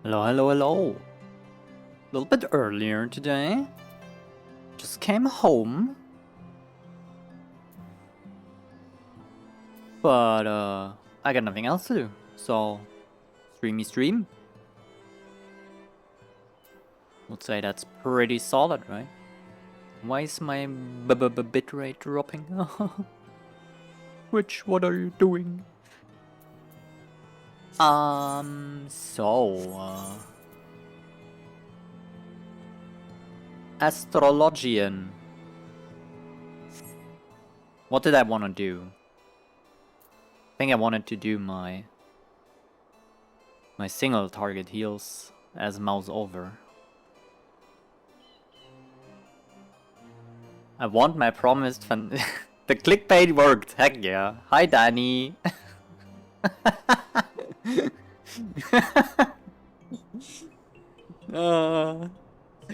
Hello, hello, hello. A little bit earlier today. Just came home. But, I got nothing else to do. So, stream. Would say that's pretty solid, right? Why is my bitrate dropping? Which, what are you doing? Astrologian. What did I want to do? I think I wanted to do my single target heals as mouse over. I want my promised the clickbait worked, heck yeah. Hi Danny.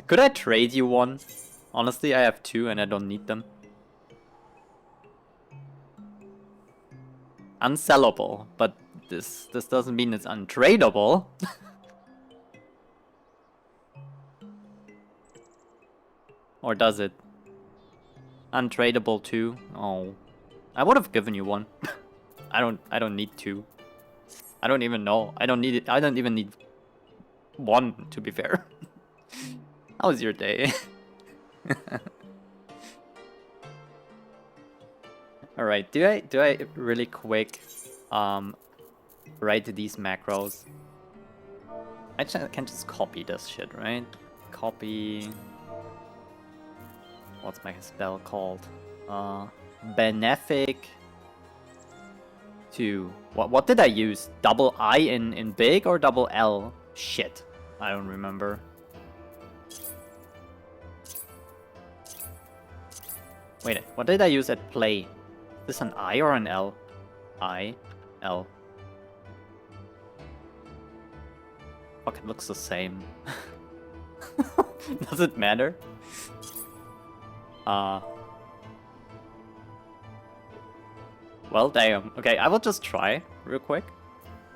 Could I trade you one? Honestly, I have two and I don't need them. Unsellable, but this doesn't mean it's untradeable. Or does it? Untradeable too? Oh. I would have given you one. I don't need two. I don't even know. I don't need it. I don't even need one, to be fair. How was your day? Alright, do I really quick write these macros? I can just copy this shit, right? Copy. What's my spell called? Benefic to what did I use? Double I in big or double L? Shit, I don't remember. Wait, what did I use at play? Is this an I or an L? I, L. Fuck, it looks the same. Does it matter? Well, damn. Okay, I will just try real quick.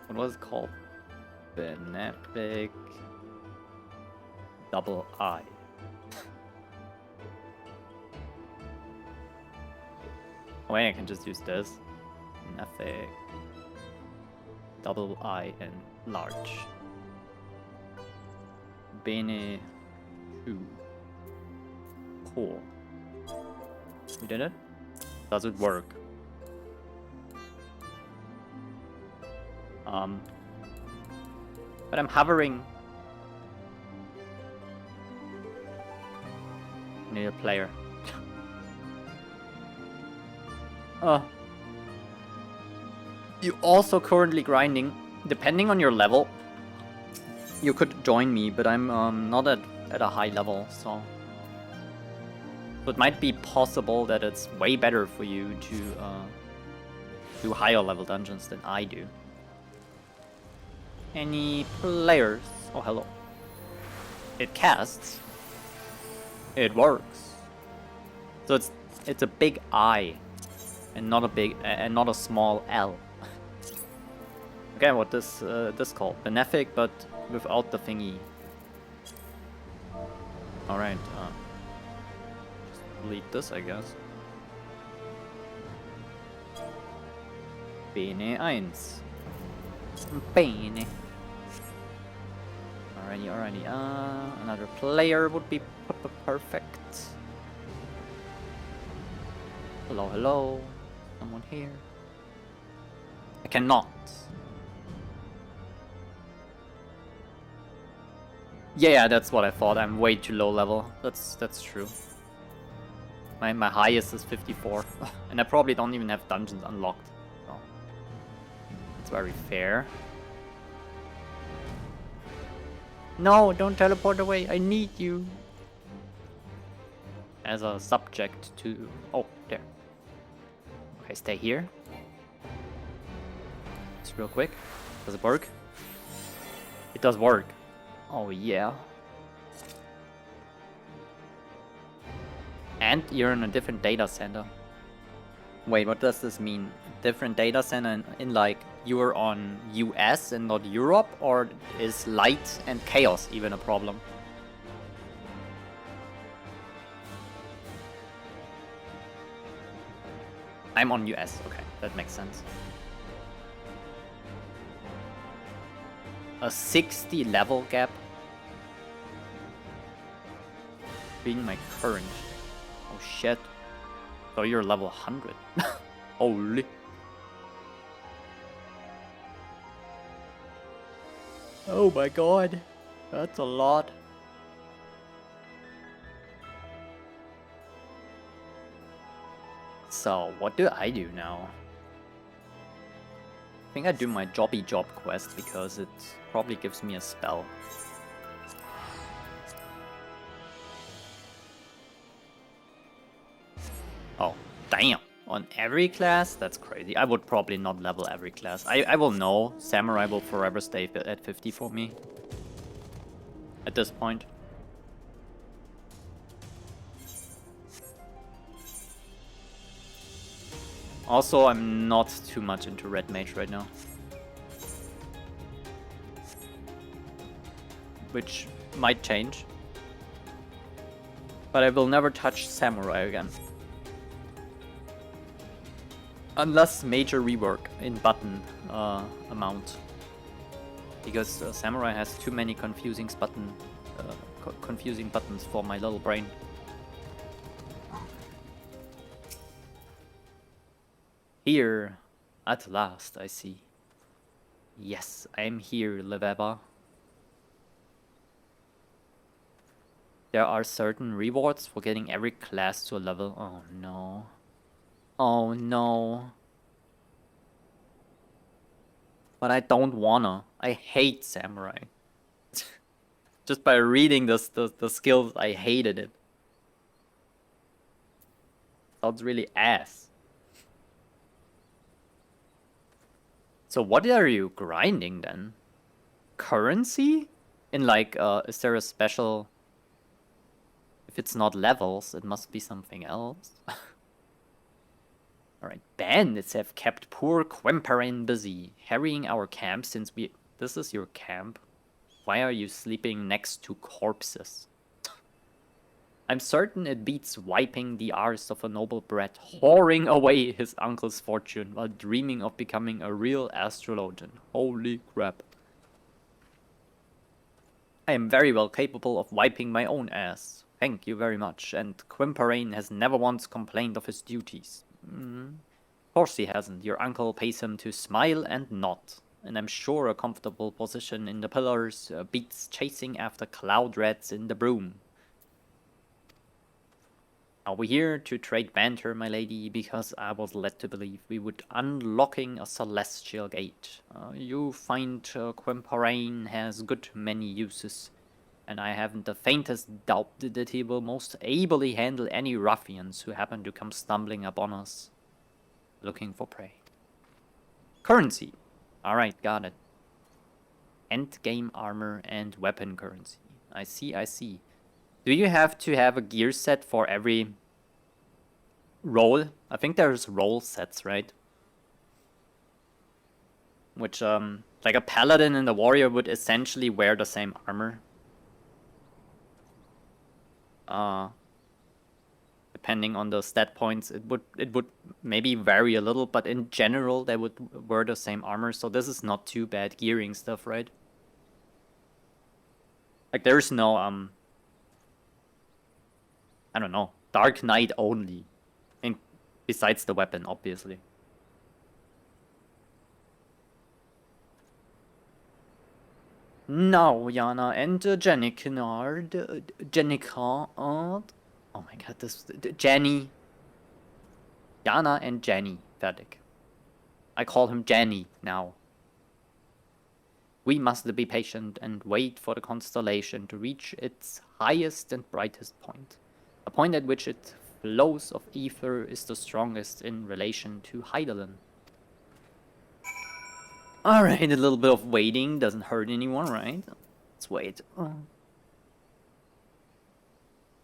What was it called? Benefic double I. Oh, wait, I can just use this. Benefic double I and large. Bene 2. Cool. We did it? Does it work? But I'm hovering. Need a player. You also currently grinding. Depending on your level, you could join me, but I'm not at a high level, so it might be possible that it's way better for you to do higher level dungeons than I do. Any players? Oh, hello. It casts. It works. So it's a big I, and not a small L. Okay, what this called? Benefic, but without the thingy. All right. Just delete this, I guess. Bene 1. Bene. Alrighty. Another player would be perfect. Hello. Someone here. I cannot. Yeah, that's what I thought. I'm way too low level. That's true. My highest is 54, and I probably don't even have dungeons unlocked. So it's very fair. No, don't teleport away. I need you. As a subject to... Oh, there. Okay, stay here. Just real quick. Does it work? It does work. Oh, yeah. And you're in a different data center. Wait, what does this mean? Different data center in like you're on US and not Europe, or is light and chaos even a problem? I'm on US, okay, that makes sense. A 60 level gap being my current. Oh shit. So you're level 100. Holy. Oh my god. That's a lot. So, what do I do now? I think I do my jobby job quest because it probably gives me a spell. Oh, damn. On every class? That's crazy. I would probably not level every class. I will know. Samurai will forever stay at 50 for me. At this point. Also, I'm not too much into Red Mage right now. Which might change. But I will never touch Samurai again. Unless major rework in button amount. Because Samurai has too many confusing buttons for my little brain. Here, at last, I see. Yes, I'm here, Leveva. There are certain rewards for getting every class to a level. Oh no. Oh no. But I don't wanna. I hate Samurai. Just by reading the skills, I hated it. Sounds really ass. So what are you grinding then? Currency? In like, is there a special... If it's not levels, it must be something else. Alright, bandits have kept poor Quemperain busy, harrying our camp since we... This is your camp? Why are you sleeping next to corpses? I'm certain it beats wiping the arse of a noble brat, whoring away his uncle's fortune while dreaming of becoming a real astrologian. Holy crap. I am very well capable of wiping my own ass. Thank you very much, and Quemperain has never once complained of his duties. Of course he hasn't. Your uncle pays him to smile and nod. And I'm sure a comfortable position in the pillars beats chasing after cloud rats in the broom. Are we here to trade banter, my lady? Because I was led to believe we would unlocking a celestial gate. You find Quemperain has good many uses, and I haven't the faintest doubt that he will most ably handle any ruffians who happen to come stumbling upon us, looking for prey. Currency. Alright, got it. Endgame armor and weapon currency. I see, I see. Do you have to have a gear set for every role? I think there's role sets, right? Which, like a paladin and a warrior would essentially wear the same armor. Depending on the stat points, it would maybe vary a little, but in general, they would wear the same armor, so this is not too bad gearing stuff, right? Like, there's no, I don't know, Dark Knight only. And besides the weapon, obviously. Now, Yana and Jennifer, oh my god, this... Jenny. Yana and Jenny, fertig. I call him Jenny now. We must be patient and wait for the constellation to reach its highest and brightest point. A point at which its flows of ether is the strongest in relation to Hydaelyn. Alright, a little bit of waiting doesn't hurt anyone, right? Let's wait.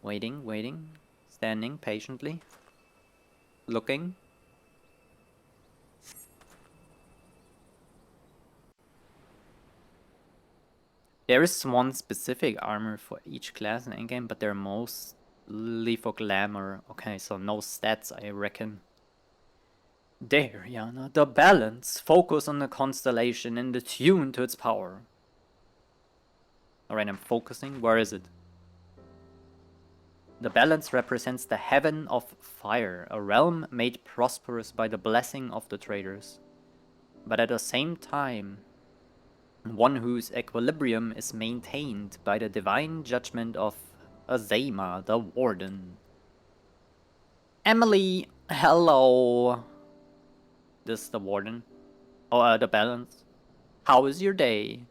Waiting, standing patiently, looking. There is one specific armor for each class in endgame, but they're mostly for glamour. Okay, so no stats, I reckon. There, Yana, the balance. Focus on the constellation and attune to its power. Alright, I'm focusing. Where is it? The balance represents the heaven of fire, a realm made prosperous by the blessing of the traders. But at the same time, one whose equilibrium is maintained by the divine judgment of Azema, the warden. Emily, hello. This is the warden. Oh, the balance. How is your day?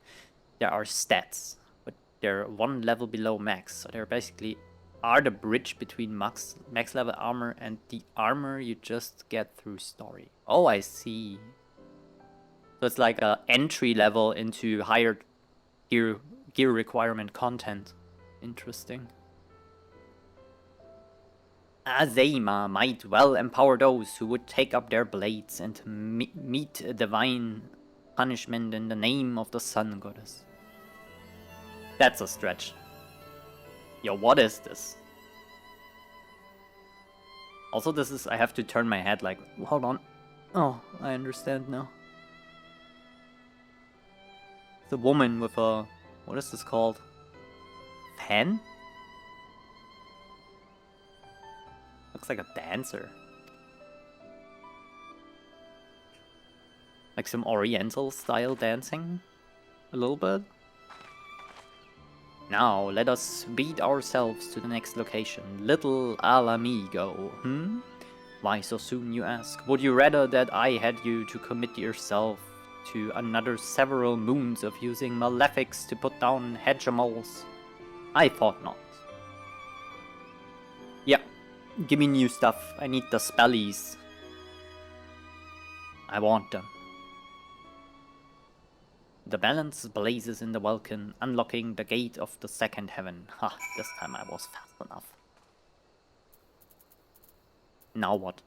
There are stats, but they're one level below max, so they're basically are the bridge between max level armor and the armor you just get through story. Oh, I see. So it's like a entry level into higher gear requirement content. Interesting. Azema might well empower those who would take up their blades and meet a divine punishment in the name of the sun goddess. That's a stretch. Yo, what is this? Also, this is... I have to turn my head like... Hold on. Oh, I understand now. The woman with a... What is this called? Fan? Looks like a dancer. Like some oriental style dancing? A little bit? Now, let us beat ourselves to the next location. Little Alamigo, Why so soon, you ask? Would you rather that I had you to commit yourself to another several moons of using malefics to put down hegemons? I thought not. Yeah, give me new stuff. I need the spellies. I want them. The balance blazes in the welkin, unlocking the gate of the second heaven. Ha, this time I was fast enough. Now what?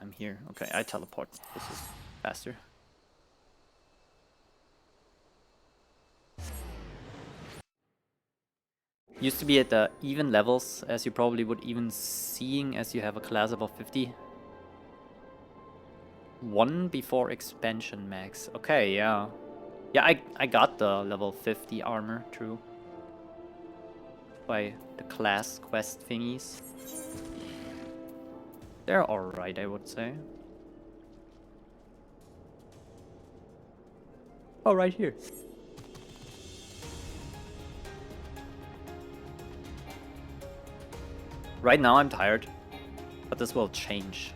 I'm here. Okay, I teleport. This is faster. Used to be at the even levels, as you probably would even seeing as you have a class above 50. One before expansion max. Okay, yeah. Yeah, I got the level 50 armor, true. By the class quest thingies. They're alright, I would say. Oh, right here. Right now I'm tired, but this will change.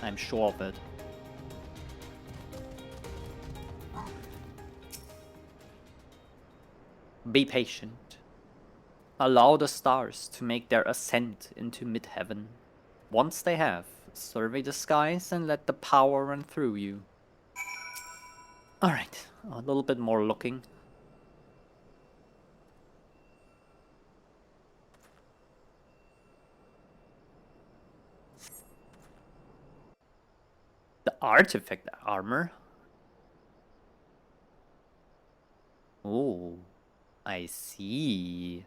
I'm sure of it. Be patient. Allow the stars to make their ascent into mid-heaven. Once they have, survey the skies and let the power run through you. Alright, a little bit more looking. The artifact armor? Oh, I see.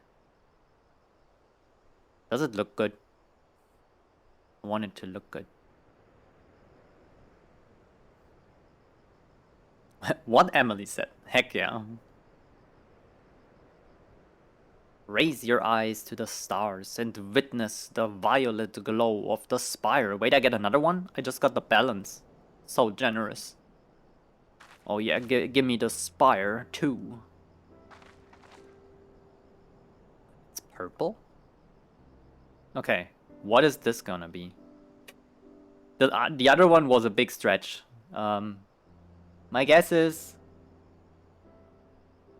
Does it look good? I want it to look good. What Emily said. Heck yeah. Raise your eyes to the stars and witness the violet glow of the spire. Wait, I get another one? I just got the balance. So generous. Oh yeah, give me the spire too. It's purple? Okay, what is this gonna be? The other one was a big stretch. My guess is...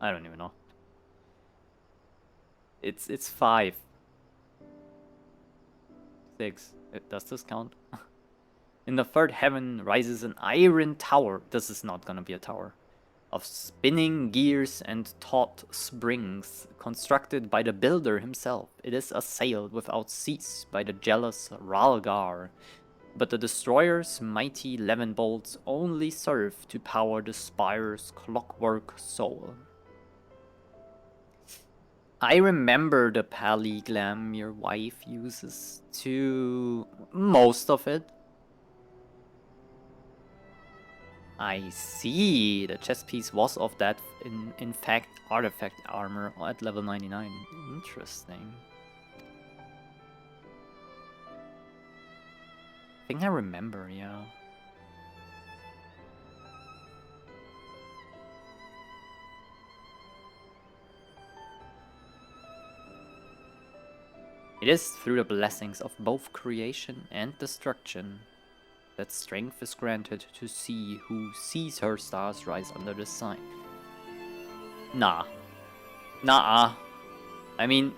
I don't even know. It's 5. 6. Does this count? In the third heaven rises an iron tower. This is not gonna be a tower. Of spinning gears and taut springs, constructed by the builder himself. It is assailed without cease by the jealous Ralgar. But the destroyer's mighty 11 bolts only serve to power the spire's clockwork soul. I remember the Palyglam your wife uses to most of it. I see, the chest piece was of that, in fact, artifact armor at level 99. Interesting. I think I remember, yeah. It is through the blessings of both creation and destruction that strength is granted to see who sees her stars rise under the sign. Nah. Nah. I mean,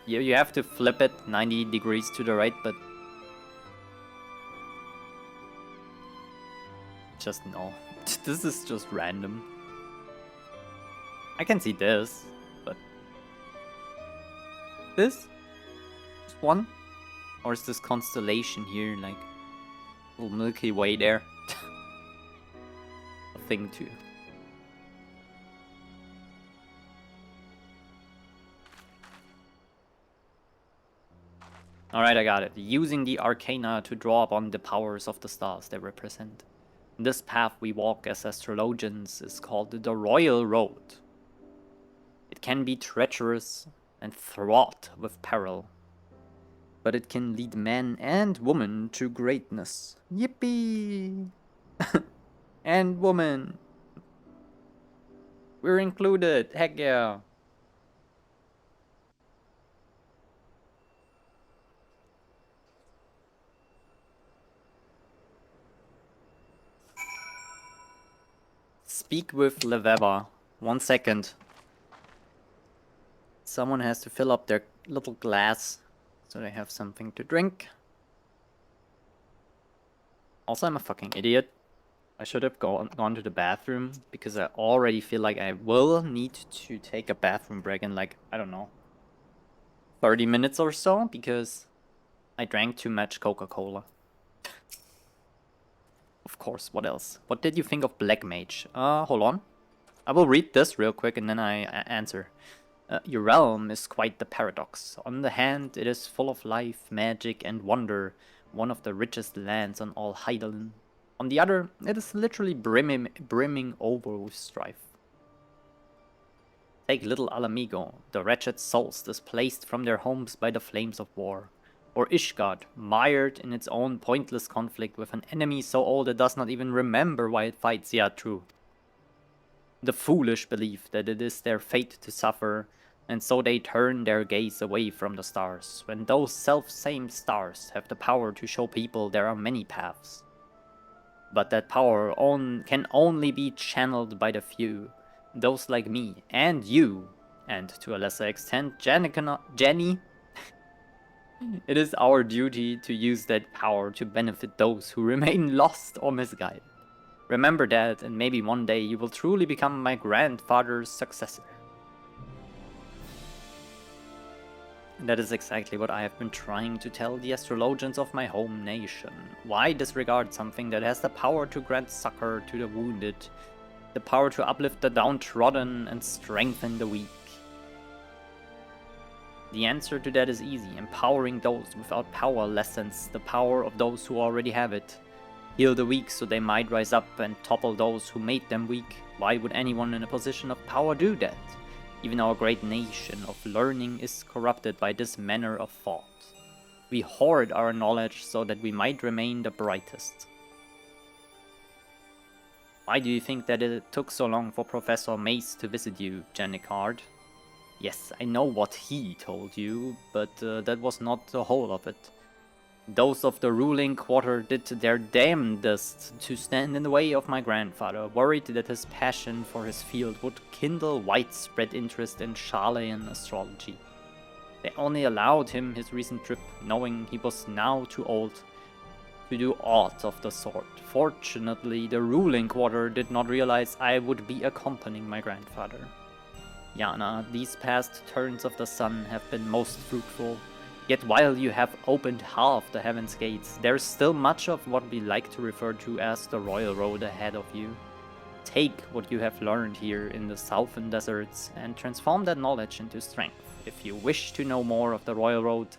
you have to flip it 90 degrees to the right, but just no. This is just random. I can see this, but this? Just one? Or is this constellation here like little Milky Way there? A thing too. Alright, I got it. Using the arcana to draw upon the powers of the stars they represent. This path we walk as astrologians is called the Royal Road. It can be treacherous and fraught with peril, but it can lead man and woman to greatness. Yippee! And woman! We're included, heck yeah! Speak with Leveva. 1 second. Someone has to fill up their little glass so they have something to drink. Also, I'm a fucking idiot. I should have gone to the bathroom because I already feel like I will need to take a bathroom break in like, I don't know, 30 minutes or so because I drank too much Coca-Cola. Of course, what else? What did you think of Black Mage? Hold on. I will read this real quick and then I answer. Your realm is quite the paradox. On the hand, it is full of life, magic and wonder, one of the richest lands on all Hydaelyn. On the other, it is literally brimming over with strife. Take little Alamigo, the wretched souls displaced from their homes by the flames of war. Or Ishgard, mired in its own pointless conflict with an enemy so old it does not even remember why it fights. Yeah, true. The foolish belief that it is their fate to suffer, and so they turn their gaze away from the stars, when those self-same stars have the power to show people there are many paths. But that power can only be channeled by the few, those like me, and you, and to a lesser extent, Jenny. It is our duty to use that power to benefit those who remain lost or misguided. Remember that, and maybe one day you will truly become my grandfather's successor. And that is exactly what I have been trying to tell the astrologians of my home nation. Why disregard something that has the power to grant succor to the wounded, the power to uplift the downtrodden and strengthen the weak? The answer to that is easy. Empowering those without power lessens the power of those who already have it. Heal the weak so they might rise up and topple those who made them weak. Why would anyone in a position of power do that? Even our great nation of learning is corrupted by this manner of thought. We hoard our knowledge so that we might remain the brightest. Why do you think that it took so long for Professor Mace to visit you, Janicard? Yes, I know what he told you, but that was not the whole of it. Those of the ruling quarter did their damnedest to stand in the way of my grandfather, worried that his passion for his field would kindle widespread interest in Sharlayan astrology. They only allowed him his recent trip, knowing he was now too old to do aught of the sort. Fortunately, the ruling quarter did not realize I would be accompanying my grandfather. Yana, these past turns of the sun have been most fruitful. Yet while you have opened half the Heaven's Gates, there is still much of what we like to refer to as the Royal Road ahead of you. Take what you have learned here in the Southern Deserts and transform that knowledge into strength. If you wish to know more of the Royal Road,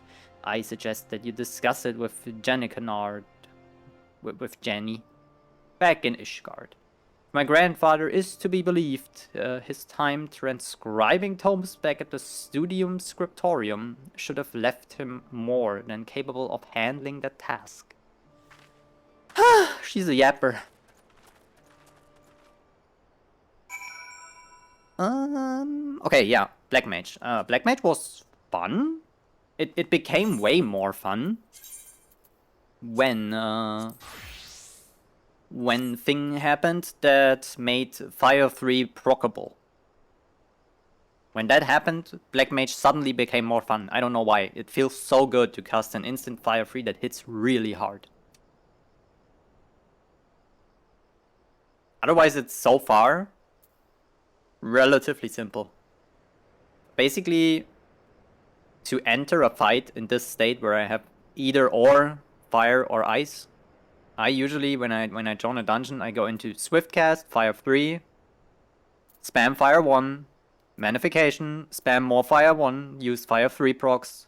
I suggest that you discuss it with Jennicanard, with Jenny, back in Ishgard. My grandfather is to be believed. His time transcribing tomes back at the Studium Scriptorium should have left him more than capable of handling that task. She's a yapper. Okay, yeah, Black Mage. Black Mage was fun. It became way more fun when thing happened that made Fire 3 proccable. When that happened, Black Mage suddenly became more fun. I don't know why. It feels so good to cast an instant Fire 3 that hits really hard. Otherwise, it's so far relatively simple. Basically, to enter a fight in this state where I have either or fire or ice, I usually, when I join a dungeon, I go into Swift Cast, Fire 3, spam Fire 1, Manification, spam more Fire 1, use Fire 3 procs,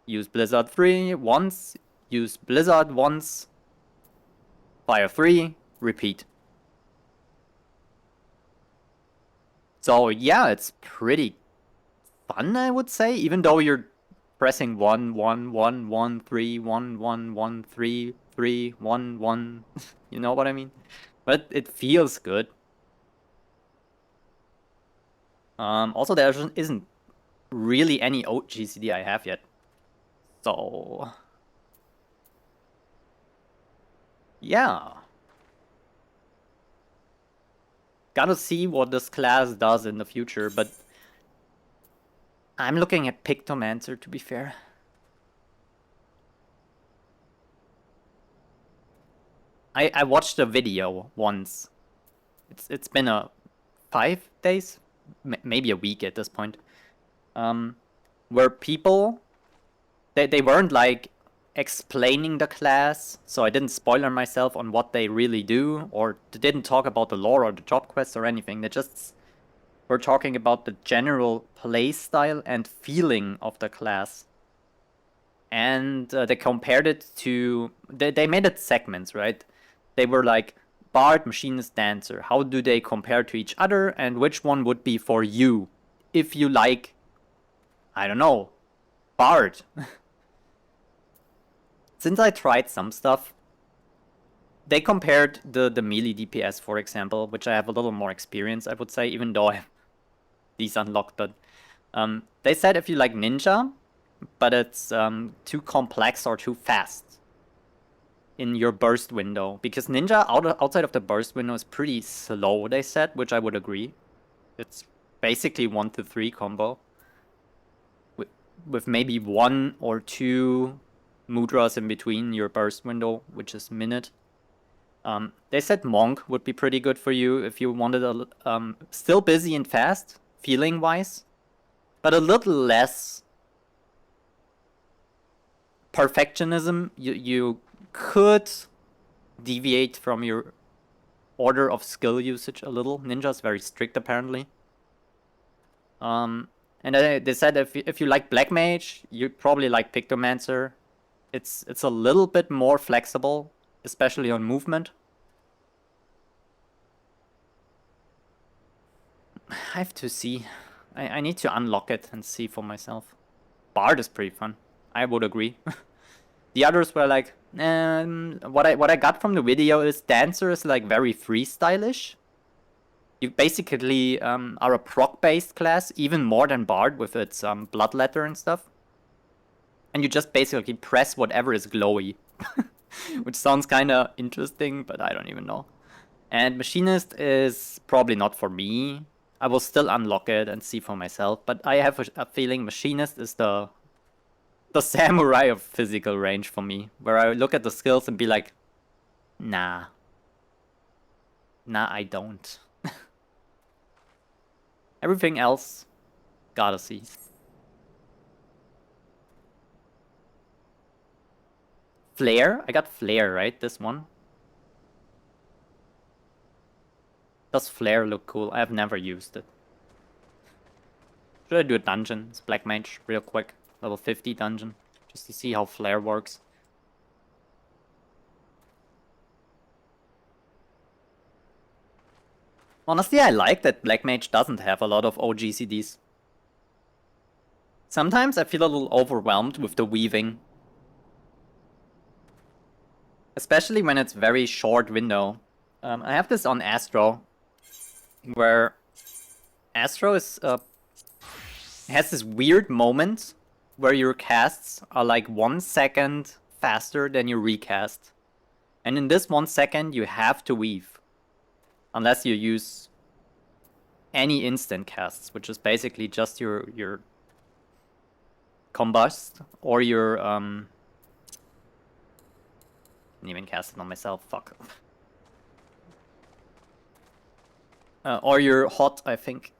use Blizzard 3 once, use Blizzard once, Fire 3, repeat. So yeah, it's pretty fun, I would say, even though you're pressing 1, 1, 1, 1, 3, 1, 1, 1, 3, 3, 1, 1. You know what I mean? But it feels good. Also, there isn't really any OGCD I have yet. So yeah. Gotta see what this class does in the future, but I'm looking at Pictomancer, to be fair. I watched a video once. It's been 5 days, maybe a week at this point, where people they weren't like explaining the class, so I didn't spoiler myself on what they really do, or they didn't talk about the lore or the job quests or anything. They just were talking about the general play style and feeling of the class. And they compared it to... They made it segments, right? They were like, Bard, Machinist, Dancer. How do they compare to each other, and which one would be for you? If you like, I don't know, Bard. Since I tried some stuff, they compared the melee DPS, for example, which I have a little more experience, I would say, even though I have these unlocked, but they said if you like Ninja, but it's too complex or too fast in your burst window, because Ninja outside of the burst window is pretty slow, they said, which I would agree. It's basically 1 to 3 combo with maybe 1 or 2 mudras in between your burst window, which is minute. They said Monk would be pretty good for you if you wanted a still busy and fast feeling wise, but a little less perfectionism. You could deviate from your order of skill usage a little. Ninja's very strict apparently. And they said if you like Black Mage, you'd probably like Pictomancer. It's a little bit more flexible, especially on movement. I have to see. I need to unlock it and see for myself. Bard is pretty fun. I would agree. The others were like, what I got from the video is Dancer is like very freestylish. You basically are a proc-based class, even more than Bard with its bloodletter and stuff. And you just basically press whatever is glowy. Which sounds kind of interesting, but I don't even know. And Machinist is probably not for me. I will still unlock it and see for myself, but I have a feeling Machinist is the samurai of physical range for me, where I look at the skills and be like, nah, I don't. Everything else, gotta see. Flare? I got Flare, right? This one. Does Flare look cool? I've never used it. Should I do a dungeon? It's Black Mage, real quick. Level 50 dungeon. Just to see how Flare works. Honestly, I like that Black Mage doesn't have a lot of OGCDs. Sometimes I feel a little overwhelmed with the weaving. Especially when it's very short window. I have this on Astro, where Astro is has this weird moment where your casts are like 1 second faster than your recast. And in this 1 second you have to weave. Unless you use any instant casts, which is basically just your combust or your didn't even cast it on myself, fuck. Or your hot, I think.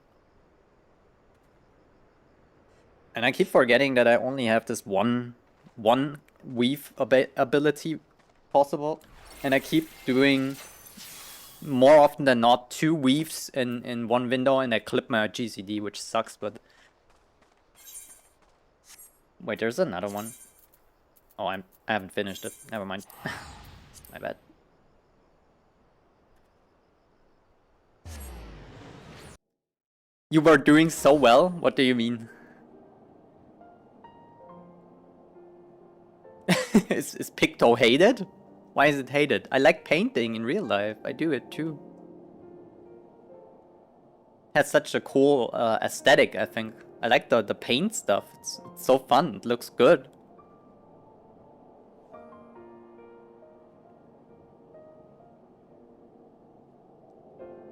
And I keep forgetting that I only have this one weave ability possible. And I keep doing more often than not 2 weaves in one window, and I clip my GCD, which sucks, but... Wait, there's another one. Oh, I haven't finished it. Never mind. My bad. You were doing so well? What do you mean? Is Picto hated? Why is it hated? I like painting in real life. I do it too. Has such a cool aesthetic, I think. I like the paint stuff. It's so fun. It looks good.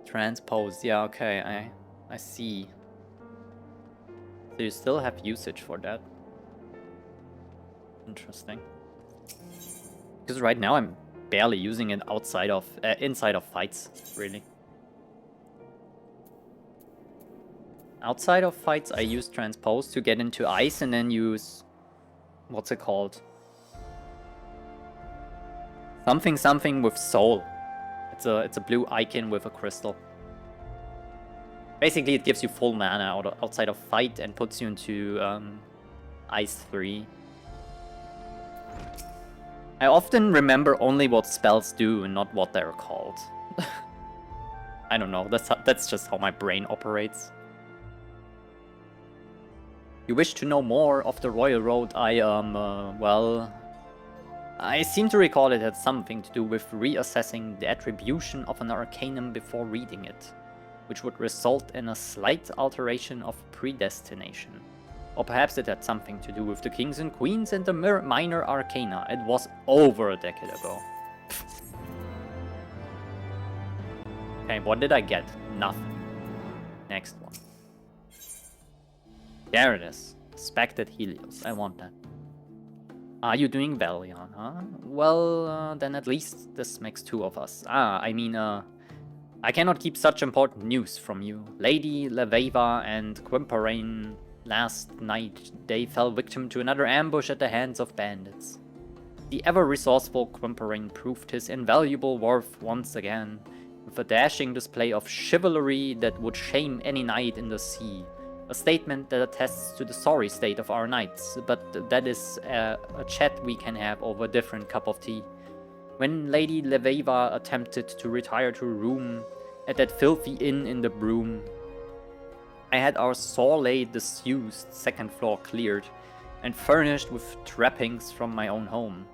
Transpose. Yeah, okay. I see. So you still have usage for that. Interesting. Because right now I'm barely using it outside of inside of fights, really. Outside of fights, I use Transpose to get into ice, and then use... what's it called? Something with soul. It's a blue icon with a crystal. Basically, it gives you full mana outside of fight and puts you into Ice 3. I often remember only what spells do and not what they're called. I don't know, that's just how my brain operates. You wish to know more of the Royal Road? Well... I seem to recall it had something to do with reassessing the attribution of an arcanum before reading it, which would result in a slight alteration of predestination. Or perhaps it had something to do with the kings and queens and the minor arcana. It was over a decade ago. Okay, what did I get? Nothing. Next one. There it is. Spected Helios. I want that. Are you doing well, Jan, huh? Well, then at least this makes 2 of us. I cannot keep such important news from you. Lady Leveva and Quimperane, last night they fell victim to another ambush at the hands of bandits. The ever-resourceful Quimperane proved his invaluable worth once again, with a dashing display of chivalry that would shame any knight in the sea. A statement that attests to the sorry state of our knights, but that is a chat we can have over a different cup of tea. When Lady Leveva attempted to retire to a room at that filthy inn in the Broom, I had our sorely disused 2nd floor cleared and furnished with trappings from my own home.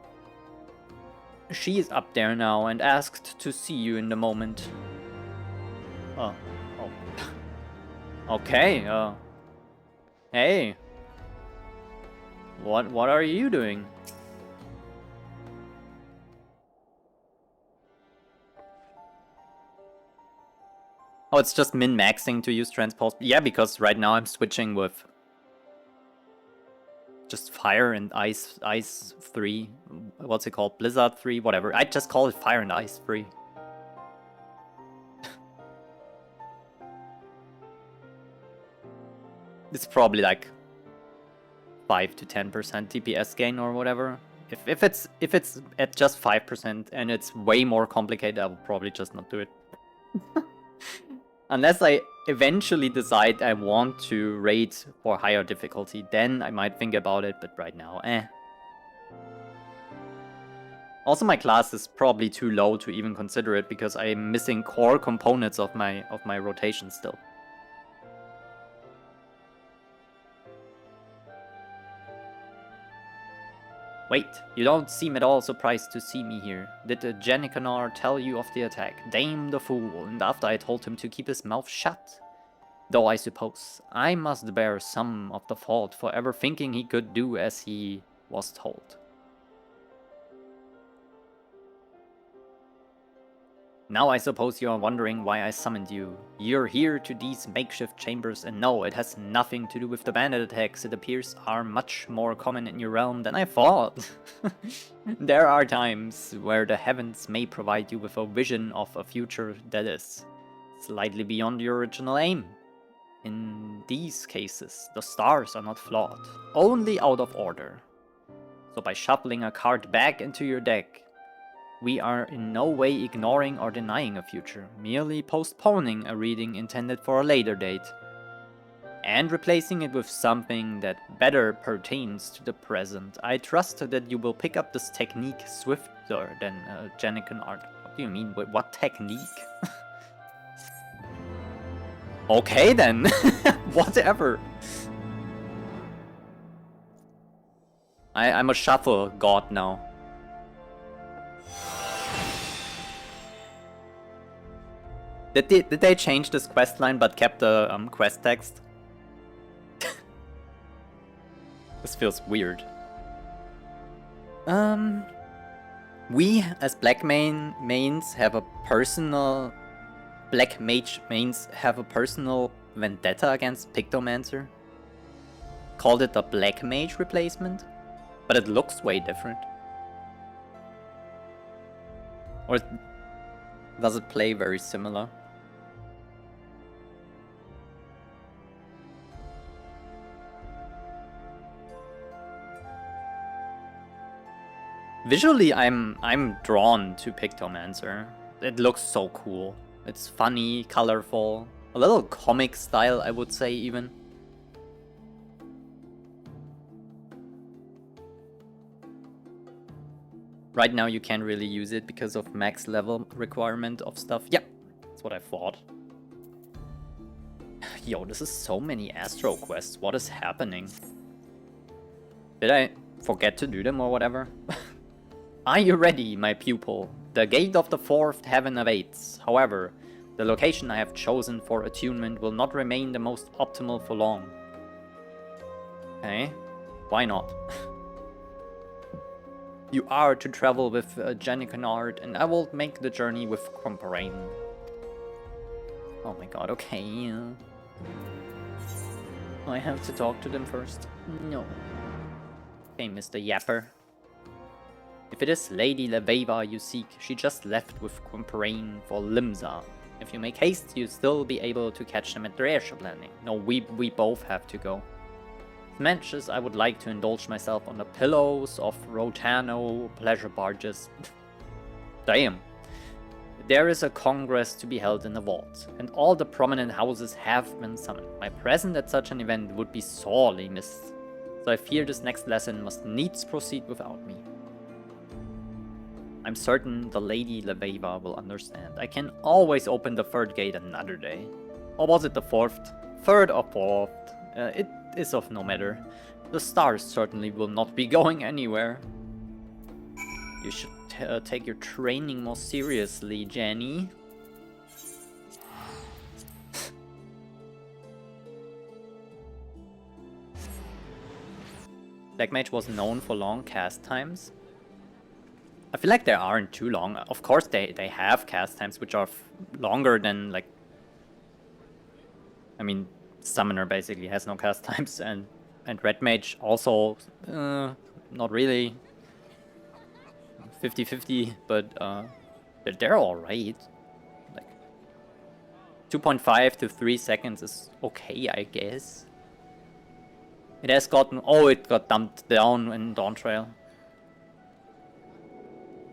She is up there now and asked to see you in the moment. Oh. Okay, hey. What are you doing? Oh, it's just min-maxing to use Transpose. Yeah, because right now I'm switching with just Fire and Ice 3. What's it called? Blizzard 3, whatever. I just call it Fire and Ice 3. It's probably like 5 to 10% DPS gain or whatever. If it's at just 5% and it's way more complicated, I will probably just not do it. Unless I eventually decide I want to raid for higher difficulty, then I might think about it, but right now, eh. Also, my class is probably too low to even consider it because I'm missing core components of my rotation still. Wait, you don't seem at all surprised to see me here. Did the Janikanar tell you of the attack? Damn the fool, and after I told him to keep his mouth shut. Though I suppose I must bear some of the fault for ever thinking he could do as he was told. Now I suppose you are wondering why I summoned you. You're here to these makeshift chambers, and no, it has nothing to do with the bandit attacks. It appears are much more common in your realm than I thought. There are times where the heavens may provide you with a vision of a future that is slightly beyond your original aim. In these cases, the stars are not flawed, only out of order. So by shuffling a card back into your deck, we are in no way ignoring or denying a future, merely postponing a reading intended for a later date, and replacing it with something that better pertains to the present. I trust that you will pick up this technique swifter than Janikan art. What do you mean? What technique? Okay then, whatever. I'm a shuffle god now. Did they change this quest line but kept the quest text? This feels weird. We as black mains have a personal... Black mage mains have a personal vendetta against Pictomancer. Called it the black mage replacement, but it looks way different. Or does it play very similar? Visually, I'm drawn to Pictomancer. It looks so cool. It's funny, colorful, a little comic style, I would say even. Right now you can't really use it because of max level requirement of stuff. Yep, that's what I thought. Yo, this is so many Astro quests. What is happening? Did I forget to do them or whatever? Are you ready, my pupil? The gate of the fourth heaven awaits. However, the location I have chosen for attunement will not remain the most optimal for long. Okay, why not? You are to travel with Janikanard, and I will make the journey with Comparain. Oh my god, okay. I have to talk to them first. No. Okay, Mr. Yapper. If it is Lady Leveva you seek, she just left with Comparain for Limsa. If you make haste, you'll still be able to catch them at their airship landing. No, we both have to go. As much as I would like to indulge myself on the pillows of Rotano pleasure barges. Damn. There is a congress to be held in the vault, and all the prominent houses have been summoned. My presence at such an event would be sorely missed, so I fear this next lesson must needs proceed without me. I'm certain the Lady Leveva will understand. I can always open the third gate another day. Or was it the fourth? Third or fourth? It is of no matter. The stars certainly will not be going anywhere. You should take your training more seriously, Jenny. Black Mage was known for long cast times. I feel like they aren't too long. Of course they have cast times which are longer than, like... I mean, Summoner basically has no cast times, and Red Mage also not really 50-50, but they're alright. Like 2.5 to 3 seconds is okay, I guess. It has gotten... Oh, it got dumped down in Dawntrail.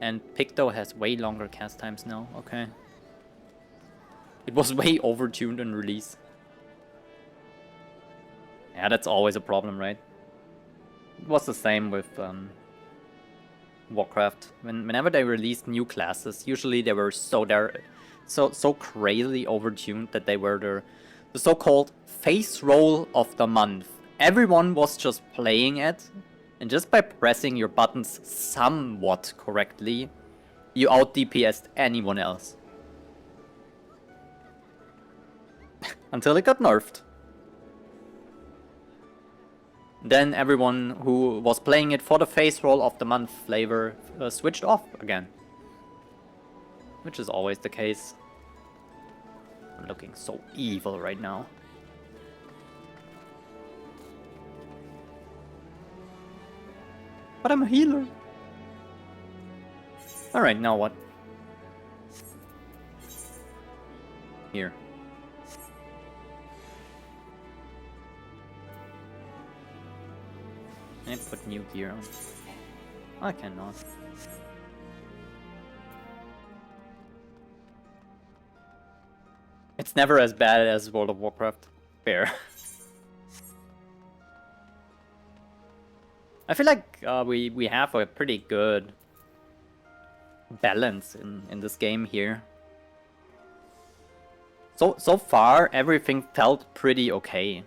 And Picto has way longer cast times now, okay. It was way overtuned in release. Yeah, that's always a problem, right? It was the same with Warcraft. Whenever they released new classes, usually they were so crazily overtuned that they were the so-called face roll of the month. Everyone was just playing it, and just by pressing your buttons somewhat correctly, you out DPS'd anyone else. Until it got nerfed. Then everyone who was playing it for the face roll of the month flavor switched off again. Which is always the case. I'm looking so evil right now. But I'm a healer. Alright, now what? Here. Can I put new gear on? I cannot. It's never as bad as World of Warcraft. Fair. I feel like we have a pretty good balance in this game here. So far, everything felt pretty okay.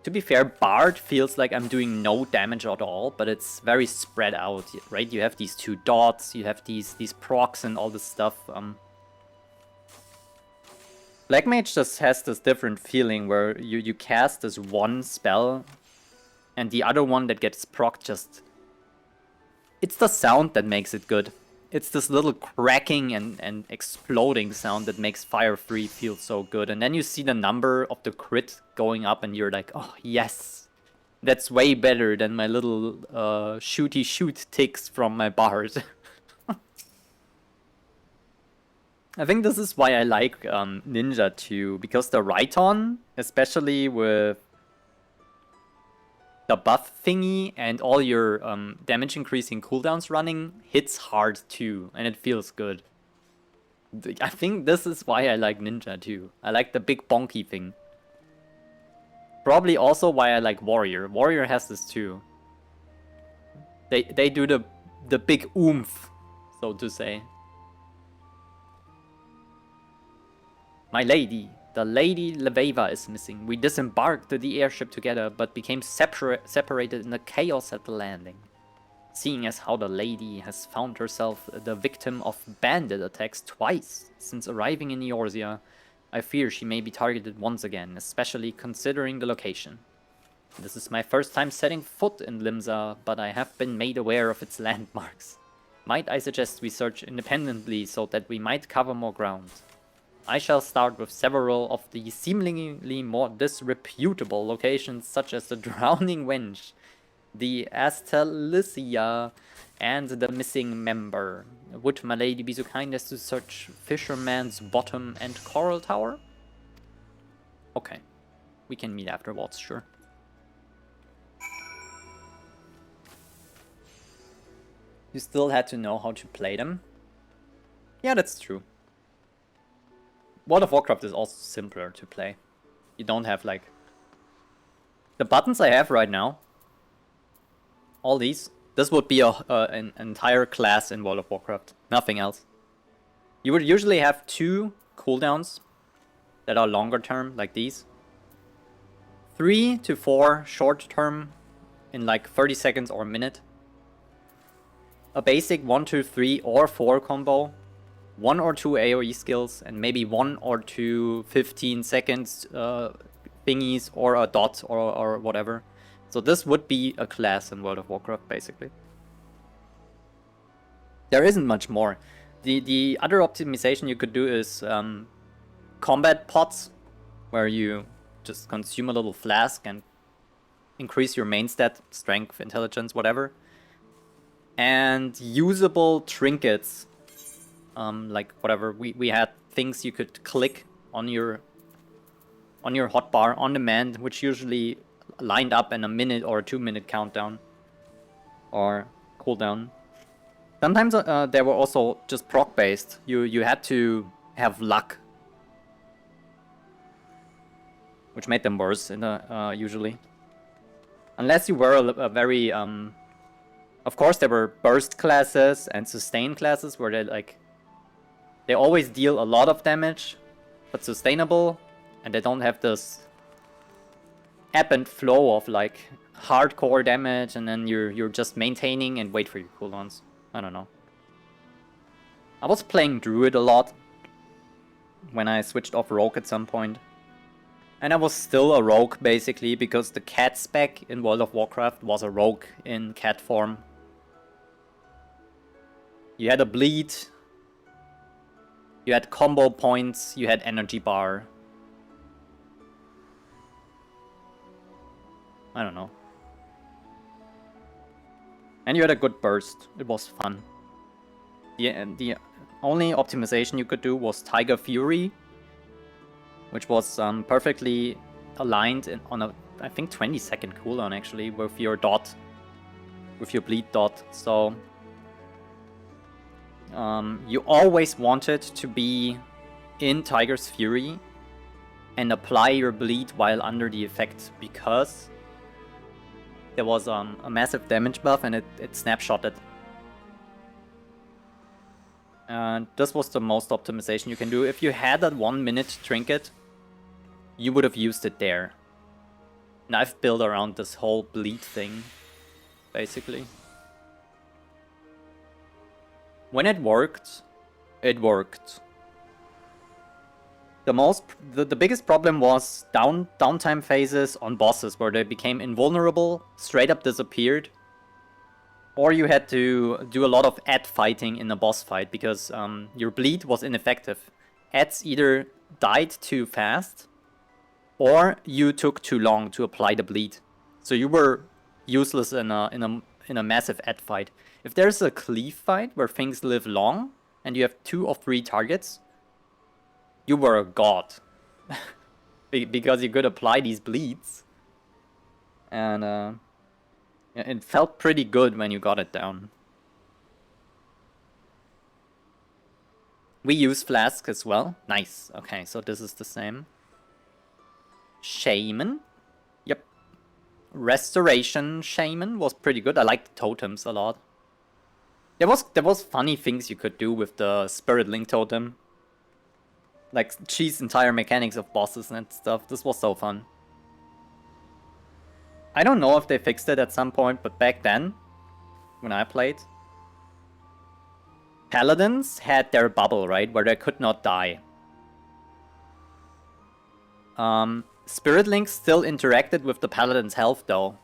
To be fair, Bard feels like I'm doing no damage at all, but it's very spread out, right? You have these 2 dots, you have these procs and all this stuff. Black Mage just has this different feeling where you cast this one spell, and the other one that gets proc just... It's the sound that makes it good. It's this little cracking and exploding sound that makes Fire Free feel so good. And then you see the number of the crit going up and you're like, oh yes, that's way better than my little shooty shoot ticks from my Bard. I think this is why I like Ninja too, because the Rhyton, especially with the buff thingy and all your damage increasing cooldowns running, hits hard too, and it feels good. I think this is why I like Ninja too. I like the big bonky thing. Probably also why I like Warrior. Warrior has this too. They do the big oomph, so to say. My lady. The Lady Leveva is missing. We disembarked the airship together, but became separated in the chaos at the landing. Seeing as how the lady has found herself the victim of bandit attacks twice since arriving in Eorzea, I fear she may be targeted once again, especially considering the location. This is my first time setting foot in Limsa, but I have been made aware of its landmarks. Might I suggest we search independently so that we might cover more ground? I shall start with several of the seemingly more disreputable locations, such as the Drowning Wench, the Astalysia, and the Missing Member. Would my lady be so kind as to search Fisherman's Bottom and Coral Tower? Okay, we can meet afterwards, sure. You still had to know how to play them? Yeah, that's true. World of Warcraft is also simpler to play. You don't have like... The buttons I have right now, all these, this would be an entire class in World of Warcraft. Nothing else. You would usually have 2 cooldowns that are longer term, like these. 3 to 4 short term in like 30 seconds or a minute. A basic 1, 2, 3 or 4 combo. 1 or 2 AoE skills, and maybe 1 or 2 15 seconds thingies, or a dot, or whatever. So this would be a class in World of Warcraft, basically. There isn't much more. The other optimization you could do is combat pots, where you just consume a little flask and increase your main stat, strength, intelligence, whatever. And usable trinkets. Like whatever, we had things you could click on your hotbar on demand, which usually lined up in a minute or a 2-minute countdown or cooldown. Sometimes they were also just proc based. You had to have luck, which made them worse in the usually. Unless you were a very of course there were burst classes and sustain classes where they always deal a lot of damage, but sustainable, and they don't have this ebb and flow of like hardcore damage, and then you're just maintaining and wait for your cooldowns. I don't know. I was playing Druid a lot when I switched off Rogue at some point. And I was still a Rogue basically because the cat spec in World of Warcraft was a Rogue in cat form. You had a bleed, you had combo points, you had energy bar. I don't know. And you had a good burst. It was fun. The only optimization you could do was Tiger Fury, which was perfectly aligned on a, I think, 20-second cooldown actually with your dot, with your bleed dot. So you always wanted to be in Tiger's Fury and apply your bleed while under the effect, because there was a massive damage buff and it snapshotted. And this was the most optimization you can do. If you had that 1 minute trinket, you would have used it there. And I've built around this whole bleed thing, basically. When it worked, it worked. The biggest problem was downtime phases on bosses where they became invulnerable, straight up disappeared, or you had to do a lot of ad fighting in a boss fight because your bleed was ineffective. Ads either died too fast, or you took too long to apply the bleed, so you were useless in a massive ad fight. If there's a cleave fight where things live long and you have 2 or 3 targets, you were a god. Because you could apply these bleeds. And it felt pretty good when you got it down. We use Flask as well. Nice. Okay, so this is the same. Shaman. Yep. Restoration Shaman was pretty good. I liked the totems a lot. There was funny things you could do with the Spirit Link totem. Like cheese entire mechanics of bosses and stuff. This was so fun. I don't know if they fixed it at some point, but back then, when I played, Paladins had their bubble, right? Where they could not die. Spirit Link still interacted with the Paladin's health though.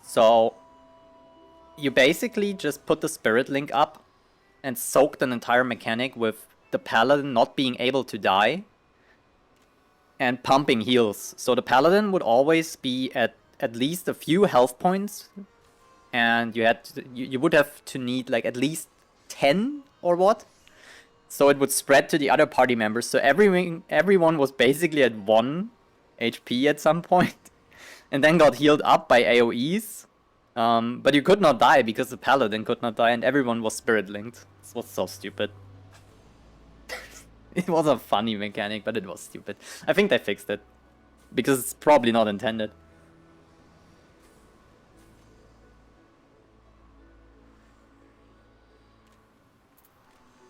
So you basically just put the Spirit Link up and soaked an entire mechanic with the Paladin not being able to die and pumping heals. So the Paladin would always be at least a few health points, and you would have to need like at least 10 or what. So it would spread to the other party members. So everyone was basically at 1 HP at some point, and then got healed up by AoEs. But you could not die because the Paladin could not die, and everyone was Spirit Linked. This was so stupid. It was a funny mechanic, but it was stupid. I think they fixed it, because it's probably not intended.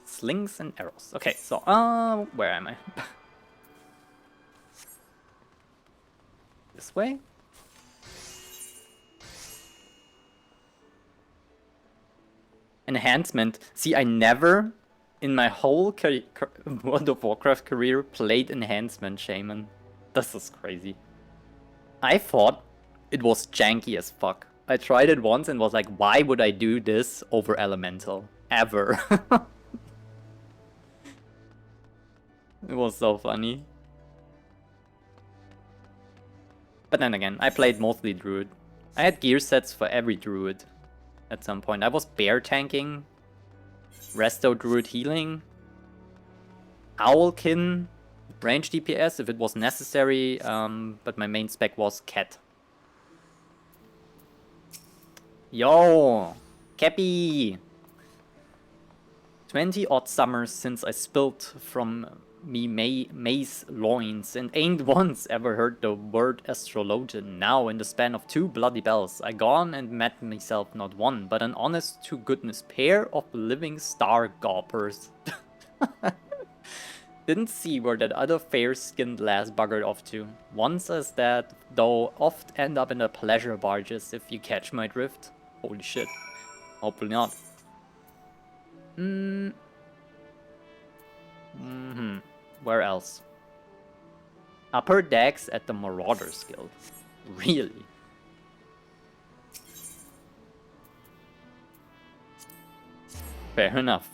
Slings and arrows. Okay, so, where am I? This way? Enhancement. See, I never, in my whole World of Warcraft career, played Enhancement Shaman. This is crazy. I thought it was janky as fuck. I tried it once and was like, why would I do this over Elemental? Ever. It was so funny. But then again, I played mostly Druid. I had gear sets for every Druid at some point. I was bear tanking, Resto Druid healing, Owlkin, range DPS if it was necessary, but my main spec was Cat. Yo! Cappy! 20 odd summers since I spilled from me May's loins, and ain't once ever heard the word astrologian. Now, in the span of 2 bloody bells, I gone and met myself not one, but an honest to goodness pair of living star gawpers. Didn't see where that other fair-skinned lass buggered off to. One says that, though, oft end up in the pleasure barges, if you catch my drift. Holy shit. Hopefully not. Where else? Upper decks at the Marauders Guild. Really? Fair enough.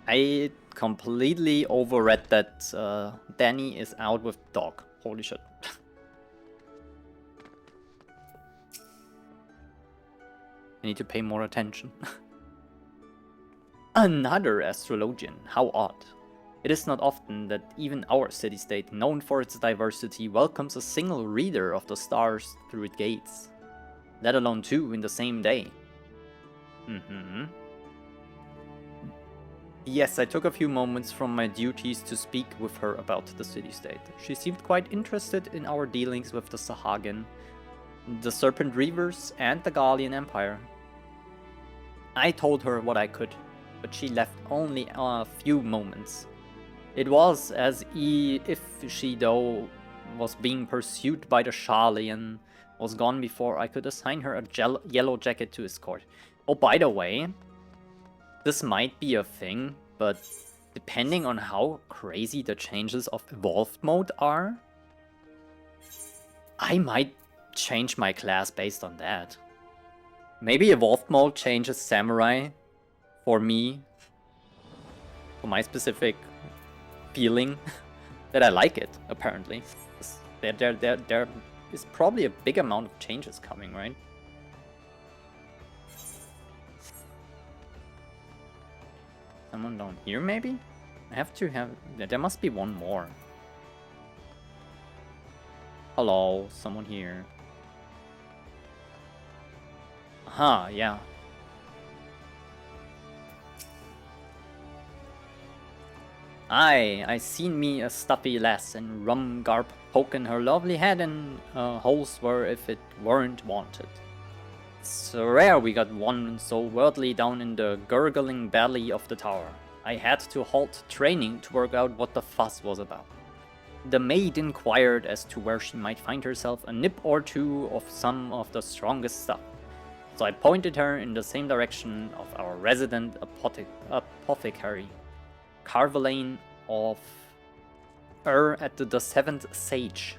I completely overread that Danny is out with dog. Holy shit. I need to pay more attention. Another astrologian, how odd. It is not often that even our city-state, known for its diversity, welcomes a single reader of the stars through its gates. Let alone 2 in the same day. Yes, I took a few moments from my duties to speak with her about the city-state. She seemed quite interested in our dealings with the Sahagin, the Serpent Reavers, and the Gallian Empire. I told her what I could, but she left only a few moments. It was as if she, though, was being pursued by the Charlie and was gone before I could assign her a yellow jacket to escort. Oh, by the way, this might be a thing, but depending on how crazy the changes of Evolved Mode are, I might change my class based on that. Maybe Evolved Mode changes Samurai for me, for my specific feeling that I like it, apparently. There is probably a big amount of changes coming, right? Someone down here, maybe? I have to have... There must be one more. Hello, someone here. Aha, yeah. I seen me a stuffy lass in rum garb poking her lovely head in holes where if it weren't wanted. It's rare we got one so worldly down in the gurgling belly of the tower. I had to halt training to work out what the fuss was about. The maid inquired as to where she might find herself a nip or 2 of some of the strongest stuff. So I pointed her in the same direction of our resident apothecary, Carvalane of at the 7th Sage.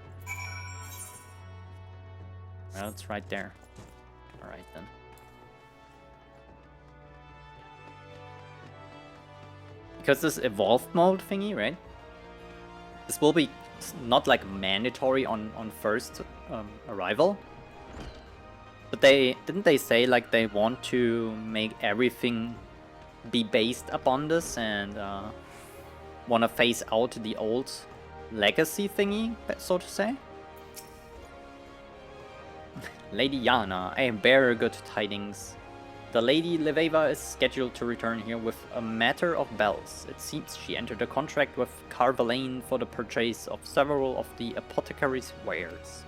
Well, it's right there. Alright then. Because this evolved mode thingy, right? This will be not like mandatory on first arrival. But didn't they say like they want to make everything be based upon this and want to phase out the old legacy thingy, so to say? Lady Yana, I bear good tidings. The Lady Leveva is scheduled to return here with a matter of bells. It seems she entered a contract with Carvalane for the purchase of several of the apothecary's wares.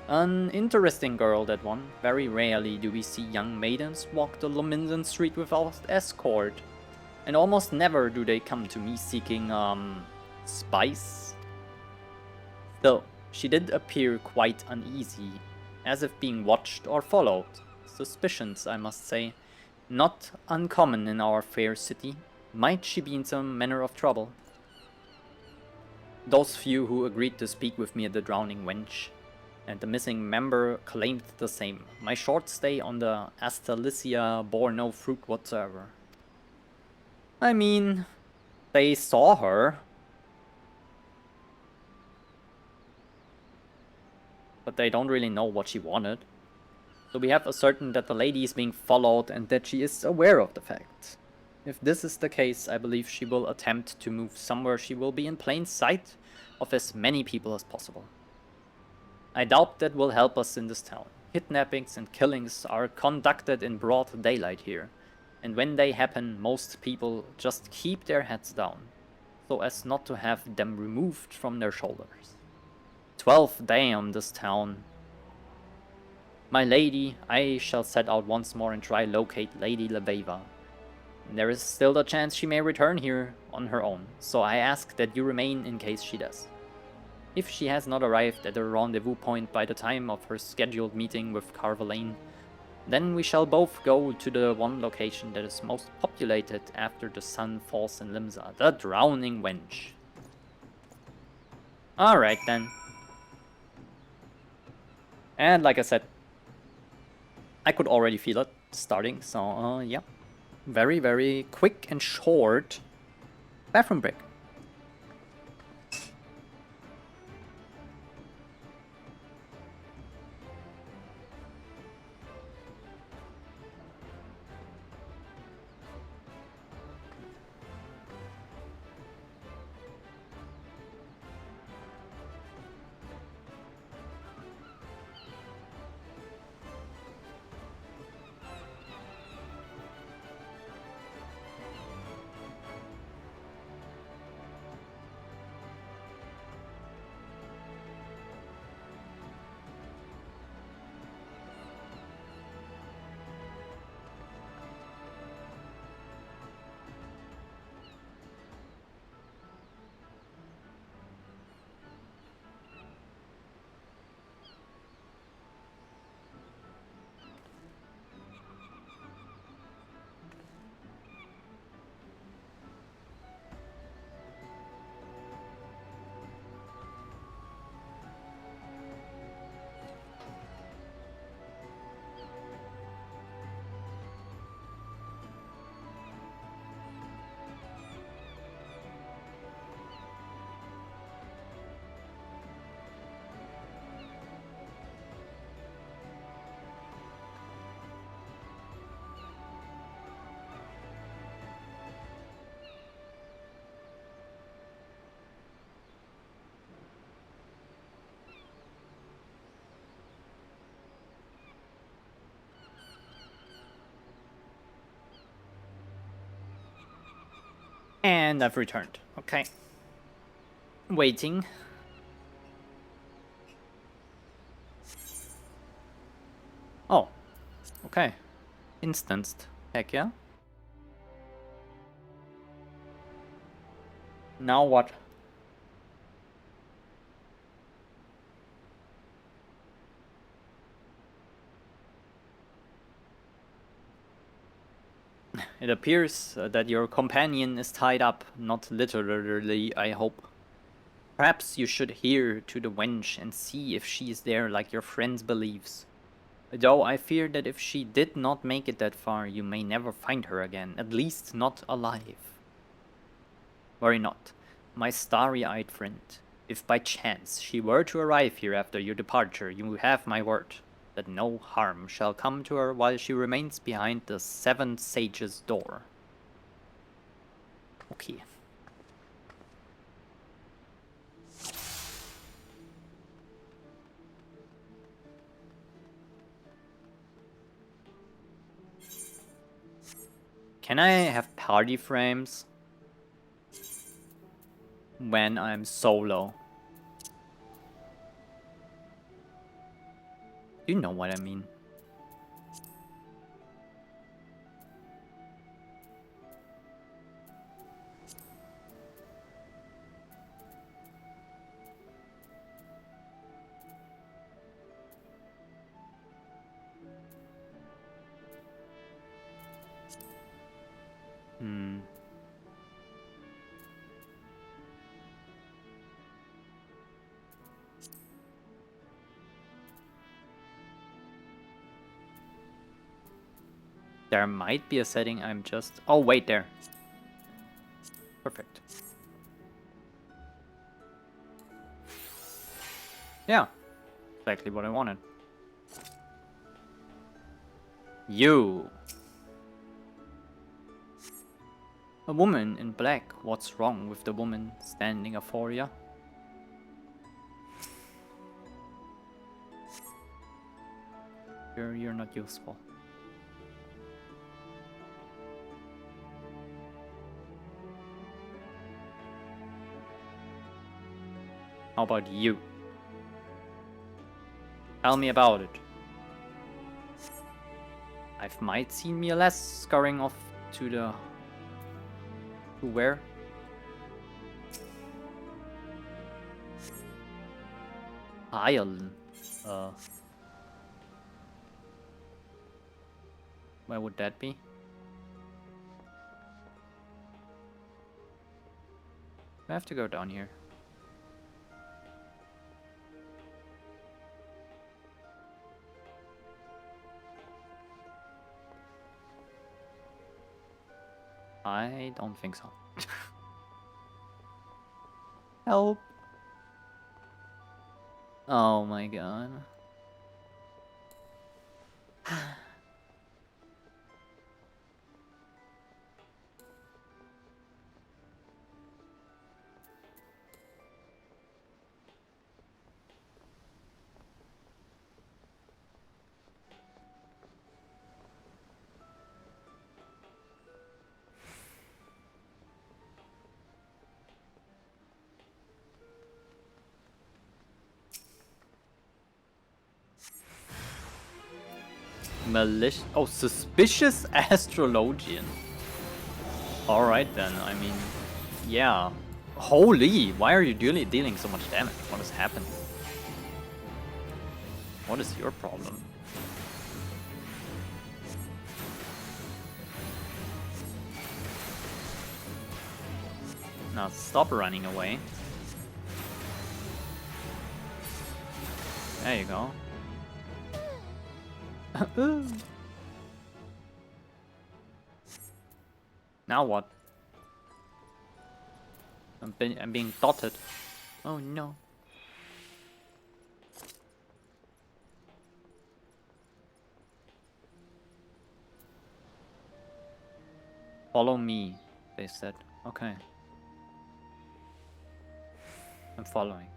An interesting girl, that one. Very rarely do we see young maidens walk the Lomindan street without escort. And almost never do they come to me seeking, spice. Still, she did appear quite uneasy, as if being watched or followed. Suspicions, I must say, not uncommon in our fair city. Might she be in some manner of trouble? Those few who agreed to speak with me at the Drowning Wench and the missing member claimed the same. My short stay on the Astalicia bore no fruit whatsoever. I mean, they saw her, but they don't really know what she wanted. So we have ascertained that the lady is being followed and that she is aware of the fact. If this is the case, I believe she will attempt to move somewhere she will be in plain sight of as many people as possible. I doubt that will help us in this town. Kidnappings and killings are conducted in broad daylight here, and when they happen, most people just keep their heads down, so as not to have them removed from their shoulders. 12th day on this town. My lady, I shall set out once more and try locate Lady Leveva. There is still the chance she may return here on her own, so I ask that you remain in case she does. If she has not arrived at the rendezvous point by the time of her scheduled meeting with Carvalane, then we shall both go to the one location that is most populated after the sun falls in Limsa, the Drowning Wench. Alright then. And like I said, I could already feel it starting, so yeah. Very, very quick and short bathroom break. And I've returned. Okay. Waiting. Oh. Okay. Instanced. Heck yeah. Now what? It appears that your companion is tied up, not literally, I hope. Perhaps you should hear to the wench and see if she is there like your friend believes. Though I fear that if she did not make it that far, you may never find her again, at least not alive. Worry not, my starry-eyed friend. If by chance she were to arrive here after your departure, you have my word that no harm shall come to her while she remains behind the 7 Sages' door. Okay. Can I have party frames when I'm solo? You know what I mean. There might be a setting I'm just... Oh, wait, there. Perfect. Yeah. Exactly what I wanted. You. A woman in black. What's wrong with the woman standing afore ya? You're not useful. How about you? Tell me about it. I've might seen me less scurrying off to the... To where? Ireland. Where would that be? I have to go down here. I don't think so. Help! Oh my god. Oh, suspicious astrologian. Alright then, I mean, yeah. Holy, why are you dealing so much damage? What has happened? What is your problem? Now stop running away. There you go. Now what? I'm being dotted. Oh no. Follow me, they said. Okay. I'm following.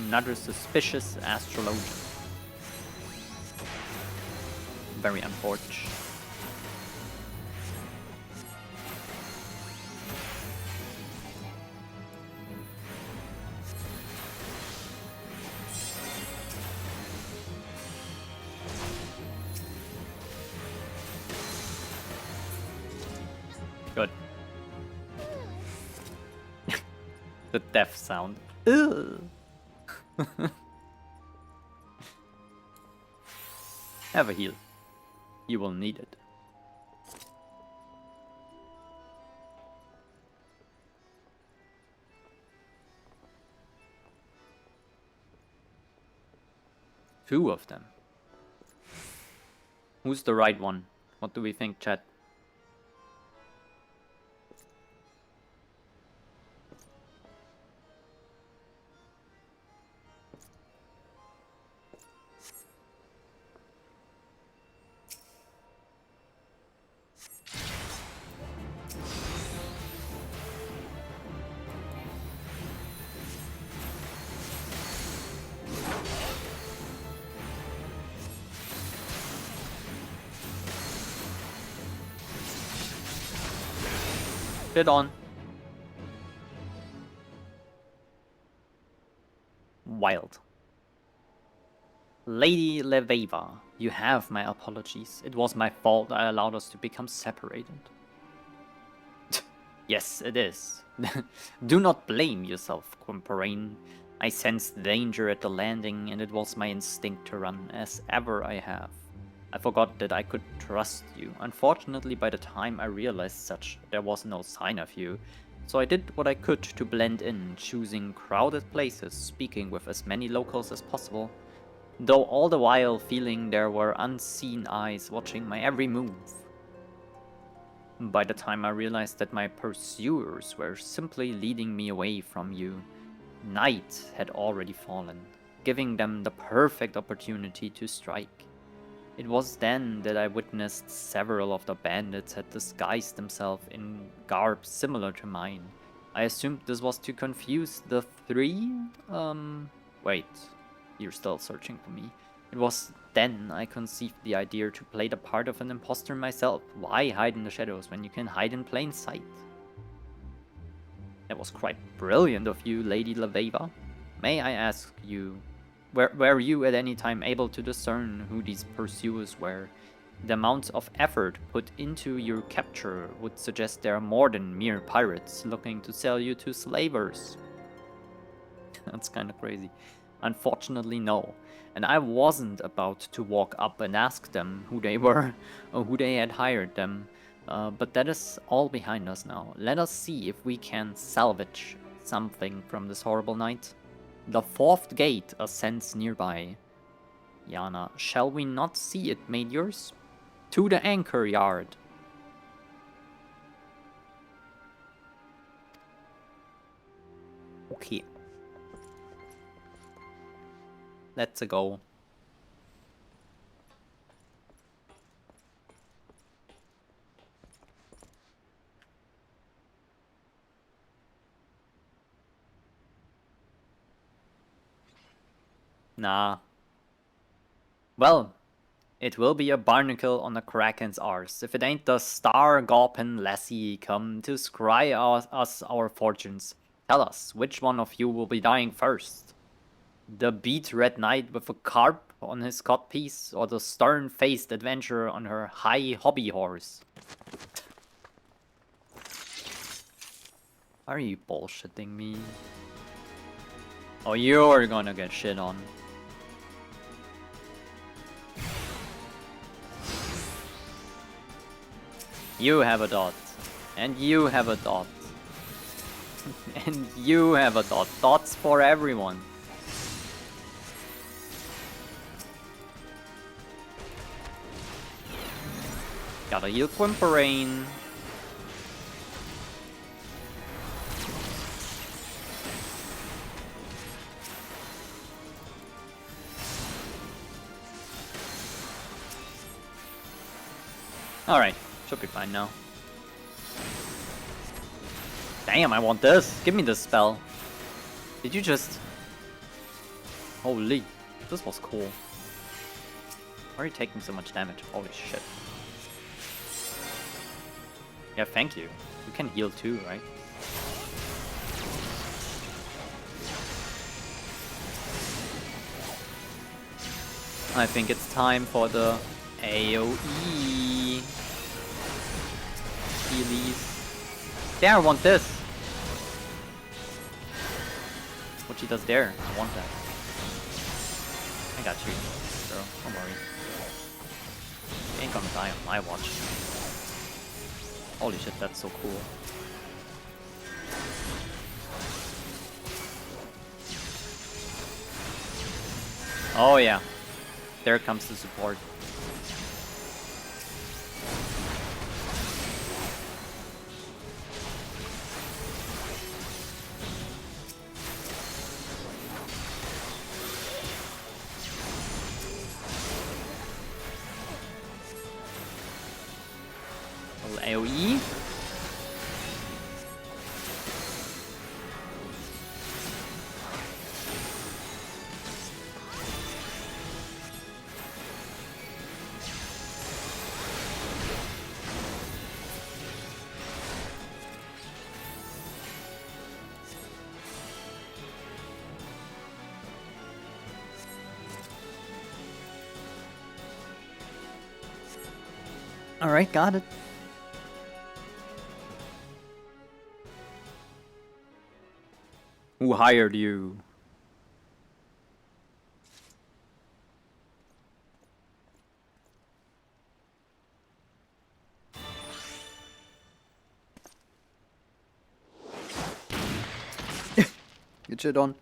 Another suspicious astrologian. Very unfortunate. Good. The death sound. Ugh. Have a heal. You will need it. Two of them. Who's the right one? What do we think, chat? Get on. Wild. Lady Leveva, you have my apologies. It was my fault I allowed us to become separated. Yes, it is. Do not blame yourself, Quimperane. I sensed danger at the landing, and it was my instinct to run, as ever I have. I forgot that I could trust you. Unfortunately, by the time I realized there was no sign of you, so I did what I could to blend in, choosing crowded places, speaking with as many locals as possible, though all the while feeling there were unseen eyes watching my every move. By the time I realized that my pursuers were simply leading me away from you, night had already fallen, giving them the perfect opportunity to strike. It was then that I witnessed several of the bandits had disguised themselves in garb similar to mine, I assumed this was to confuse the three. Wait, you're still searching for me. It was then I conceived the idea to play the part of an imposter myself. Why hide in the shadows when you can hide in plain sight? That was quite brilliant of you, Lady Laveva. May I ask you, were you at any time able to discern who these pursuers were? The amount of effort put into your capture would suggest they are more than mere pirates looking to sell you to slavers. That's kind of crazy. Unfortunately, no. And I wasn't about to walk up and ask them who they were or who they had hired them. But that is all behind us now. Let us see if we can salvage something from this horrible night. The fourth gate ascends nearby. Yana, shall we not see it, maiders? To the anchor yard. Okay. Let's go. Nah. Well, it will be a barnacle on a kraken's arse if it ain't the star-gawpin lassie come to scry us our fortunes. Tell us, which one of you will be dying first? The beet-red knight with a carp on his codpiece, or the stern-faced adventurer on her high hobby horse? Are you bullshitting me? Oh, you're gonna get shit on. You have a dot. And you have a dot. And you have a dot. Dots for everyone. Gotta heal Quimperain. Alright, should be fine now. Damn, I want this. Give me this spell. Did you just... Holy, this was cool. Why are you taking so much damage? Holy shit. Yeah, thank you. You can heal too, right? I think it's time for the AoE. Healies. There, I want this. What she does there, I want that. I got you, girl. Don't worry. You ain't gonna die on my watch. Holy shit, that's so cool. Oh yeah. There comes the support. Little AoE. Alright, got it. Who hired you? Get shit on.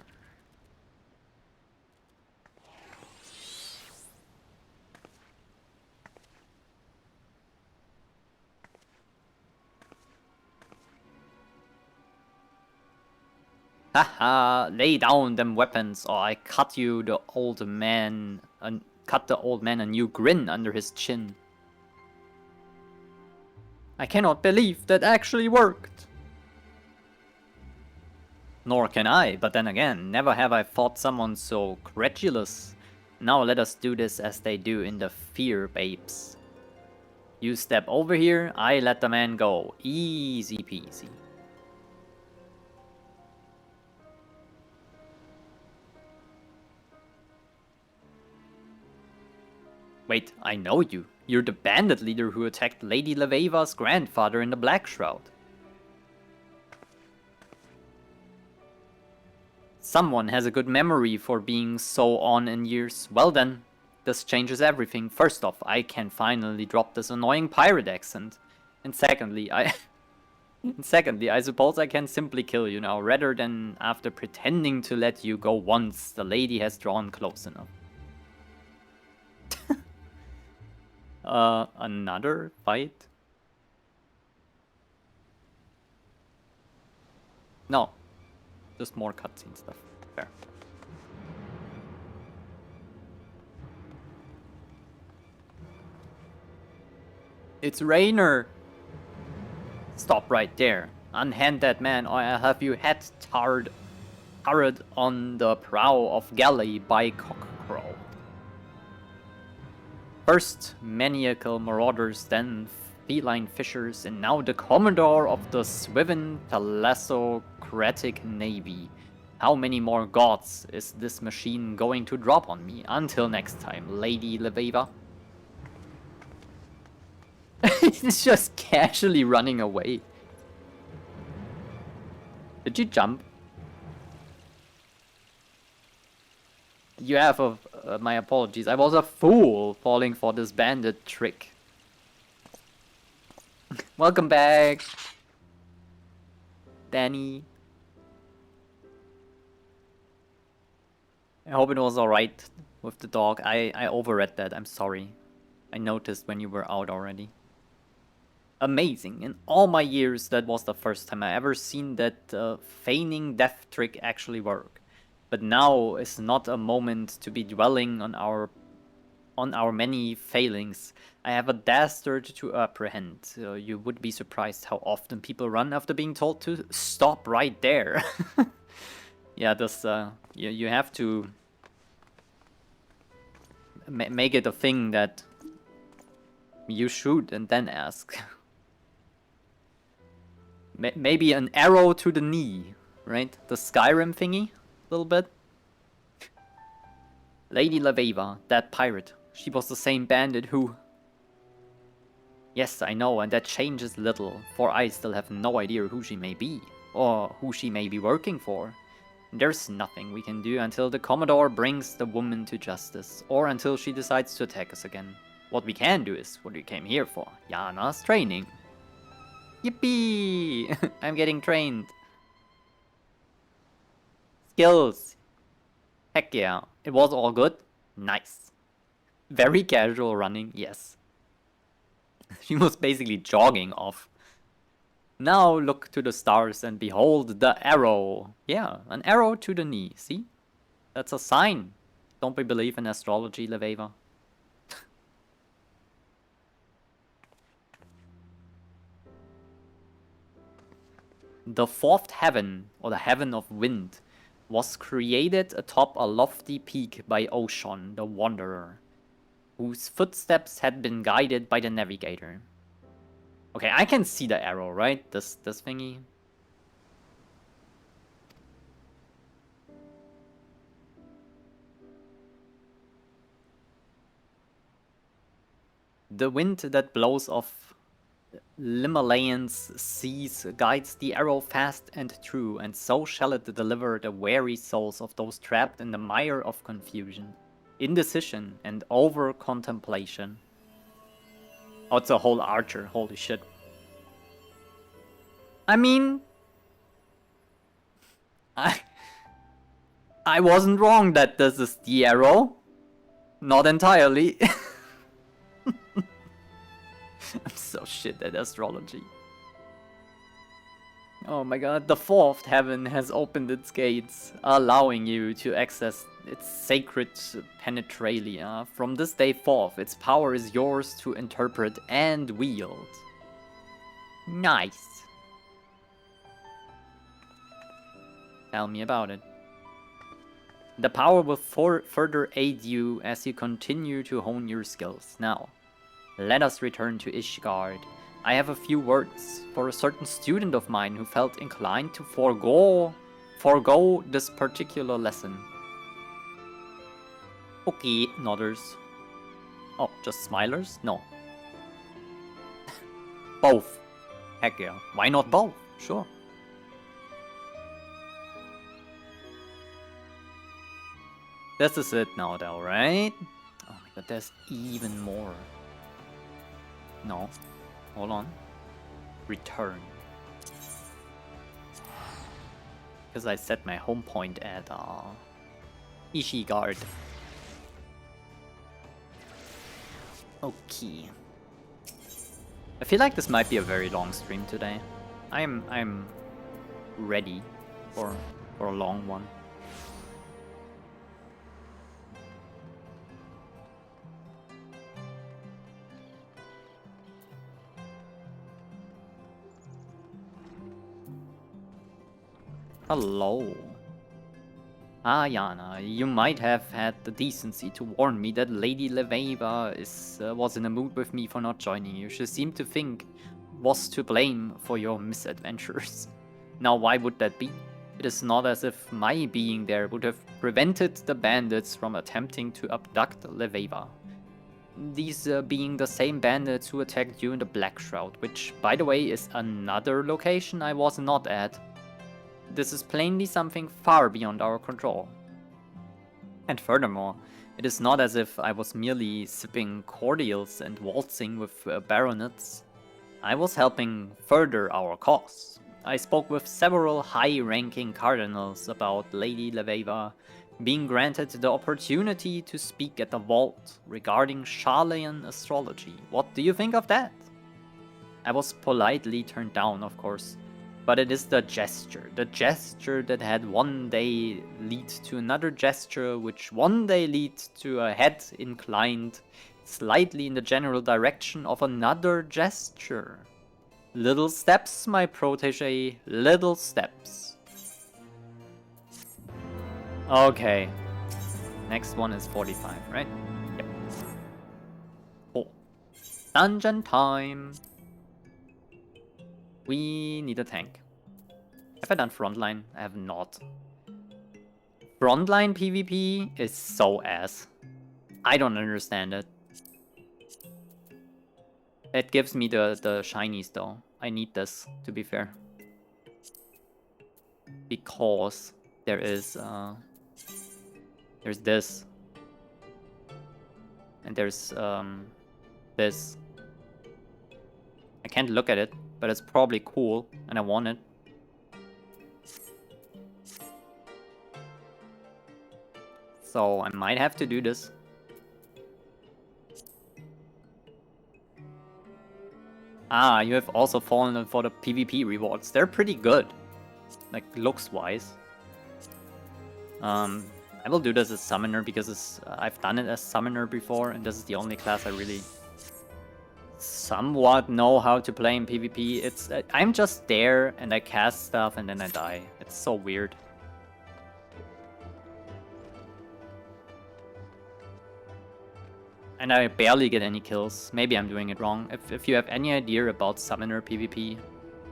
Haha, lay down them weapons or I cut you the old man and cut the old man a new grin under his chin. I cannot believe that actually worked. Nor can I, but then again, never have I fought someone so credulous. Now let us do this as they do in the Fear Babes. You step over here, I let the man go. Easy peasy. Wait, I know you. You're the bandit leader who attacked Lady Leveva's grandfather in the Black Shroud. Someone has a good memory for being so on in years. Well then, this changes everything. First off, I can finally drop this annoying pirate accent. And secondly, I suppose I can simply kill you now, rather than after pretending to let you go once the lady has drawn close enough. Another fight? No. Just more cutscene stuff. Fair. It's Rainer! Stop right there. Unhand that man or I'll have you head tarred on the prow of galley by cockcrow. First maniacal marauders, then feline fishers, and now the Commodore of the Swivin Thalassocratic Navy. How many more gods is this machine going to drop on me? Until next time, Lady Leveva. It's just casually running away. Did you jump? You have my apologies. I was a fool falling for this bandit trick. Welcome back, Danny. I hope it was alright with the dog. I overread that. I'm sorry. I noticed when you were out already. Amazing. In all my years, that was the first time I ever seen that feigning death trick actually work. But now is not a moment to be dwelling on our many failings. I have a dastard to apprehend. You would be surprised how often people run after being told to stop right there. Yeah, this you have to make it a thing that you shoot and then ask. Maybe an arrow to the knee, right? The Skyrim thingy, a little bit. Lady Leveva, that pirate. She was the same bandit who... Yes, I know, and that changes little, for I still have no idea who she may be, or who she may be working for. There's nothing we can do until the Commodore brings the woman to justice, or until she decides to attack us again. What we can do is what we came here for, Yana's training. Yippee! I'm getting trained. Skills. Heck yeah. It was all good? Nice. Very casual running, yes. She was basically jogging off. Now look to the stars and behold the arrow. Yeah, an arrow to the knee, see? That's a sign. Don't we believe in astrology, Leveva? The fourth heaven, or the heaven of wind, was created atop a lofty peak by Oshon, the Wanderer, whose footsteps had been guided by the navigator. Okay, I can see the arrow, right? This thingy. The wind that blows off Limalayan's seas guides the arrow fast and true, and so shall it deliver the weary souls of those trapped in the mire of confusion, indecision, and over-contemplation. Oh, it's a whole archer, holy shit. I mean... I wasn't wrong that this is the arrow. Not entirely. I'm so shit at astrology. Oh my god, the fourth heaven has opened its gates, allowing you to access its sacred penetralia. From this day forth, its power is yours to interpret and wield. Nice. Tell me about it. The power will further aid you as you continue to hone your skills. Now, let us return to Ishgard. I have a few words for a certain student of mine who felt inclined to forego this particular lesson. Okay, nodders. Oh, just smilers? No. Both. Heck yeah. Why not both? Sure. This is it now though, right? Oh my god, there's even more. No. Hold on. Return. Because I set my home point at Ishgard. Okay. I feel like this might be a very long stream today. I'm ready for a long one. Hello. Ah, Yana, you might have had the decency to warn me that Lady Leveva was in a mood with me for not joining you. She seemed to think was to blame for your misadventures. Now, why would that be? It is not as if my being there would have prevented the bandits from attempting to abduct Leveva. These being the same bandits who attacked you in the Black Shroud, which, by the way, is another location I was not at. This is plainly something far beyond our control. And furthermore, it is not as if I was merely sipping cordials and waltzing with baronets. I was helping further our cause. I spoke with several high-ranking cardinals about Lady Leveva being granted the opportunity to speak at the vault regarding Sharlayan astrology. What do you think of that? I was politely turned down, of course. But it is the gesture that had one day lead to another gesture, which one day leads to a head inclined slightly in the general direction of another gesture. Little steps, my protege, little steps. Okay. Next one is 45, right? Yep. Oh. Dungeon time. We need a tank. Have I done frontline? I have not. Frontline PvP is so ass. I don't understand it. It gives me the shinies though. I need this, to be fair. Because there is there's this. And there's this. I can't look at it, but it's probably cool, and I want it. So I might have to do this. Ah, you have also fallen for the PvP rewards. They're pretty good, like looks-wise. I will do this as summoner because I've done it as summoner before, and this is the only class I really somewhat know how to play in PvP. I'm just there and I cast stuff and then I die. It's so weird. And I barely get any kills. Maybe I'm doing it wrong. If you have any idea about summoner PvP,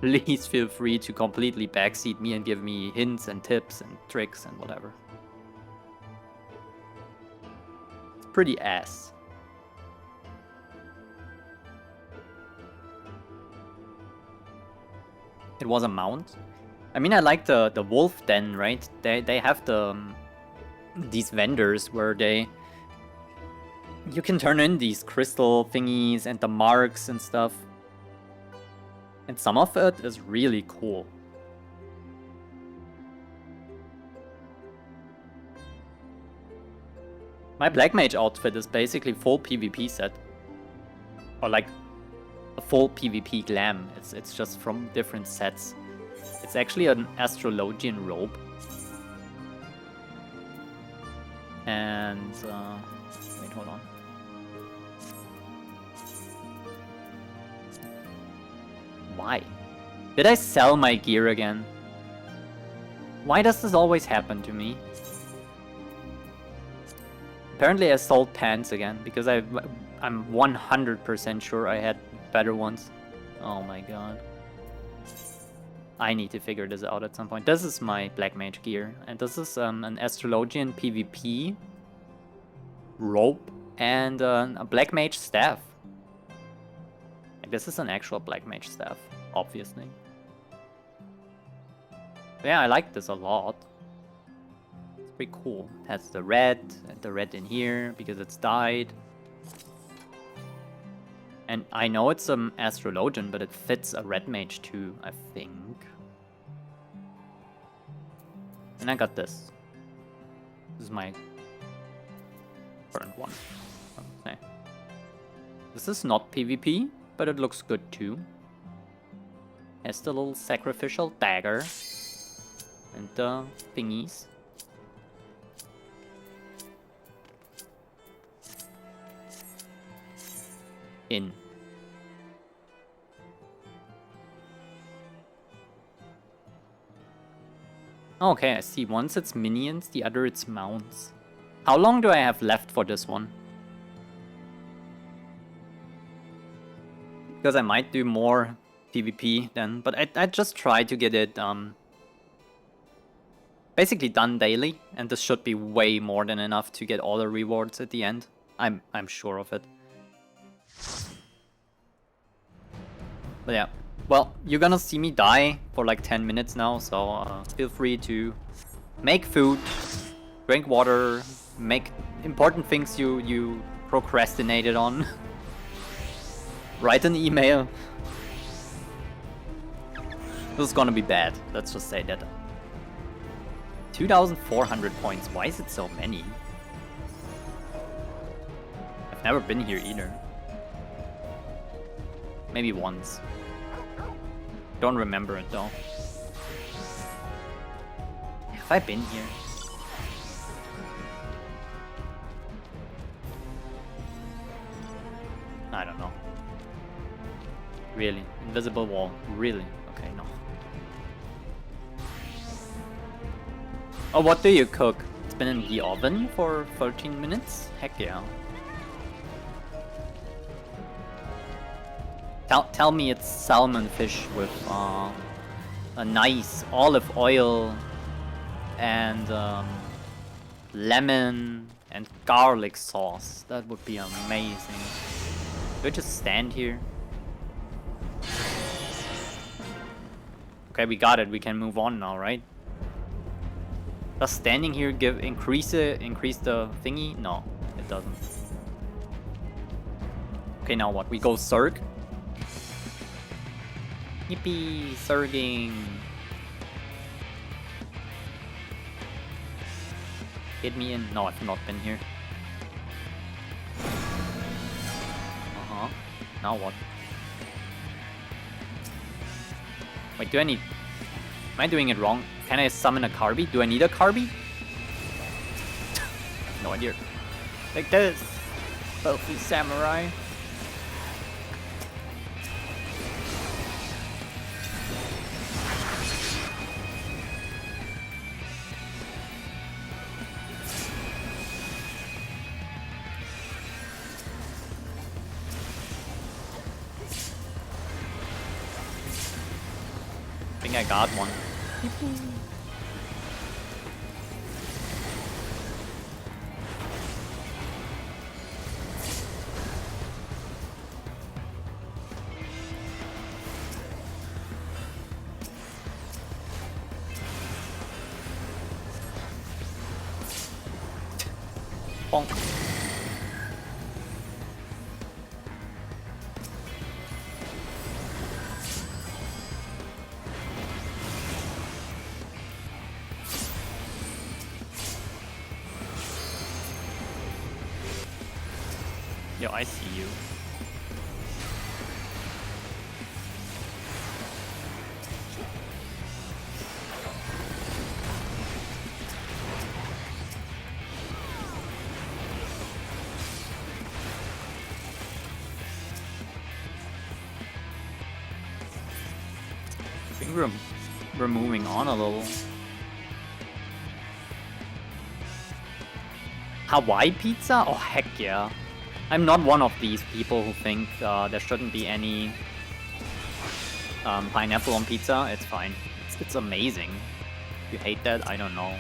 please feel free to completely backseat me and give me hints and tips and tricks and whatever. It's pretty ass. It was a mount. I mean, I like the wolf den, right? They have these vendors where you can turn in these crystal thingies and the marks and stuff. And some of it is really cool. My Black Mage outfit is basically full PvP set. Or like a full PvP glam. It's just from different sets. It's actually an astrologian robe. And wait, hold on. Why? Did I sell my gear again? Why does this always happen to me? Apparently I sold pants again, because I'm 100% sure I had better ones. Oh my god. I need to figure this out at some point. This is my Black Mage gear, and this is an Astrologian PvP rope and a Black Mage staff. And this is an actual Black Mage staff, obviously. But yeah, I like this a lot. It's pretty cool. It has the red, and the red in here because it's dyed. And I know it's some Astrologian, but it fits a Red Mage too, I think. And I got this. This is my current one. Okay. This is not PvP, but it looks good too. Has the little sacrificial dagger and the thingies. In. Okay, I see. Once it's minions, the other it's mounts. How long do I have left for this one? Because I might do more PvP then, but I just try to get it basically done daily, and this should be way more than enough to get all the rewards at the end. I'm sure of it. But yeah, well, you're gonna see me die for like 10 minutes now, so feel free to make food, drink water, make important things you procrastinated on. Write an email. This is gonna be bad, let's just say that. 2,400 points, why is it so many? I've never been here either. Maybe once. Don't remember it though. Have I been here? I don't know. Really? Invisible wall? Really? Okay, no. Oh, what do you cook? It's been in the oven for 13 minutes? Heck yeah. Tell me it's salmon fish with a nice olive oil and lemon and garlic sauce. That would be amazing. Do I just stand here? Okay, we got it. We can move on now, right? Does standing here increase the thingy? No, it doesn't. Okay, now what? We go Zerg? Yippee, Zerging. Get me in. No, I've not been here. Uh-huh. Now what? Wait, do I need... Am I doing it wrong? Can I summon a Carby? Do I need a Carby? No idea. Like this. Filthy samurai. I got one. Bonk. Yo, I see you. I think we're moving on a little. Hawaii pizza? Oh, heck yeah. I'm not one of these people who think there shouldn't be any pineapple on pizza. It's fine. It's amazing. If you hate that, I don't know.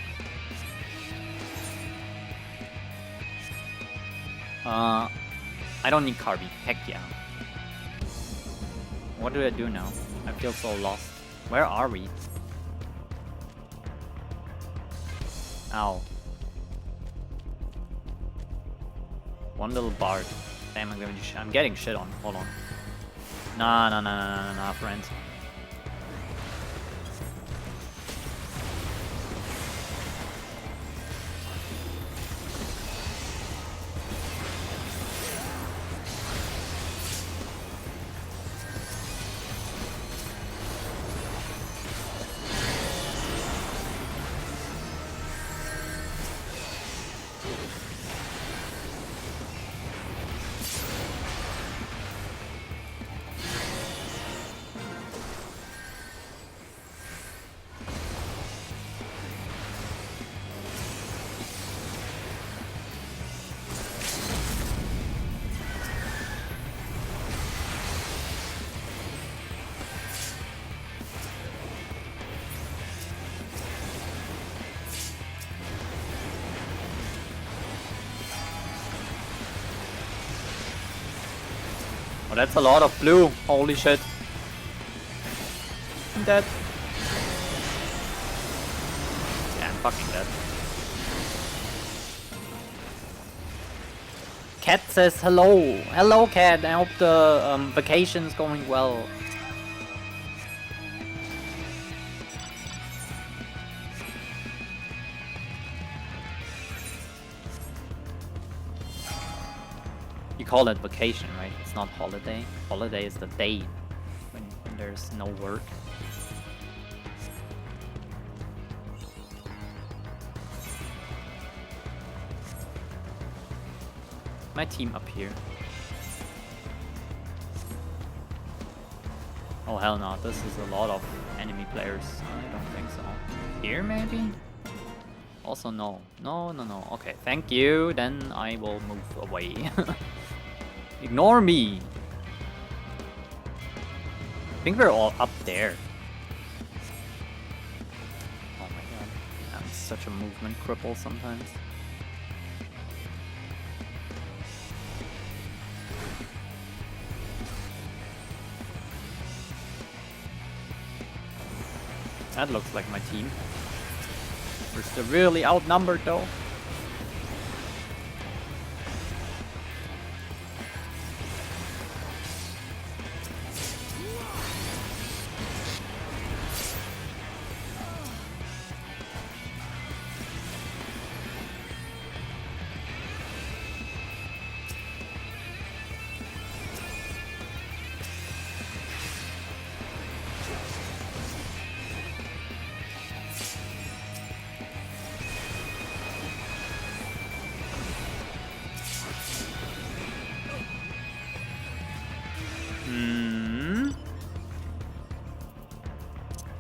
I don't need carby. Heck yeah. What do I do now? I feel so lost. Where are we? Ow. One little bard. Damn, I'm getting shit on. Hold on. Nah, friends. Oh, that's a lot of blue. Holy shit. I'm dead. Yeah, I'm fucking dead. Cat says hello. Hello, Cat. I hope the vacation's going well. You call it vacation, right? It's not holiday. Holiday is the day when there's no work. My team up here. Oh hell no, this is a lot of enemy players. I don't think so. Here maybe? Also no. No. Okay, thank you. Then I will move away. Ignore me. I think we're all up there. Oh my god. I'm such a movement cripple sometimes. That looks like my team. We're still really outnumbered though.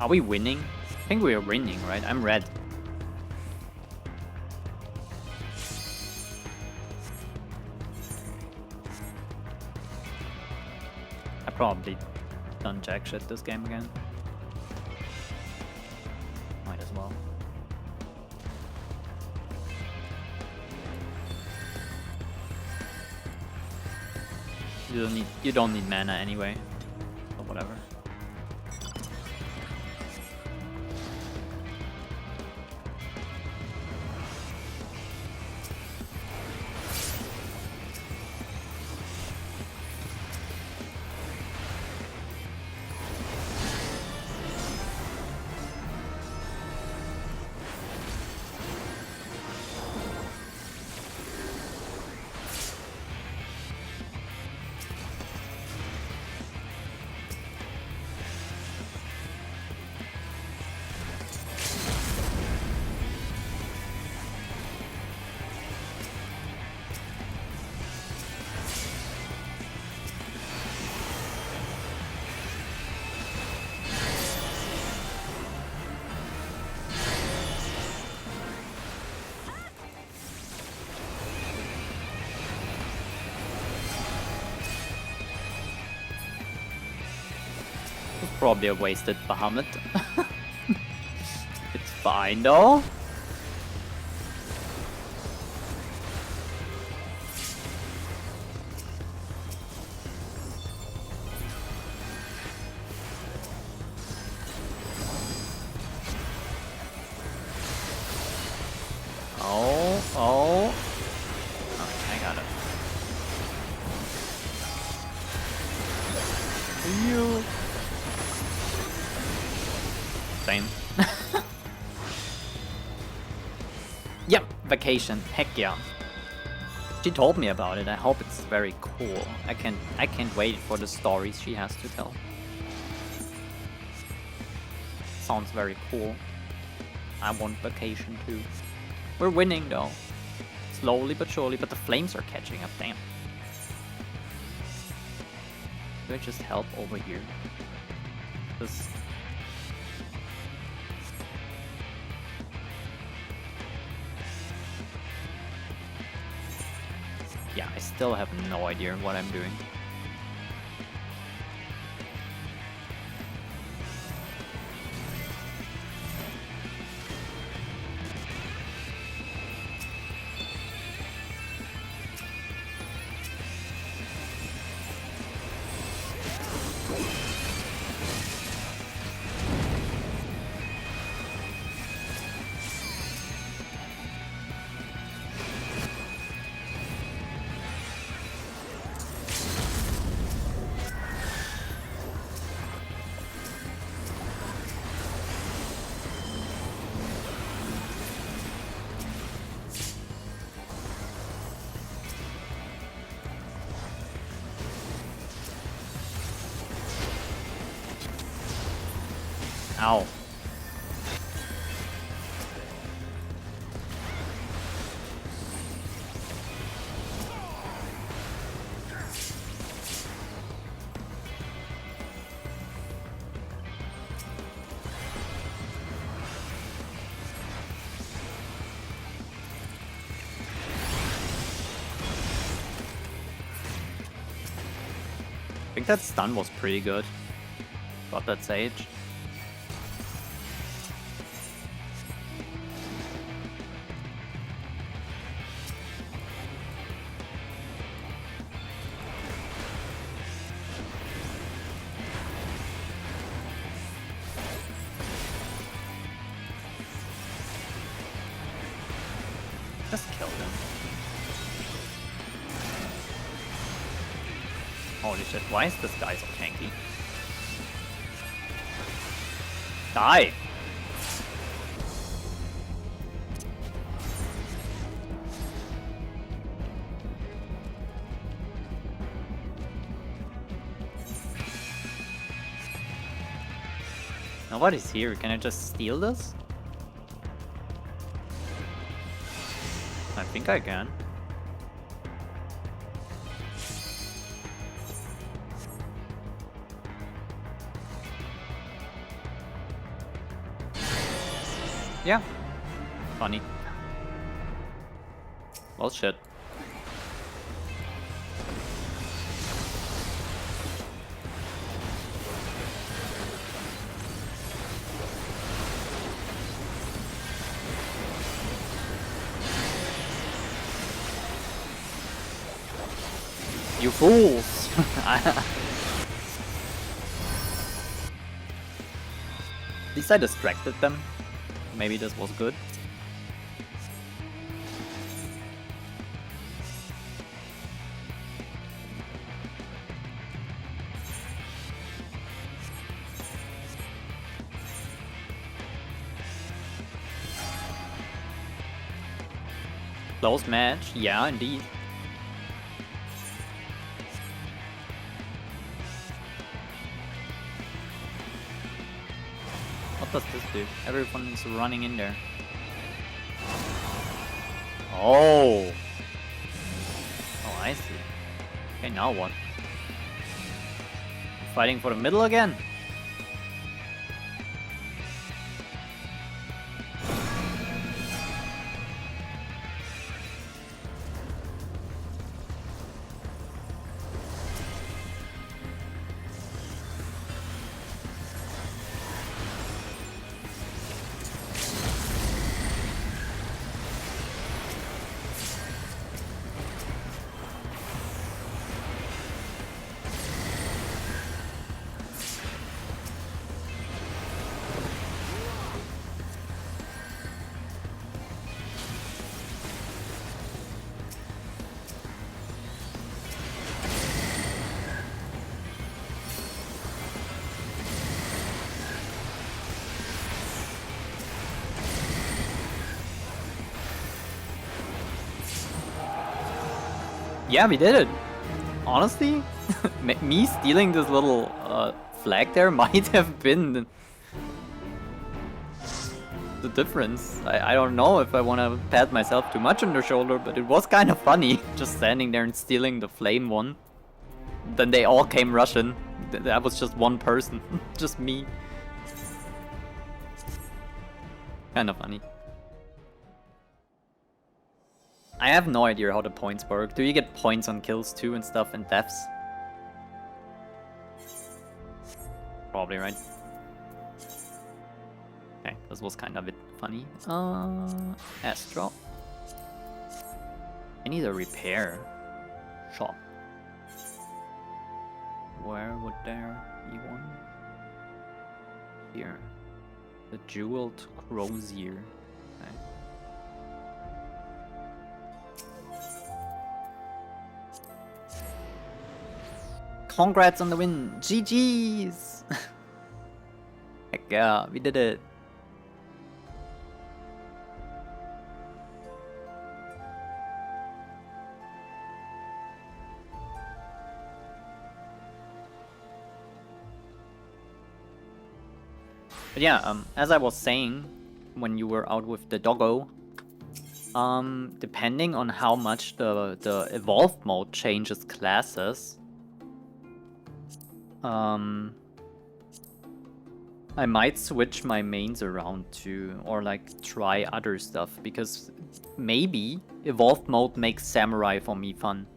Are we winning? I think we are winning, right? I'm red. I probably done jack shit this game again. Might as well. You don't need mana anyway. So whatever. It's probably a wasted Bahamut. It's fine though. Oh. Okay, I got it. You. Same. Yep, vacation. Heck yeah. She told me about it. I hope it's very cool. I can't wait for the stories she has to tell. Sounds very cool. I want vacation too. We're winning though. Slowly but surely, but the flames are catching up, damn. Do I just help over here? This. Yeah, I still have no idea what I'm doing. Ow. I think that stun was pretty good. Got that Sage. Just killed him. Holy shit, why is this guy so tanky? Die! Nobody's here, can I just steal this? I think I can. Yeah. Funny. Well, shit. You fools! At least I distracted them. Maybe this was good. Close match, yeah, indeed. What does this do? Everyone's running in there. Oh! Oh, I see. Okay, now what? Fighting for the middle again? Yeah, we did it. Honestly, me stealing this little flag there might have been the difference. I don't know if I want to pat myself too much on the shoulder, but it was kind of funny just standing there and stealing the flame one. Then they all came rushing. That was just one person, just me. Kind of funny. I have no idea how the points work. Do you get points on kills too and stuff and deaths? Probably, right? Okay, this was kind of a bit funny. Astro. I need a repair shop. Where would there be one? Here. The Jeweled Crozier. Okay. Congrats on the win! GG's! Heck yeah, we did it! But yeah, as I was saying, when you were out with the doggo, depending on how much the evolved mode changes classes, I might switch my mains around too, or like try other stuff, because maybe evolved mode makes samurai for me fun.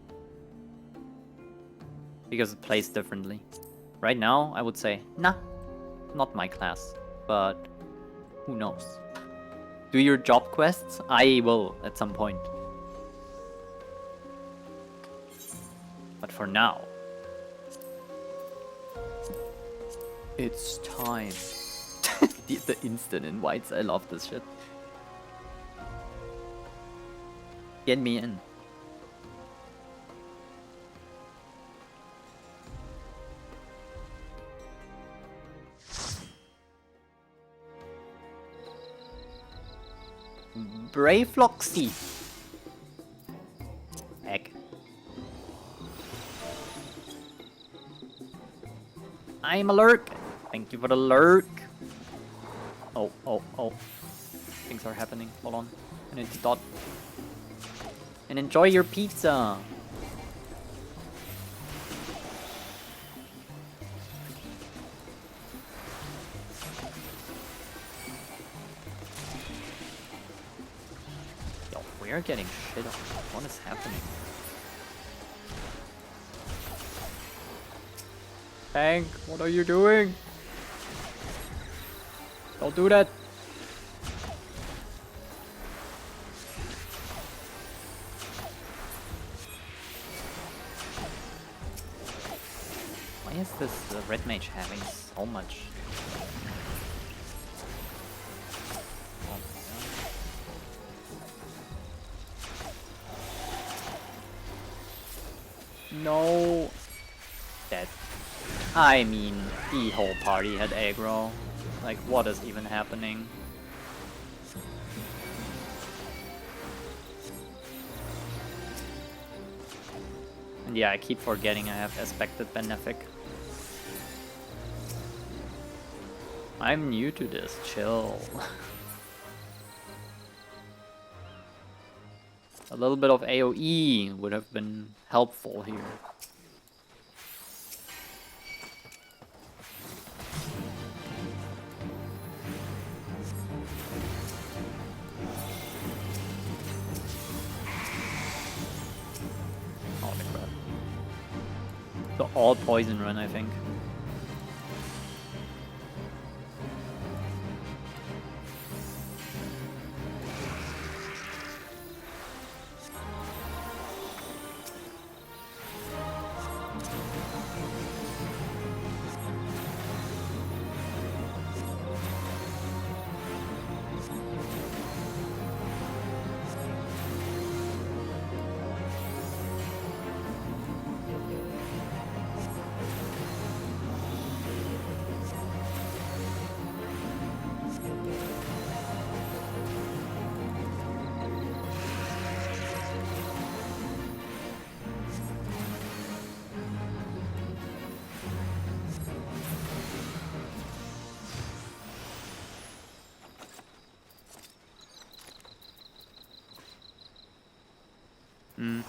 Because it plays differently. Right now, I would say, nah, not my class. But who knows? Do your job quests? I will at some point. But for now, it's time. the instant invites, I love this shit. Get me in. Brave Loxy. Egg. I'm a lurk. Thank you for the lurk. Oh. Things are happening. Hold on. I need to dot. And enjoy your pizza. We're getting shit on. What is happening? Tank, what are you doing? Don't do that. Why is this red mage having so much? No. Dead. I mean, the whole party had aggro. Like, what is even happening? And yeah, I keep forgetting I have Aspected Benefic. I'm new to this, chill. A little bit of AoE would have been helpful here. Oh the crap. The all poison run, I think. Mm.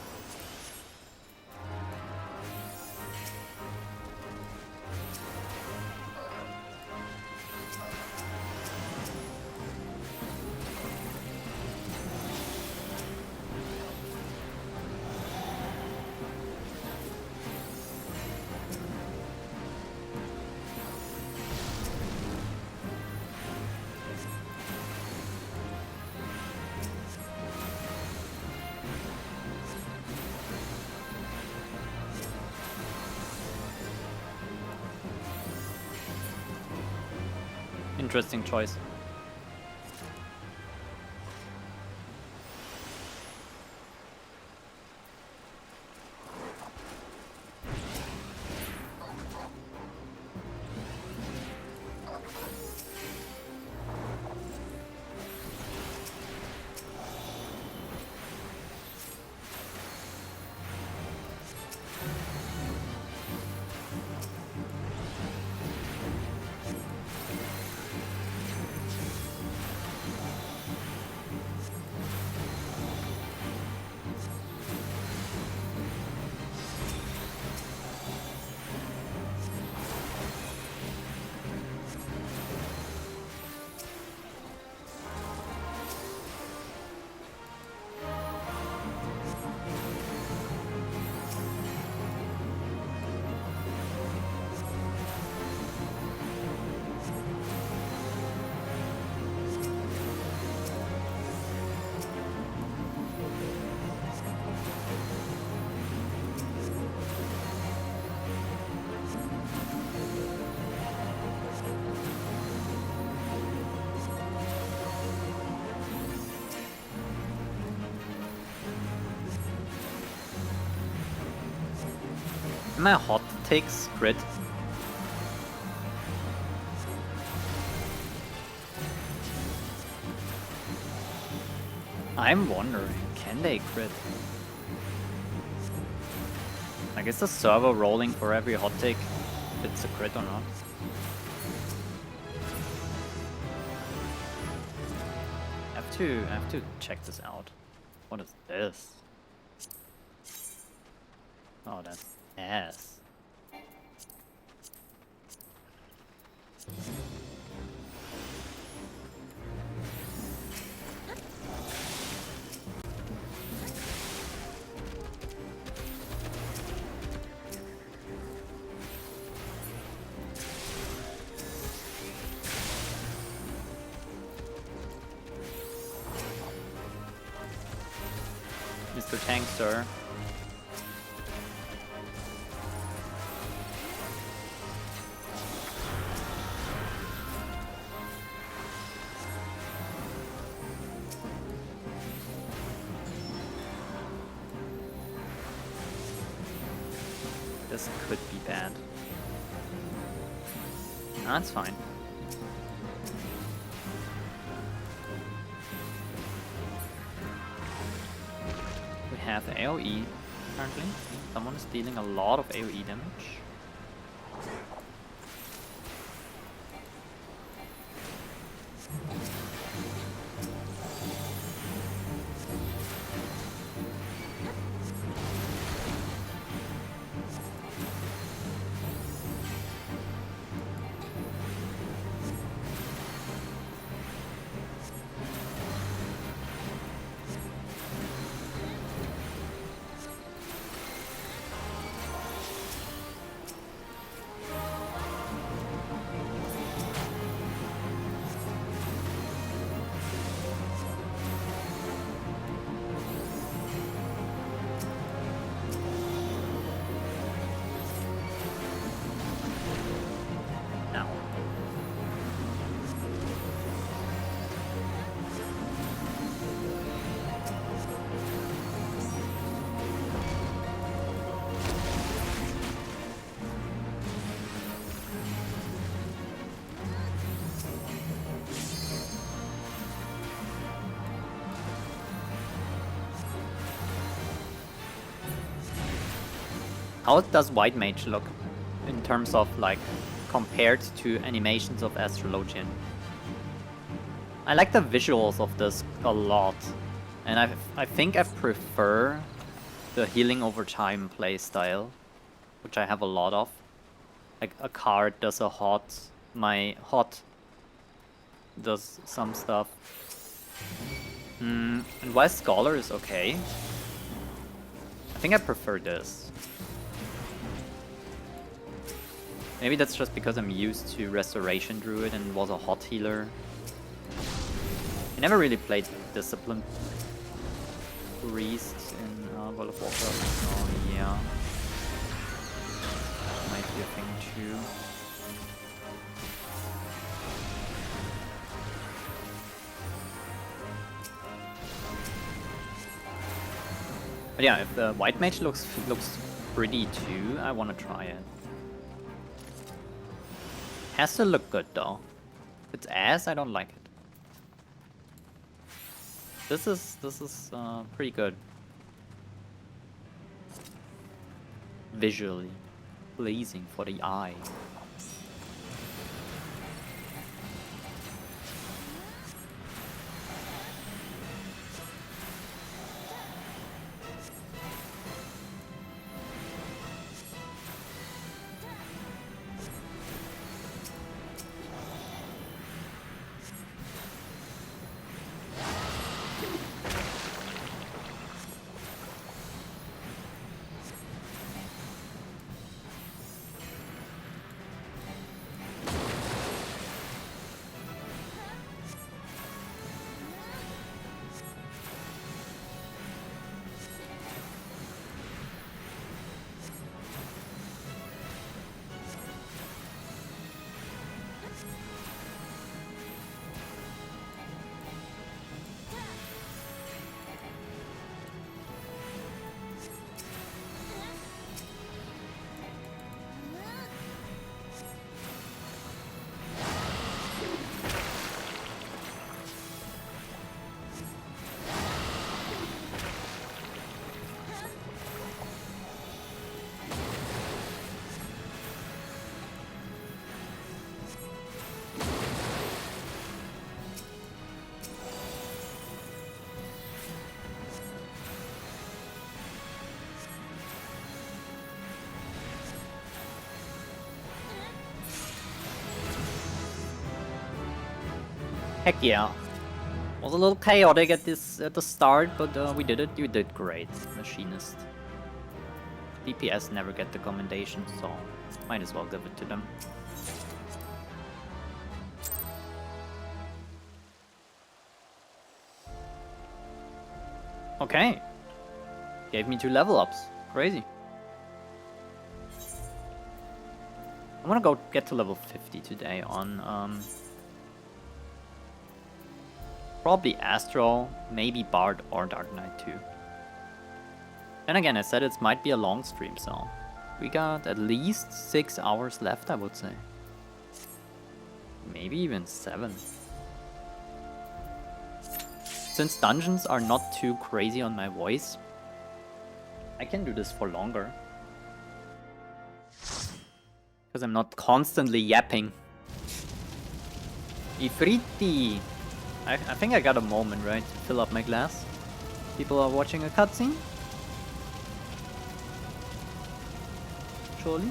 Interesting choice. Am I hot takes crit? I'm wondering, can they crit? Like, is the server rolling for every hot take if it's a crit or not? I have to check this out. What is this? Oh, that's ass. Mr. Tankster. This could be bad. That's fine. We have AoE currently. Someone is dealing a lot of AoE damage. How does White Mage look in terms of like compared to animations of Astrologian? I like the visuals of this a lot, and I think I prefer the healing over time play style, which I have a lot of. Like a card does a hot, my hot does some stuff. And Wise Scholar is okay. I think I prefer this. Maybe that's just because I'm used to Restoration Druid and was a hot healer. I never really played Discipline Priest in World of Warcraft, so yeah. Might be a thing too. But yeah, if the White Mage looks pretty too, I want to try it. Has to look good though. If it's ass, I don't like it. This is pretty good. Visually pleasing for the eye. Heck yeah. Was a little chaotic at the start, but we did it. You did great, Machinist. DPS never get the commendation, so might as well give it to them. Okay. Gave me 2 level ups. Crazy. I wanna go get to level 50 today on probably Astro, maybe Bard or Dark Knight too. Then again, I said it might be a long stream, so we got at least 6 hours left, I would say. Maybe even 7. Since dungeons are not too crazy on my voice, I can do this for longer. Because I'm not constantly yapping. Ifriti! I think I got a moment, right, to fill up my glass. People are watching a cutscene. Surely.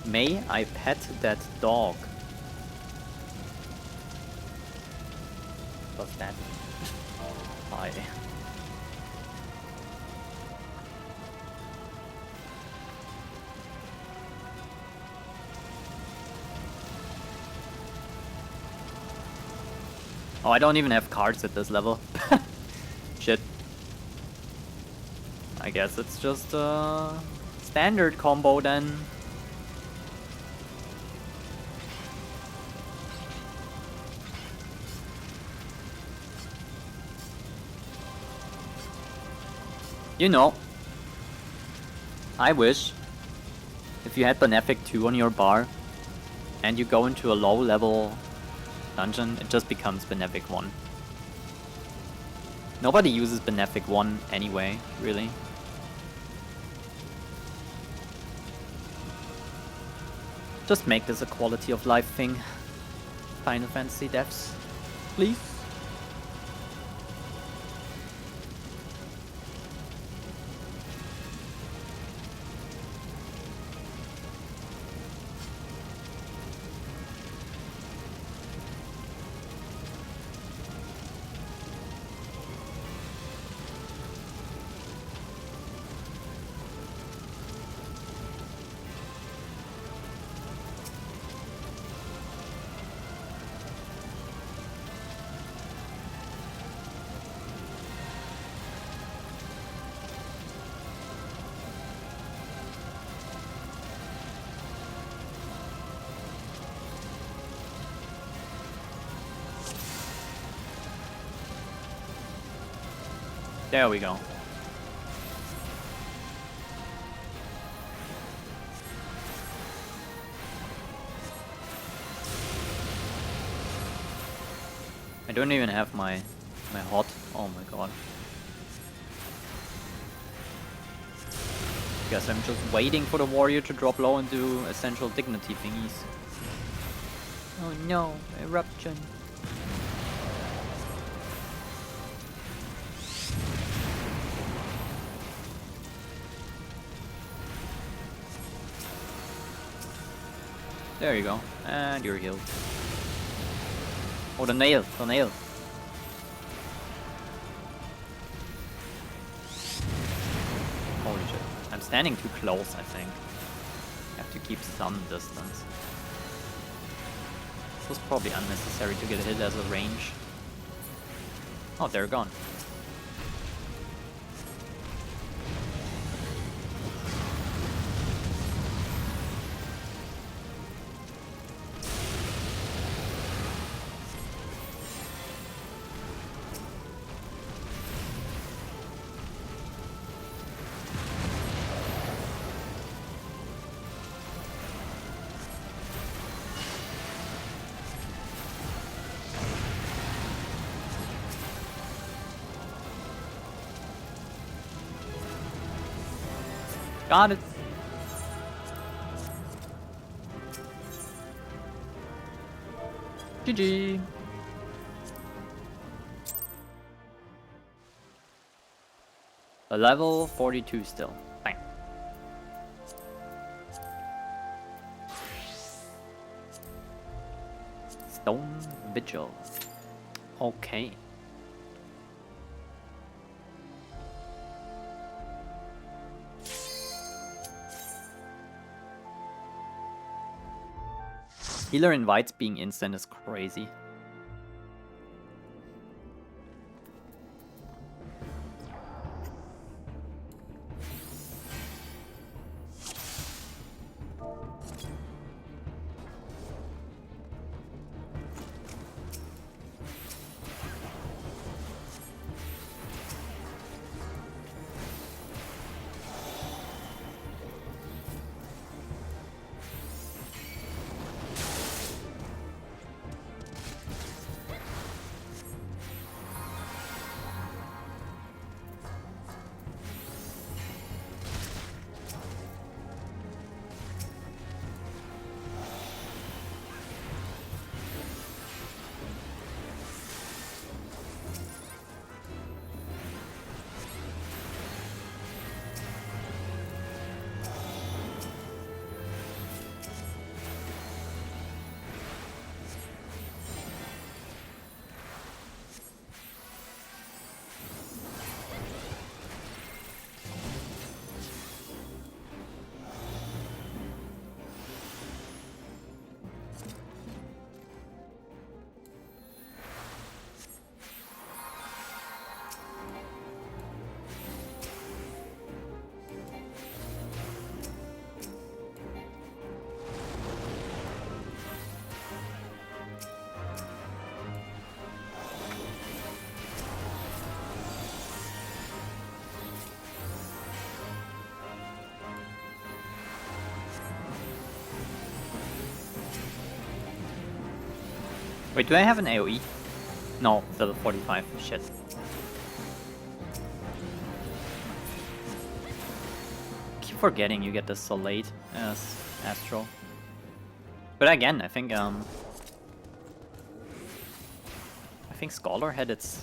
May I pet that dog? What's that? Hi. Oh, I don't even have cards at this level. Shit. I guess it's just a standard combo then. You know, I wish if you had Benefic 2 on your bar and you go into a low level dungeon, it just becomes Benefic 1. Nobody uses Benefic 1 anyway, really. Just make this a quality of life thing. Final Fantasy devs, please. There we go. I don't even have my hot. Oh my god. Guess I'm just waiting for the warrior to drop low and do essential dignity thingies. Oh no, eruption. There you go, and you're healed. Oh, the nail, the nail. Holy shit. I'm standing too close, I think. I have to keep some distance. This was probably unnecessary to get hit as a range. Oh, they're gone. Got it. GG. A level 42 still. Bang. Stone Vigil. Okay. Healer invites being instant is crazy. Wait, do I have an AoE? No, level 45. Shit. Keep forgetting you get this so late. as Astro. But again, I think I think Scholar had its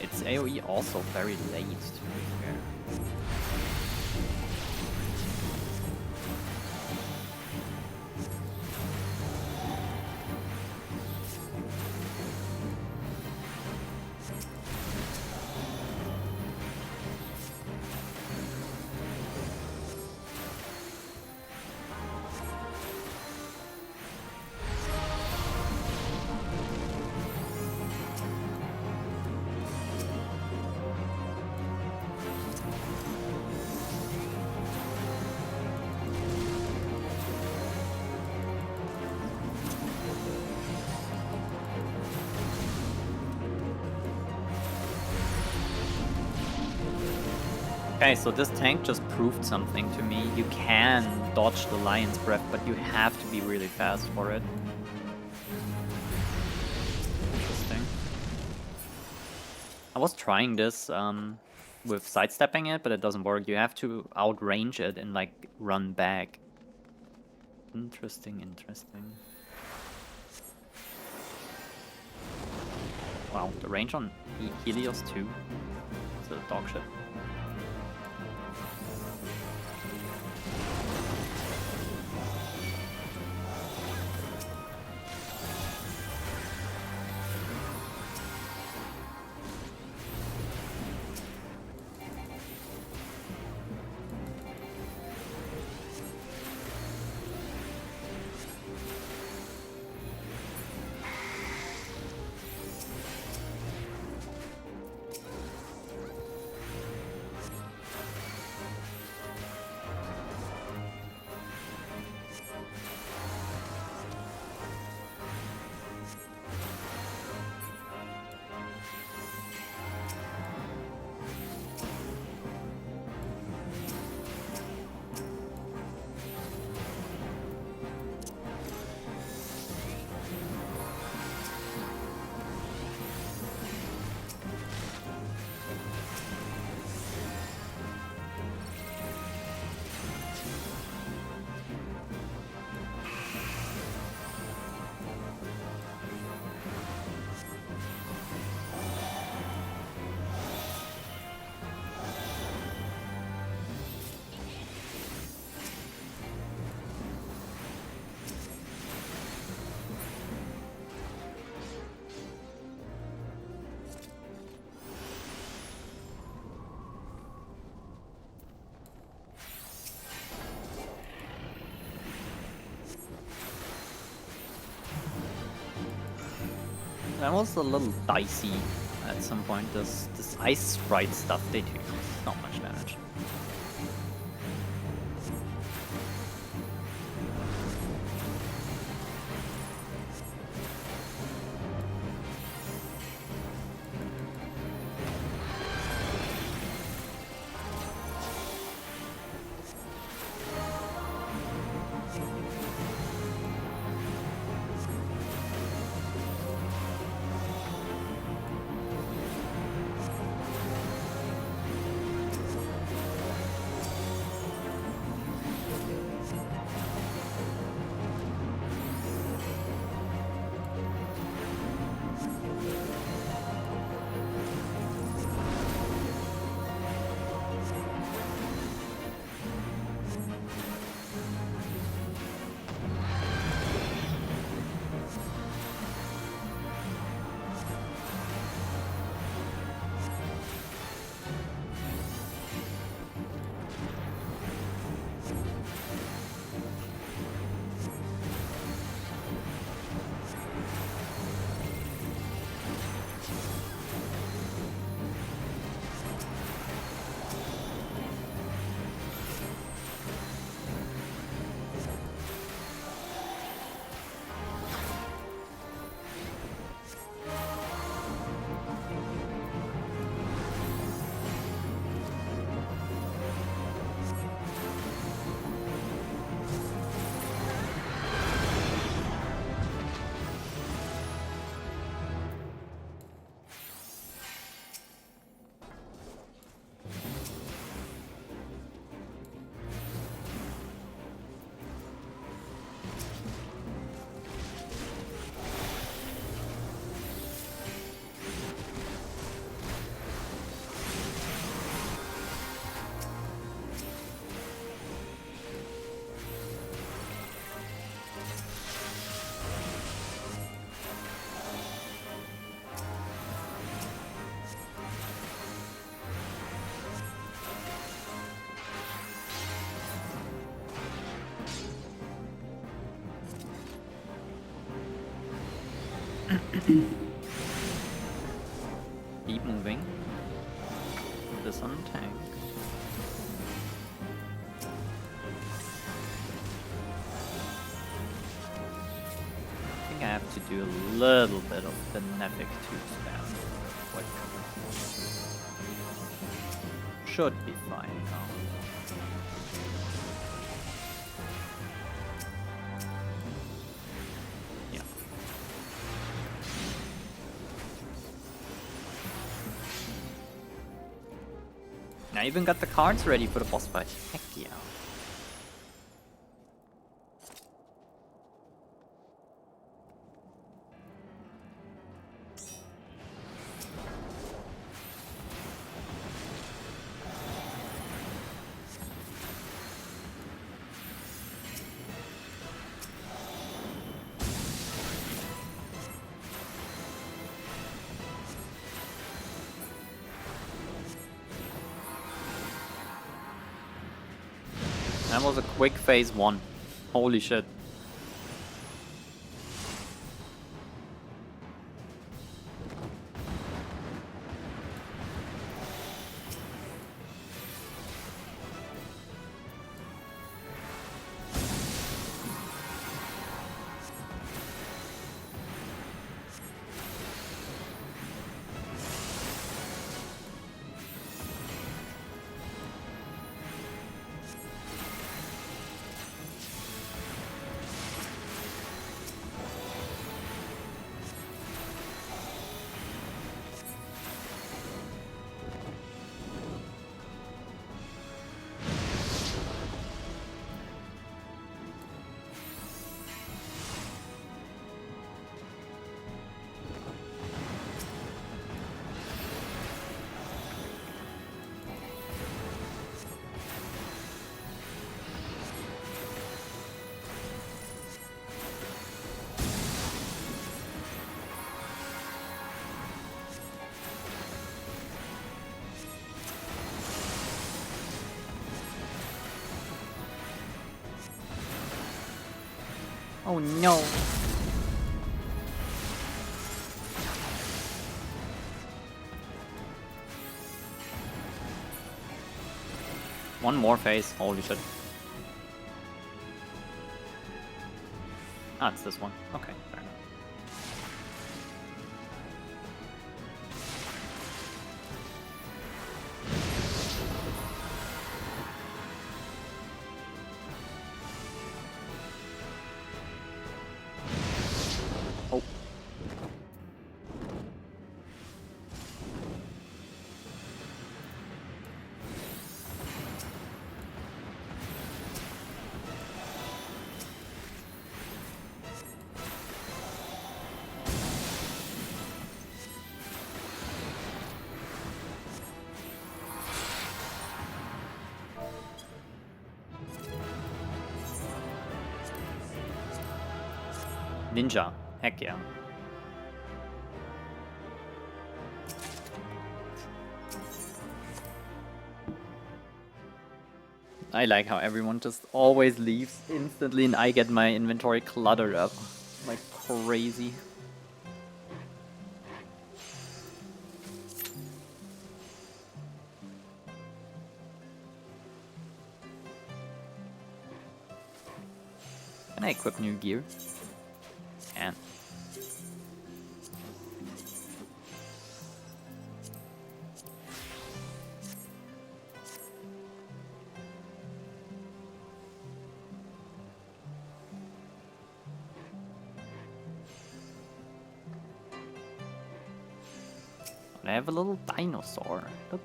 AoE also very late, to be fair. Okay, so this tank just proved something to me. You can dodge the Lion's Breath, but you have to be really fast for it. Interesting. I was trying this with sidestepping it, but it doesn't work. You have to outrange it and like run back. Interesting, interesting. Wow, the range on Helios too. It's a dog shit. That was a little dicey at some point. This ice sprite stuff they do not much damage. Keep moving. Put this on the tank. I think I have to do a little bit of Benefic to spam. Quick. Should be fine now. Yeah. I even got the cards ready for the boss fight. Heck yeah. That was a quick phase 1. Holy shit. Oh no. One more phase. Holy shit. Ah, it's this one. Okay, fair enough. Oh. Ninja. Heck yeah. I like how everyone just always leaves instantly and I get my inventory cluttered up like crazy. Can I equip new gear? Can. I have a little dinosaur. Look.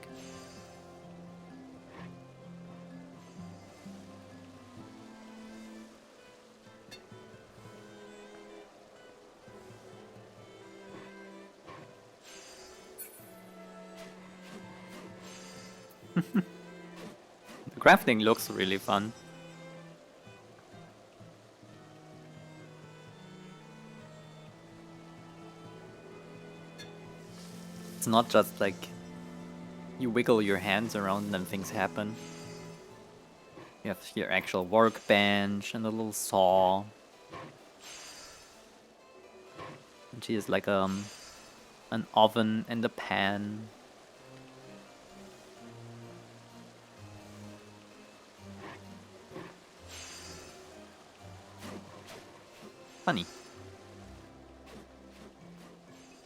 The crafting looks really fun. It's not just like you wiggle your hands around and things happen. You have your actual workbench and a little saw. And she is like an oven in the pan. Funny.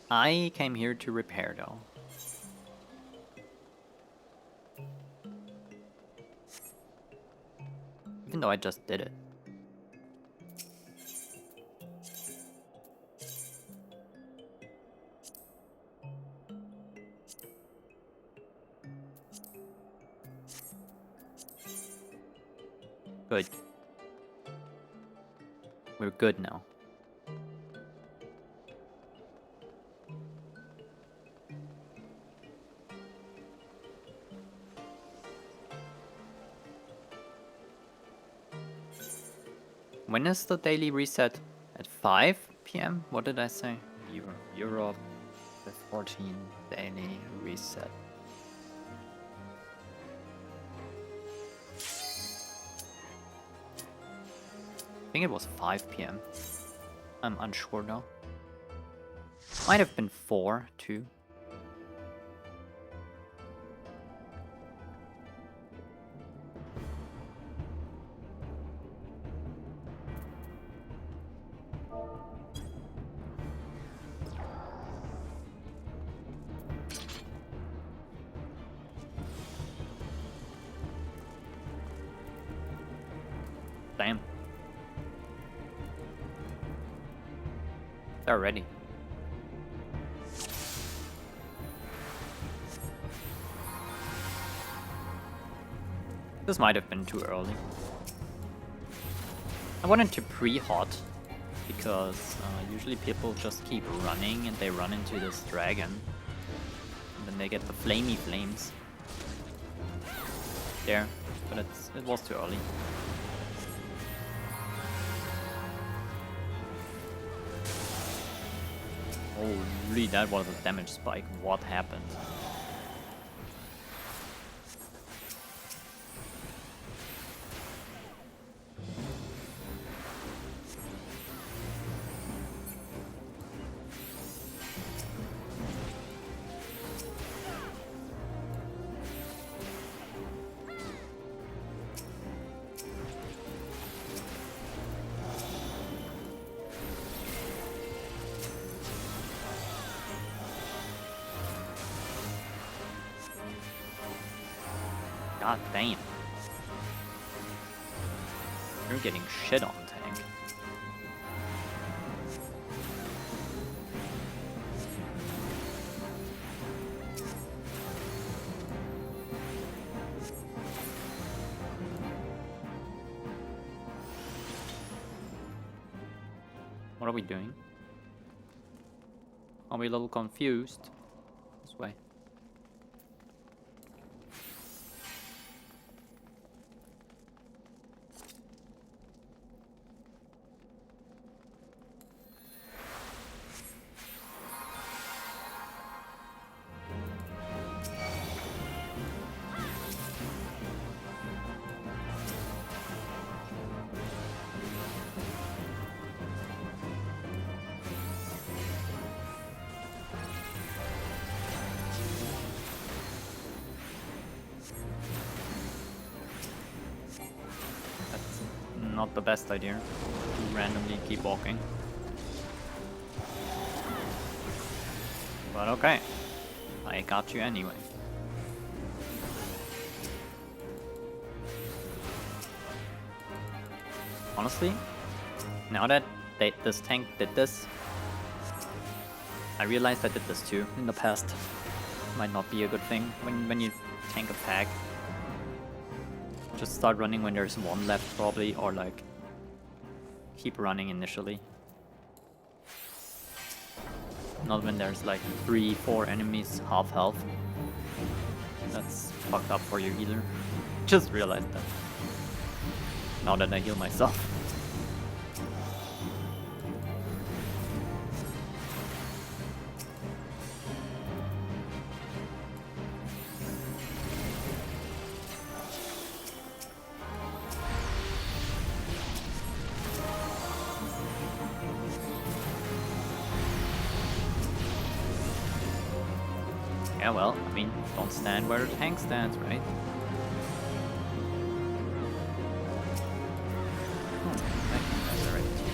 I came here to repair though. Even though I just did it. Good. We're good now. When is the daily reset? At 5 p.m.? What did I say? Europe, the 14 daily reset. I think it was 5 p.m. I'm unsure though. Might have been 4 too. Damn. They're ready. This might have been too early. I wanted to pre-hot because usually people just keep running and they run into this dragon. And then they get the flamey flames. There, but it was too early. Holy, that was a damage spike. What happened? God damn. You're getting shit on, tank. What are we doing? Are we a little confused? This way. Not the best idea to randomly keep walking. But okay, I got you anyway. Honestly, now that this tank did this, I realized I did this too in the past. Might not be a good thing when you tank a pack. Just start running when there's one left probably, or like keep running initially. Not when there's like 3-4 enemies half health. That's fucked up for you either. Just realized that. Now that I heal myself. Yeah, well, I mean, don't stand where the tank stands, right? Oh, that can resurrect you.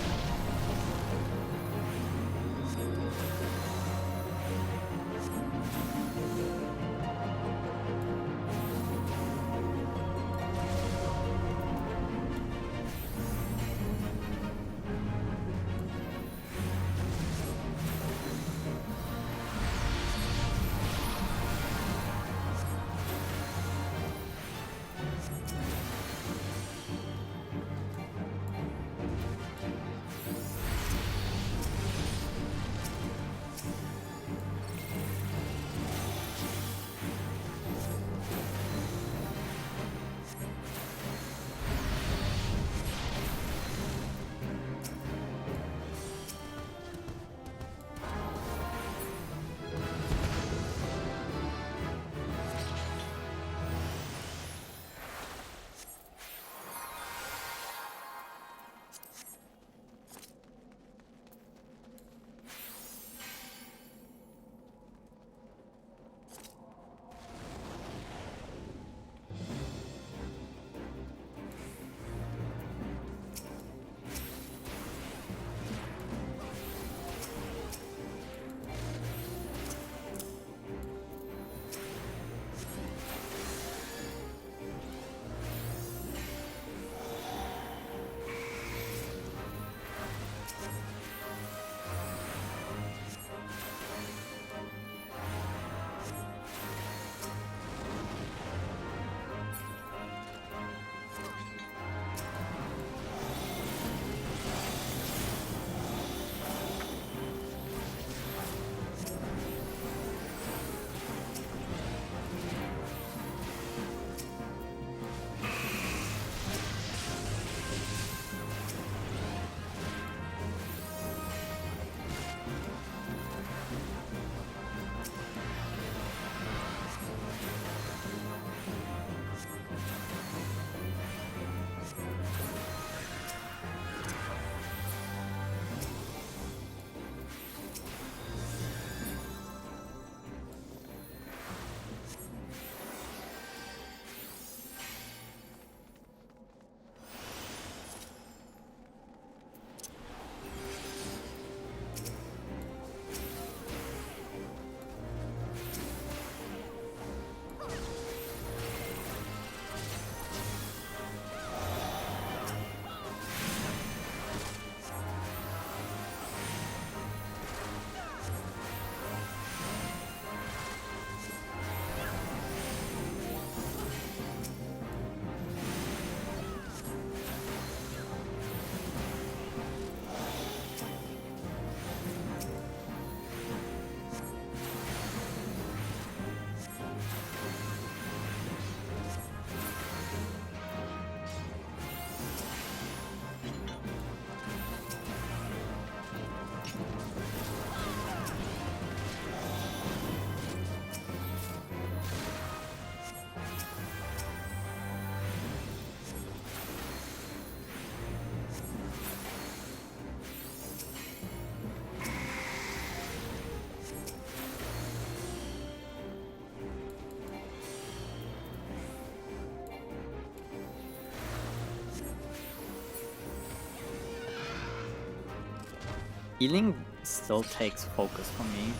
Healing still takes focus from me.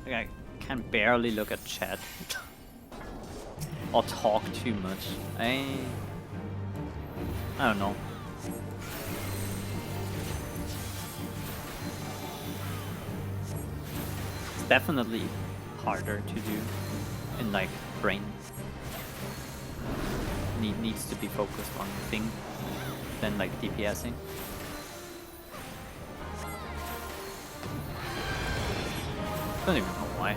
Like, I can barely look at chat or talk too much. I don't know. It's definitely harder to do in like brain. Needs to be focused on the thing than like DPSing. Don't even know why.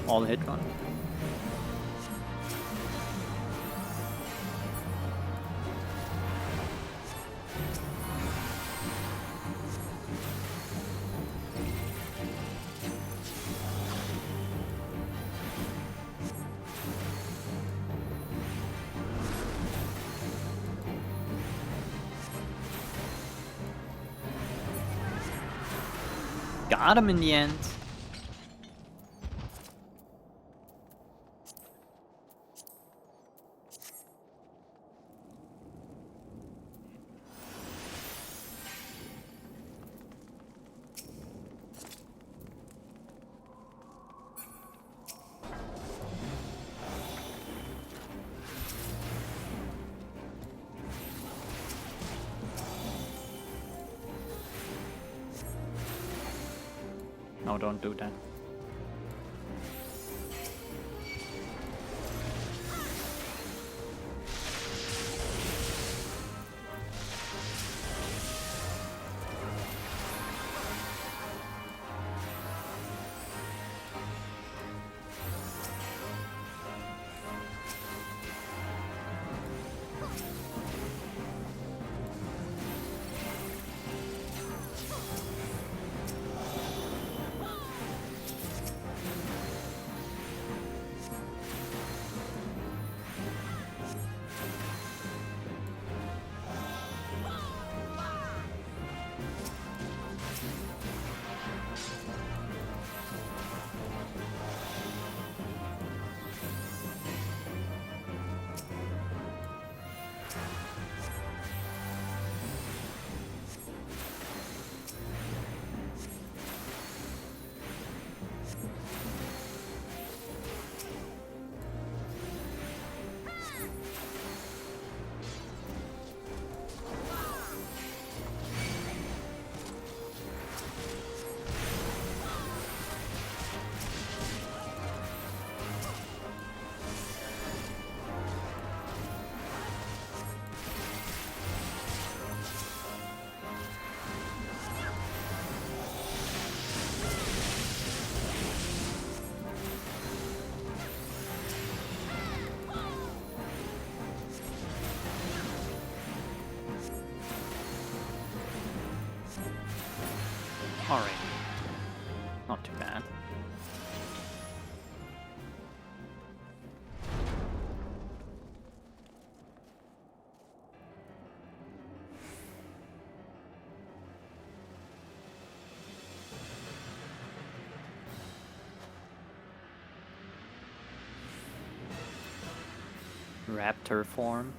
all hit run. Got him in the end. No, don't do that. Alright. Not too bad. Raptor form.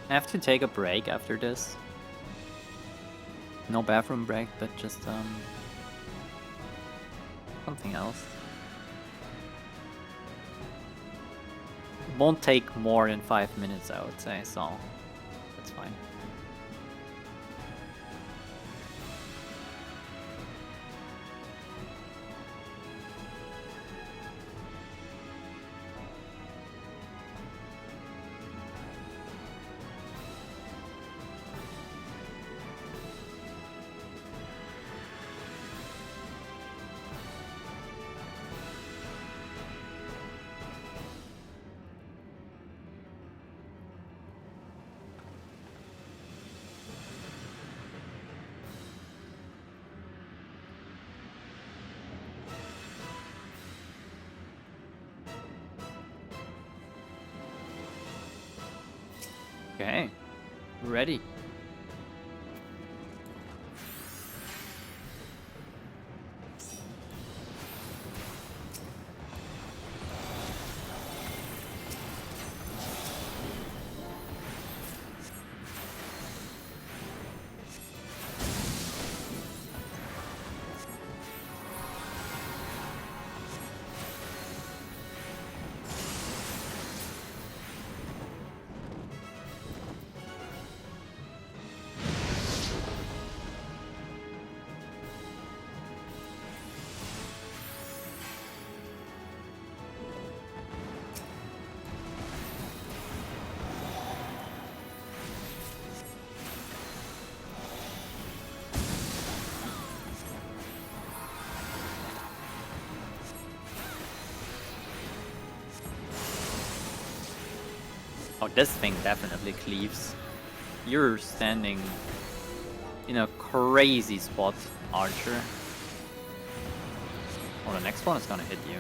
I have to take a break after this. No bathroom break, but just something else. It won't take more than 5 minutes, I would say, so that's fine. Okay. Ready. Oh, this thing definitely cleaves. You're standing in a crazy spot, Archer. Oh, the next one is gonna hit you.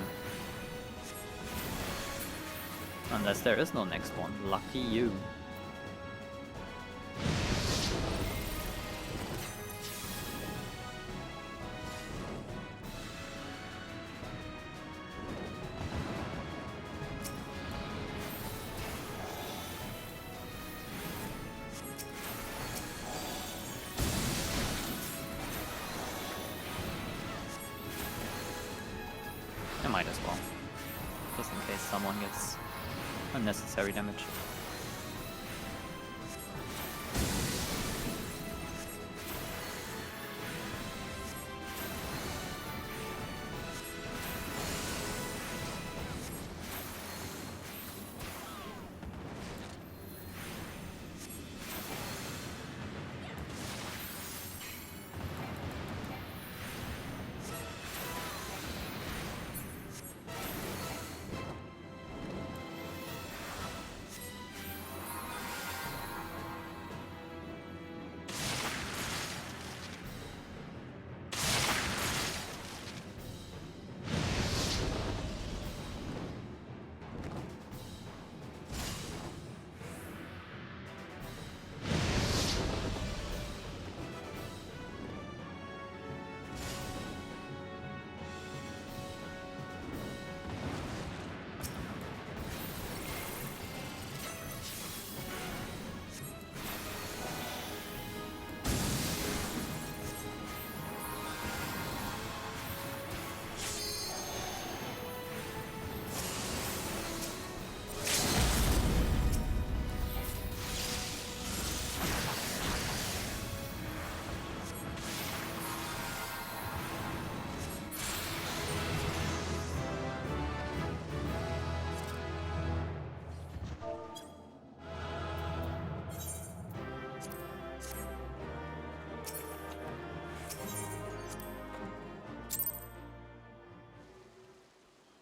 Unless there is no next one. Lucky you. I might as well. Just in case someone gets unnecessary damage.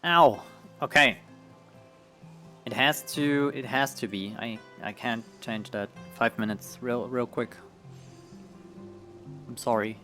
Ow! Okay. It has to be. I can't change that. 5 minutes, real quick. I'm sorry.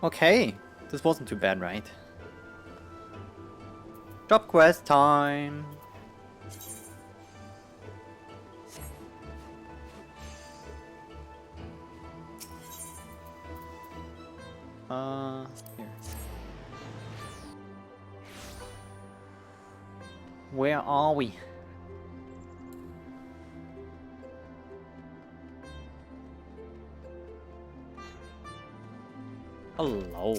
Okay, this wasn't too bad, right? Job quest time! Here. Where are we? Hello.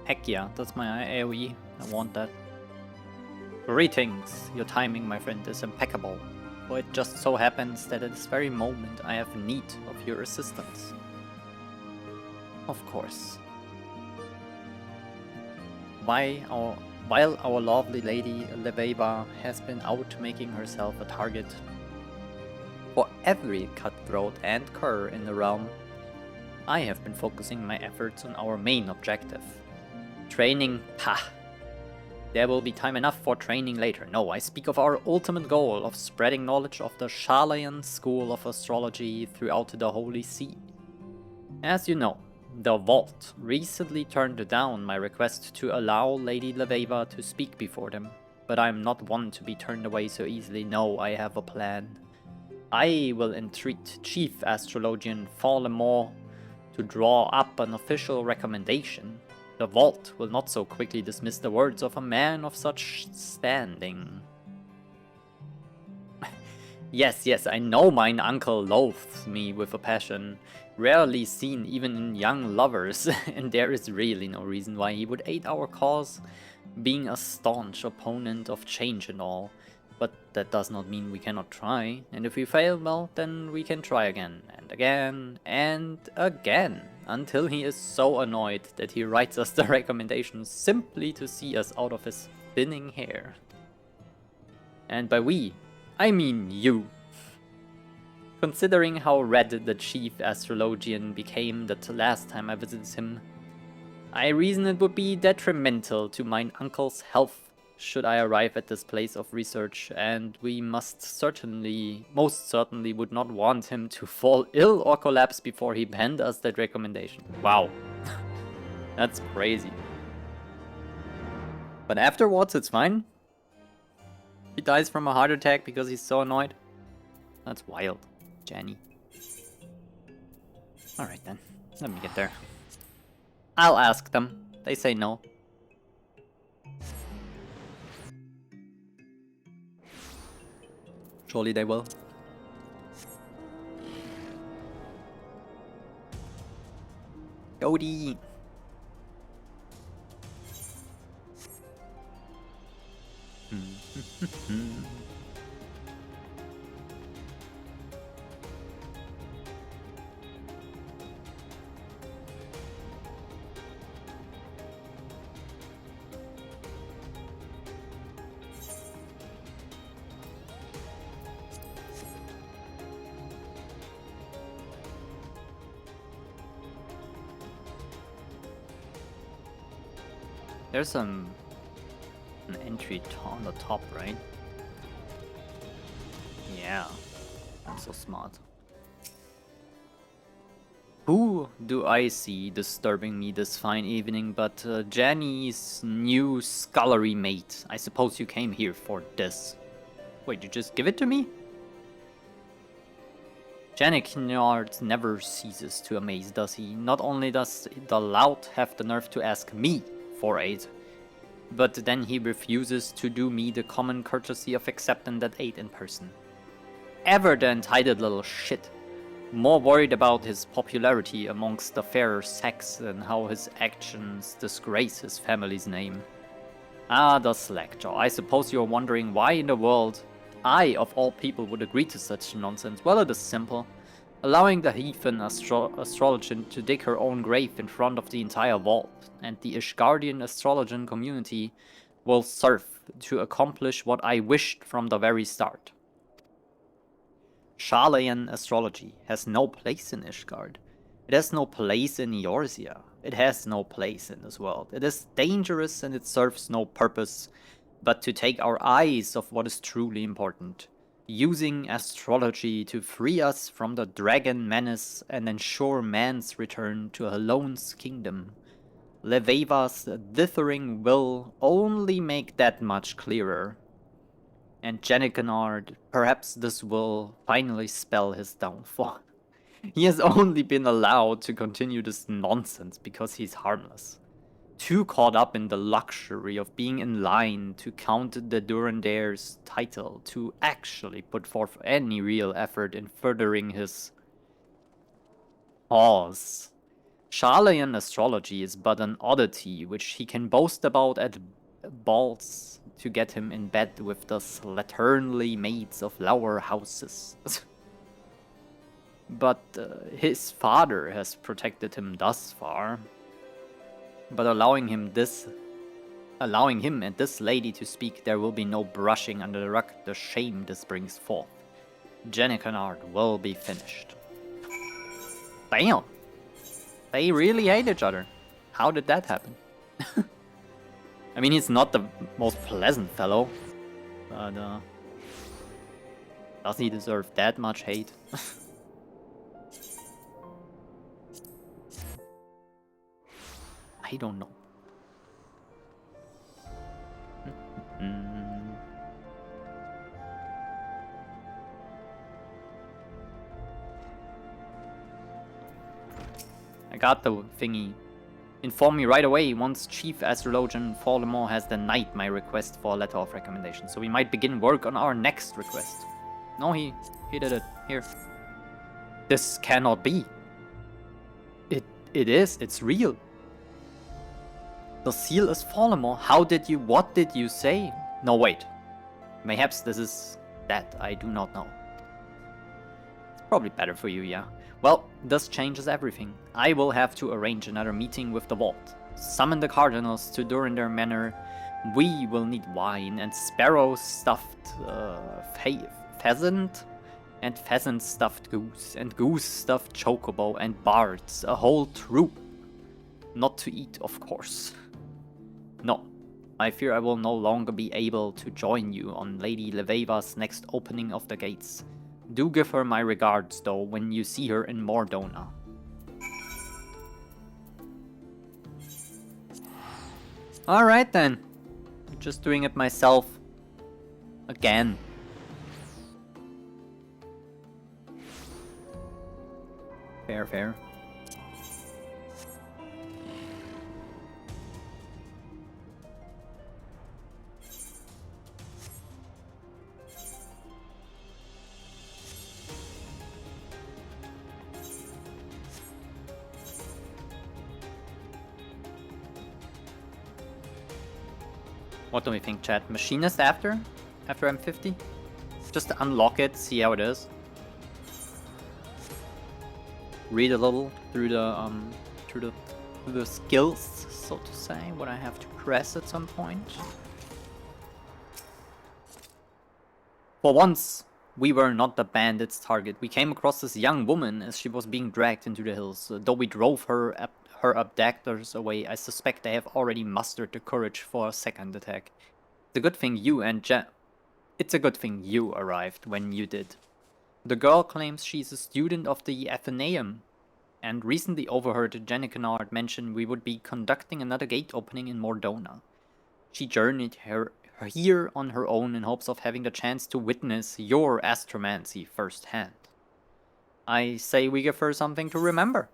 Heck yeah, that's my AoE. I want that. Greetings. Your timing, my friend, is impeccable. For it just so happens that at this very moment I have need of your assistance. Of course. While our lovely lady Leveva has been out making herself a target for every cutthroat and cur in the realm, I have been focusing my efforts on our main objective. Training, pah! There will be time enough for training later. No, I speak of our ultimate goal of spreading knowledge of the Sharlayan school of astrology throughout the Holy See. As you know, the Vault recently turned down my request to allow Lady Leveva to speak before them, but I am not one to be turned away so easily. No, I have a plan. I will entreat Chief Astrologian Fallemore to draw up an official recommendation. The Vault will not so quickly dismiss the words of a man of such standing. Yes, I know mine uncle loathes me with a passion rarely seen even in young lovers, and there is really no reason why he would aid our cause, being a staunch opponent of change and all. But that does not mean we cannot try, and if we fail, well, then we can try again, and again, and again, until he is so annoyed that he writes us the recommendation simply to see us out of his spinning hair. And by we, I mean you. Considering how red the Chief Astrologian became the last time I visited him, I reason it would be detrimental to mine uncle's health should I arrive at this place of research, and we most certainly would not want him to fall ill or collapse before he penned us that recommendation. Wow. That's crazy. But afterwards, it's fine. He dies from a heart attack because he's so annoyed. That's wild, Jenny. Alright then, let me get there. I'll ask them. They say no. Surely they will. Cody! There's an entry on the top, right? Yeah, I'm so smart. Who do I see disturbing me this fine evening but Jenny's new scullery mate? I suppose you came here for this. Wait, you just give it to me? Jenny Kinyard never ceases to amaze, does he? Not only does the lout have the nerve to ask me for aid, but then he refuses to do me the common courtesy of accepting that aid in person. Ever the entitled little shit. More worried about his popularity amongst the fairer sex than how his actions disgrace his family's name. Ah, the slackjaw. I suppose you're wondering why in the world I, of all people, would agree to such nonsense. Well, it is simple. Allowing the heathen astrologian to dig her own grave in front of the entire vault and the Ishgardian astrologian community will serve to accomplish what I wished from the very start. Sharlayan astrology has no place in Ishgard. It has no place in Eorzea. It has no place in this world. It is dangerous and it serves no purpose but to take our eyes off what is truly important. using astrology to free us from the dragon menace and ensure man's return to Halone's kingdom. Leveva's dithering will only make that much clearer. And Janikanard, perhaps this will finally spell his downfall. He has only been allowed to continue this nonsense because he's harmless. Too caught up in the luxury of being in line to count the Durandare's title to actually put forth any real effort in furthering his cause. Sharlayan astrology is but an oddity which he can boast about at balls to get him in bed with the slatternly maids of lower houses. But his father has protected him thus far. But allowing him and this lady to speak, there will be no brushing under the rug the shame this brings forth. Janikanard will be finished. Damn! They really hate each other. How did that happen? I mean, he's not the most pleasant fellow, but does he deserve that much hate? I don't know. I got the thingy. Inform me right away once Chief Astrologian Fallemont has denied my request for a letter of recommendation. So we might begin work on our next request. No, he did it. Here. This cannot be. It is. It's real. The seal is Fallemont. What did you say? No, wait. Mayhaps this is that. I do not know. It's probably better for you, yeah. Well, this changes everything. I will have to arrange another meeting with the vault. Summon the cardinals to Durandare Manor. We will need wine and sparrow stuffed pheasant and pheasant stuffed goose and goose stuffed chocobo and bards. A whole troop. Not to eat, of course. No, I fear I will no longer be able to join you on Lady Leveva's next opening of the gates. Do give her my regards, though, when you see her in Mor Dhona. Alright then. Just doing it myself. Again. Fair. What do we think, chat? Machinist after I'm 50? Just to unlock it, see how it is. Read a little through the skills, so to say, what I have to press at some point. For once, we were not the bandit's target. We came across this young woman as she was being dragged into the hills. Though we drove her abductors away, I suspect they have already mustered the courage for a second attack. It's a good thing you arrived when you did. The girl claims she's a student of the Athenaeum, and recently overheard Janikanard mention we would be conducting another gate opening in Mor Dhona. She journeyed here on her own in hopes of having the chance to witness your astromancy firsthand. I say we give her something to remember.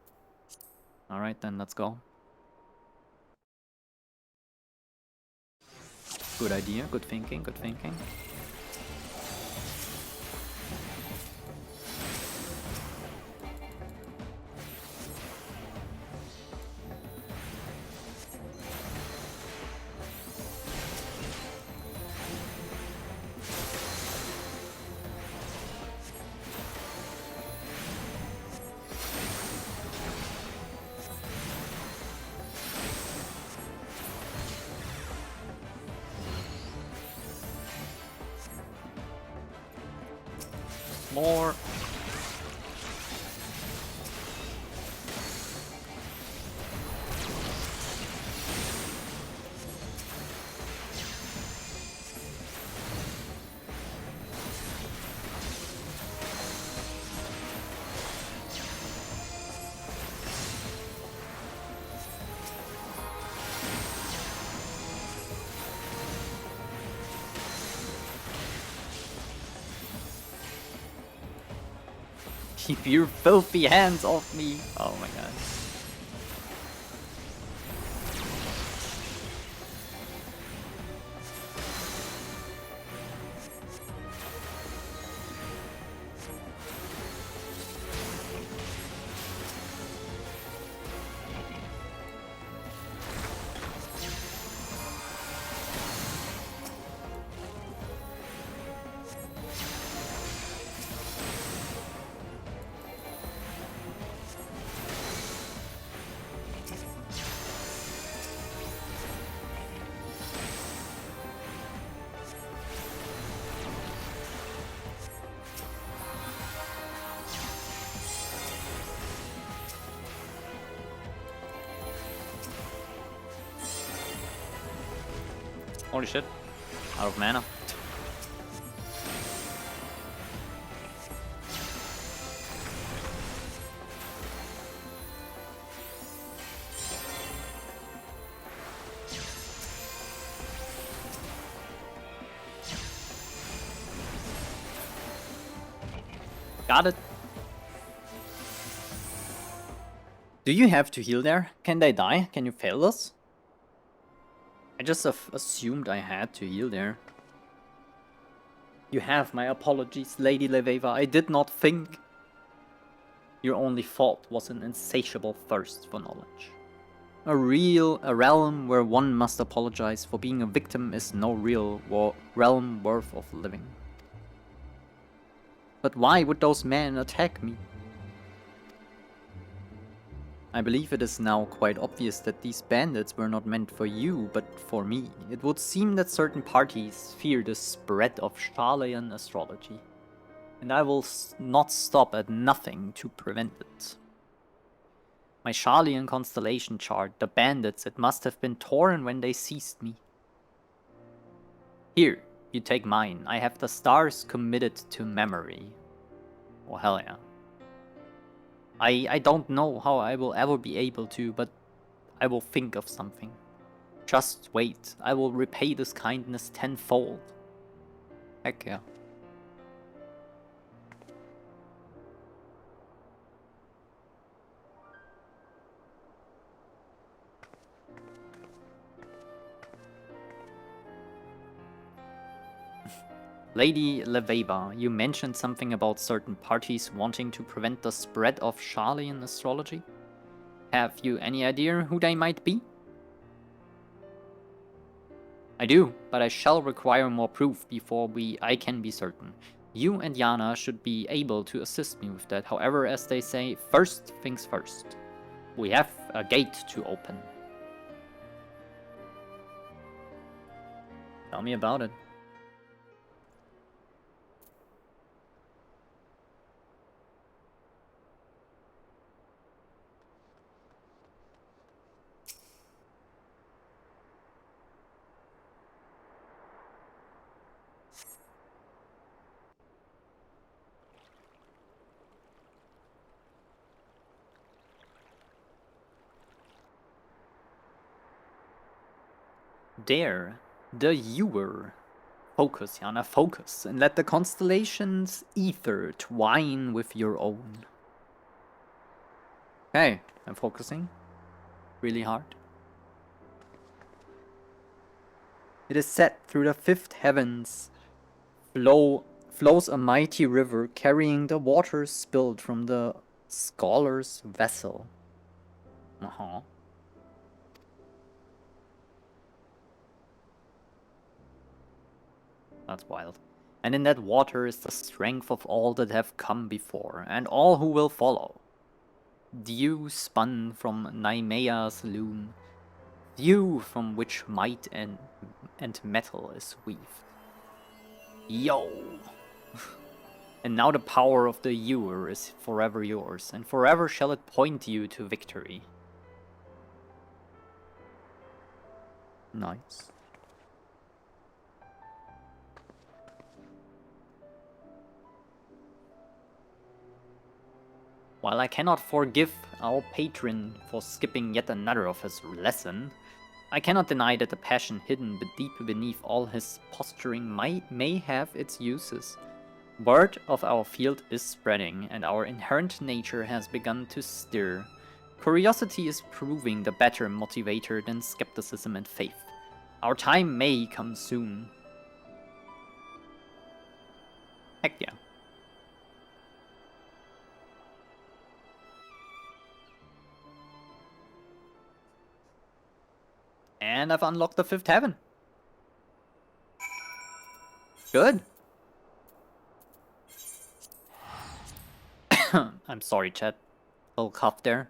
Alright then, let's go. Good idea, good thinking. More. Keep your filthy hands off me! Oh my god. Holy shit. Out of mana. Got it. Do you have to heal there? Can they die? Can you fail this? I just assumed I had to heal there. You have my apologies, Lady Leveva. I did not think. Your only fault was an insatiable thirst for knowledge. A realm where one must apologize for being a victim is no real realm worth of living. But why would those men attack me? I believe it is now quite obvious that these bandits were not meant for you, but for me. It would seem that certain parties fear the spread of Sharlayan astrology, and I will not stop at nothing to prevent it. My Sharlayan constellation chart, the bandits, it must have been torn when they seized me. Here, you take mine. I have the stars committed to memory. Oh hell yeah. I don't know how I will ever be able to, but I will think of something. Just wait, I will repay this kindness tenfold. Heck yeah. Lady Leveva, you mentioned something about certain parties wanting to prevent the spread of Sharlayan astrology. Have you any idea who they might be? I do, but I shall require more proof before I can be certain. You and Yana should be able to assist me with that. However, as they say, first things first. We have a gate to open. Tell me about it. There, the Ewer. Focus, Yana, focus, and let the constellations ether twine with your own. Okay, I'm focusing. Really hard. It is set through the fifth heavens flows a mighty river carrying the waters spilled from the scholar's vessel. That's wild. And in that water is the strength of all that have come before, and all who will follow. Dew spun from Naimea's loom, dew from which might and metal is weaved. Yo! And now the power of the Ewer is forever yours, and forever shall it point you to victory. Nice. While I cannot forgive our patron for skipping yet another of his lesson, I cannot deny that the passion hidden deep beneath all his posturing may have its uses. Word of our field is spreading, and our inherent nature has begun to stir. Curiosity is proving the better motivator than skepticism and faith. Our time may come soon. Heck yeah. And I've unlocked the 5th heaven. Good. I'm sorry, chat. Little cough there.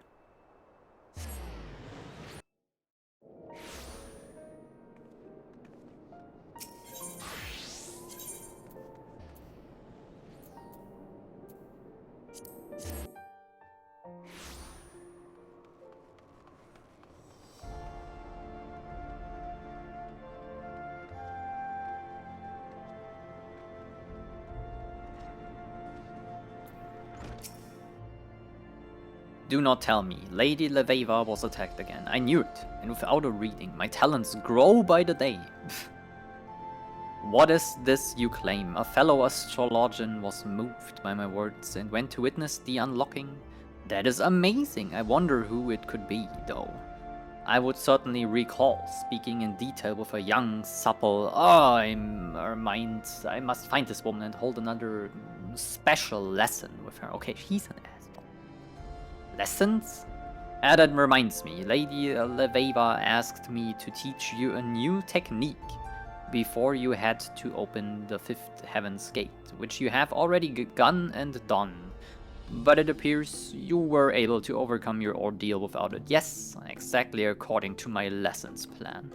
Do not tell me. Lady Leveva was attacked again. I knew it, and without a reading, my talents grow by the day. What is this you claim? A fellow astrologian was moved by my words and went to witness the unlocking. That is amazing. I wonder who it could be, though. I would certainly recall speaking in detail with a young, supple... I must find this woman and hold another special lesson with her. Okay, she's an asshole. Lessons? That reminds me. Lady Leveva asked me to teach you a new technique before you had to open the 5th Heaven's Gate, which you have already begun and done. But it appears you were able to overcome your ordeal without it. Yes, exactly according to my lessons plan.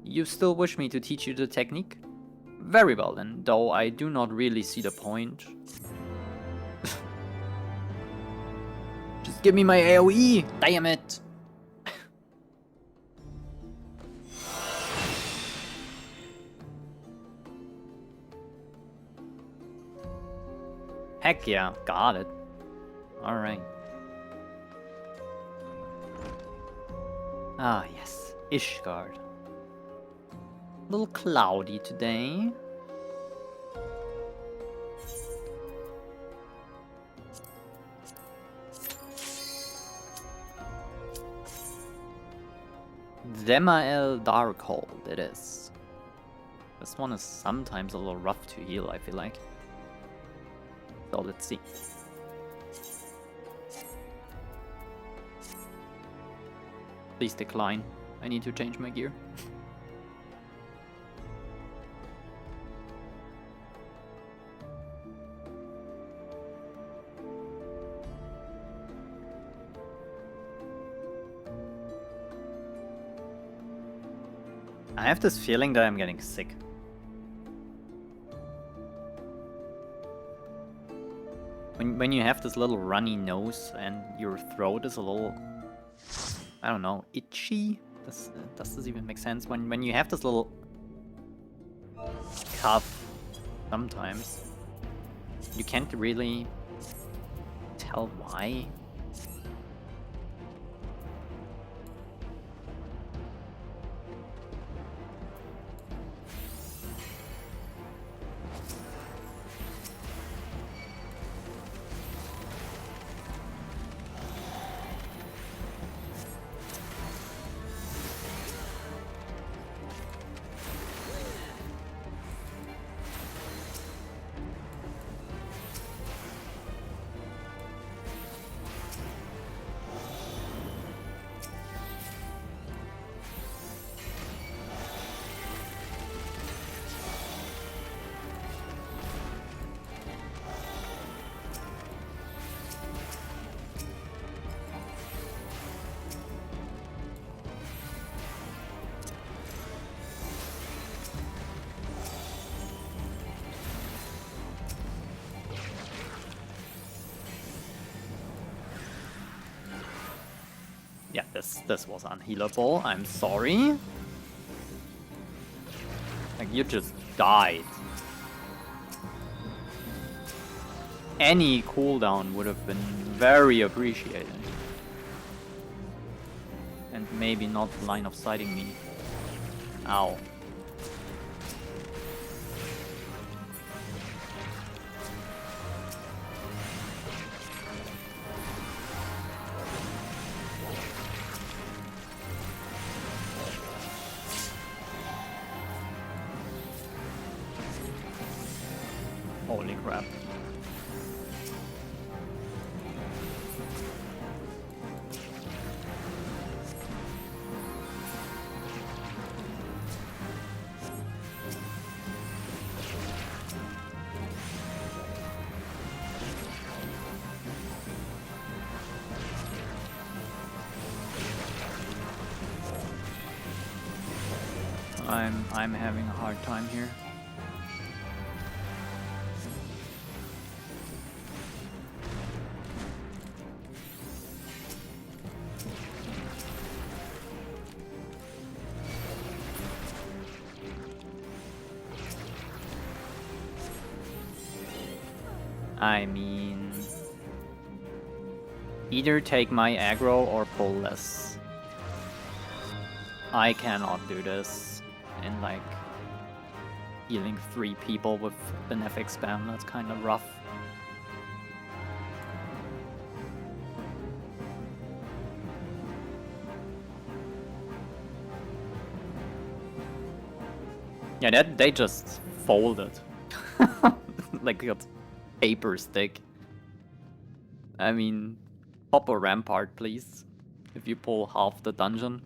You still wish me to teach you the technique? Very well then, though I do not really see the point. Just give me my AoE, damn it! Heck yeah, got it. Alright. Ah yes, Ishgard. A little cloudy today. Zemael Darkhold it is. This one is sometimes a little rough to heal, I feel like. So let's see. Please decline. I need to change my gear. I have this feeling that I'm getting sick. When you have this little runny nose and your throat is a little, I don't know, itchy? Does this even make sense? When you have this little cough, sometimes, you can't really tell why. Yeah, this was unhealable. I'm sorry. Like, you just died. Any cooldown would have been very appreciated. And maybe not line of sighting me. Ow. crap. I'm having a hard time here. I mean, either take my aggro or pull this. I cannot do this in like healing 3 people with benefic spam. That's kind of rough. Yeah, that they just folded like a paper stick. I mean, pop a rampart, please. If you pull half the dungeon.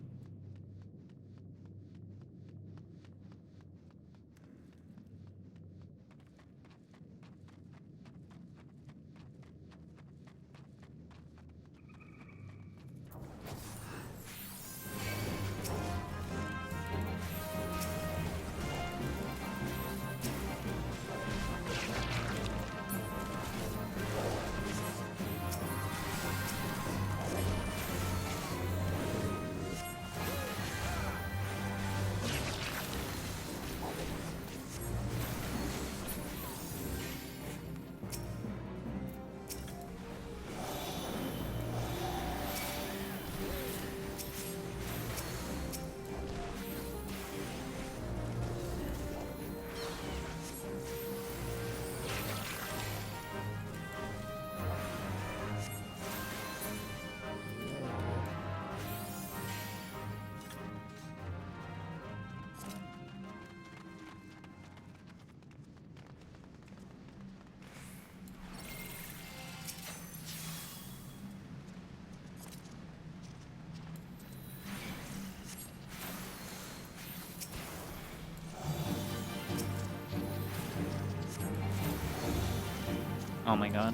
Oh my god.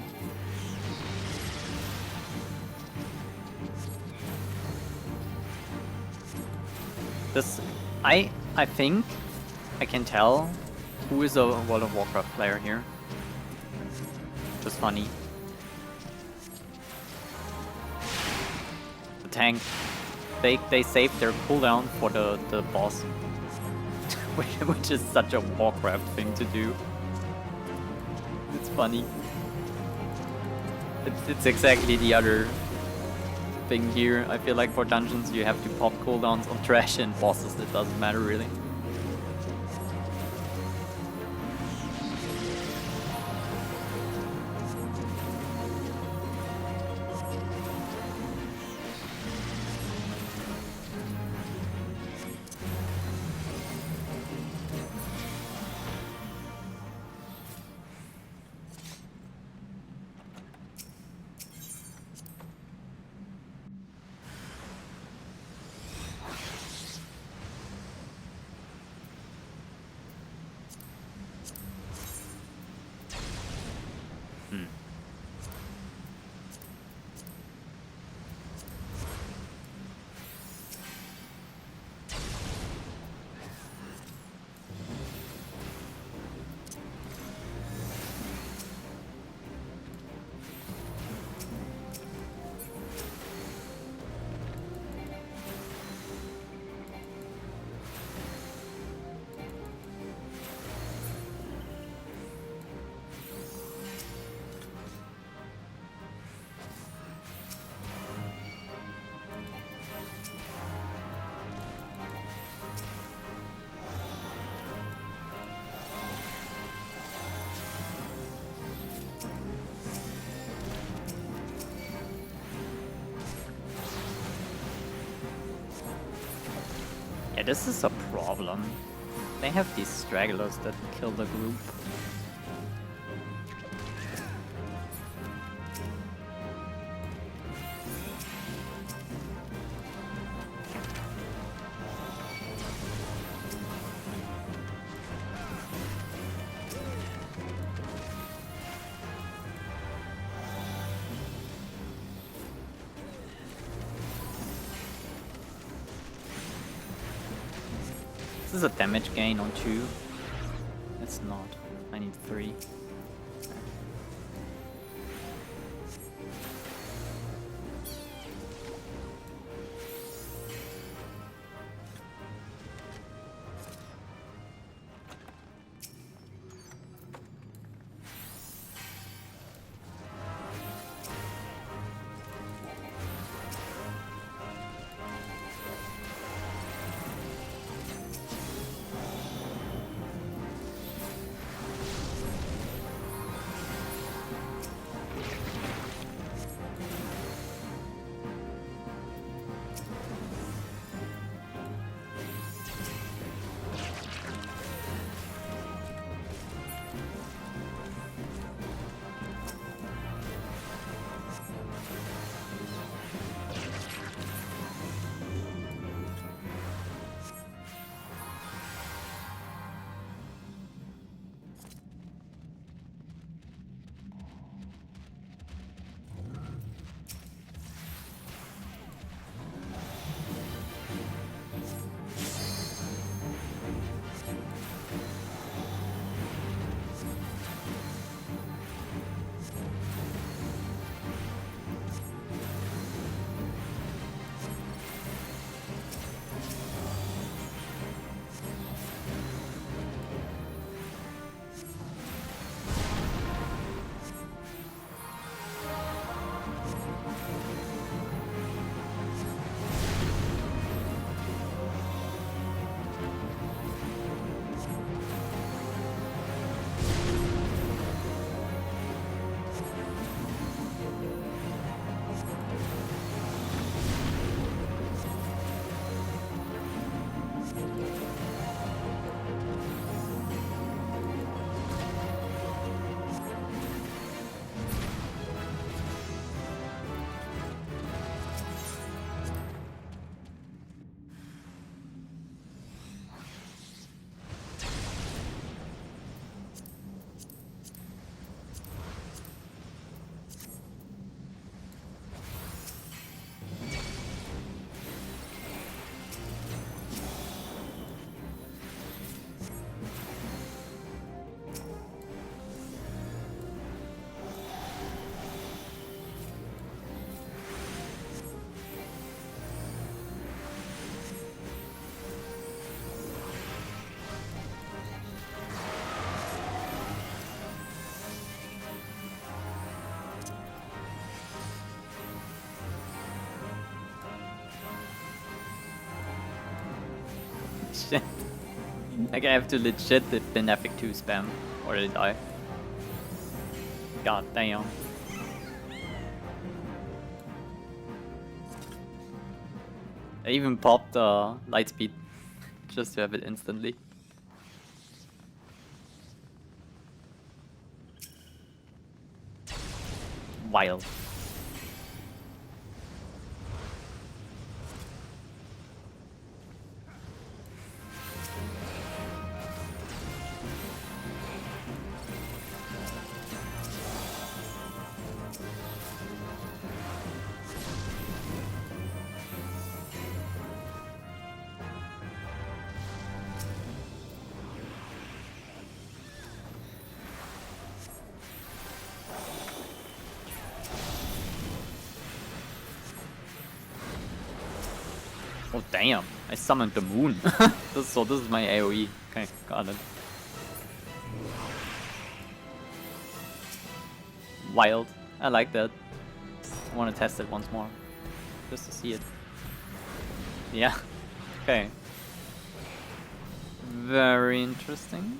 This, I think I can tell who is a World of Warcraft player here. Just funny. The tank. They saved their cooldown for the boss. Which is such a Warcraft thing to do. It's funny. It's exactly the other thing here. I feel like for dungeons you have to pop cooldowns on trash, and bosses it doesn't matter really. Yeah, this is a problem. They have these stragglers that kill the group. This is a damage gain on 2. It's not. I need 3. Shit. Like I have to legit the Benefic 2 spam or I die. God damn. I even popped Lightspeed just to have it instantly. Wild. Oh damn, I summoned the moon. this is my AoE. Okay, got it. Wild. I like that. I want to test it once more. Just to see it. Yeah. Okay. Very interesting.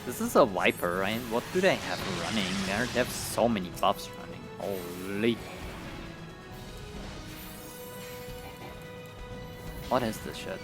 This is a Viper, right? What do they have running? They have so many buffs running. Holy. What is this shit?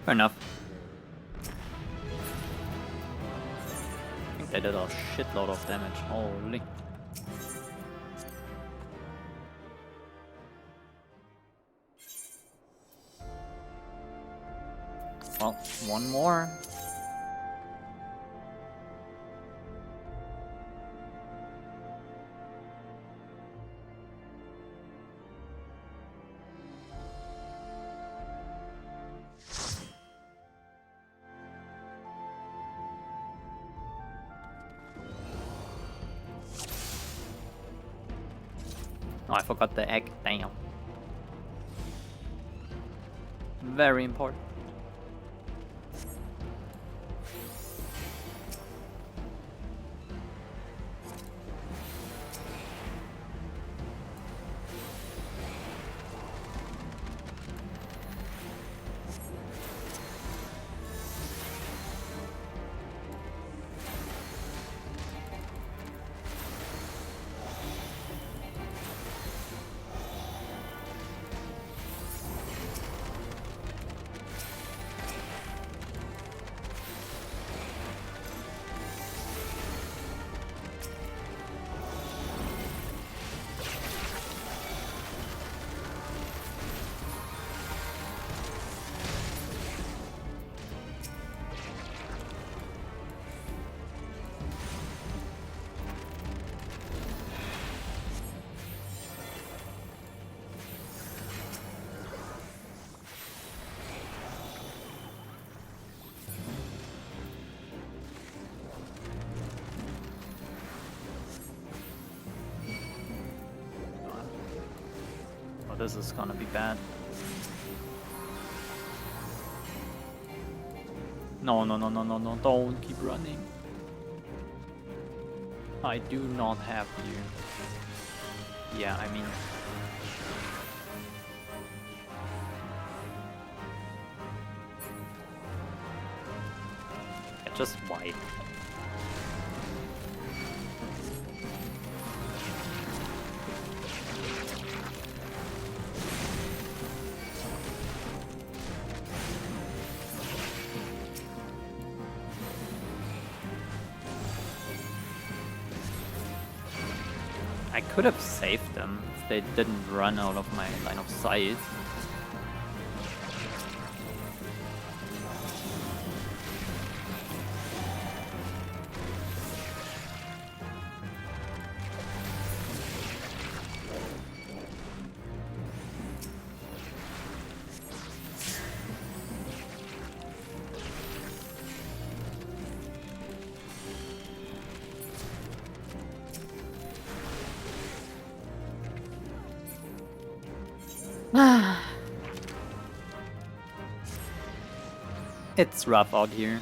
Fair enough. I think they did a shitload of damage. Holy. Well, one more. Oh, I forgot the egg. Damn. Very important. Oh, this is gonna be bad. No, no, no, no, no, no, don't keep running. I do not have you. Yeah, I mean... Yeah, just wipe. I could have saved them if they didn't run out of my line of sight. It's rough out here.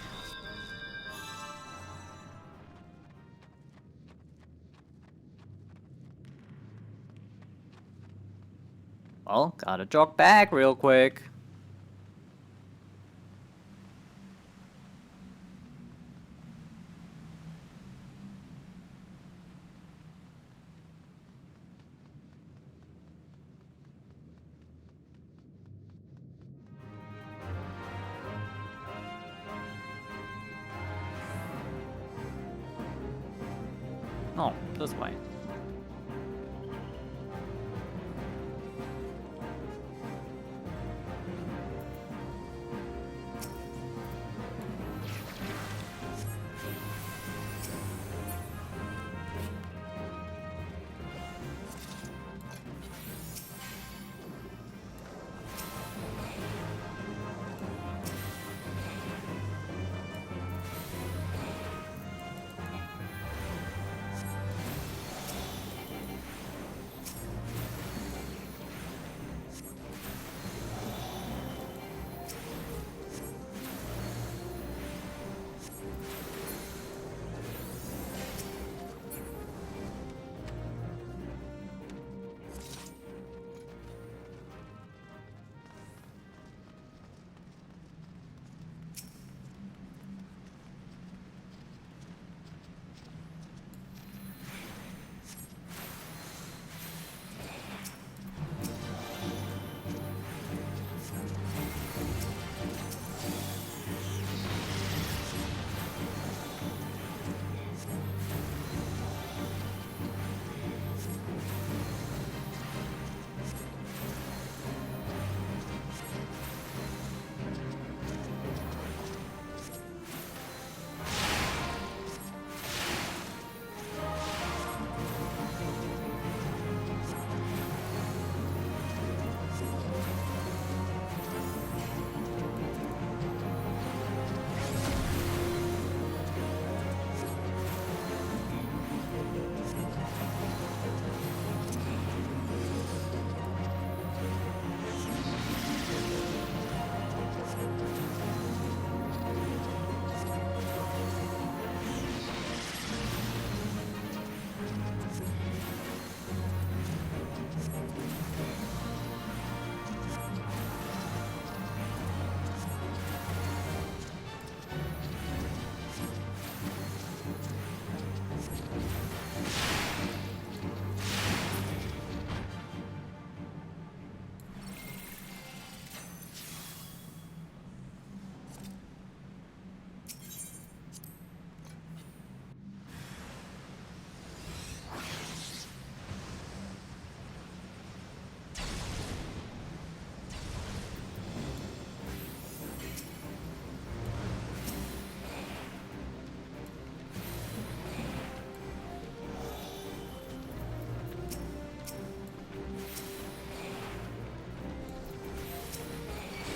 Well, gotta jog back real quick. Oh, this way.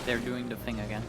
they're doing the thing again.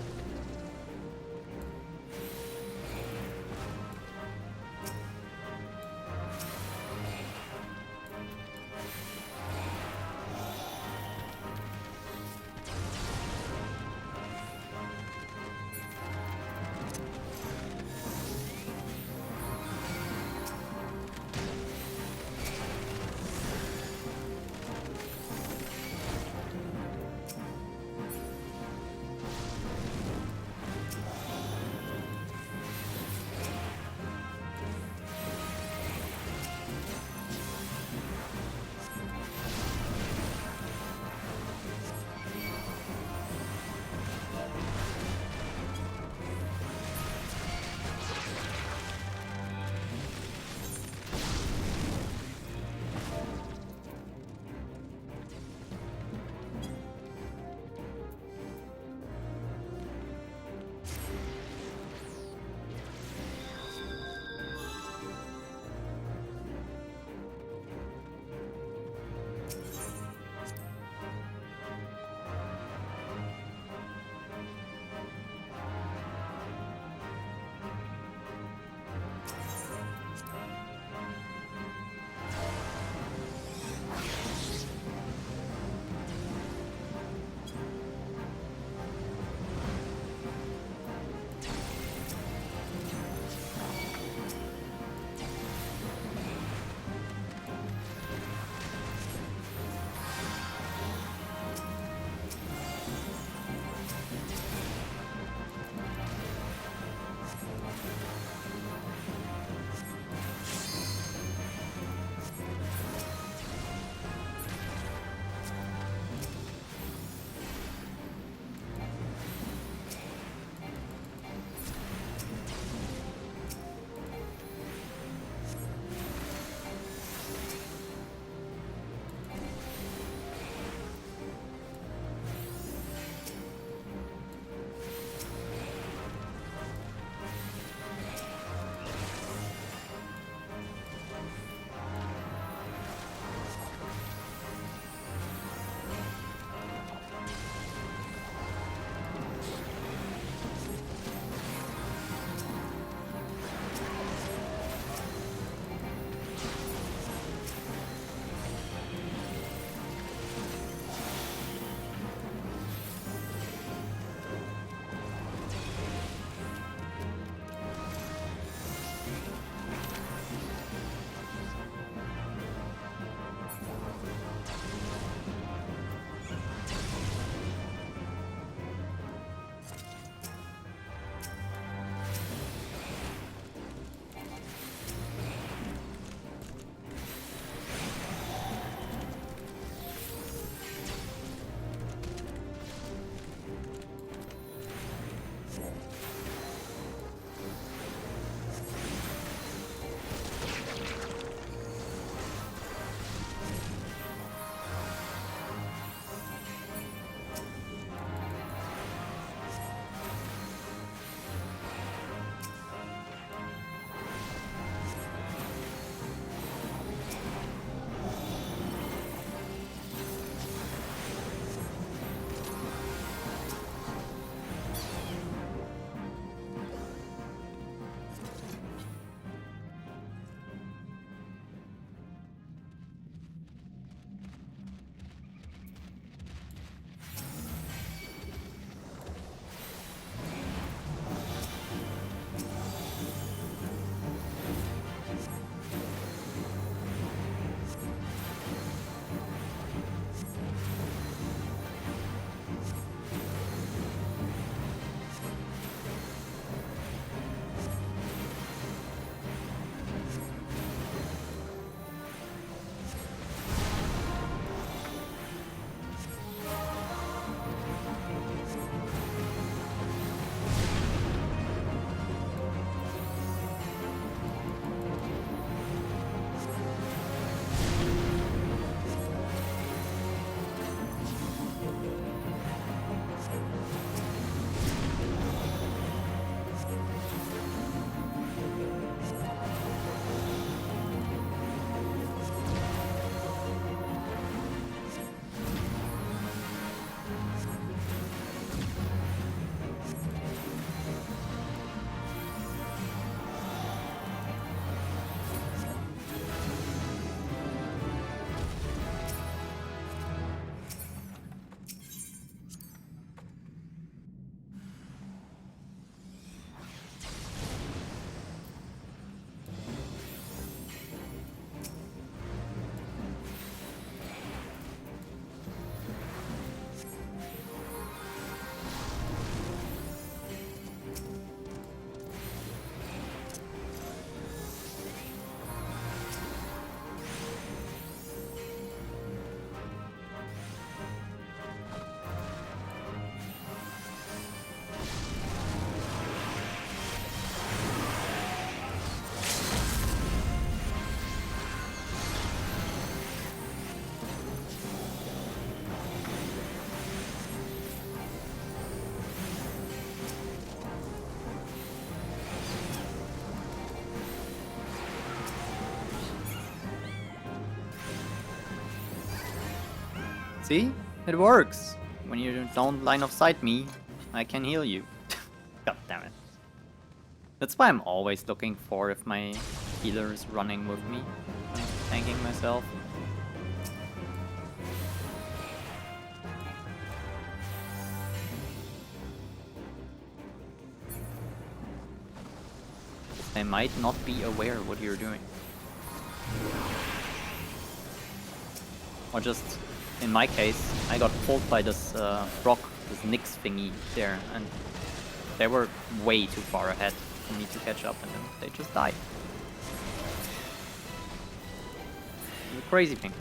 See? It works. When you don't line of sight me, I can heal you. God damn it. That's why I'm always looking for if my healer is running with me. I'm tanking myself. They might not be aware what you're doing. Or just, in my case, I got pulled by this rock, this Nyx thingy there, and they were way too far ahead for me to catch up, and then they just died. The crazy thing.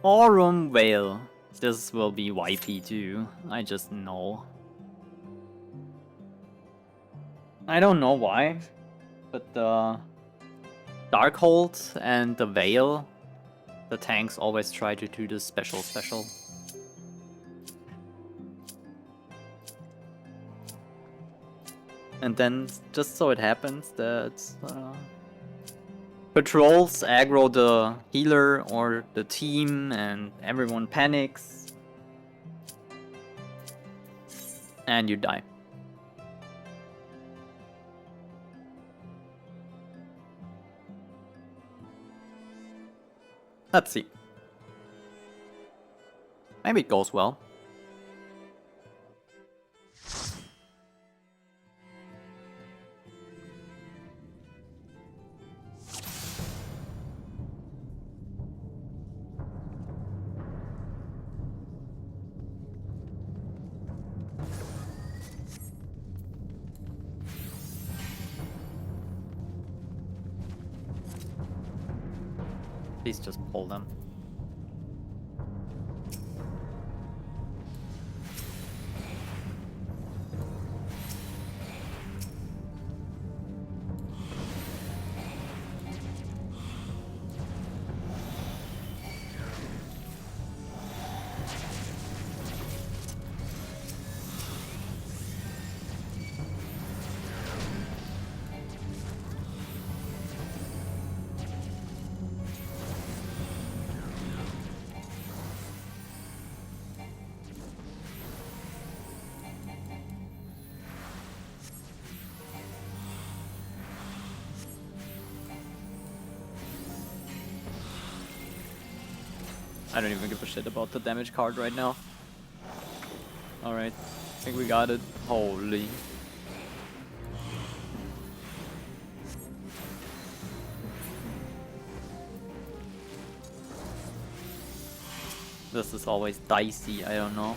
Aurum Vale. This will be YP2. I just know. I don't know why, but the Darkhold and the Vale, the tanks always try to do this special. And then just so it happens that patrols aggro the healer or the team and everyone panics. And you die. Let's see. Maybe it goes well. Please just pull them. I don't even give a shit about the damage card right now. Alright, I think we got it. Holy. This is always dicey, I don't know.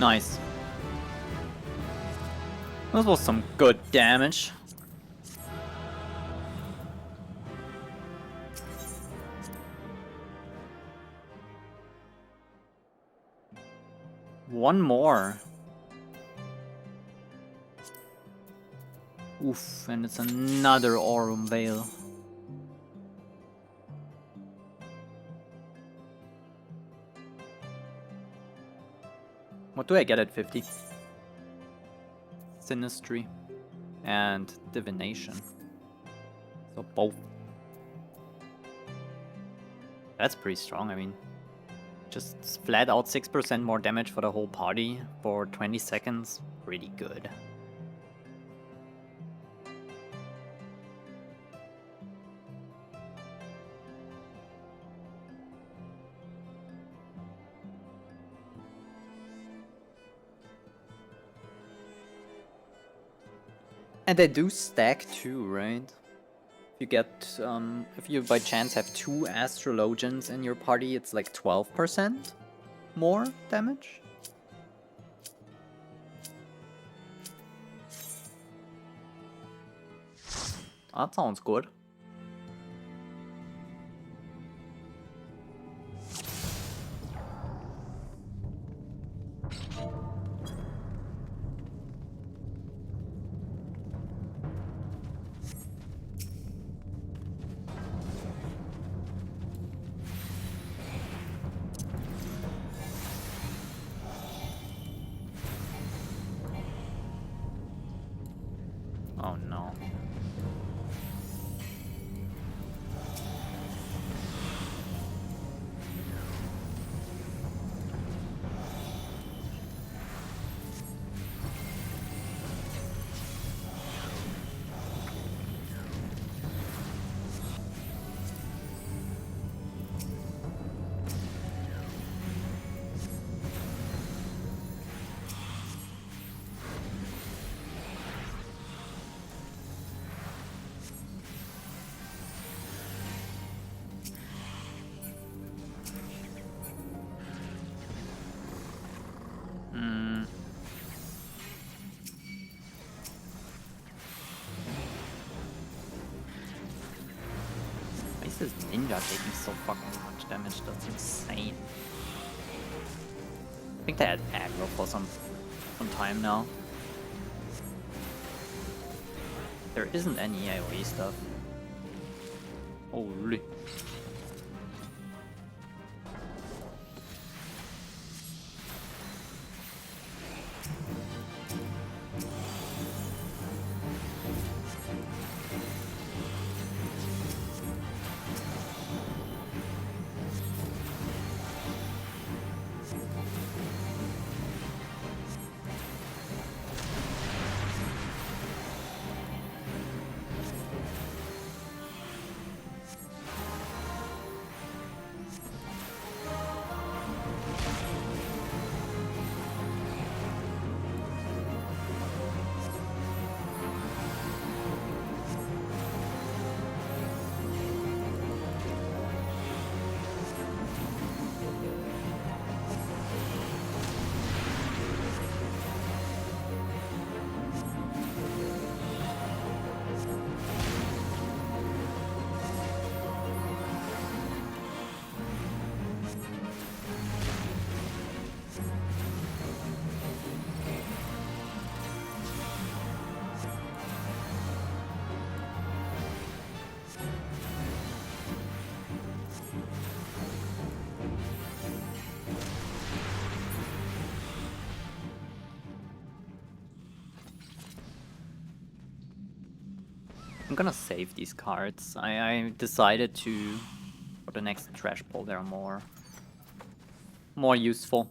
Nice. This was some good damage. One more. Oof, and it's another Aurum Veil. What do I get at 50? Sinistry and Divination. So both. That's pretty strong, I mean. Just flat out 6% more damage for the whole party for 20 seconds. Pretty good. And they do stack too, right? If you get, if you by chance have 2 Astrologians in your party, it's like 12% more damage. That sounds good. Oh no. Why is this ninja taking so fucking much damage? That's insane. I think they had aggro for some time now. There isn't any AoE stuff. Holy. I'm gonna save these cards. I decided to, for the next trash pull, they're more useful.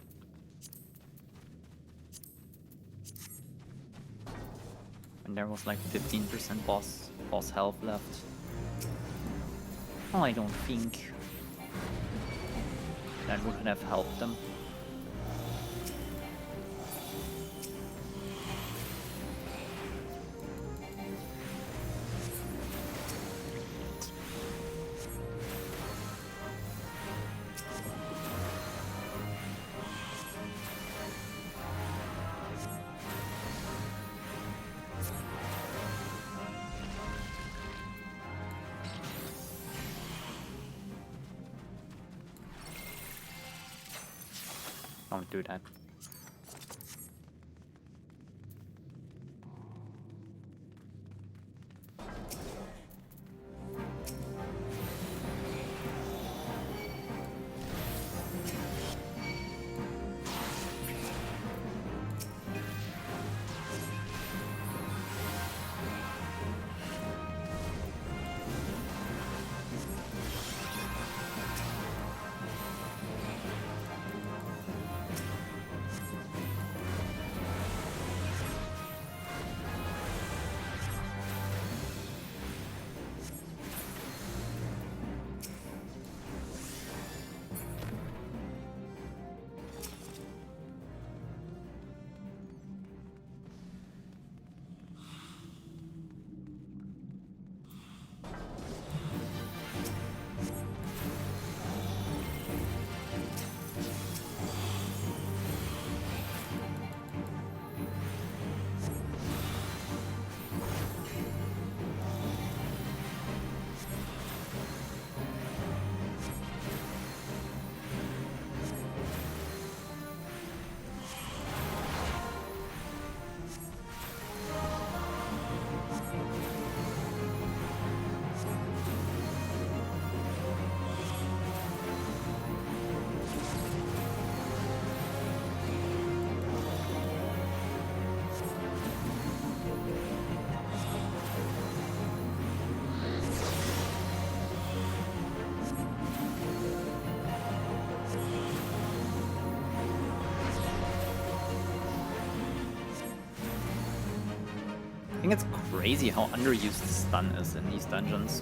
And there was like 15% boss health left. Oh, I don't think that would have helped them. Don't do that. I think it's crazy how underused stun is in these dungeons.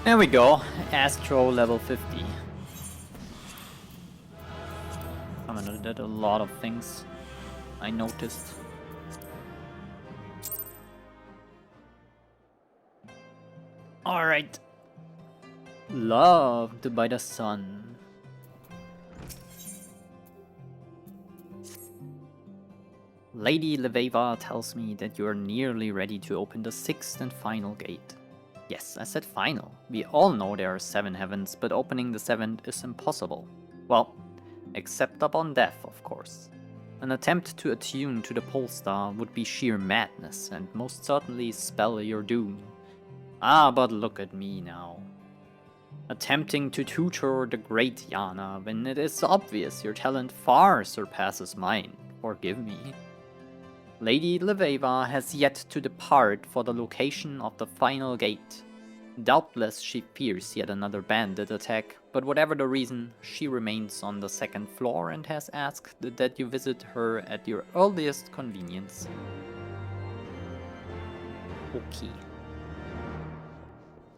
There we go, Astro level 50. Summoner did a lot of things, I noticed. Alright. Loved by the sun. Lady Leveva tells me that you are nearly ready to open the 6th and final gate. Yes, I said final. We all know there are 7 heavens, but opening the 7th is impossible. Well, except upon death, of course. An attempt to attune to the pole star would be sheer madness and most certainly spell your doom. Ah, but look at me now. Attempting to tutor the great Yana when it is obvious your talent far surpasses mine. Forgive me. Lady Leveva has yet to depart for the location of the final gate. Doubtless she fears yet another bandit attack, but whatever the reason, she remains on the 2nd floor and has asked that you visit her at your earliest convenience. Okay.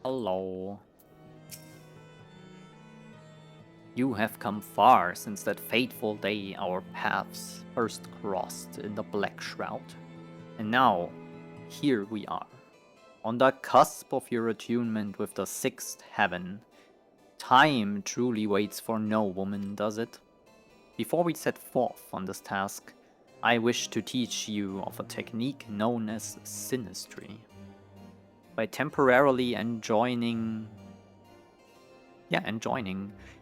Hello. You have come far since that fateful day our paths first crossed in the Black Shroud. And now, here we are, on the cusp of your attunement with the 6th heaven. Time truly waits for no woman, does it? Before we set forth on this task, I wish to teach you of a technique known as synastry. By temporarily enjoining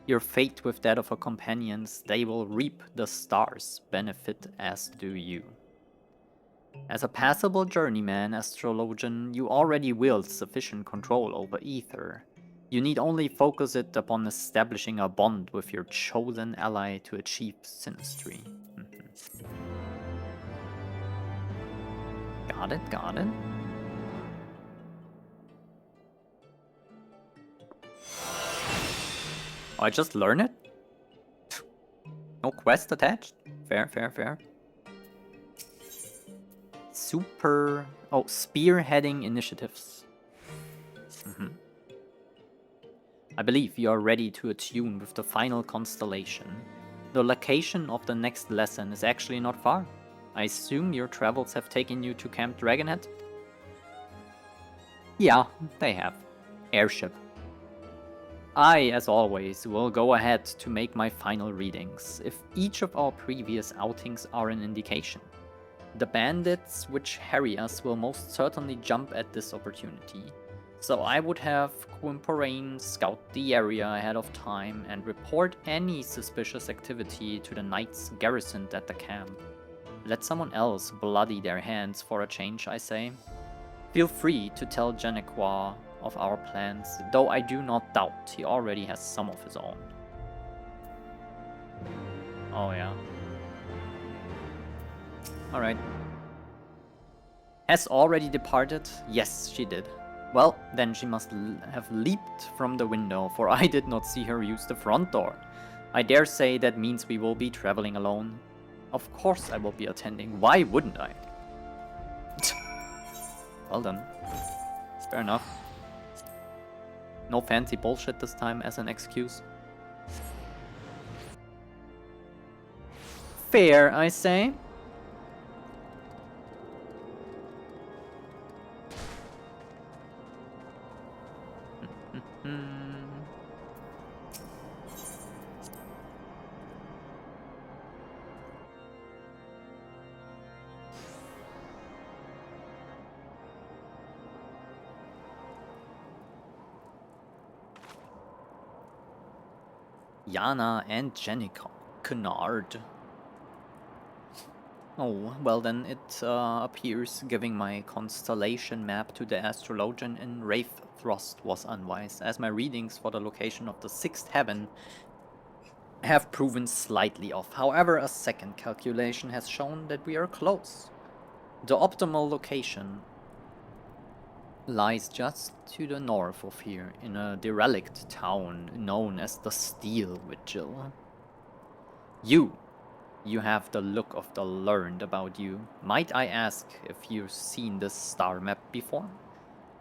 your fate with that of her companions, they will reap the stars' benefit as do you. As a passable journeyman astrologian, you already wield sufficient control over ether. You need only focus it upon establishing a bond with your chosen ally to achieve synastry. Got it, got it. Oh, I just learn it? No quest attached? Fair, fair, fair. Super... Oh, spearheading initiatives. I believe you are ready to attune with the final constellation. The location of the next lesson is actually not far. I assume your travels have taken you to Camp Dragonhead? Yeah, they have. Airship. I, as always, will go ahead to make my final readings, if each of our previous outings are an indication. The bandits which harry us will most certainly jump at this opportunity, so I would have Quimporain scout the area ahead of time and report any suspicious activity to the knights garrisoned at the camp. Let someone else bloody their hands for a change, I say. Feel free to tell Janequa of our plans, though I do not doubt he already has some of his own. Oh yeah. Alright. Has already departed? Yes, she did. Well, then she must have leaped from the window, for I did not see her use the front door. I dare say that means we will be traveling alone. Of course I will be attending, why wouldn't I? Well done. Fair enough. No fancy bullshit this time as an excuse. Fair, I say. Yana and Jenica. Kennard. Oh, well then it appears giving my constellation map to the astrologian in Wraith Thrust was unwise, as my readings for the location of the 6th heaven have proven slightly off. However, a second calculation has shown that we are close. The optimal location lies just to the north of here, in a derelict town known as the Steel Vigil. You have the look of the learned about you. Might I ask if you've seen this star map before?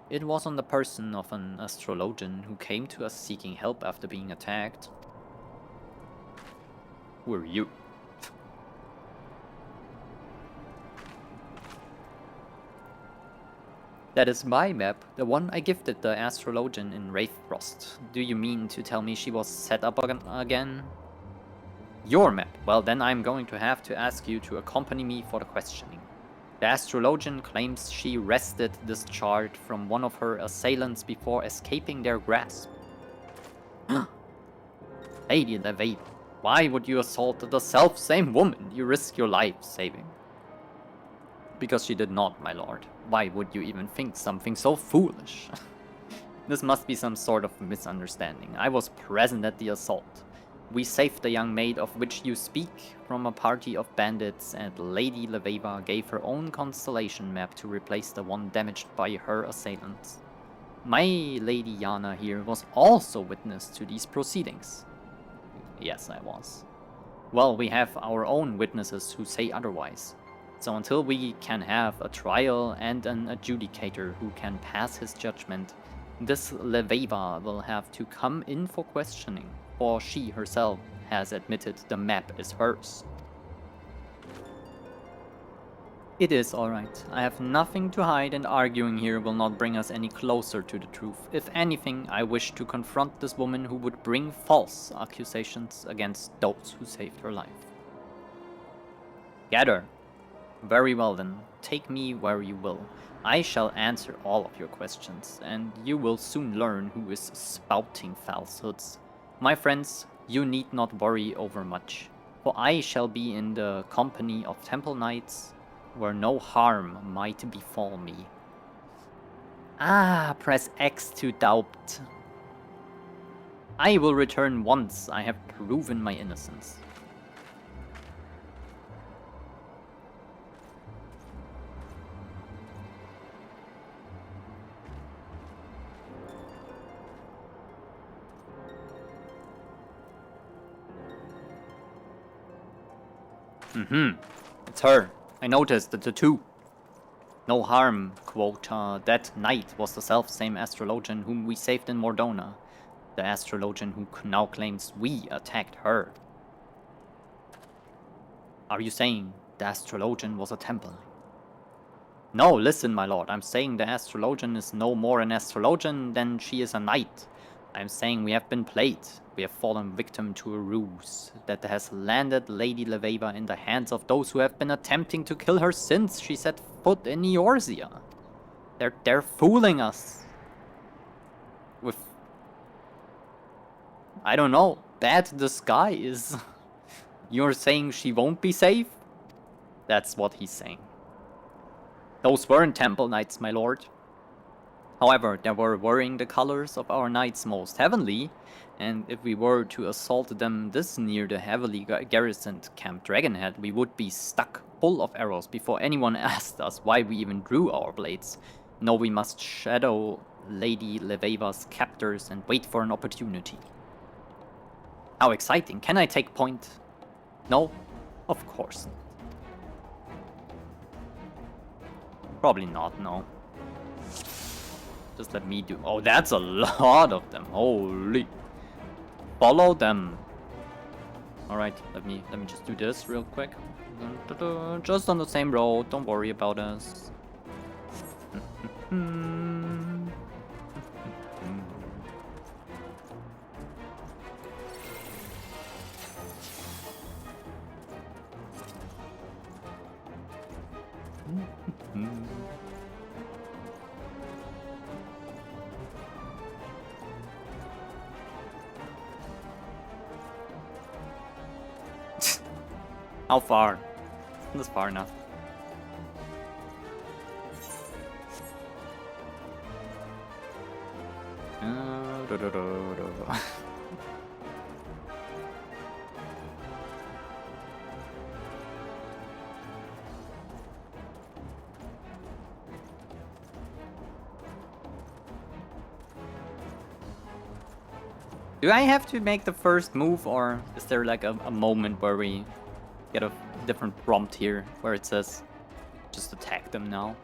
It was on the person of an astrologian who came to us seeking help after being attacked. Who are you? That is my map, the one I gifted the astrologian in Wraithfrost. Do you mean to tell me she was set up again? Your map? Well, then I'm going to have to ask you to accompany me for the questioning. The astrologian claims she wrested this chart from one of her assailants before escaping their grasp. Lady Levade, why would you assault the self-same woman you risk your life saving? Because she did not, my lord. Why would you even think something so foolish? This must be some sort of misunderstanding. I was present at the assault. We saved the young maid of which you speak from a party of bandits, and Lady Leveva gave her own constellation map to replace the one damaged by her assailants. My Lady Yana here was also witness to these proceedings. Yes, I was. Well, we have our own witnesses who say otherwise. So until we can have a trial and an adjudicator who can pass his judgment, this Leveva will have to come in for questioning, for she herself has admitted the map is hers. It is alright. I have nothing to hide, and arguing here will not bring us any closer to the truth. If anything, I wish to confront this woman who would bring false accusations against those who saved her life. Gather. Very well then, take me where you will. I shall answer all of your questions, and you will soon learn who is spouting falsehoods. My friends, you need not worry over much, for I shall be in the company of temple knights, where no harm might befall me. Ah, press X to doubt. I will return once I have proven my innocence. It's her. I noticed the tattoo. No harm, quote. That knight was the self-same astrologian whom we saved in Mordona. The astrologian who now claims we attacked her. Are you saying the astrologian was a temple? No, listen, my lord. I'm saying the astrologian is no more an astrologian than she is a knight. I'm saying we have been played. We have fallen victim to a ruse that has landed Lady Leveva in the hands of those who have been attempting to kill her since she set foot in Eorzea. They're fooling us. With, I don't know, bad disguise. You're saying she won't be safe? That's what he's saying. Those weren't temple knights, my lord. However, they were wearing the colors of our knights most heavenly, and if we were to assault them this near the heavily garrisoned Camp Dragonhead, we would be stuck full of arrows before anyone asked us why we even drew our blades. No, we must shadow Lady Leveva's captors and wait for an opportunity. How exciting! Can I take point? No? Of course not. Probably not, no. Just let me do. Oh, that's a lot of them. Holy. Follow them. Alright, let me just do this real quick. Just on the same road, don't worry about us. How far? That's far enough. Do I have to make the first move, or is there like a moment where we get a different prompt here where it says just attack them now?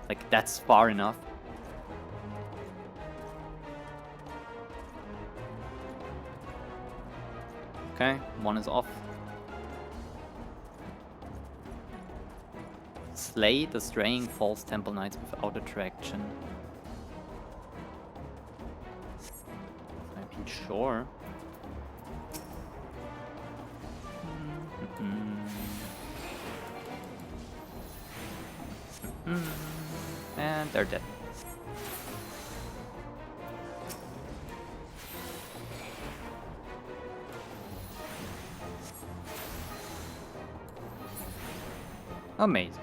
Like, that's far enough? Okay, one is off. Slay the straying false temple knights without attraction. I mean, sure. And they're dead. Amazing.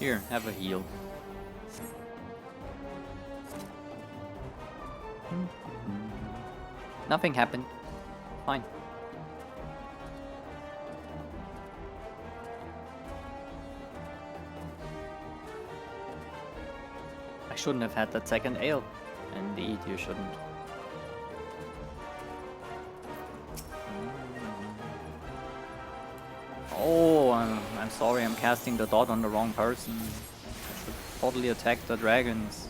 Here, have a heal. Nothing happened. Fine. I shouldn't have had that second ale. Indeed, you shouldn't. Oh, I'm sorry, I'm casting the dot on the wrong person. I should totally attack the dragons.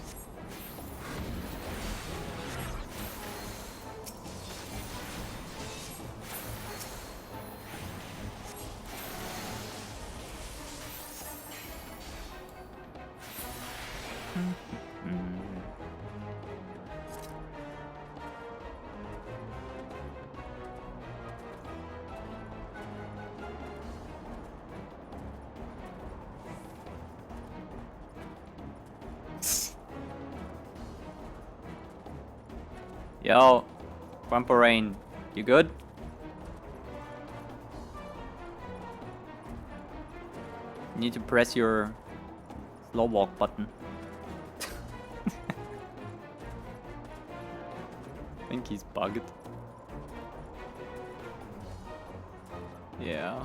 Yo, Grandpa Rain, you good? You need to press your slow walk button. I think he's bugged. Yeah.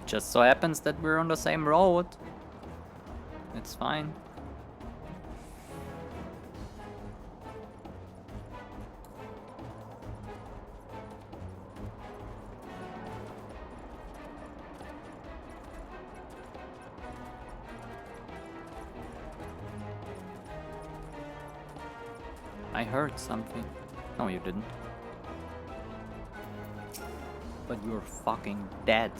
Just so happens that we're on the same road. It's fine. I heard something. No, you didn't. But you're fucking dead.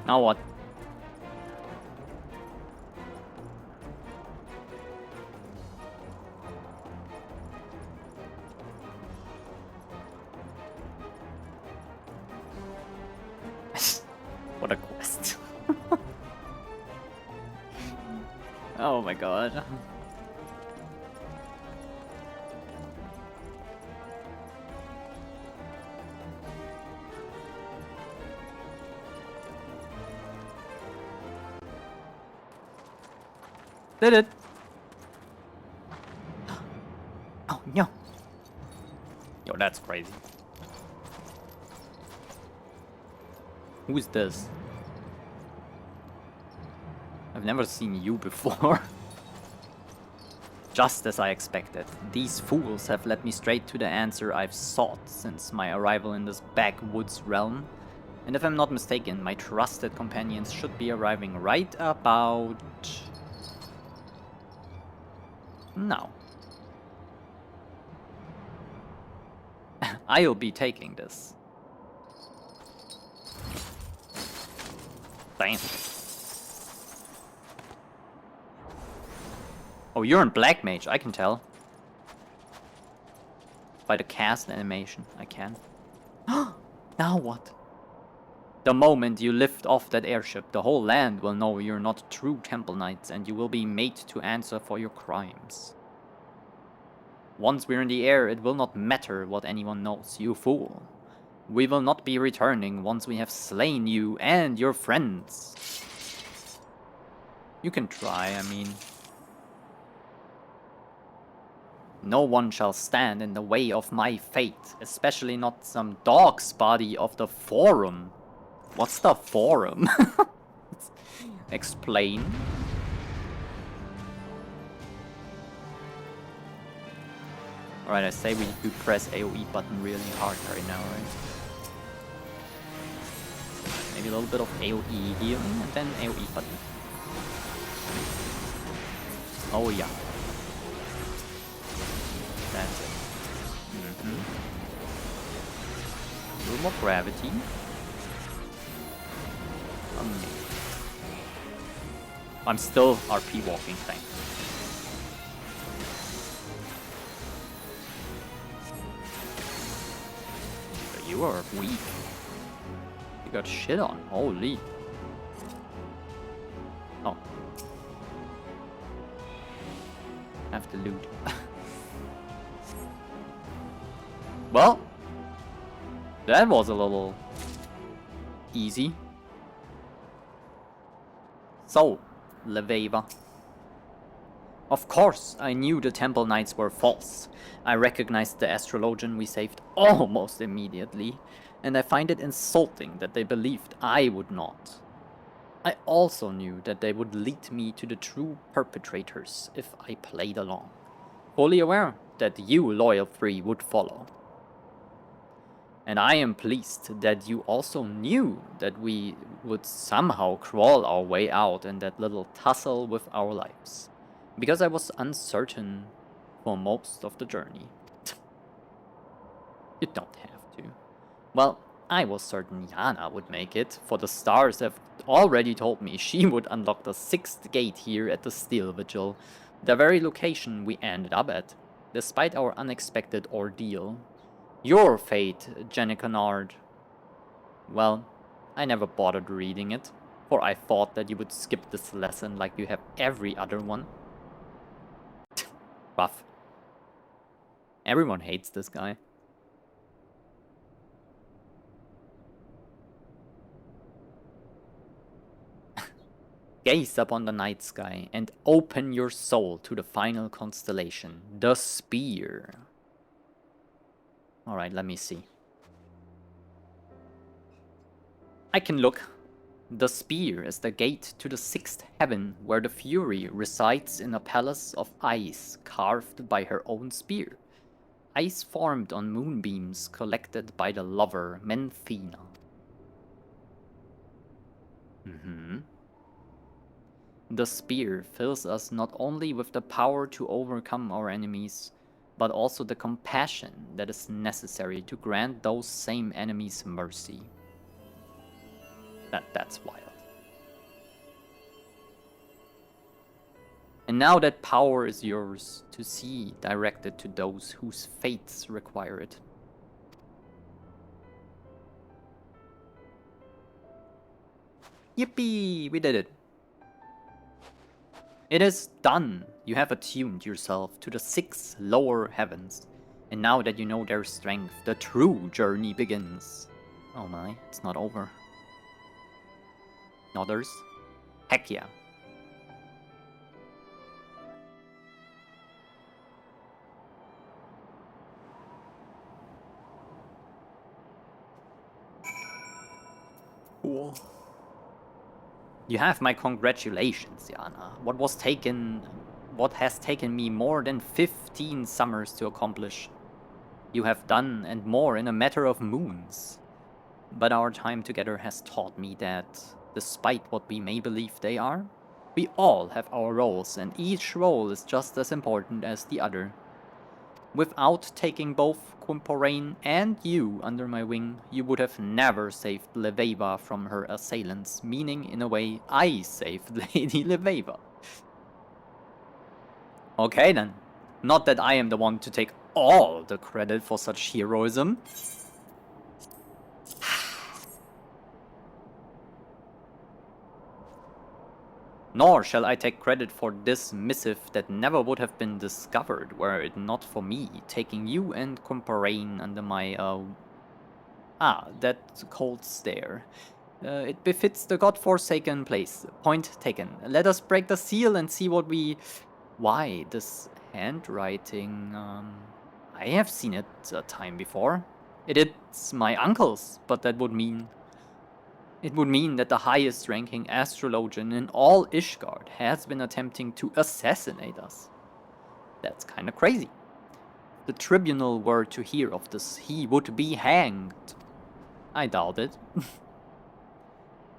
Now what? What a quest. Oh my god. Did it? Oh no. Yo, that's crazy. Who's this? I've never seen you before. Just as I expected, these fools have led me straight to the answer I've sought since my arrival in this backwoods realm. And if I'm not mistaken, my trusted companions should be arriving right about now. I'll be taking this. Damn. Oh, you're in Black Mage, I can tell. By the cast animation, I can. Now what? The moment you lift off that airship, the whole land will know you're not true Temple Knights, and you will be made to answer for your crimes. Once we're in the air, it will not matter what anyone knows, you fool. We will not be returning once we have slain you and your friends. You can try, I mean. No one shall stand in the way of my fate, especially not some dog's body of the Forum. What's the Forum? Explain. Alright, I say we press AoE button really hard right now, right? Maybe a little bit of AoE healing and then AoE button. Oh yeah. That's it. A little more gravity. I'm still RP walking, thanks. You are weak. You got shit on, holy. Oh. Have to loot. Well, that was a little easy. So, Leveva. Of course, I knew the Temple Knights were false. I recognized the astrologian we saved almost immediately, and I find it insulting that they believed I would not. I also knew that they would lead me to the true perpetrators if I played along, fully aware that you, Loyal 3, would follow. And I am pleased that you also knew that we would somehow crawl our way out in that little tussle with our lives, because I was uncertain for most of the journey. You don't have to. Well, I was certain Yana would make it, for the stars have already told me she would unlock the 6th gate here at the Steel Vigil, the very location we ended up at, despite our unexpected ordeal. Your fate, Jennicanard. Well, I never bothered reading it, for I thought that you would skip this lesson like you have every other one. Buff. Everyone hates this guy. Gaze upon the night sky and open your soul to the final constellation, the Spear. Alright, let me see. I can look. The Spear is the gate to the 6th heaven, where the Fury resides in a palace of ice carved by her own spear. Ice formed on moonbeams collected by the lover Menthena. The Spear fills us not only with the power to overcome our enemies, but also the compassion that is necessary to grant those same enemies mercy. That's wild. And now that power is yours to see directed to those whose fates require it. Yippee! We did it! It is done! You have attuned yourself to the 6 lower heavens. And now that you know their strength, the true journey begins. Oh my, it's not over. Others? Heck yeah. Cool. You have my congratulations, Yana. What has taken me more than 15 summers to accomplish. You have done and more in a matter of moons. But our time together has taught me that, despite what we may believe they are, we all have our roles, and each role is just as important as the other. Without taking both Quimporain and you under my wing, you would have never saved Leveva from her assailants, meaning, in a way, I saved Lady Leveva. Okay then. Not that I am the one to take all the credit for such heroism. Nor shall I take credit for this missive that never would have been discovered were it not for me taking you and Comparain under my, that cold stare. It befits the godforsaken place. Point taken. Let us break the seal and see what we... Why, this handwriting, I have seen it a time before. It's my uncle's, but that would mean... It would mean that the highest ranking astrologian in all Ishgard has been attempting to assassinate us. That's kinda crazy. If the tribunal were to hear of this, he would be hanged. I doubt it.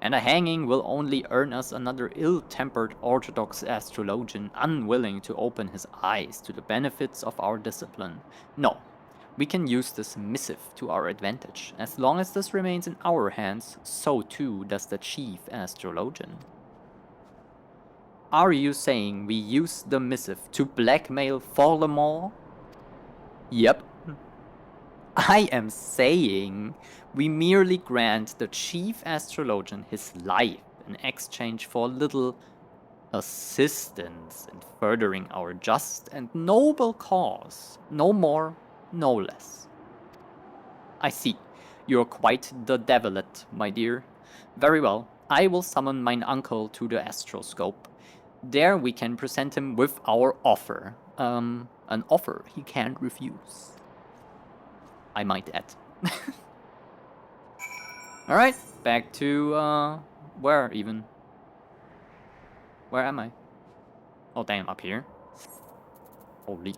And a hanging will only earn us another ill-tempered Orthodox astrologian unwilling to open his eyes to the benefits of our discipline. No, we can use this missive to our advantage. As long as this remains in our hands, so too does the chief astrologian. Are you saying we use the missive to blackmail Voldemort? Yep. I am saying we merely grant the chief astrologian his life in exchange for a little assistance in furthering our just and noble cause. No more, no less. I see. You're quite the devilet, my dear. Very well. I will summon mine uncle to the astroscope. There we can present him with our offer. An offer he can't refuse. I might add. Alright, back to, where even? Where am I? Oh damn, up here. Holy.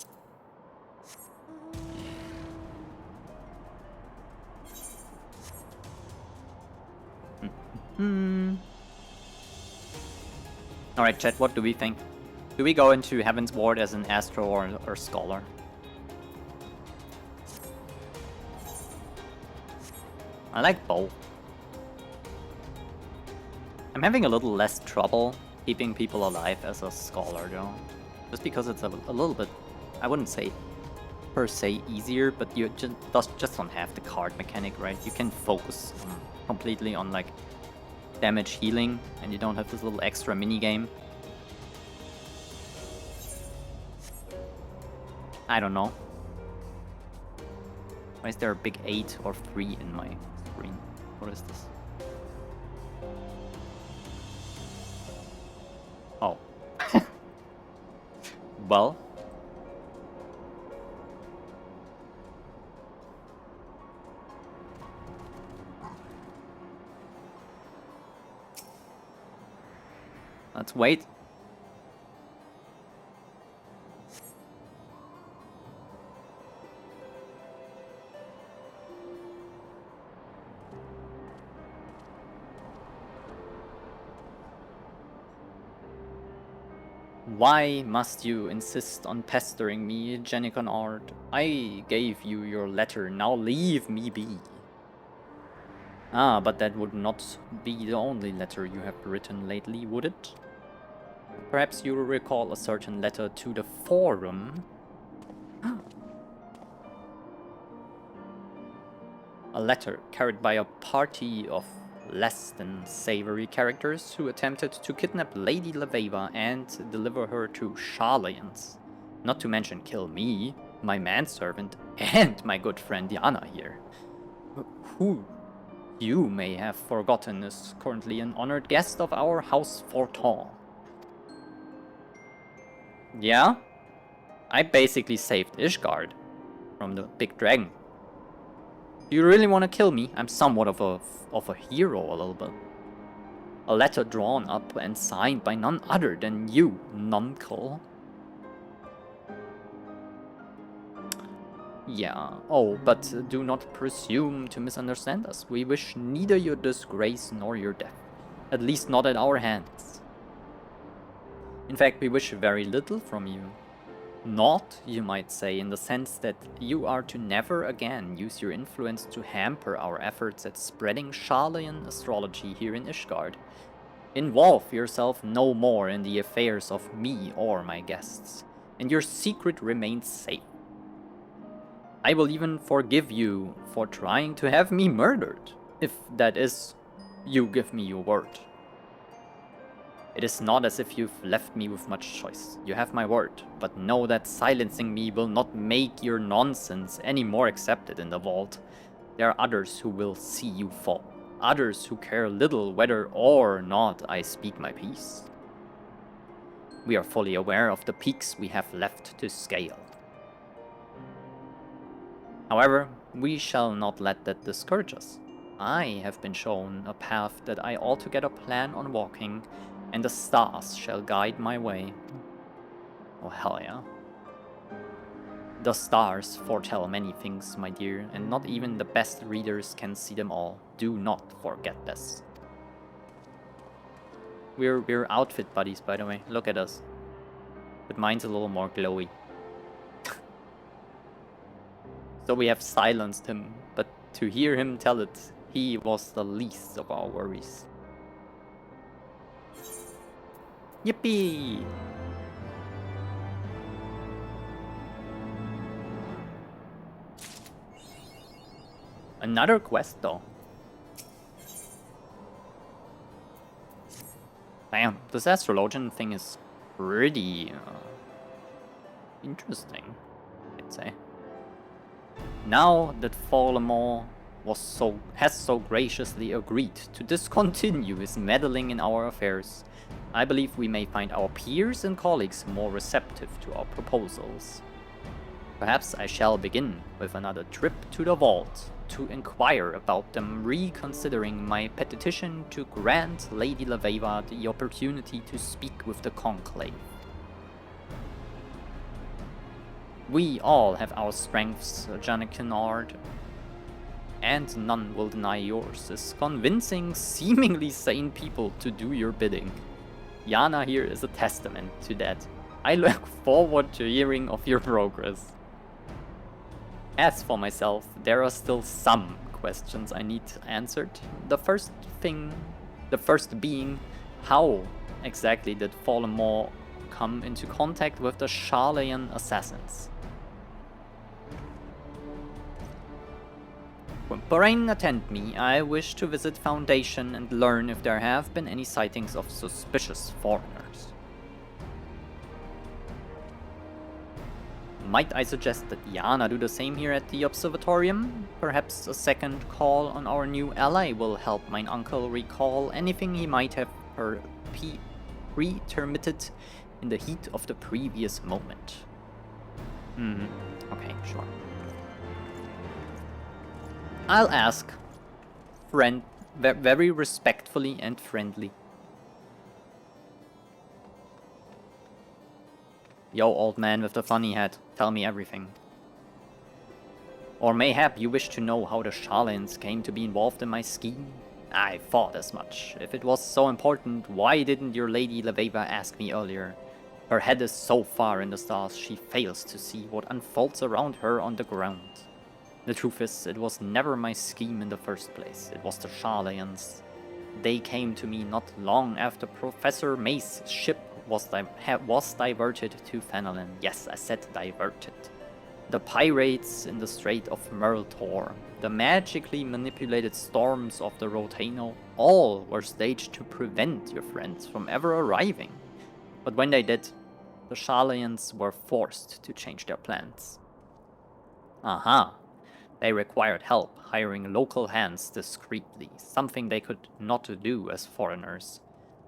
Alright chat, what do we think? Do we go into Heaven's Ward as an astro or scholar? I like both. I'm having a little less trouble keeping people alive as a scholar though. Just because it's a little bit, I wouldn't say per se easier, but you just don't have the card mechanic, right? You can focus completely on like damage healing and you don't have this little extra mini game. I don't know. Why is there a big 8 or 3 in my screen? What is this? Oh. Well. Let's wait. Why must you insist on pestering me, Genicon Art? I gave you your letter, now leave me be. Ah, but that would not be the only letter you have written lately, would it? Perhaps you will recall a certain letter to the forum. A letter carried by a party of less than savory characters who attempted to kidnap Lady Laveva and deliver her to Sharlayans. Not to mention kill me, my manservant, and my good friend Diana here. Who you may have forgotten is currently an honored guest of our House Forton. Yeah? I basically saved Ishgard from the big dragon. Do you really want to kill me? I'm somewhat of a hero a little bit. A letter drawn up and signed by none other than you, Nuncle. Yeah, oh, but do not presume to misunderstand us. We wish neither your disgrace nor your death. At least not at our hands. In fact, we wish very little from you. Not, you might say, in the sense that you are to never again use your influence to hamper our efforts at spreading Sharlayan astrology here in Ishgard. Involve yourself no more in the affairs of me or my guests, and your secret remains safe. I will even forgive you for trying to have me murdered, if that is, you give me your word. It is not as if you've left me with much choice. You have my word, but know that silencing me will not make your nonsense any more accepted in the vault. There are others who will see you fall. Others who care little whether or not I speak my piece. We are fully aware of the peaks we have left to scale. However, we shall not let that discourage us. I have been shown a path that I altogether plan on walking, and the stars shall guide my way. Oh, hell yeah. The stars foretell many things, my dear, and not even the best readers can see them all. Do not forget this. We're outfit buddies, by the way. Look at us. But mine's a little more glowy. So we have silenced him, but to hear him tell it, he was the least of our worries. Yippee! Another quest though. Damn, this astrologian thing is pretty interesting, I'd say. Now that Fallemont has so graciously agreed to discontinue his meddling in our affairs, I believe we may find our peers and colleagues more receptive to our proposals. Perhaps I shall begin with another trip to the vault to inquire about them reconsidering my petition to grant Lady Laveva the opportunity to speak with the Conclave. We all have our strengths, Janet Kennard, and none will deny yours, is convincing seemingly sane people to do your bidding. Yana here is a testament to that. I look forward to hearing of your progress. As for myself, there are still some questions I need answered. The first being, how exactly did Fallemont come into contact with the Sharlayan assassins? Whimpering, attend me. I wish to visit Foundation and learn if there have been any sightings of suspicious foreigners. Might I suggest that Yana do the same here at the Observatorium? Perhaps a second call on our new ally will help mine uncle recall anything he might have pretermitted in the heat of the previous moment. Okay, sure. I'll ask. Very respectfully and friendly. Yo, old man with the funny hat, tell me everything. Or mayhap you wish to know how the Sharlayans came to be involved in my scheme? I thought as much. If it was so important, why didn't your Lady Laveva ask me earlier? Her head is so far in the stars, she fails to see what unfolds around her on the ground. The truth is, it was never my scheme in the first place. It was the Sharlayans. They came to me not long after Professor May's ship was diverted to Fenelon. Yes, I said diverted. The pirates in the Strait of Merltor, the magically manipulated storms of the Rotano, all were staged to prevent your friends from ever arriving. But when they did, the Sharlayans were forced to change their plans. Aha. They required help hiring local hands discreetly, something they could not do as foreigners.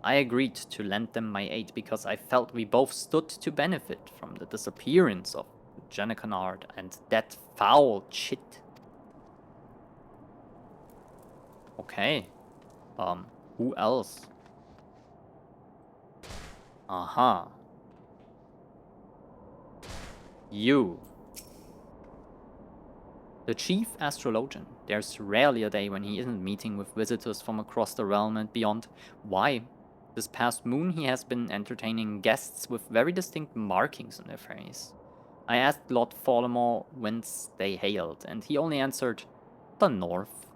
I agreed to lend them my aid because I felt we both stood to benefit from the disappearance of Janet Kennard and that foul chit. Okay. Who else? Aha. You. The chief astrologian. There's rarely a day when he isn't meeting with visitors from across the realm and beyond. Why? This past moon he has been entertaining guests with very distinct markings on their face. I asked Lord Fallemont whence they hailed, and he only answered, the north.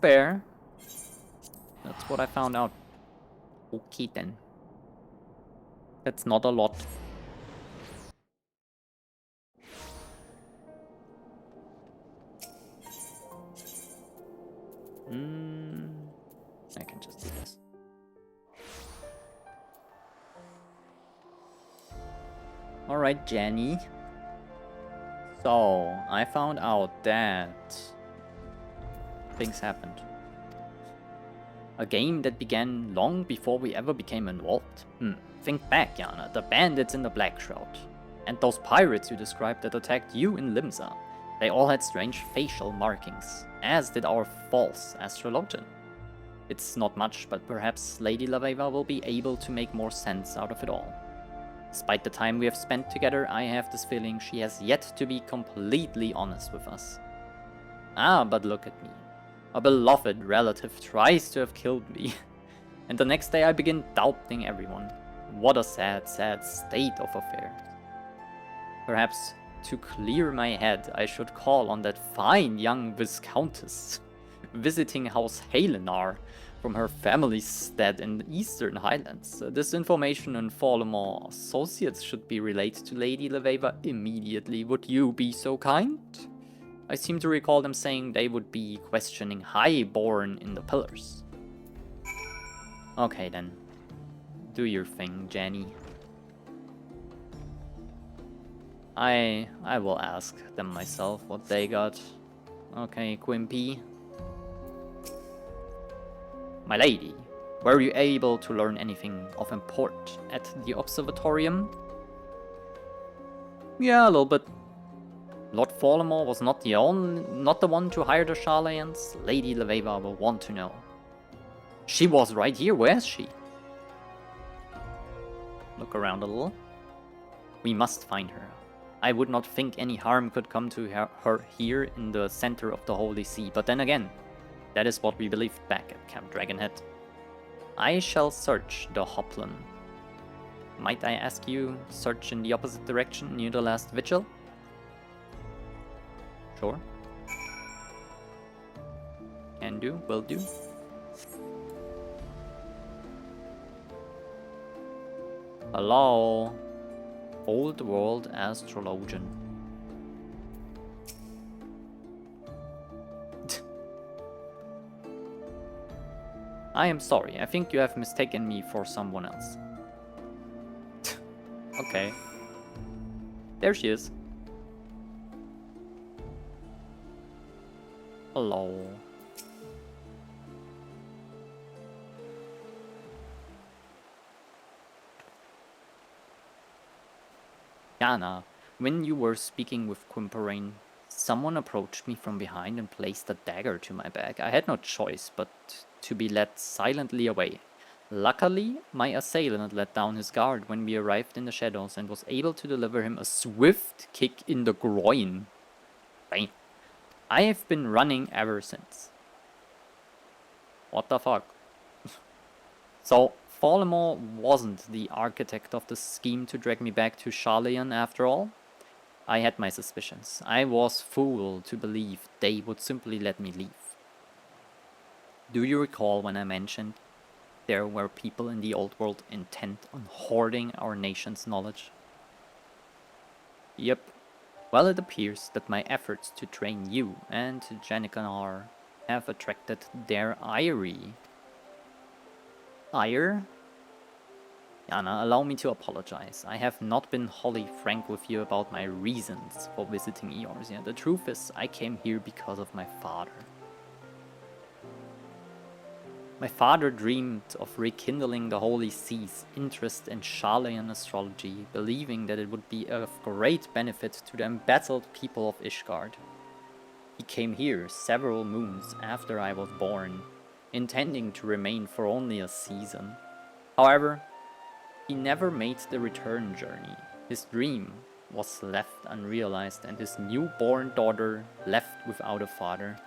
Fair. That's what I found out. Okay then. That's not a lot. I can just Alright, Jenny. So, I found out that things happened. A game that began long before we ever became involved. Think back, Yana. The bandits in the Black Shroud. And those pirates you described that attacked you in Limsa. They all had strange facial markings, as did our false astrologian. It's not much, but perhaps Lady Laveva will be able to make more sense out of it all. Despite the time we have spent together, I have this feeling she has yet to be completely honest with us. Ah, but look at me. A beloved relative tries to have killed me. And the next day I begin doubting everyone. What a sad, sad state of affairs. Perhaps to clear my head, I should call on that fine young Viscountess, visiting House Halenar from her family's stead in the Eastern Highlands. This information and Fallemore associates should be relayed to Lady Laveva immediately. Would you be so kind? I seem to recall them saying they would be questioning Highborn in the Pillars. Okay then. Do your thing, Jenny. I will ask them myself what they got. Okay, Quimpy. My lady, were you able to learn anything of import at the observatorium? Yeah, a little bit. Lord Fallemore was not the one to hire the Sharlayans. Lady Laveva will want to know. She was right here. Where is she? Look around a little. We must find her. I would not think any harm could come to her here in the center of the Holy See, but then again, that is what we believed back at Camp Dragonhead. I shall search the Hoplon. Might I ask you, search in the opposite direction near the last vigil? Sure. Can do, will do. Hello, Old World Astrologian. I am sorry, I think you have mistaken me for someone else. Okay. There she is. Hello. Yana, when you were speaking with Quimperain, someone approached me from behind and placed a dagger to my back. I had no choice but to be led silently away. Luckily, my assailant let down his guard when we arrived in the shadows and was able to deliver him a swift kick in the groin. Bam. I have been running ever since. What the fuck? So, Fallemore wasn't the architect of the scheme to drag me back to Sharlayan after all. I had my suspicions. I was fool to believe they would simply let me leave. Do you recall when I mentioned there were people in the old world intent on hoarding our nation's knowledge? Yep. Well, it appears that my efforts to train you and Janikanar have attracted their ire. Ire? Yana, allow me to apologize. I have not been wholly frank with you about my reasons for visiting Eorzea. The truth is, I came here because of my father. My father dreamed of rekindling the Holy See's interest in Sharlayan astrology, believing that it would be of great benefit to the embattled people of Ishgard. He came here several moons after I was born, intending to remain for only a season. However, he never made the return journey. His dream was left unrealized and his newborn daughter left without a father.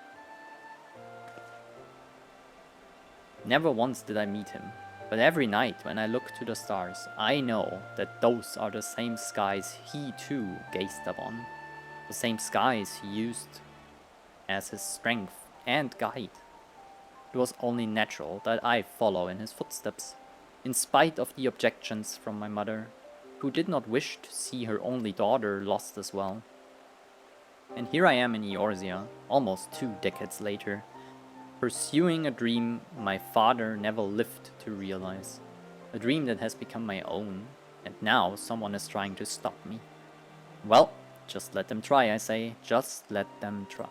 Never once did I meet him, but every night when I look to the stars, I know that those are the same skies he too gazed upon, the same skies he used as his strength and guide. It was only natural that I follow in his footsteps, in spite of the objections from my mother, who did not wish to see her only daughter lost as well. And here I am in Eorzea, almost 2 decades later, pursuing a dream my father never lived to realize. A dream that has become my own. And now someone is trying to stop me. Well, just let them try, I say. Just let them try.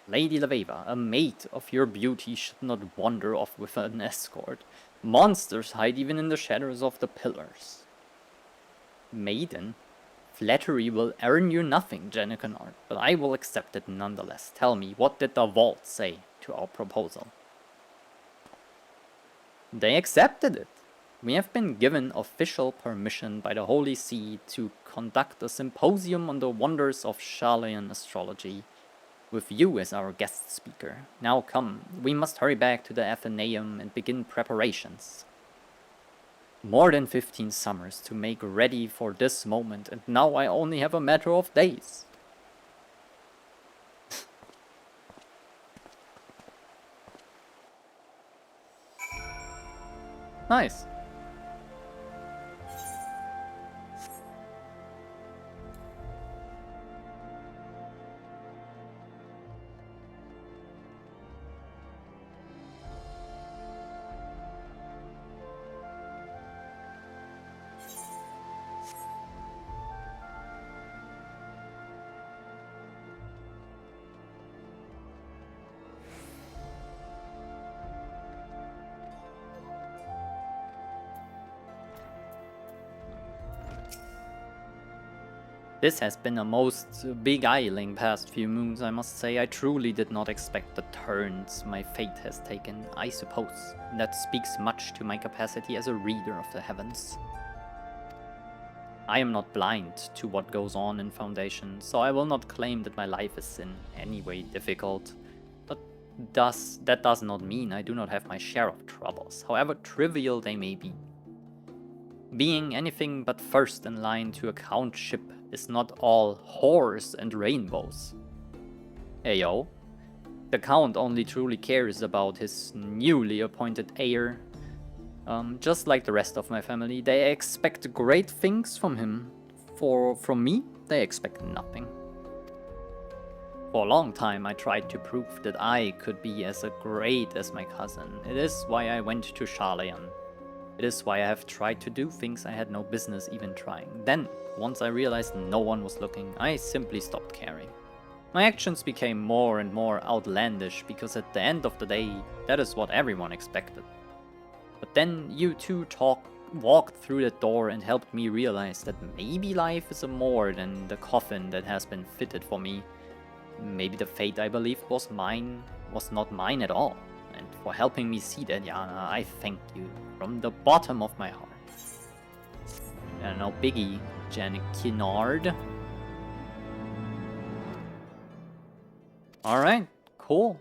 Lady Laveva, a maid of your beauty should not wander off with an escort. Monsters hide even in the shadows of the pillars. Maiden, flattery will earn you nothing, Jennicanard, but I will accept it nonetheless. Tell me, what did the vault say to our proposal? They accepted it. We have been given official permission by the Holy See to conduct a symposium on the wonders of Sharlayan astrology, with you as our guest speaker. Now come, we must hurry back to the Athenaeum and begin preparations. More than 15 summers to make ready for this moment, and now I only have a matter of days. Nice. This has been a most beguiling past few moons, I must say. I truly did not expect the turns my fate has taken, I suppose. That speaks much to my capacity as a reader of the heavens. I am not blind to what goes on in Foundation, so I will not claim that my life is in any way difficult. But that does not mean I do not have my share of troubles, however trivial they may be. Being anything but first in line to a countship is not all whores and rainbows. Ayo, the Count only truly cares about his newly appointed heir. Just like the rest of my family, they expect great things from him. From me, they expect nothing. For a long time I tried to prove that I could be as great as my cousin. It is why I went to Sharlayan. It is why I have tried to do things I had no business even trying. Then, once I realized no one was looking, I simply stopped caring. My actions became more and more outlandish because at the end of the day, that is what everyone expected. But then you two walked through the door and helped me realize that maybe life is more than the coffin that has been fitted for me. Maybe the fate I believed was mine was not mine at all. And for helping me see that, Yana, I thank you from the bottom of my heart. And no biggie, Jennicanard. Alright, cool.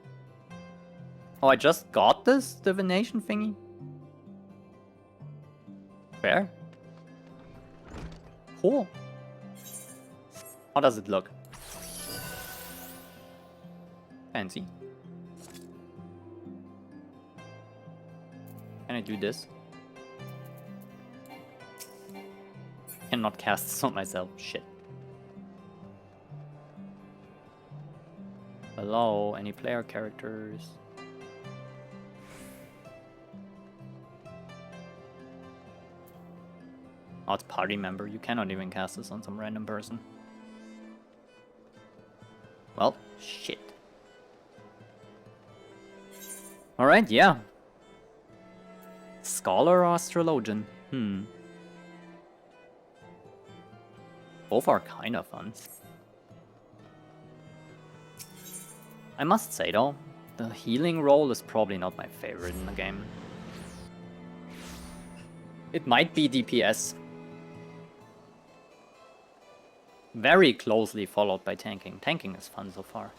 Oh, I just got this divination thingy? Fair. Cool. How does it look? Fancy. Can I do this? Cannot cast this on myself. Shit. Hello, any player characters? Oh, it's party member. You cannot even cast this on some random person. Well, shit. Alright, yeah. Scholar or astrologian? Both are kind of fun. I must say though, the healing role is probably not my favorite in the game. It might be DPS. Very closely followed by tanking. Tanking is fun so far.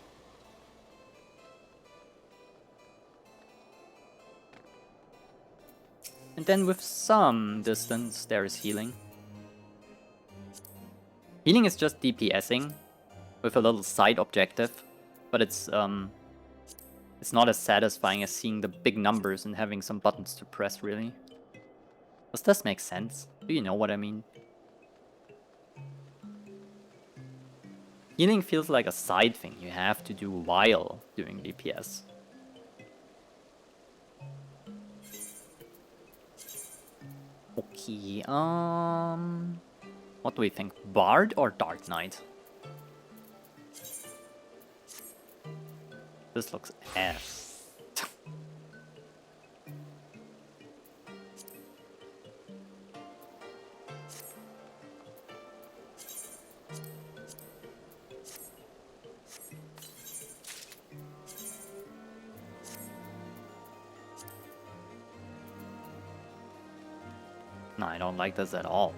And then with some distance, there is healing. Healing is just DPSing with a little side objective, but it's not as satisfying as seeing the big numbers and having some buttons to press, really. Does this make sense? Do you know what I mean? Healing feels like a side thing you have to do while doing DPS. Okay, what do we think? Bard or Dark Knight? This looks ass. No, I don't like this at all.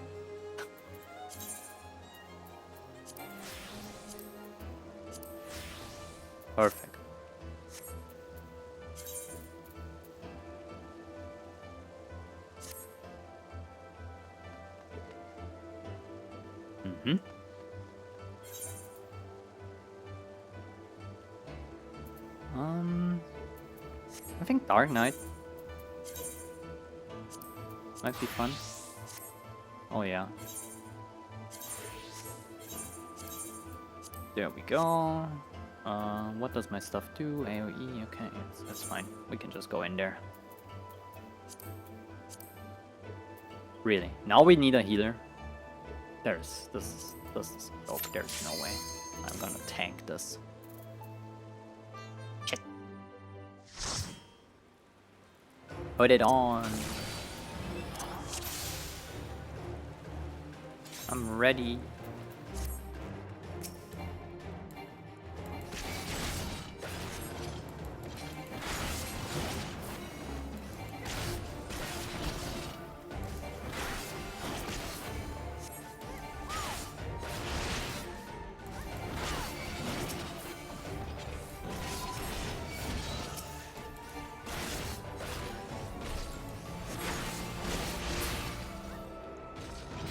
Perfect. Mm-hmm. I think Dark Knight might be fun. Oh yeah. There we go. What does my stuff do? AoE, okay, that's fine. We can just go in there. Really? Now we need a healer? There's oh, there's no way. I'm gonna tank this. Shit. Put it on. I'm ready.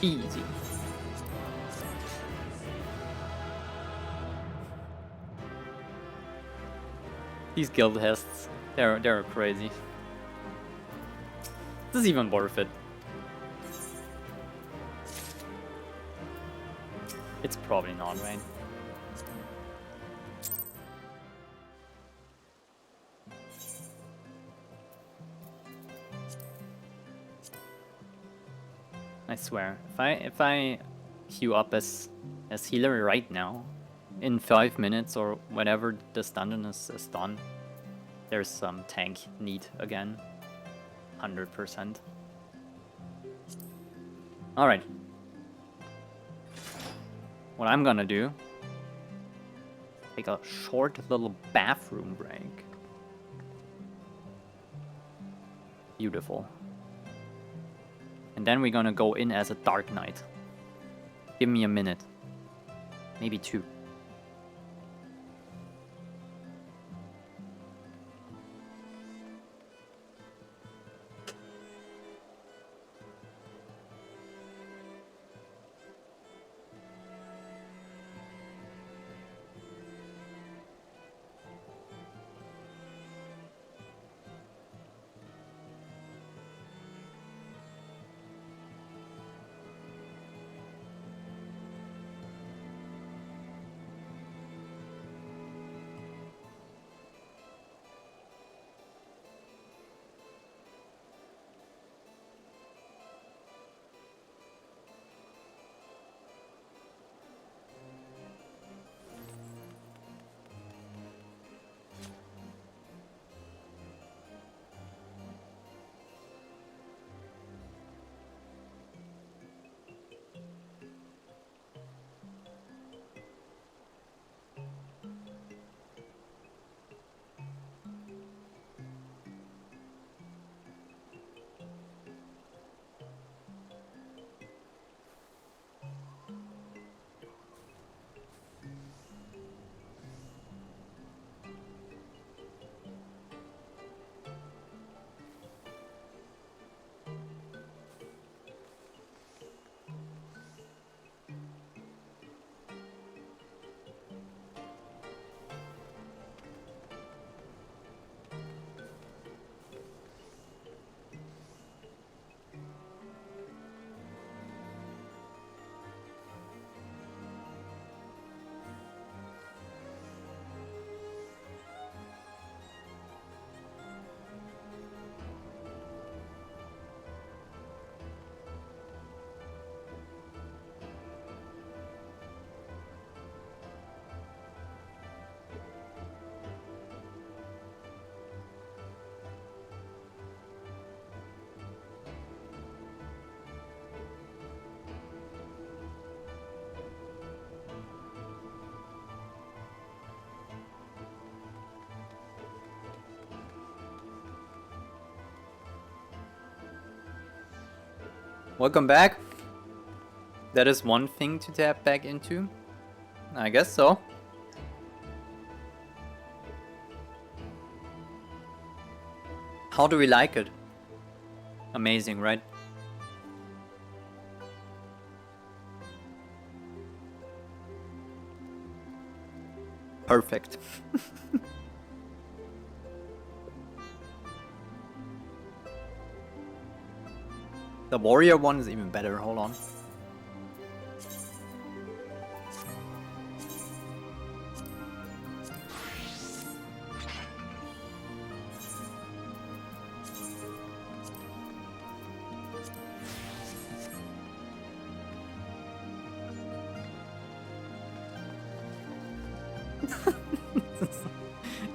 Easy. These guild hests, they're crazy. This is even worth it. It's probably not, right? I swear, if I queue up as healer right now, in 5 minutes or whenever this dungeon is done, there's some tank need again. 100%. Alright. What I'm gonna do, take a short little bathroom break. Beautiful. And then we're gonna go in as a Dark Knight. Give me a minute. Maybe 2. Welcome back. That is one thing to tap back into. I guess so. How do we like it? Amazing, right? Perfect. The warrior one is even better, hold on.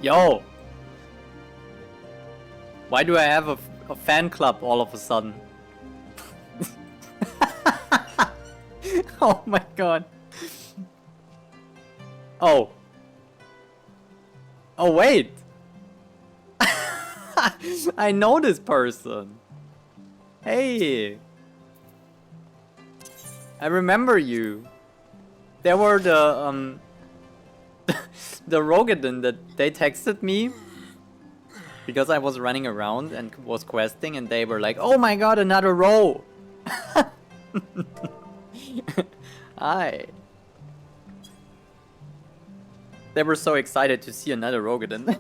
Yo! Why do I have a fan club all of a sudden? Oh my god. Oh. Oh wait. I know this person. Hey. I remember you. They were the the Rogadin that they texted me because I was running around and was questing, and they were like, "Oh my god, another row!" Hi. They were so excited to see another Rogadin.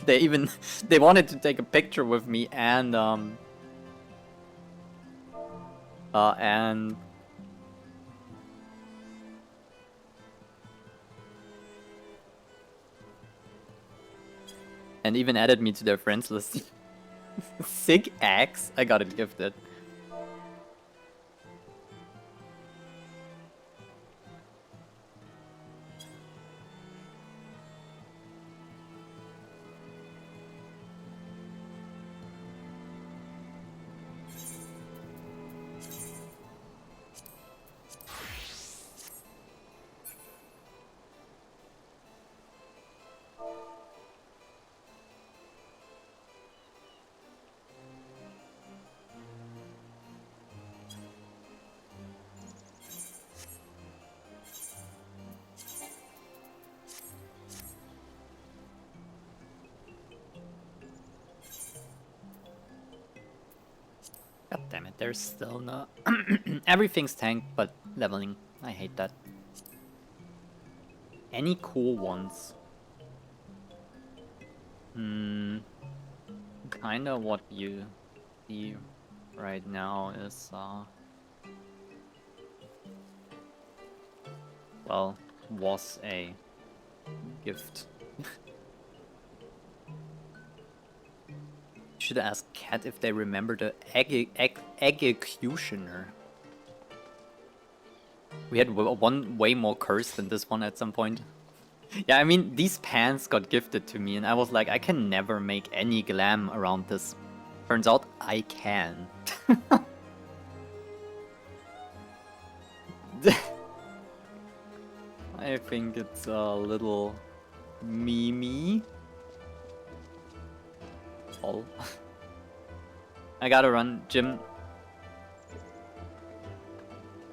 they wanted to take a picture with me and even added me to their friends list. Sick axe? I got it gifted. God damn it, there's still no... Everything's tanked, but leveling. I hate that. Any cool ones? Kinda what you see right now is, well, was a gift. Should ask Cat if they remember the Executioner. We had one way more curse than this one at some point. Yeah, I mean, these pants got gifted to me and I was like, I can never make any glam around this. Turns out I can. I think it's a little meme. Oh. I gotta run, Jim.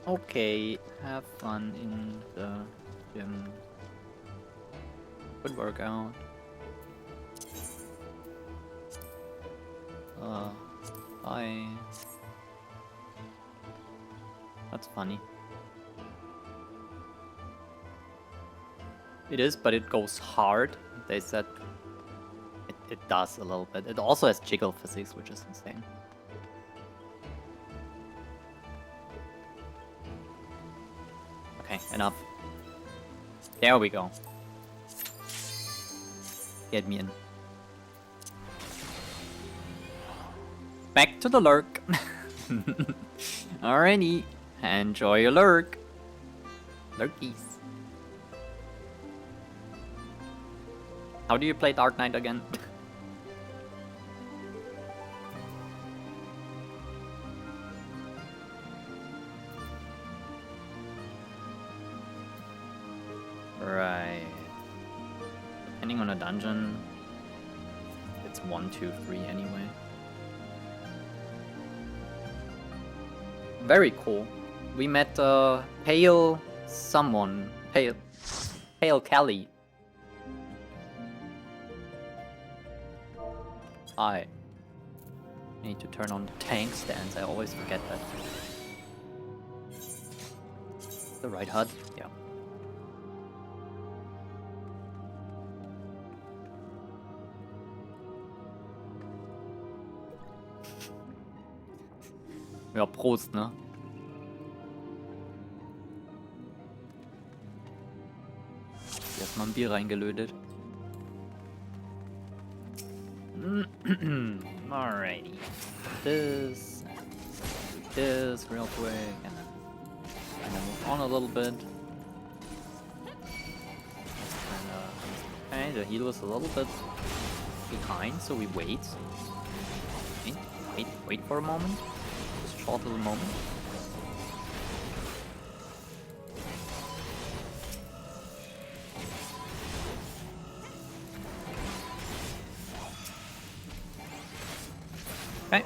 Okay, have fun in the gym. Good workout. Bye. That's funny. It is, but it goes hard. They said it does a little bit. It also has jiggle physics, which is insane. Okay, enough. There we go. Get me in. Back to the lurk. Alrighty. Enjoy your lurk. Lurkies. How do you play Dark Knight again? Right. Depending on a dungeon, it's 1, 2, 3 anyway. Very cool. We met Pale someone. Pale Kelly. I need to turn on the tank stance. I always forget that. The right HUD? Yeah. Ja, Prost, ne? Erstmal ein Bier reingelötet. Alrighty. This. This real quick. And then move on a little bit. And, okay, the heal was a little bit behind, so we wait. Wait for a moment. Just short little moment. Okay.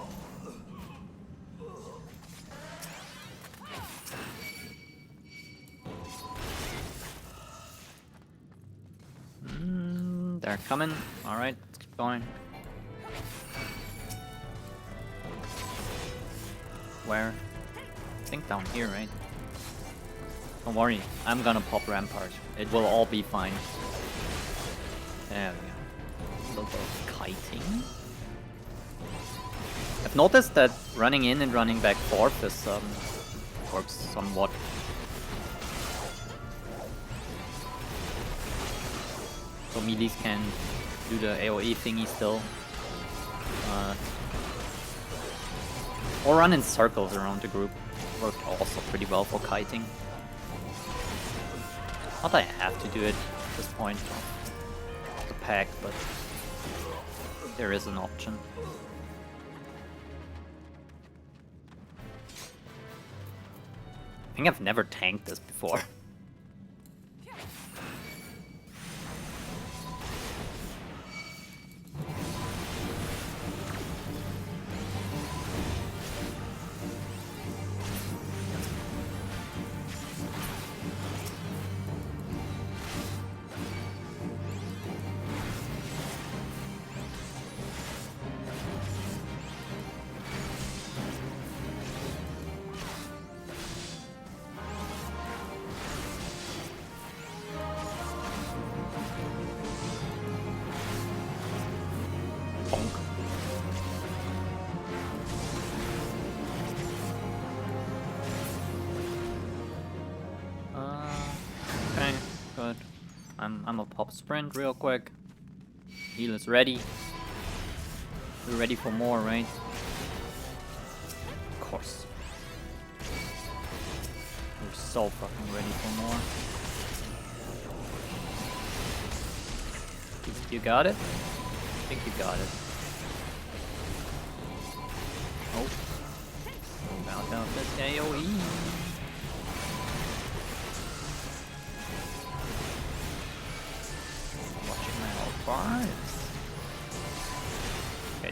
They're coming. Alright, let's keep going. Where? I think down here, right? Don't worry, I'm gonna pop Rampart. It will all be fine. There we go. A little bit of kiting. I've noticed that running in and running back forth is works somewhat. So melees can do the AoE thingy still. Or run in circles around the group. Worked also pretty well for kiting. Not that I have to do it at this point of the pack, but there is an option. I think I've never tanked this before. Okay, good. I'm a pop sprint real quick. Heal is ready. We're ready for more, right? Of course. We're so fucking ready for more. You got it? I think you got it. Oh. Found out this AoE. Watching my health bars.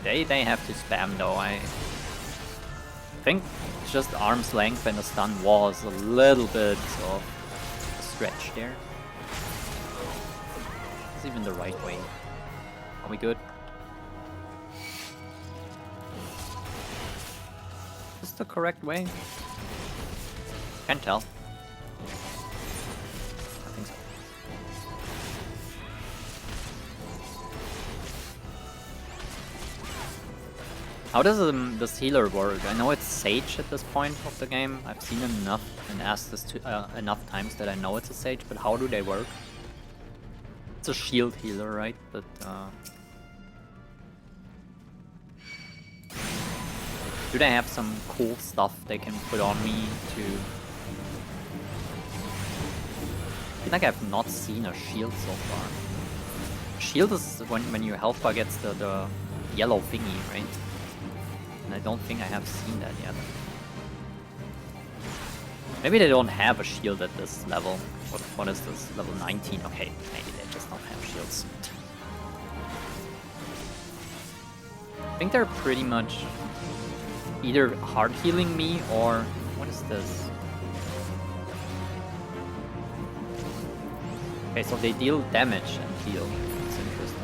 Okay, they have to spam though. I think just arm's length and the stun was a little bit of a stretch there. It's even the right way. Are we good? Is this the correct way? Can't tell. I think so. How does this healer work? I know it's Sage at this point of the game. I've seen him enough and asked this enough times that I know it's a Sage, but how do they work? It's a shield healer, right? But do they have some cool stuff they can put on me to... I feel like I've not seen a shield so far. Shield is when your health bar gets the yellow thingy, right? And I don't think I have seen that yet. Maybe they don't have a shield at this level. What is this? Level 19? Okay, maybe they just don't have shields. I think they're pretty much either hard healing me or... What this? Okay, so they deal damage and heal. It's interesting.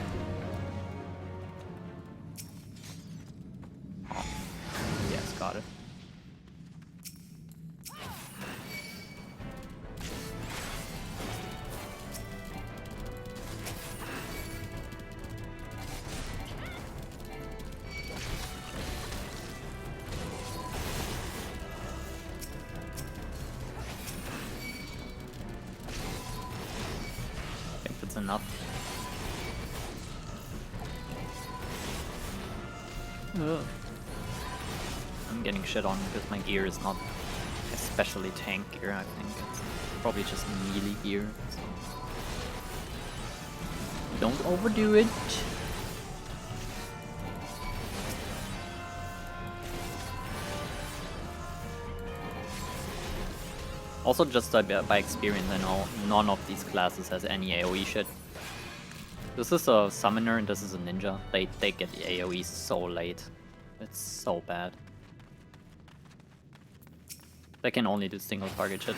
Oh. Yes, got it. Enough. Ugh. I'm getting shit on because my gear is not especially tank gear. I think it's probably just melee gear. So. Don't overdo it. Also, just by experience, I know none of these classes has any AoE shit. This is a summoner and this is a ninja. They get the AoE so late. It's so bad. They can only do single target shit.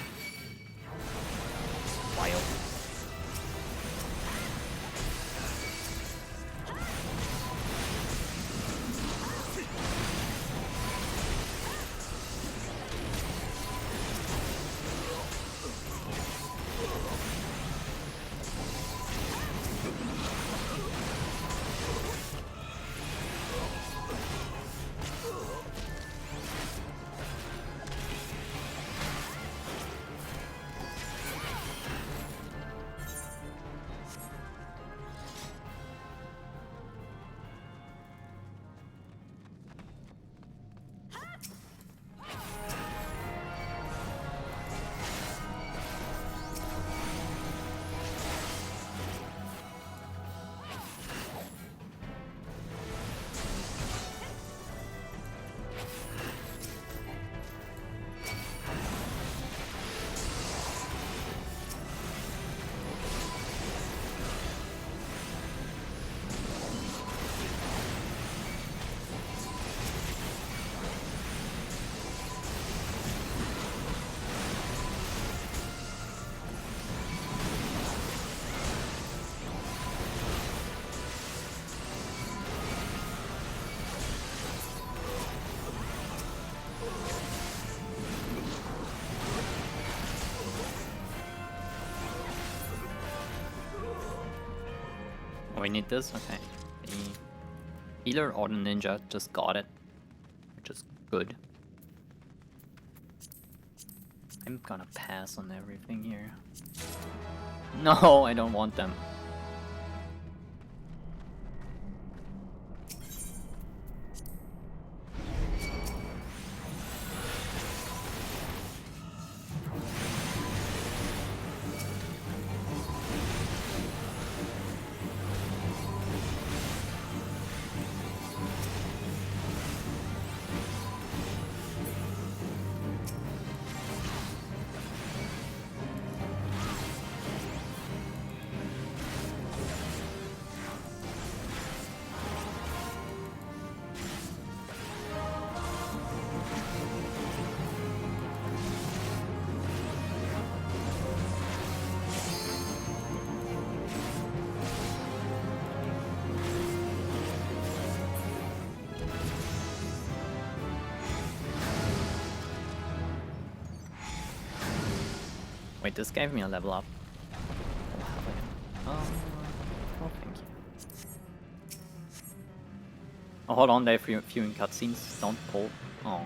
Wild. Oh, we need this? Okay. The healer or the ninja just got it. Which is good. I'm gonna pass on everything here. No, I don't want them. Wait, this gave me a level up. Oh, thank you. Oh, hold on, they're viewing cutscenes. Don't pull. Oh.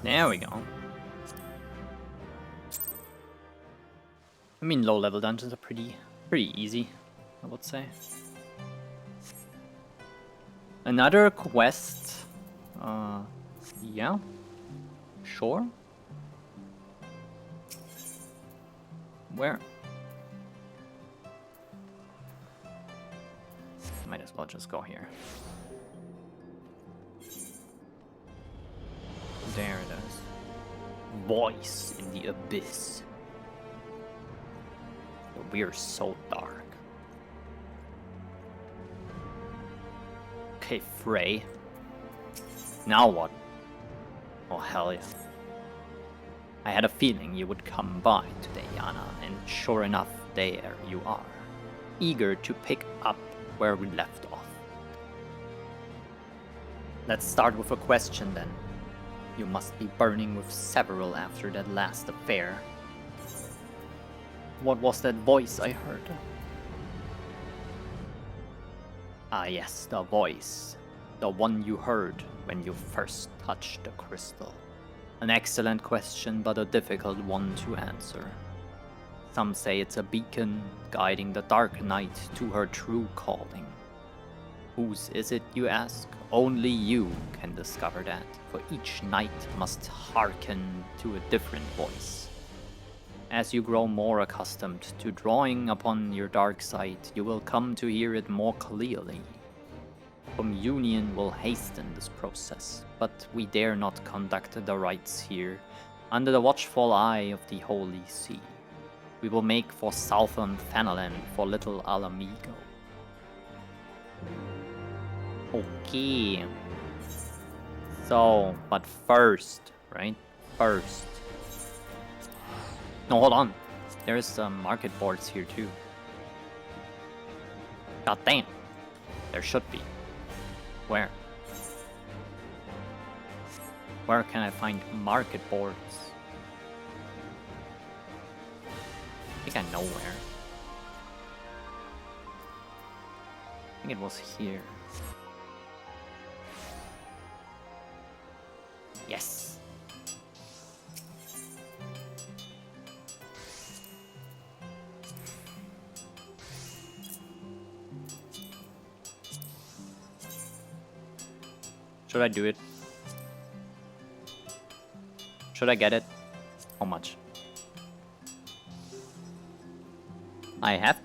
There we go. I mean, low-level dungeons are pretty easy, I would say. Another quest. Yeah. Sure. Where? Might as well just go here. There it is. Voice in the abyss. We're so dark. Okay, Frey. Now what? Oh, hell yeah. I had a feeling you would come by today, Yana, and sure enough, there you are. Eager to pick up where we left off. Let's start with a question then. You must be burning with several after that last affair. What was that voice I heard? Ah yes, the voice. The one you heard when you first touched the crystal. An excellent question, but a difficult one to answer. Some say it's a beacon guiding the Dark Knight to her true calling. Whose is it, you ask? Only you can discover that, for each knight must hearken to a different voice. As you grow more accustomed to drawing upon your dark side, you will come to hear it more clearly. Communion will hasten this process, but we dare not conduct the rites here, under the watchful eye of the Holy See. We will make for southern Fanalan, for little Alamigo. Okay. So, but first, right? First. No, hold on. There's some market boards here too. God damn. There should be. Where? Where can I find market boards? I think I know where. I think it was here. Yes. Should I do it? Should I get it? How much? I have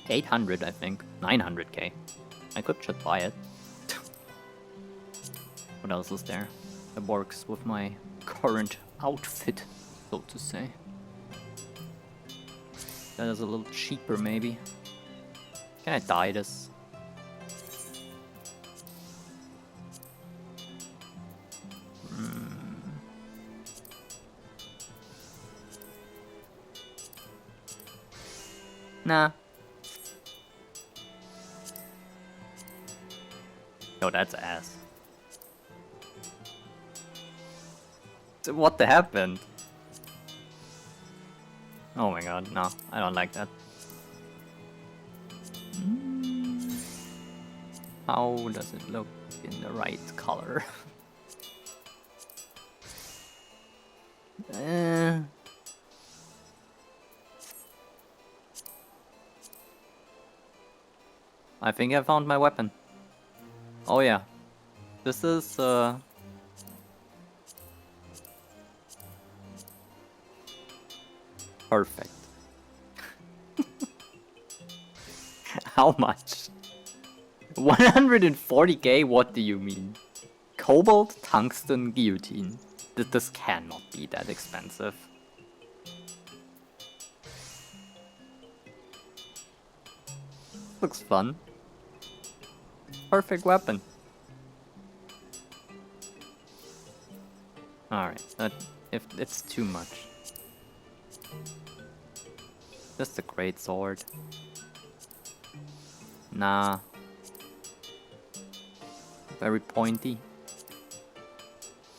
800, I think. 900k. I could just buy it. What else is there that works with my current outfit, so to say? That is a little cheaper, maybe. Can I dye this? Nah. No, that's ass. What happened? Oh my god, no, I don't like that. How does it look in the right color? I think I found my weapon. Oh yeah. This is perfect. How much? 140k? What do you mean? Cobalt tungsten guillotine. This cannot be that expensive. Looks fun. Perfect weapon. Alright, if it's too much. Just a great sword. Nah. Very pointy.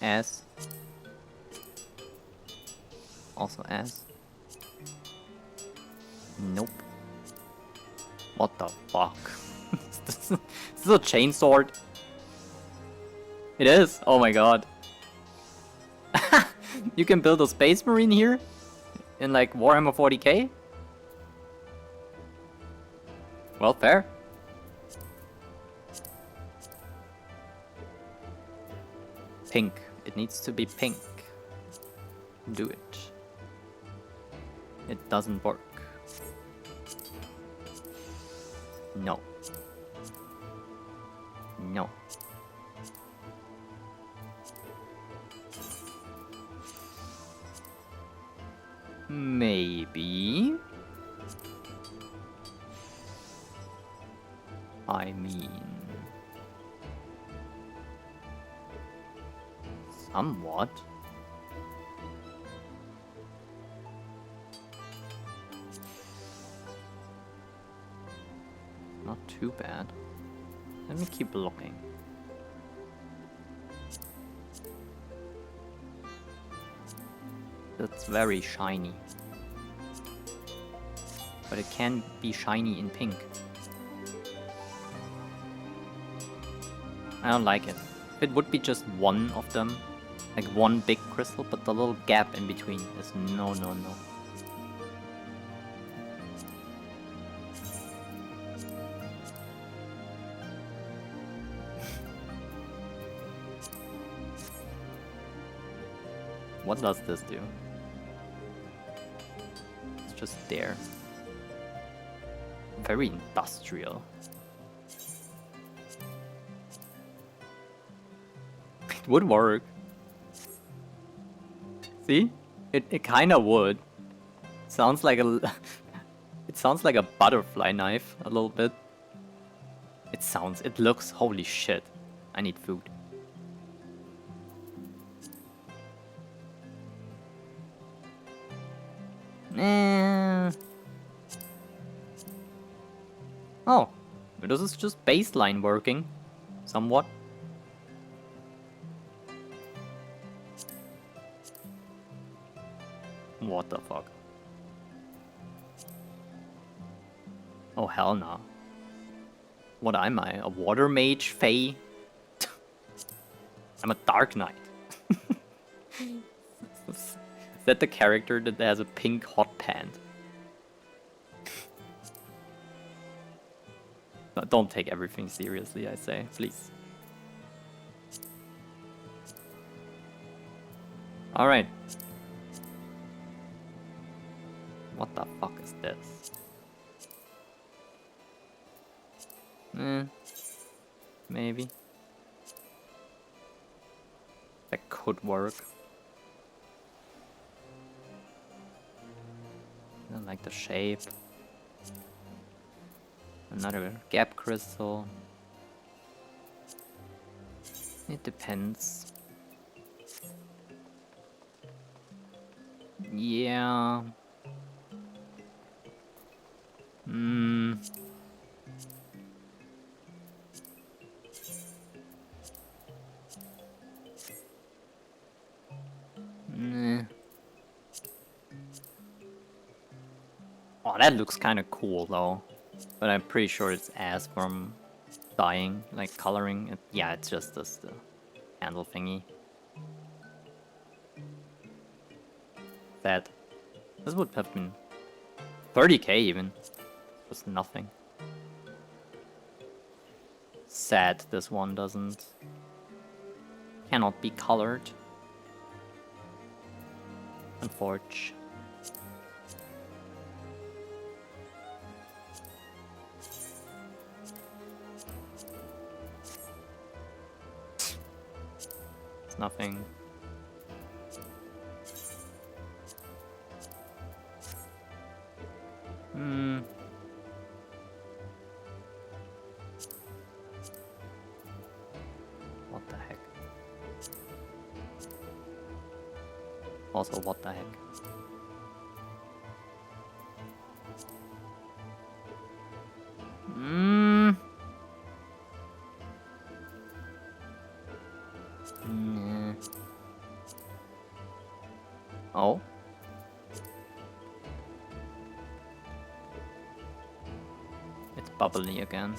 S. Also S. Nope. What the fuck? This is a chain sword. It is? Oh my god. You can build a Space Marine here in like Warhammer 40k? Well, fair. Pink. It needs to be pink. Do it. It doesn't work. No. No. Maybe. I mean... somewhat. Not too bad. Let me keep looking. That's very shiny. But it can be shiny in pink. I don't like it. It would be just one of them, like one big crystal, but the little gap in between is no, no, no. What does this do? It's just there. Very industrial. It would work. See? It kinda would. Sounds like a... it sounds like a butterfly knife, a little bit. It looks... holy shit. I need food. Oh, this is just baseline working, somewhat. What the fuck? Oh hell no. What am I? A water mage, Fae? I'm a Dark Knight. Is that the character that has a pink hot pant? No, don't take everything seriously, I say, please. Alright. What the fuck is this? Maybe. That could work. I don't like the shape. Another gap crystal. It depends. Yeah. Oh, that looks kind of cool though. But I'm pretty sure it's ass from dyeing, like coloring. Yeah, it's just this the handle thingy. That. This would have been 30k even. Was nothing. Sad this one cannot be colored. Unfortunately. It's nothing. What the heck? Also, what the heck? Oh. It's bubbly again.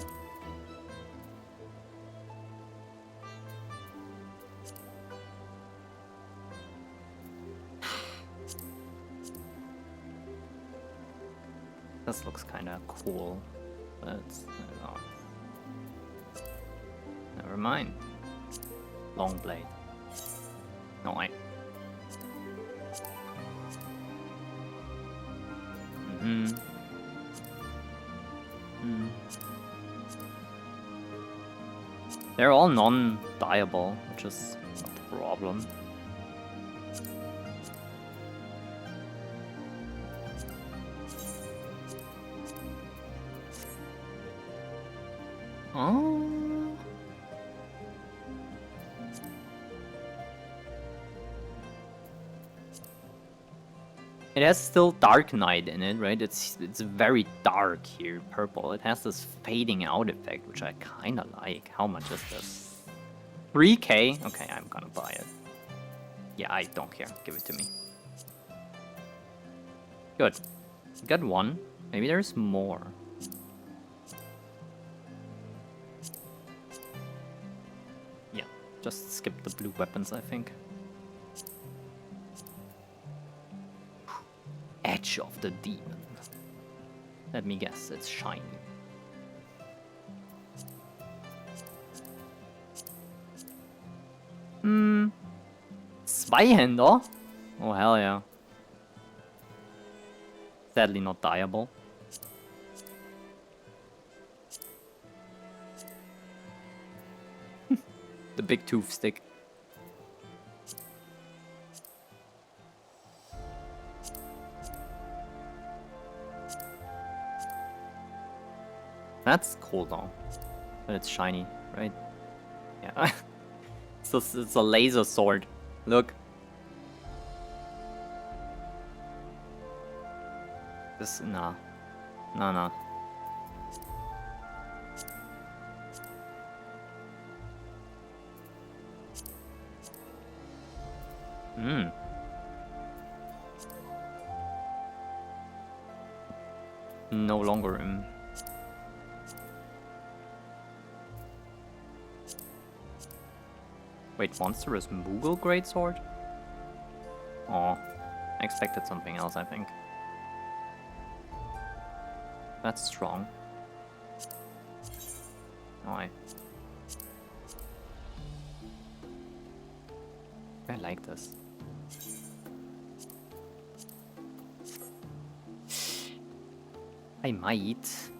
This looks kind of cool, but never mind. Long blade. No, They're all non-dieable, which is a problem. Oh. It has still Dark Knight in it, right? It's very dark here, purple. It has this fading out effect, which I kinda like. How much is this? 3K? Okay, I'm gonna buy it. Yeah, I don't care. Give it to me. Good. Got one. Maybe there's more. Yeah, just skip the blue weapons, I think. Edge of the Demon. Let me guess, it's shiny. Zweihänder? Oh hell yeah. Sadly not dieable. The big tooth stick. That's cool though. But it's shiny, right? Yeah. It's a laser sword. Look. This, nah. Nah. No longer Wait, monster is Moogle Greatsword? Oh, I expected something else, I think. That's strong. Oh, I like this. I might.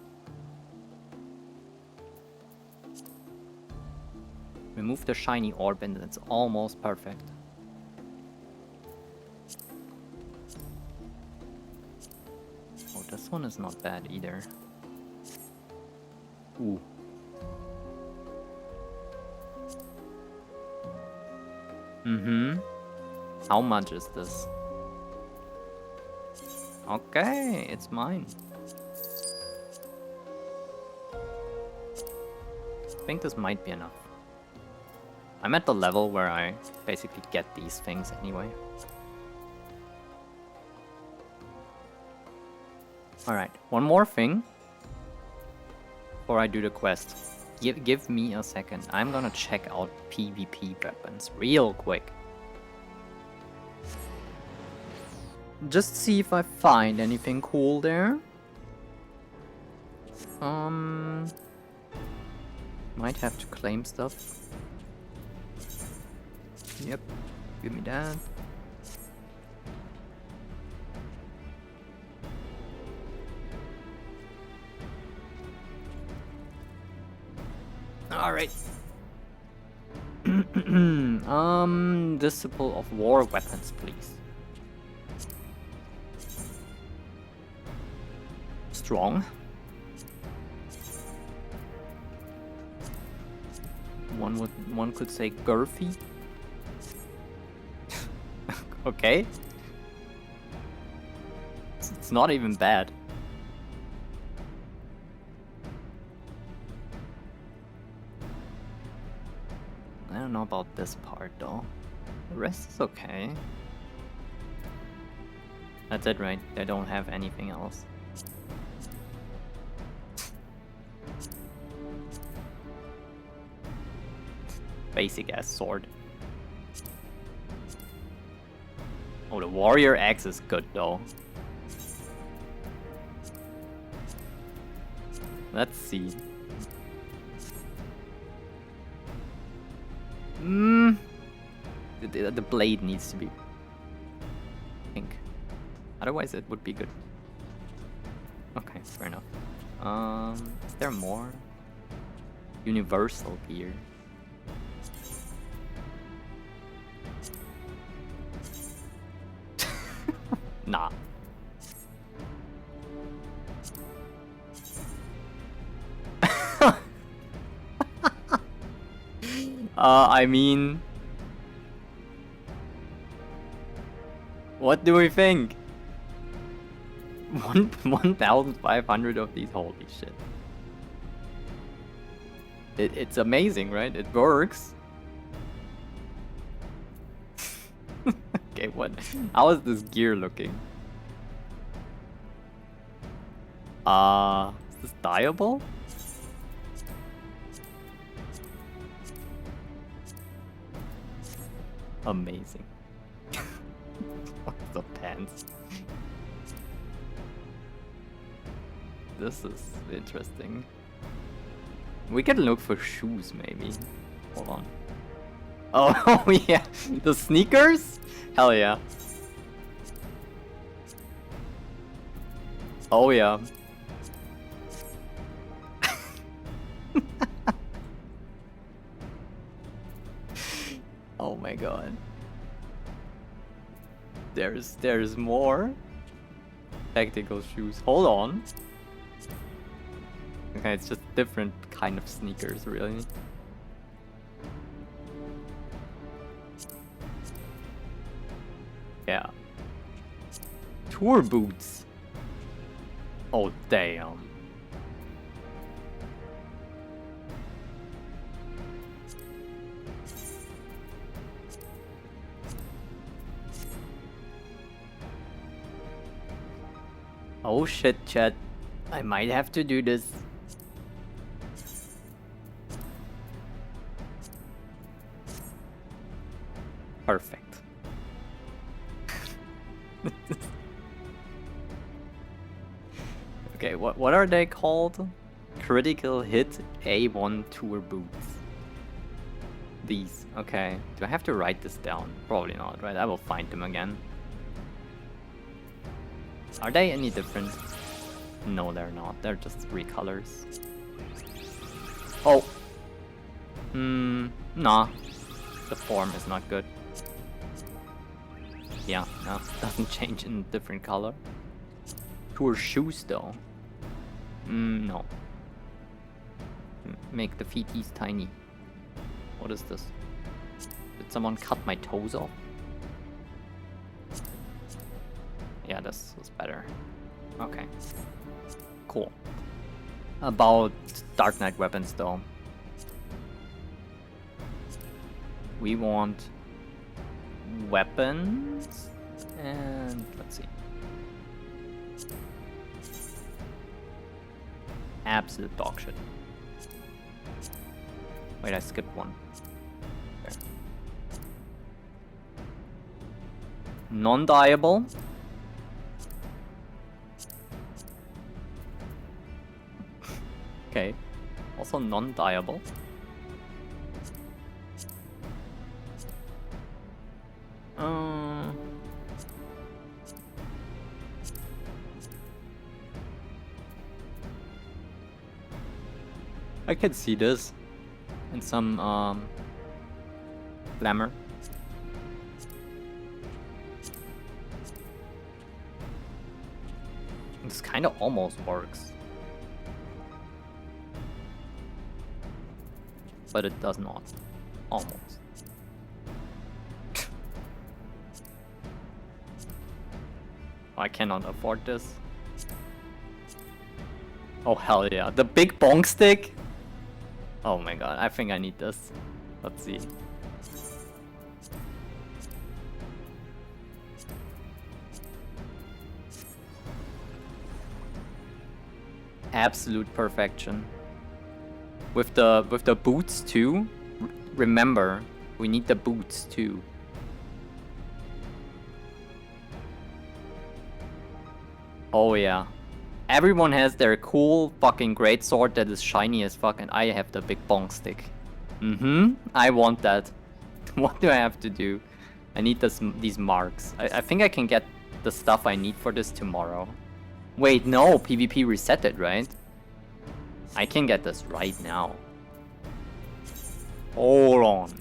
Remove the shiny orb and it's almost perfect. Oh, this one is not bad either. Ooh. How much is this? Okay, it's mine. I think this might be enough. I'm at the level where I basically get these things anyway. Alright, one more thing before I do the quest. Give me a second. I'm gonna check out PvP weapons real quick. Just see if I find anything cool there. Might have to claim stuff. Yep, give me that. Alright. Disciple of War weapons, please. Strong. One could say girthy. Okay. It's not even bad. I don't know about this part though. The rest is okay. That's it, right? They don't have anything else. Basic ass sword. Oh, the warrior axe is good though. Let's see. The blade needs to be pink. Otherwise it would be good. Okay, fair enough. Is there more? Universal gear. Nah. I mean... What do we think? 1,500 of these, holy shit. It's amazing, right? It works. Okay, what? How is this gear looking? Is this dyeable? Amazing. The pants. This is interesting. We can look for shoes, maybe. Hold on. Oh, yeah. The sneakers? Hell yeah. Oh, yeah. Oh my god. There's more tactical shoes. Hold on. Okay, it's just different kind of sneakers, really. Yeah. Tour boots. Oh, damn. Oh shit, chat. I might have to do this. Perfect. Okay, what are they called? Critical Hit A1 Tour Boots. These, okay. Do I have to write this down? Probably not, right? I will find them again. Are they any different? No, they're not. They're just 3 colors. Oh. Nah. The form is not good. Yeah, no, doesn't change in different color. Tour shoes though. No. Make the feeties tiny. What is this? Did someone cut my toes off? Yeah, this was better. Okay. Cool. About Dark Knight weapons though. We want weapons and let's see. Absolute dog shit. Wait, I skipped one. There. Non-dyeable. Okay. Also non-dyeable. I can see this in some glamour. This kind of almost works, but it does not. Almost. I cannot afford this. Oh hell yeah, the big bonk stick. Oh my god, I think I need this. Let's see. Absolute perfection. With the boots too. Remember, we need the boots too. Oh yeah. Everyone has their cool fucking great sword that is shiny as fuck, and I have the big bong stick. I want that. What do I have to do? I need these marks. I think I can get the stuff I need for this tomorrow. Wait, no, PvP resetted, right? I can get this right now. Hold on.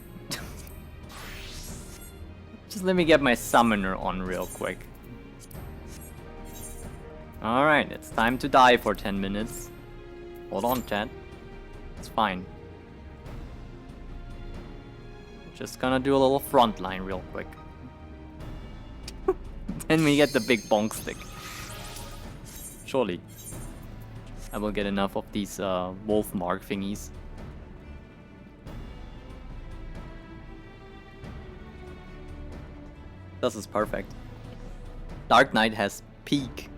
Just let me get my summoner on real quick. Alright, it's time to die for 10 minutes. Hold on, chat. It's fine. Just gonna do a little front line real quick. Then we get the big bonk stick. Surely. I will get enough of these wolf mark thingies. This is perfect. Dark Knight has peak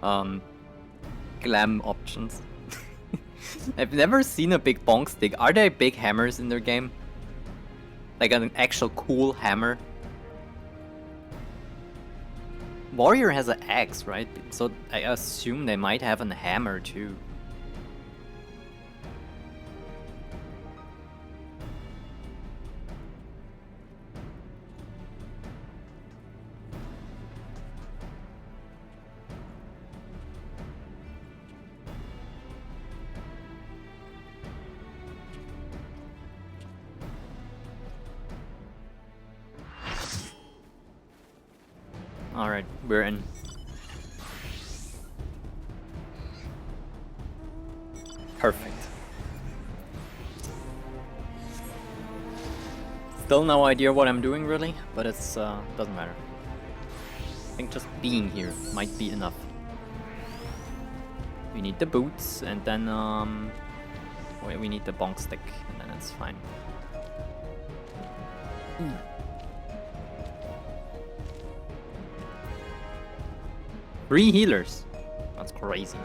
glam options. I've never seen a big bonk stick. Are there big hammers in their game? Like an actual cool hammer? Warrior has an axe, right? So I assume they might have a hammer too. Alright, we're in. Perfect. Still no idea what I'm doing really, but it's doesn't matter. I think just being here might be enough. We need the boots and then we need the bonk stick and then it's fine. 3 healers. That's crazy.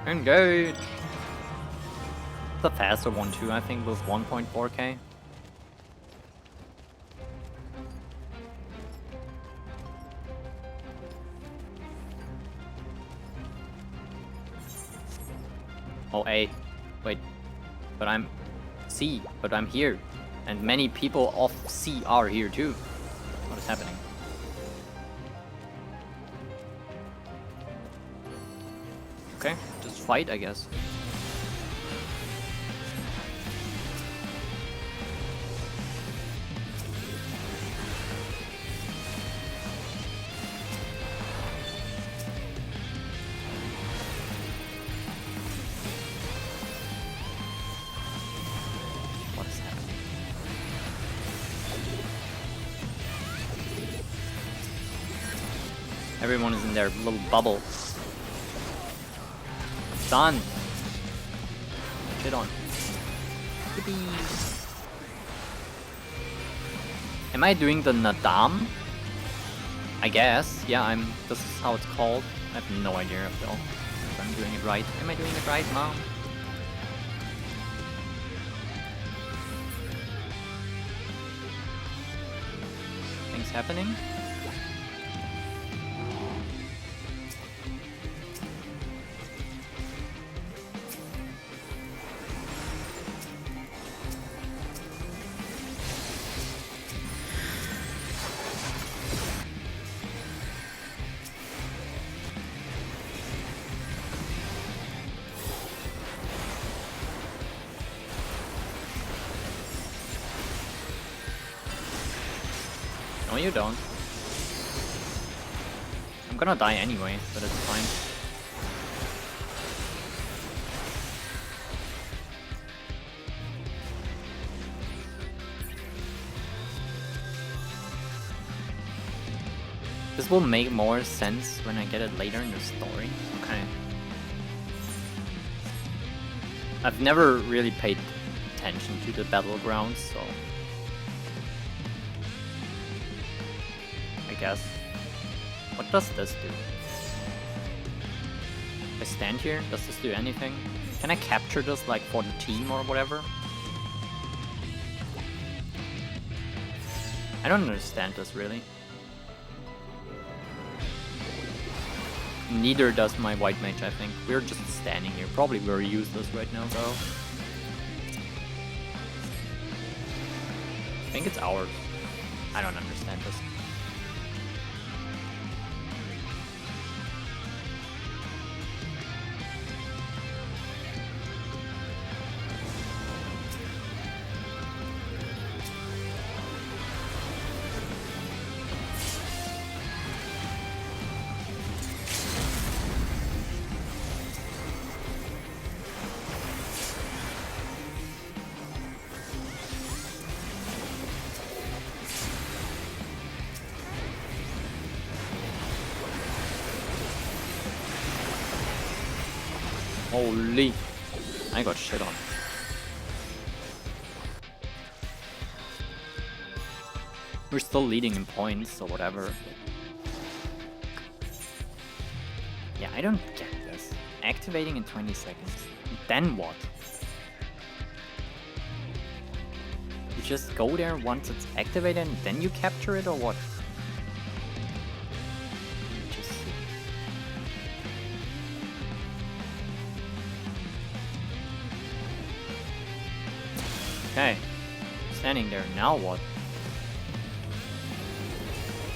Engage. The faster one too, I think, with 1.4k. Oh, A. Wait. But I'm C. But I'm here. And many people of C are here too. What is happening? Okay, just fight, I guess. What is happening? Everyone is in their little bubble. Done. Shit on. Yippee. Am I doing the Nadam? I guess. Yeah, this is how it's called. I have no idea though if I'm doing it right. Am I doing it right, Mom? Things happening? No, you don't. I'm gonna die anyway, but it's fine. This will make more sense when I get it later in the story. Okay. I've never really paid attention to the battlegrounds, so I guess. What does this do? I stand here, does this do anything? Can I capture this like for the team or whatever? I don't understand this really. Neither does my white mage, I think. We're just standing here. Probably very useless right now though. I think it's ours. I don't understand this. Holy, I got shit on. We're still leading in points or whatever. Yeah, I don't get this. Activating in 20 seconds. Then what? You just go there once it's activated and then you capture it or what? Just see. Okay, standing there, now what?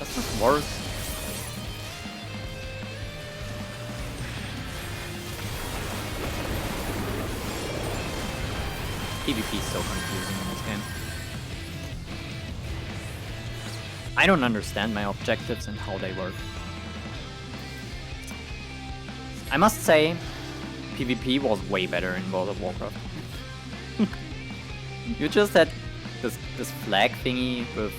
Does this work? PvP is so confusing in this game. I don't understand my objectives and how they work. I must say, PvP was way better in World of Warcraft. You just had this flag thingy with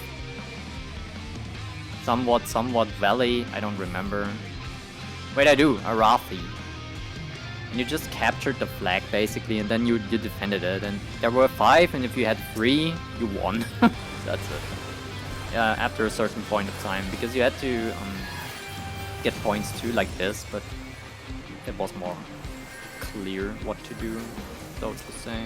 somewhat valley, I don't remember. Wait, I do, Arathi. And you just captured the flag basically and then you defended it, and there were 5 and if you had 3, you won. That's it. Yeah, after a certain point of time, because you had to get points too, like this, but it was more clear what to do, so to say.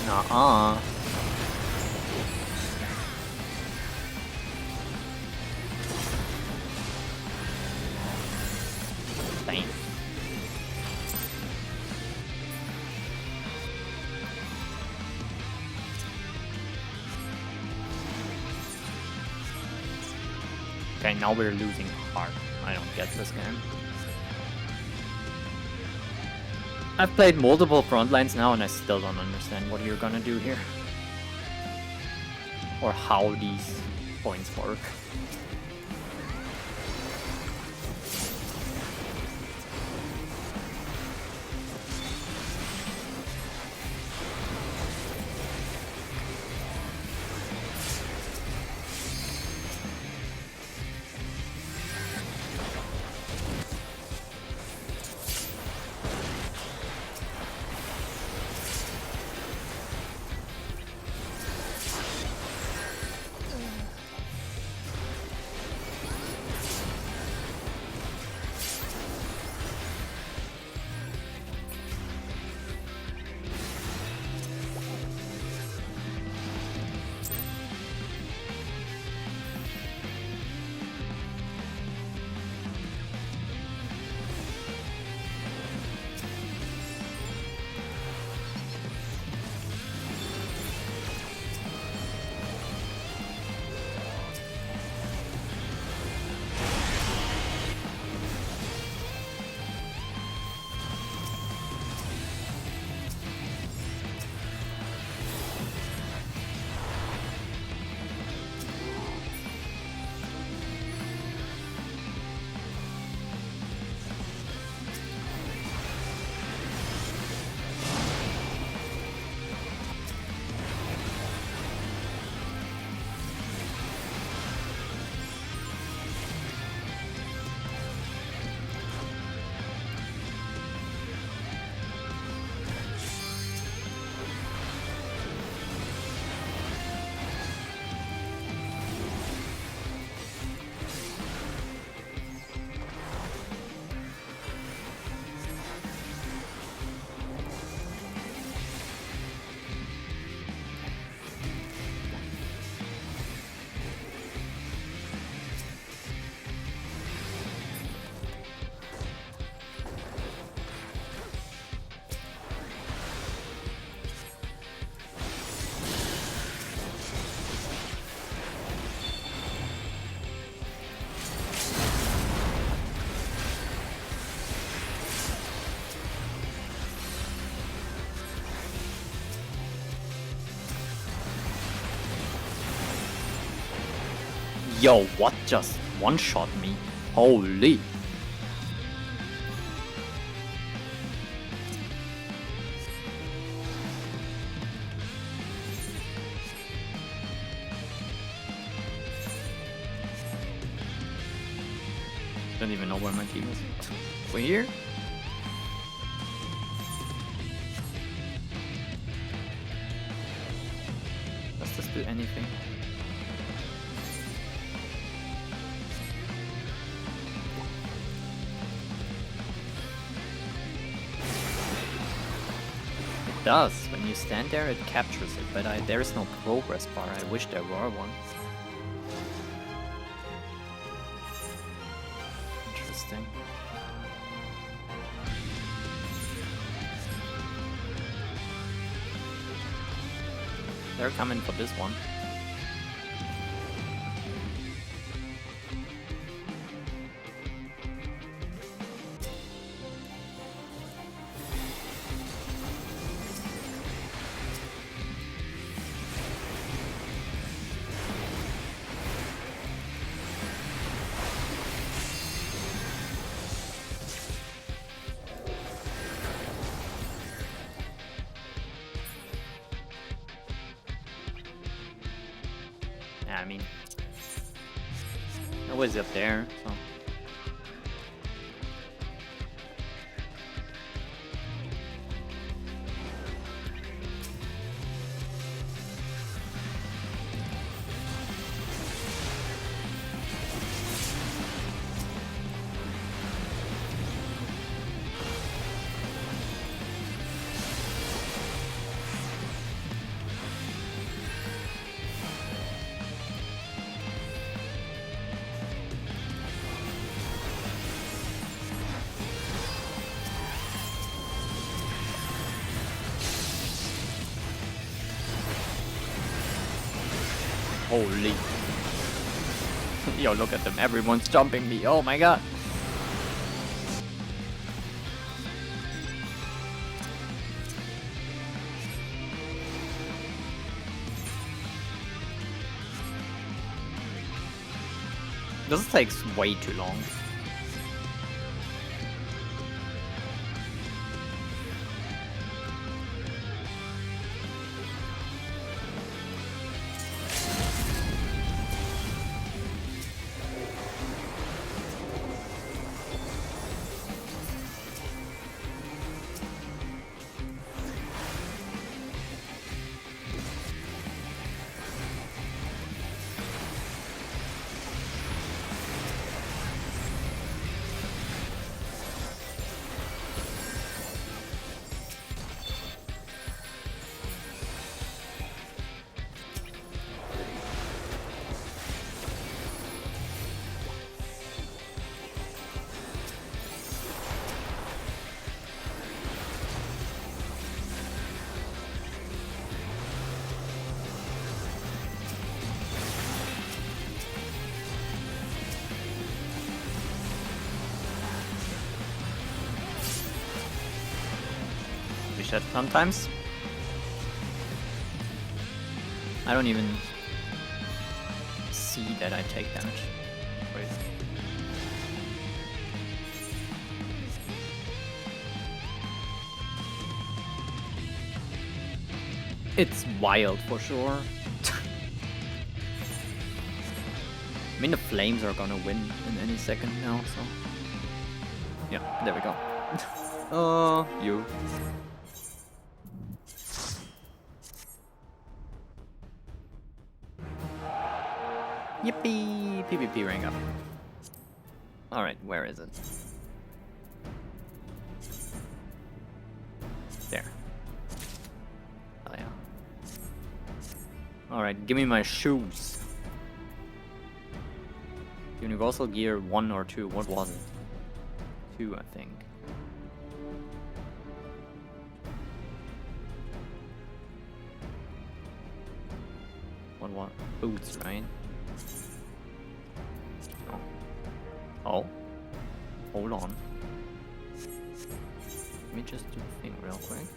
Nuh-uh. Damn. Okay, now we're losing hard. I don't get this game. I've played multiple frontlines now and I still don't understand what you're gonna do here. Or how these points work. Yo, what just one-shot me? Holy. Don't even know where my team is. We're here? Does this do anything? It does. When you stand there, it captures it, but there is no progress bar. I wish there were one. Interesting. They're coming for this one. I mean, nobody's up there, so. Holy. Yo, look at them. Everyone's jumping me. Oh my god. This takes way too long. Shit, sometimes I don't even see that I take damage. Crazy. It's wild for sure. I mean, the flames are gonna win in any second now, so yeah, there we go. Oh, you. Yippee! PvP rank up. Alright, where is it? There. Oh yeah. Alright, give me my shoes. Universal Gear 1 or 2, what was it? 2, I think. What? Boots, right? Oh. Hold on. Let me just do a thing real quick.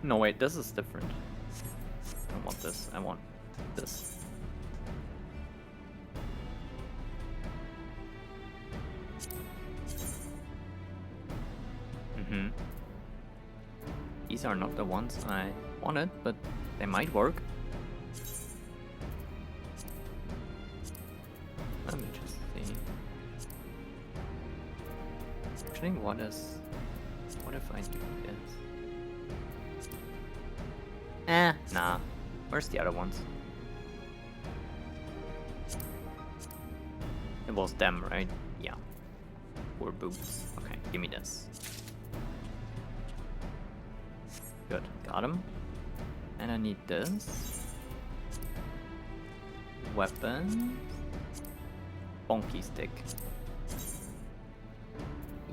No, wait, this is different. I don't want this. I want this. These are not the ones I wanted, but they might work. Let me just see. Actually, what if I do this? Nah. Where's the other ones? It was them, right? Yeah. Poor boots. Okay, give me this. Good, got him. And I need this. Weapon. Bonky stick.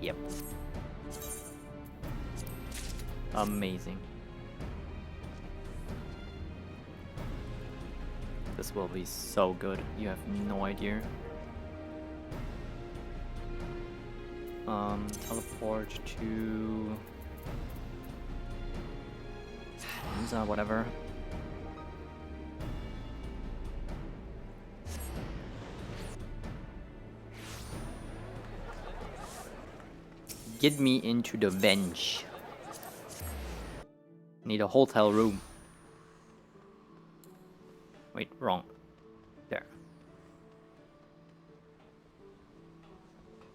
Yep. Amazing. This will be so good. You have no idea. Teleport to Hamza, whatever. Get me into the bench. Need a hotel room. Wait, wrong. There.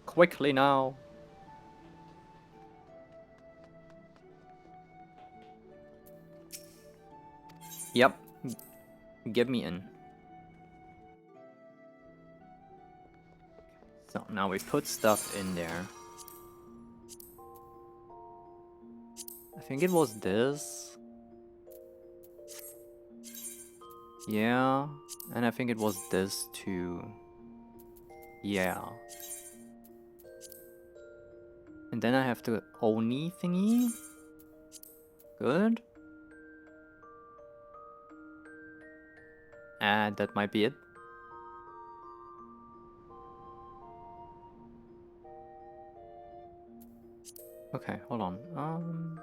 Quickly now. Yep. Get me in. So now we put stuff in there. I think it was this. Yeah. And I think it was this too. Yeah. And then I have the Oni thingy. Good. And that might be it. Okay, hold on.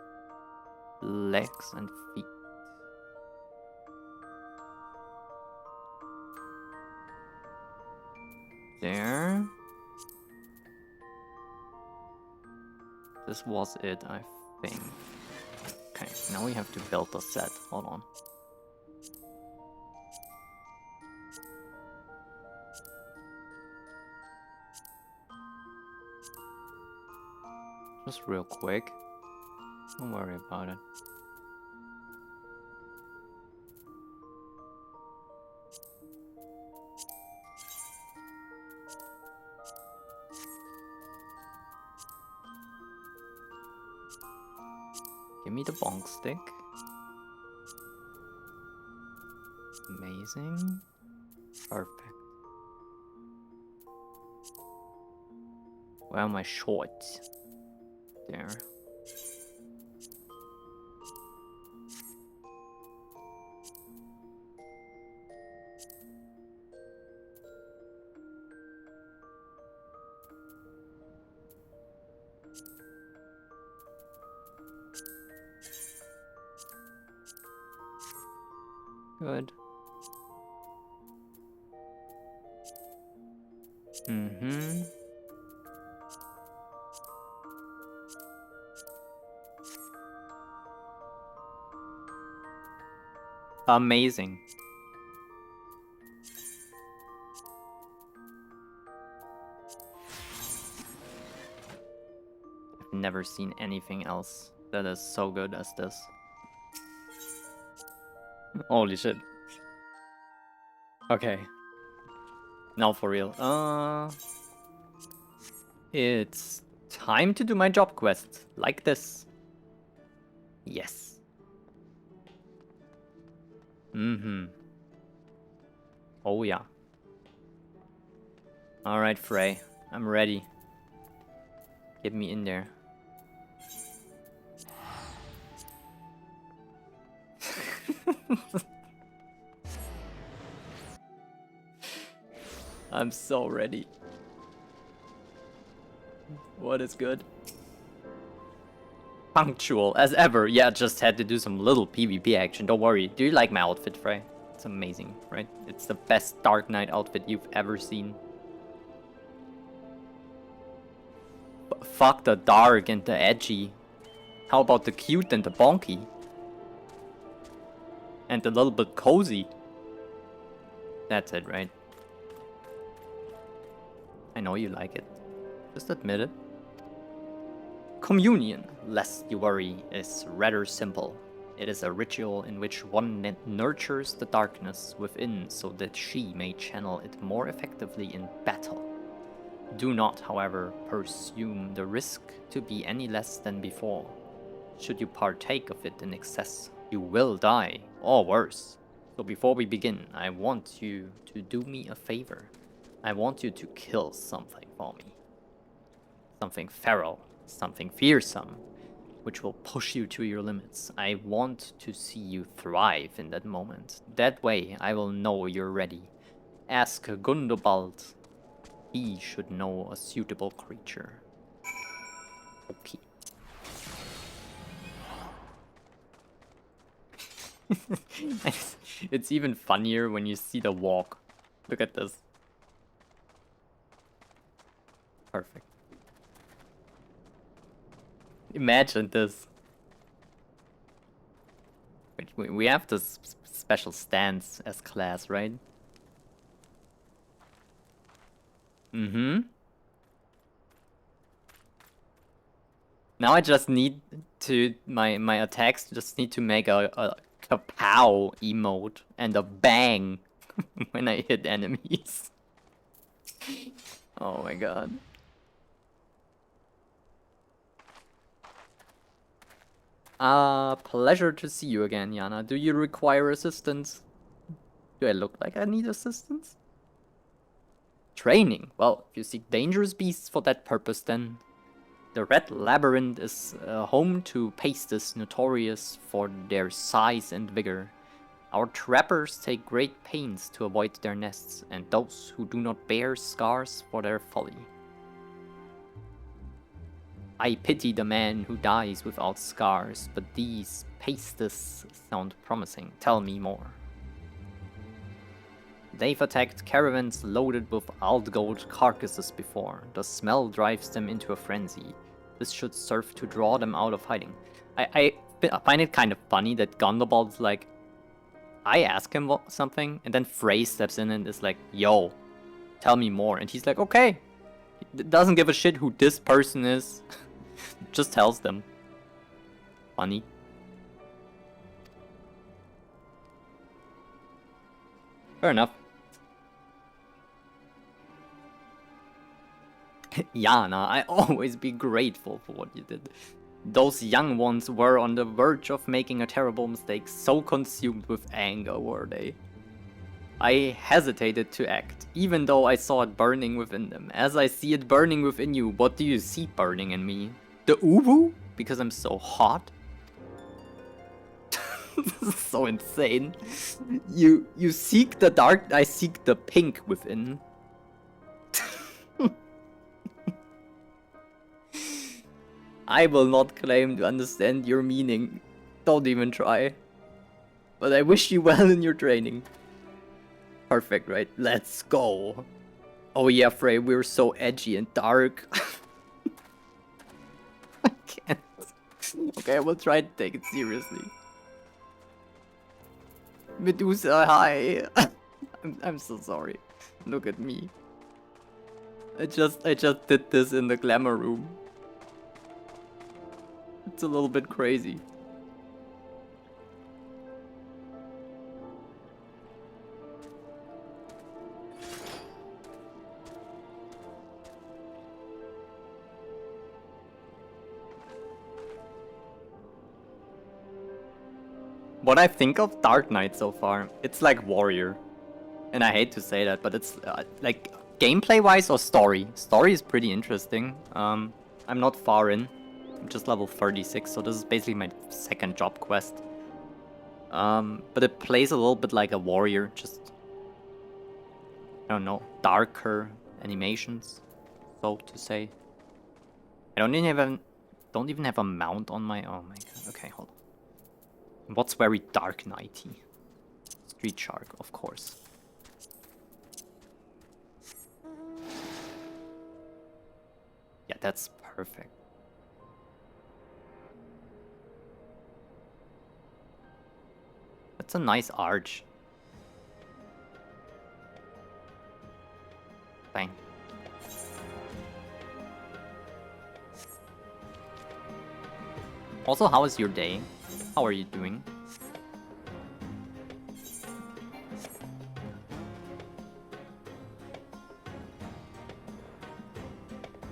Legs and feet. There. This was it, I think. Okay, now we have to build the set. Hold on. Just real quick. Don't worry about it. Give me the bonk stick. Amazing. Perfect. Where are my shorts? There. Good. Mm-hmm. Amazing. I've never seen anything else that is so good as this. Holy shit. Okay. Now for real. It's time to do my job quest. Like this. Yes. Mm-hmm. Oh yeah. Alright, Frey. I'm ready. Get me in there. I'm so ready. What is good? punctual as ever. Yeah, just had to do some little PvP action. Don't worry. Do you like my outfit, Frey? It's amazing, right? It's the best Dark Knight outfit you've ever seen. Fuck the dark and the edgy. How about the cute and the bonky? And a little bit cozy. That's it, right? I know you like it. Just admit it. Communion, lest you worry, is rather simple. It is a ritual in which one nurtures the darkness within so that she may channel it more effectively in battle. Do not, however, presume the risk to be any less than before. Should you partake of it in excess, you will die, or worse. So before we begin, I want you to do me a favor. I want you to kill something for me. Something feral, something fearsome, which will push you to your limits. I want to see you thrive in that moment. That way, I will know you're ready. Ask Gundobald. He should know a suitable creature. Okay. It's even funnier when you see the walk. Look at this. Perfect. Imagine this. We have this special stance as class, right? Mm-hmm. Now I just need to my attacks just need to make a kapow emote and a bang when I hit enemies. Oh my god. Pleasure to see you again, Yana. Do you require assistance? Do I look like I need assistance? Training. Well, if you seek dangerous beasts for that purpose, then the Red Labyrinth is home to pastes notorious for their size and vigor. Our trappers take great pains to avoid their nests, and those who do not bear scars for their folly. I pity the man who dies without scars, but these pastes sound promising. Tell me more. They've attacked caravans loaded with Aldgold carcasses before. The smell drives them into a frenzy. This should serve to draw them out of hiding. I find it kind of funny that Gundobald's like, I ask him something, and then Frey steps in and is like, yo, tell me more. And he's like, okay. He doesn't give a shit who this person is. Just tells them. Funny. Fair enough. Yana, I always be grateful for what you did. Those young ones were on the verge of making a terrible mistake, so consumed with anger were they. I hesitated to act, even though I saw it burning within them. As I see it burning within you, what do you see burning in me? The uwu? Because I'm so hot? This is so insane. You seek the dark, I seek the pink within. I will not claim to understand your meaning. Don't even try. But I wish you well in your training. Perfect, right? Let's go. Oh yeah, Frey, we're so edgy and dark. I can't. Okay, I will try to take it seriously. Medusa, hi. I'm so sorry. Look at me. I just did this in the glamour room. It's a little bit crazy. What I think of Dark Knight so far, it's like Warrior. And I hate to say that, but it's like gameplay-wise or story. Story is pretty interesting. I'm not far in. I'm just level 36, so this is basically my second job quest. But it plays a little bit like a Warrior, just, I don't know, darker animations, so to say. I don't even Don't even have a mount on my... Oh my god. Okay, hold on. What's very Dark Knighty? Street Shark, of course. Yeah, that's perfect. That's a nice arch. Bang. Also, how is your day? How are you doing?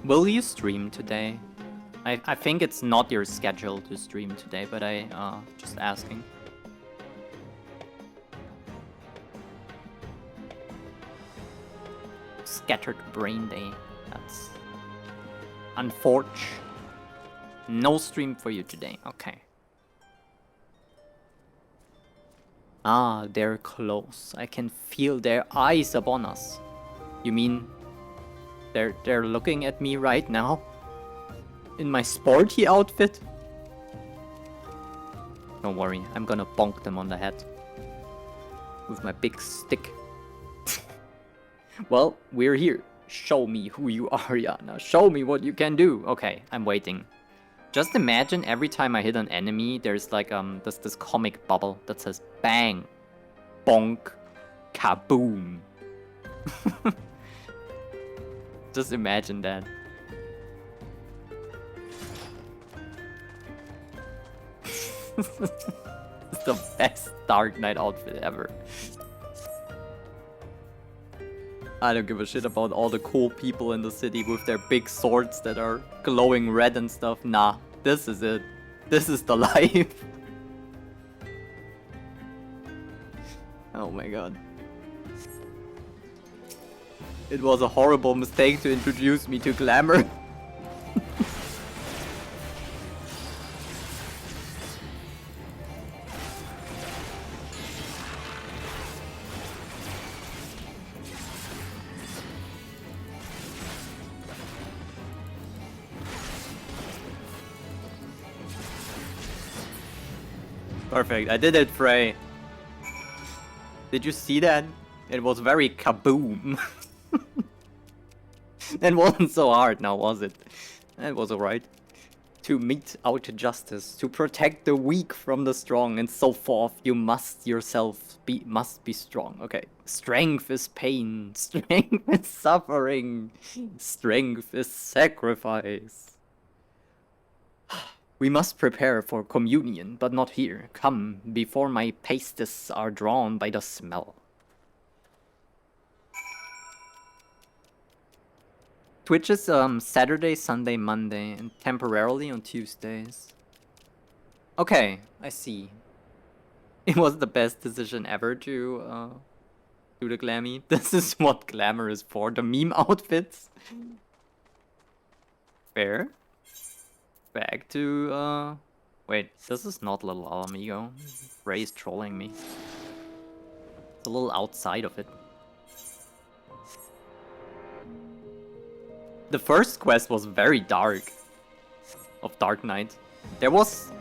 Will you stream today? I think it's not your schedule to stream today, but just asking. Scattered brain day. That's unfortunate. No stream for you today. Okay. Ah, they're close. I can feel their eyes upon us. You mean they're looking at me right now? In my sporty outfit? Don't worry, I'm gonna bonk them on the head. With my big stick. Well, we're here. Show me who you are, Yana. Show me what you can do. Okay, I'm waiting. Just imagine every time I hit an enemy, there's like this comic bubble that says bang, bonk, kaboom. Just imagine that. It's the best Dark Knight outfit ever. I don't give a shit about all the cool people in the city with their big swords that are glowing red and stuff. Nah, this is it. This is the life. Oh my god. It was a horrible mistake to introduce me to glamour. Perfect, I did it, Frey. Did you see that? It was very kaboom. That wasn't so hard now, was it? That was alright. To mete out justice, to protect the weak from the strong, and so forth, you must yourself must be strong. Okay. Strength is pain, strength is suffering, strength is sacrifice. We must prepare for communion, but not here. Come, before my pastes are drawn by the smell. Twitch is Saturday, Sunday, Monday, and temporarily on Tuesdays. Okay, I see. It was the best decision ever to do the glammy. This is what glamour is for, the meme outfits. Fair. Back to, wait, this is not Little Alamigo. Ray's trolling me. It's a little outside of it. The first quest was very dark. Of Dark Knight. There was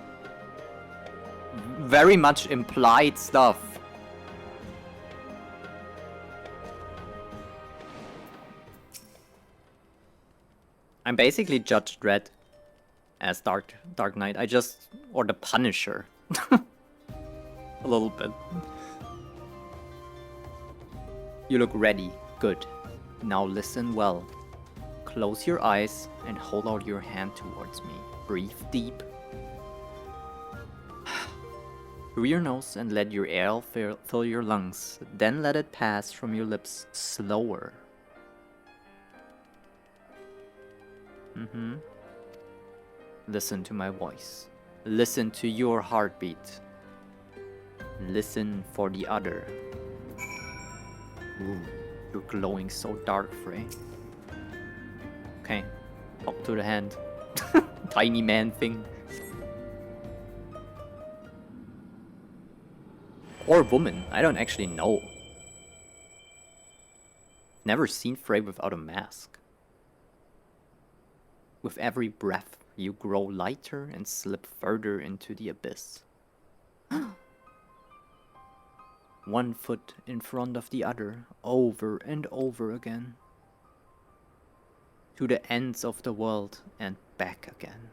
very much implied stuff. I'm basically Judge Dredd as Dark Knight. Or the Punisher. A little bit. You look ready. Good. Now listen well. Close your eyes and hold out your hand towards me. Breathe deep. Through your nose and let your air fill your lungs. Then let it pass from your lips slower. Listen to my voice. Listen to your heartbeat. Listen for the other. Ooh, you're glowing so dark, Frey. Okay, up to the hand. Tiny man thing. Or woman, I don't actually know. Never seen Frey without a mask. With every breath, you grow lighter and slip further into the abyss. 1 foot in front of the other, over and over again. To the ends of the world and back again.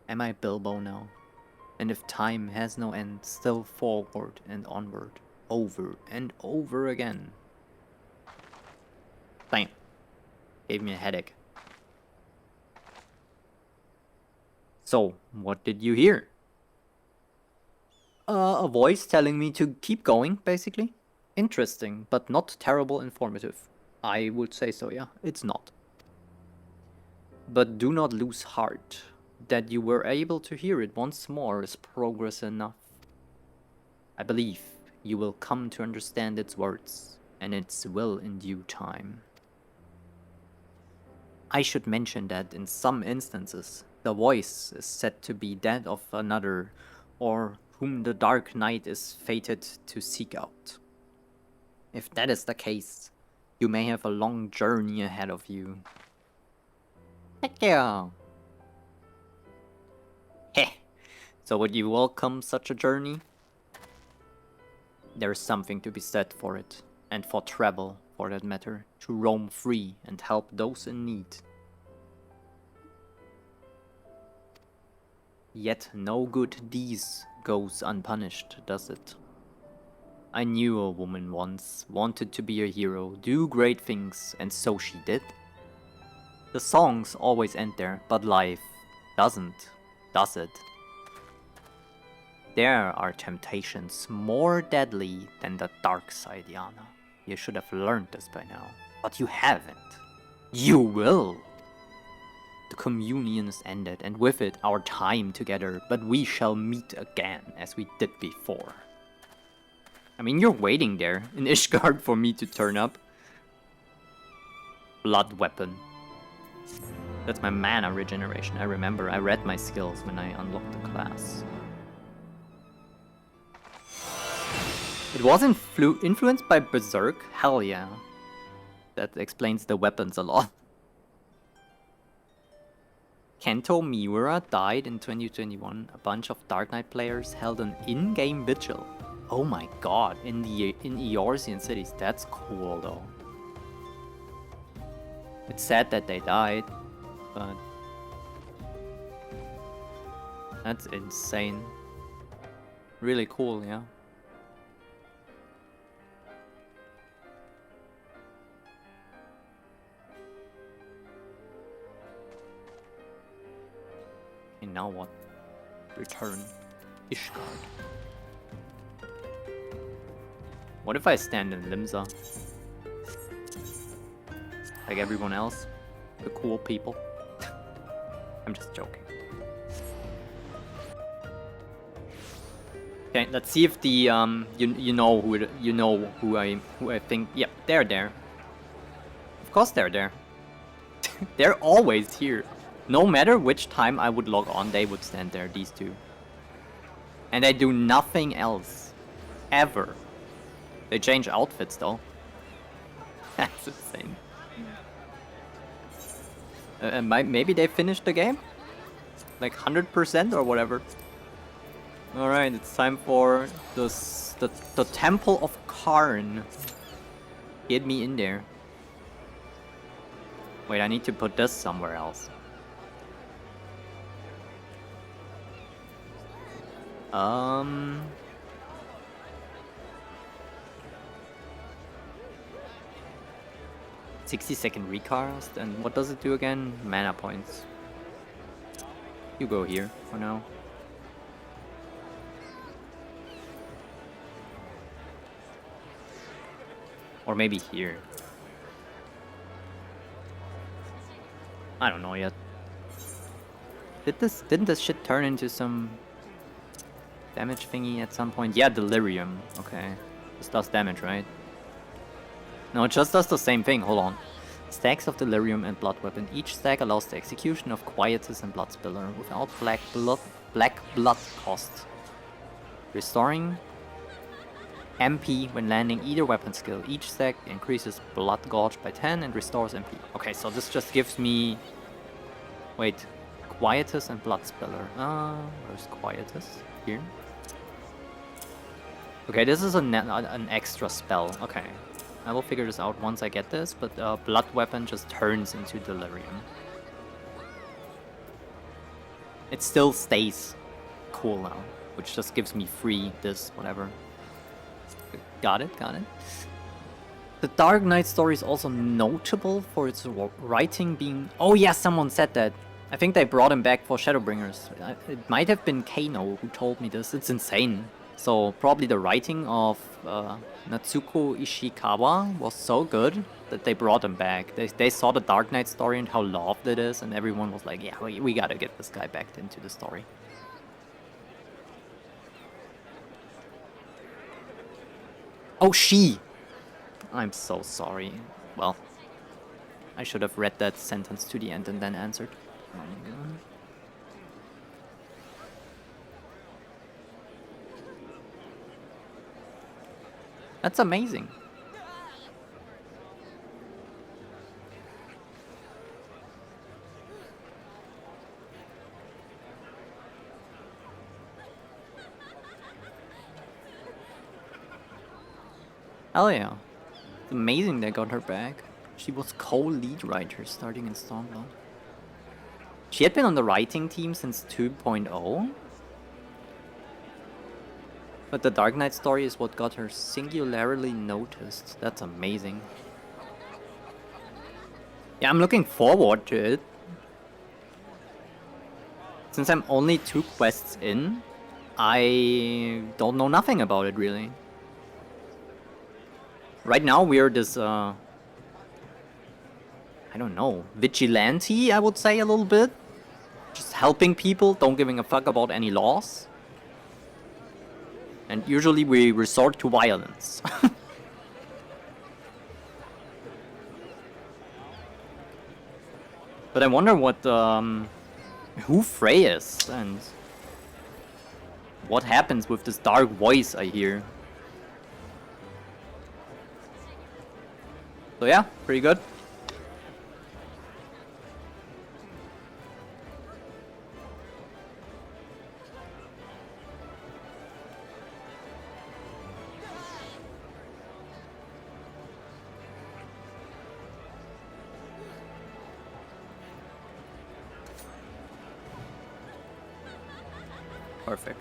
Am I Bilbo now? And if time has no end, still forward and onward, over and over again. Damn. Gave me a headache. So, what did you hear? A voice telling me to keep going, basically. Interesting, but not terrible informative. I would say so, yeah. It's not. But do not lose heart. That you were able to hear it once more is progress enough. I believe you will come to understand its words, and its will in due time. I should mention that in some instances, the voice is said to be that of another, or whom the Dark Knight is fated to seek out. If that is the case, you may have a long journey ahead of you. Heck yeah! Heh! So would you welcome such a journey? There is something to be said for it, and for travel, for that matter, to roam free and help those in need. Yet no good deed goes unpunished, does it? I knew a woman once, wanted to be a hero, do great things, and so she did. The songs always end there, but life doesn't, does it? There are temptations more deadly than the dark side, Yana. You should have learned this by now, but you haven't. You will! The communion is ended, and with it our time together, but we shall meet again, as we did before. I mean, you're waiting there in Ishgard for me to turn up. Blood weapon. That's my mana regeneration. I remember, I read my skills when I unlocked the class. It was influenced by Berserk? Hell yeah. That explains the weapons a lot. Kento Miura died in 2021. A bunch of Dark Knight players held an in-game vigil. Oh my god, in Eorzean cities. That's cool though. It's sad that they died, but that's insane. Really cool, yeah. And now what? Return Ishgard. What if I stand in Limsa? Like everyone else? The cool people? I'm just joking. Okay, let's see if the you know who I think. Yep, they're there. Of course they're there. They're always here. No matter which time I would log on, they would stand there, these two. And they do nothing else. Ever. They change outfits though. That's insane. Maybe they finished the game? Like 100% or whatever. Alright, it's time for the Temple of Karn. Get me in there. Wait, I need to put this somewhere else. 60-second recast, and what does it do again? Mana points. You go here for now. Or maybe here. I don't know yet. Didn't this shit turn into some damage thingy at some point? Yeah, delirium. Okay. This does damage, right? No, it just does the same thing. Hold on. Stacks of delirium and blood weapon. Each stack allows the execution of Quietus and Blood Spiller without black blood cost. Restoring MP when landing either weapon skill. Each stack increases Blood Gauge by 10 and restores MP. Okay, so this just gives me Wait, Quietus and Bloodspeller. Where's Quietus? Here. Okay, this is an extra spell. Okay, I will figure this out once I get this, but Blood Weapon just turns into Delirium. It still stays cooldown, which just gives me free this, whatever. Got it, got it. The Dark Knight story is also notable for its writing being... Oh yeah, someone said that. I think they brought him back for Shadowbringers. It might have been Kano who told me this. It's insane. So probably the writing of Natsuko Ishikawa was so good that they brought him back. They saw the Dark Knight story and how loved it is, and everyone was like, yeah, we gotta get this guy back into the story. Oh, she! I'm so sorry. Well, I should have read that sentence to the end and then answered. That's amazing. Hell yeah. It's amazing they got her back. She was co-lead writer starting in Stormblood. She had been on the writing team since 2.0. But the Dark Knight story is what got her singularly noticed. That's amazing. Yeah, I'm looking forward to it. Since I'm only 2 quests in, I don't know nothing about it really. Right now we're this, I don't know, vigilante, I would say a little bit. Just helping people, don't giving a fuck about any laws. And usually we resort to violence. But I wonder what, who Frey is and what happens with this dark voice I hear. So yeah, pretty good. Perfect.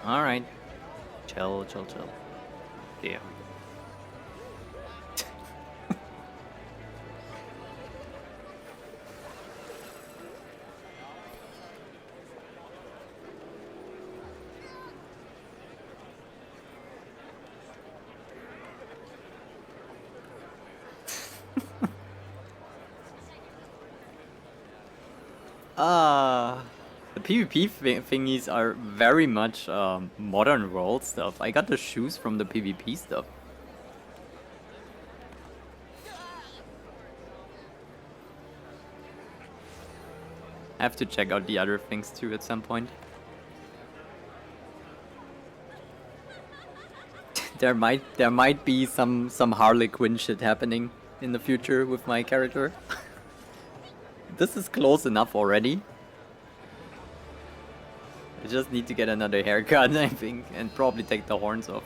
Alright. Chill, chill, chill. Yeah. The PvP thingies are very much modern world stuff. I got the shoes from the PvP stuff. I have to check out the other things too at some point. there might be some Harley Quinn shit happening in the future with my character. This is close enough already. I just need to get another haircut, I think, and probably take the horns off.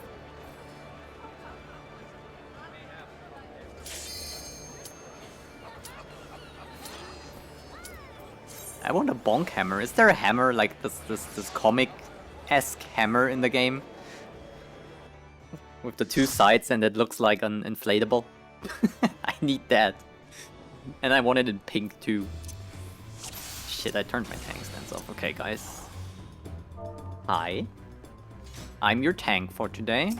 I want a bonk hammer. Is there a hammer like this comic-esque hammer in the game? With the 2 sides and it looks like an inflatable? I need that. And I want it in pink too. Shit, I turned my tank stance off. Okay, guys. Hi. I'm your tank for today.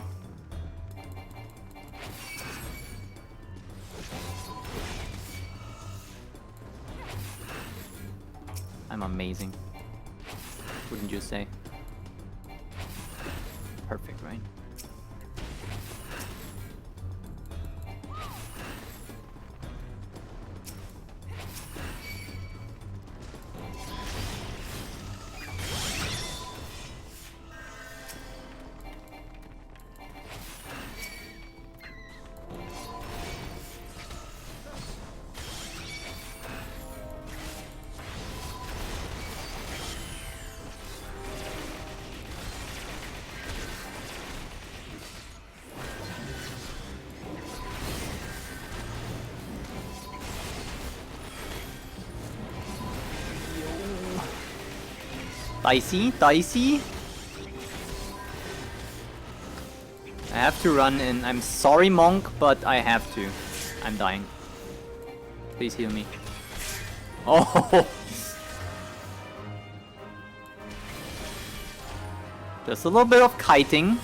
I'm amazing. Wouldn't you say? Perfect, right? Dicey, dicey. I have to run in. I'm sorry, Monk, but I have to. I'm dying. Please heal me. Oh! Just a little bit of kiting.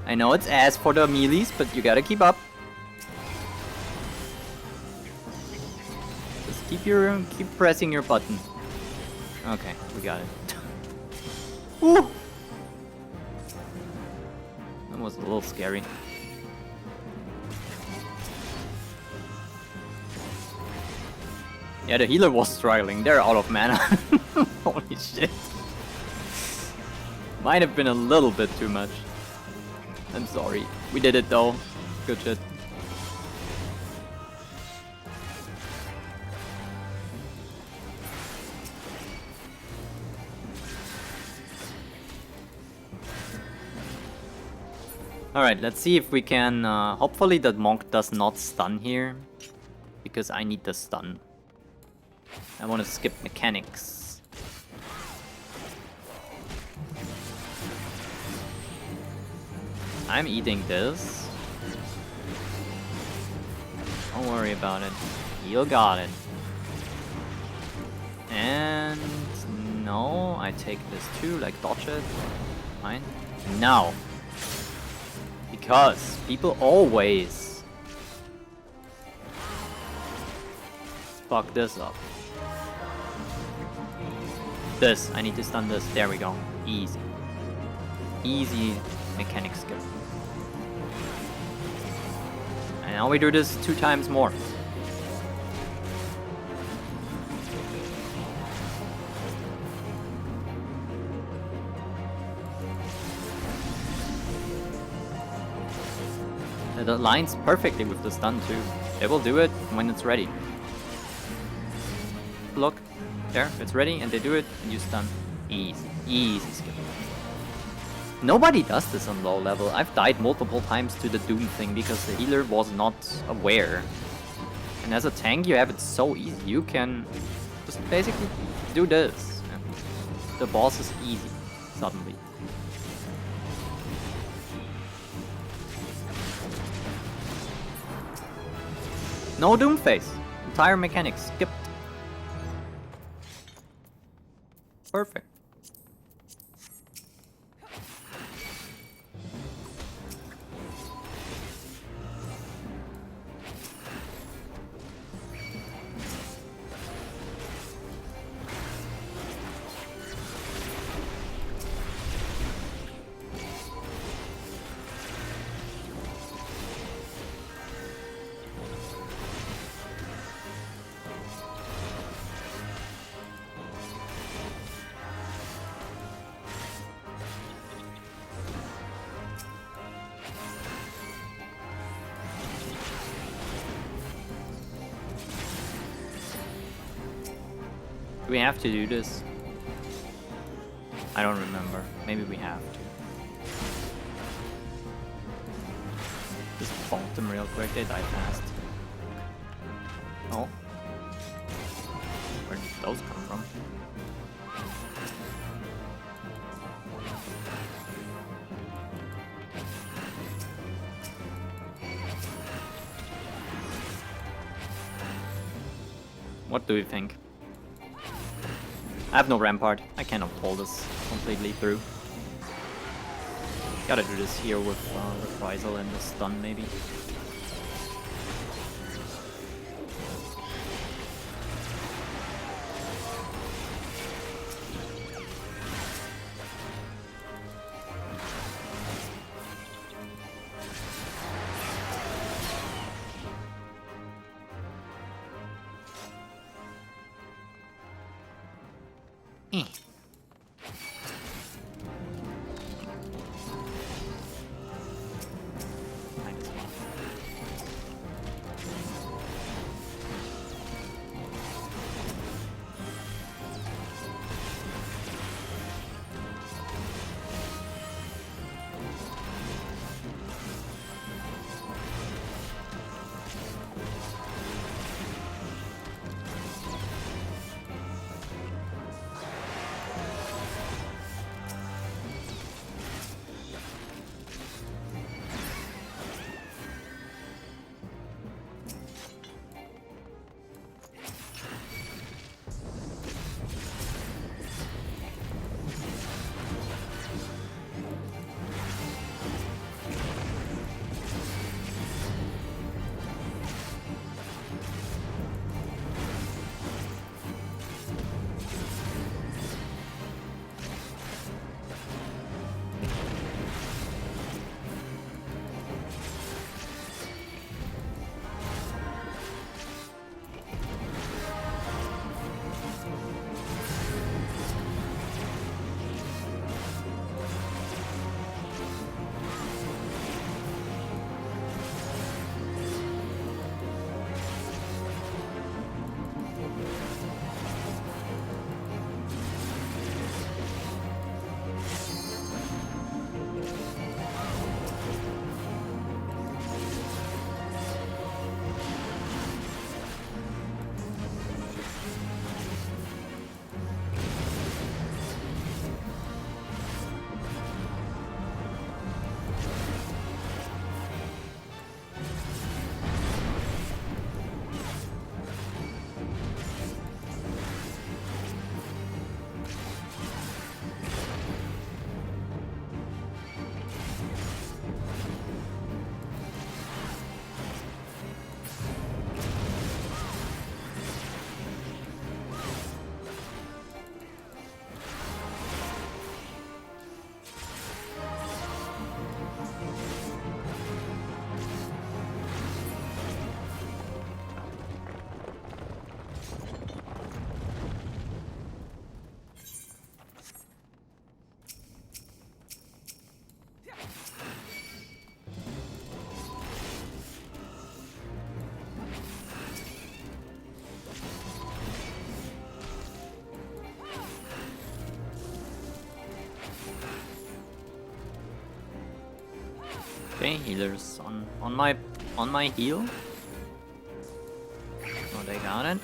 I know it's ass for the melees, but you gotta keep up. Just keep pressing your button. Okay, we got it. Woo! That was a little scary. Yeah, the healer was struggling. They're out of mana. Holy shit. Might have been a little bit too much. I'm sorry. We did it though. Good shit. Alright, let's see if we can... hopefully the Monk does not stun here. Because I need the stun. I want to skip mechanics. I'm eating this. Don't worry about it. You got it. And... no, I take this too, like dodge it. Fine. Now. Because people always fuck this up. This, I need to stun this. There we go. Easy. Easy mechanic skill. And now we do this 2 times more. It aligns perfectly with the stun too. They will do it when it's ready. Look, there, it's ready and they do it and you stun. Easy, easy skill. Nobody does this on low level. I've died multiple times to the Doom thing because the healer was not aware. And as a tank you have it so easy. You can just basically do this. And the boss is easy, suddenly. No Doom phase. Entire mechanics skipped. Perfect. Do we have to do this? I don't remember. Maybe we have to. Just bonk them real quick. They die fast. Oh. Where did those come from? What do you think? I have no rampart. I cannot pull this completely through. Gotta do this here with Reprisal and the stun, maybe. Okay, healers on my heal. Oh, they got it.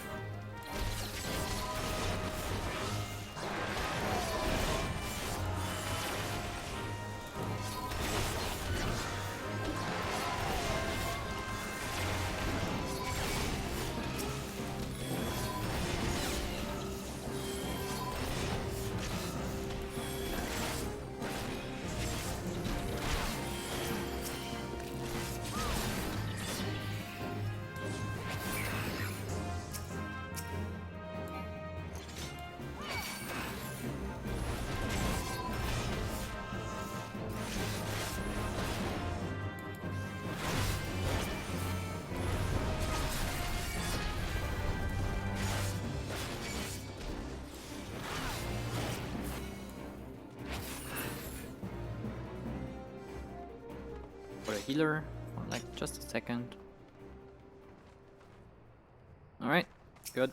For a healer, for like just a second. Alright, good.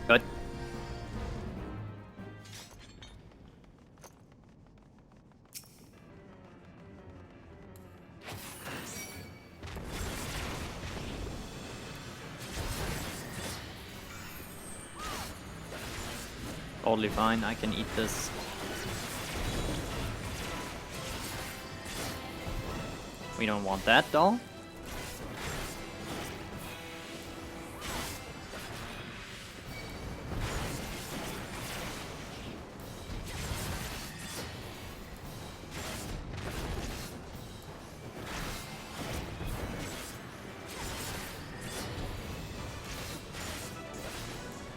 Good. Totally fine, I can eat this. We don't want that though.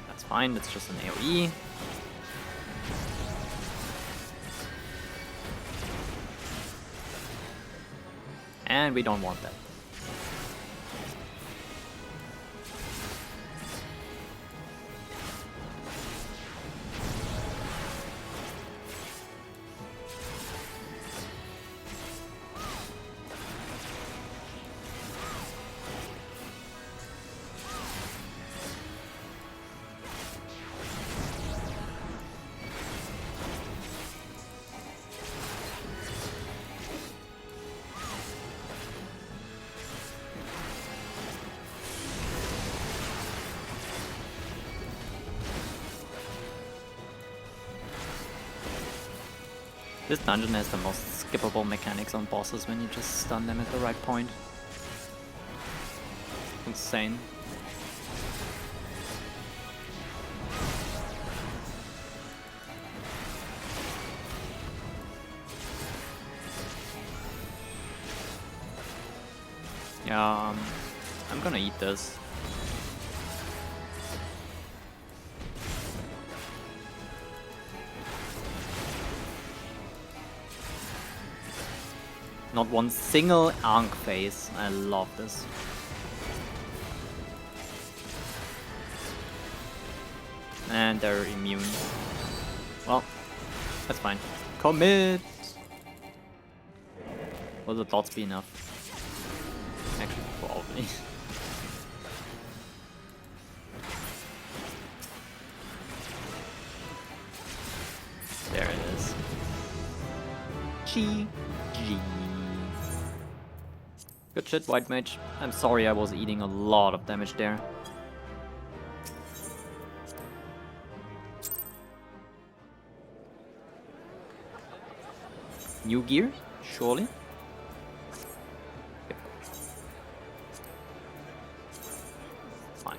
That's fine, that's just an AoE. And we don't want that. This dungeon has the most skippable mechanics on bosses when you just stun them at the right point. Insane. Yeah, I'm gonna eat this. Not one single Ankh phase. I love this. And they're immune. Well, that's fine. Commit! Will the dots be enough? Actually, probably. There it is. GG. Good shit, White Mage. I'm sorry I was eating a lot of damage there. New gear? Surely? Yep. Fine.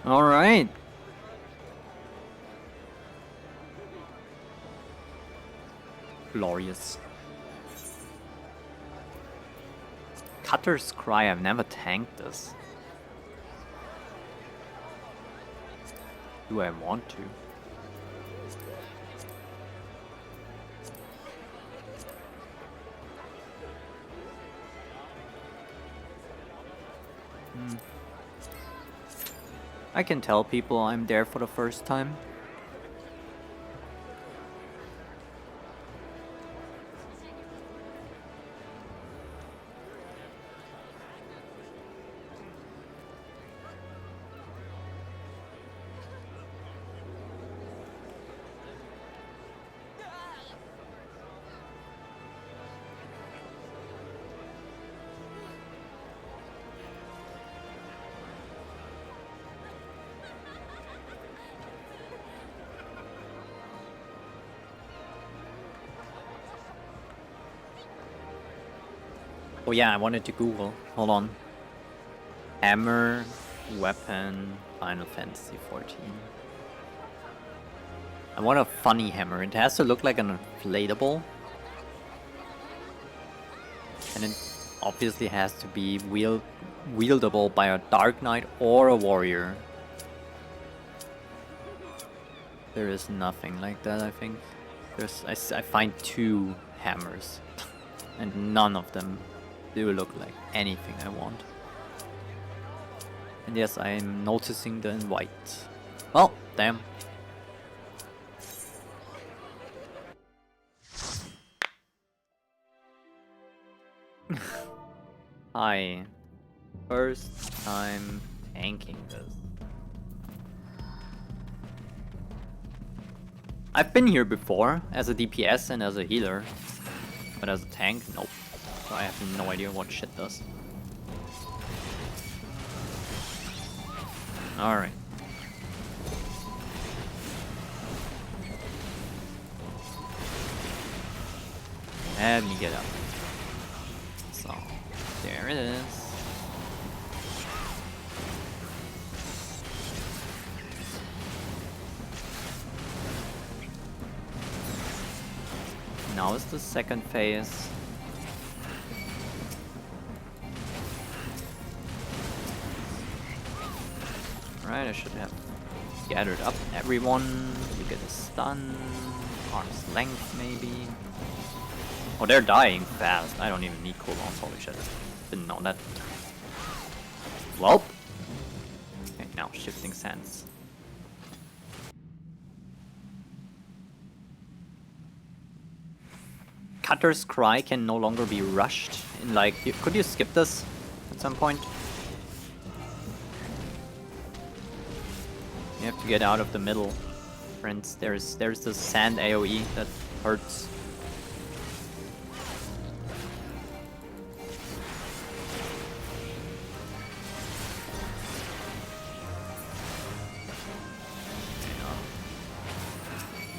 Alright. Glorious. Cutter's Cry, I've never tanked this. Do I want to? I can tell people I'm there for the first time. Oh yeah, I wanted to Google. Hold on. Hammer, weapon, Final Fantasy 14. I want a funny hammer. It has to look like an inflatable. And it obviously has to be wieldable by a Dark Knight or a warrior. There is nothing like that, I think. I find 2 hammers. And none of them do look like anything I want. And yes, I'm noticing the in white. Well, damn. Hi. First time tanking this. I've been here before as a DPS and as a healer, but as a tank, nope. So I have no idea what shit does. Alright. Let me get up. So, there it is. Now is the second phase. Right, I should have gathered up everyone. You get a stun, arm's length maybe. Oh, they're dying fast. I don't even need cooldowns, holy shit. Didn't know that. Welp. Okay, now shifting sands. Cutter's Cry can no longer be rushed. In like, could you skip this at some point? You have to get out of the middle, friends. There's this sand AoE that hurts.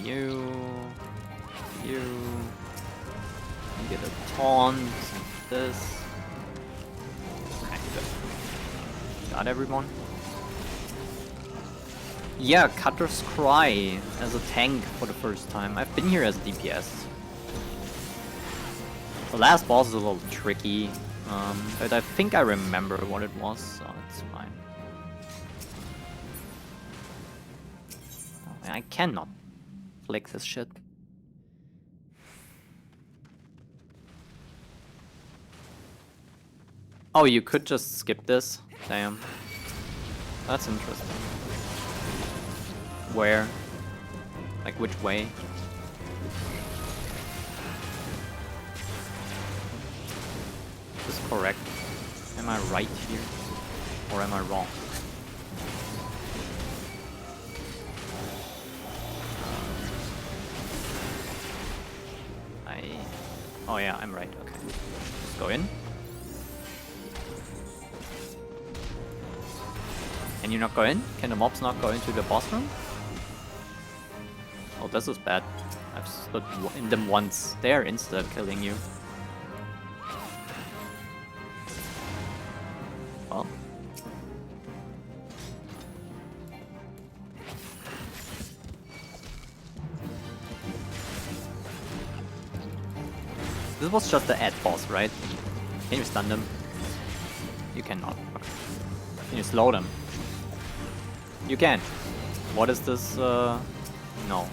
You get a taunt, this. Okay, good. Got everyone? Yeah, Cutter's Cry as a tank for the first time. I've been here as a DPS. The last boss is a little tricky, but I think I remember what it was, so it's fine. I cannot flick this shit. Oh, you could just skip this? Damn. That's interesting. Where? Like, which way? Is this correct? Am I right here? Or am I wrong? Oh yeah, I'm right, okay. Just go in. Can you not go in? Can the mobs not go into the boss room? Oh, this is bad. I've stood in them once. They're insta-killing you. Well. This was just the ad boss, right? Can you stun them? You cannot. Okay. Can you slow them? You can. What is this? No.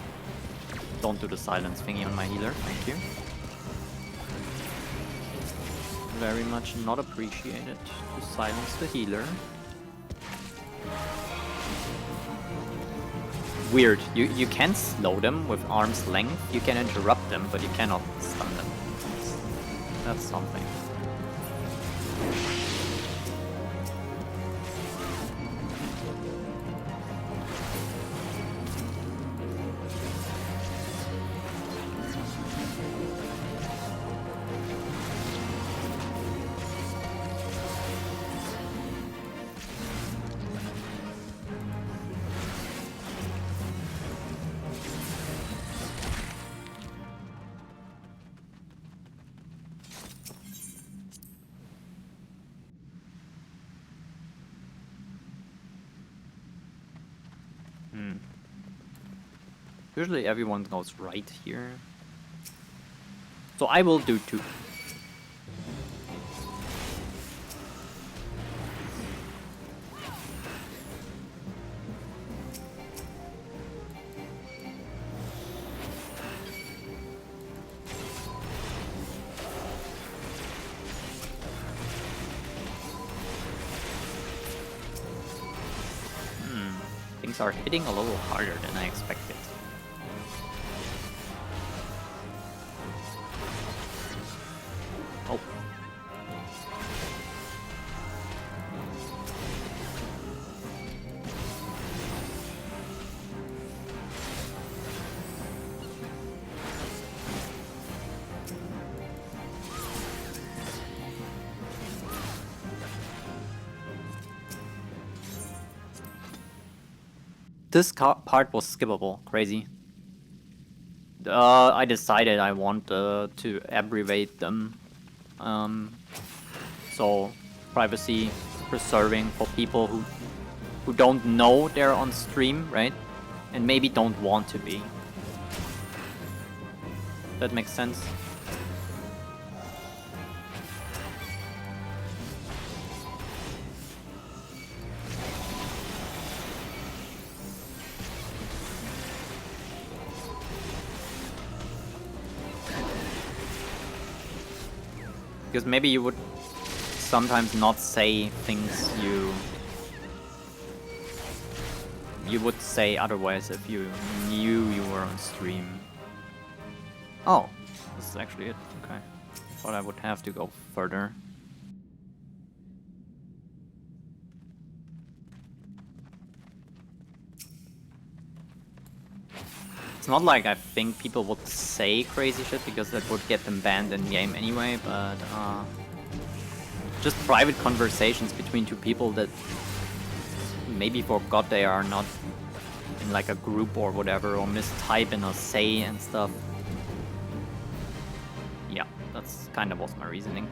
Don't do the silence thingy on my healer. Thank you. Very much not appreciated to silence the healer. Weird. You can slow them with arm's length. You can interrupt them, but you cannot stun them. That's something. Usually everyone goes right here. So I will do two. Things are hitting a little harder than I expected. This part was skippable. Crazy. I decided I want to abbreviate them. So privacy preserving for people who don't know they're on stream, right? And maybe don't want to be. That makes sense. Because maybe you would sometimes not say things you would say otherwise if you knew you were on stream. Oh, this is actually it. Okay. Thought I would have to go further. It's not like I think people would say crazy shit because that would get them banned in game anyway, but just private conversations between two people that maybe forgot they are not in like a group or whatever, or mistype in a say and stuff. Yeah, that's kind of was my reasoning.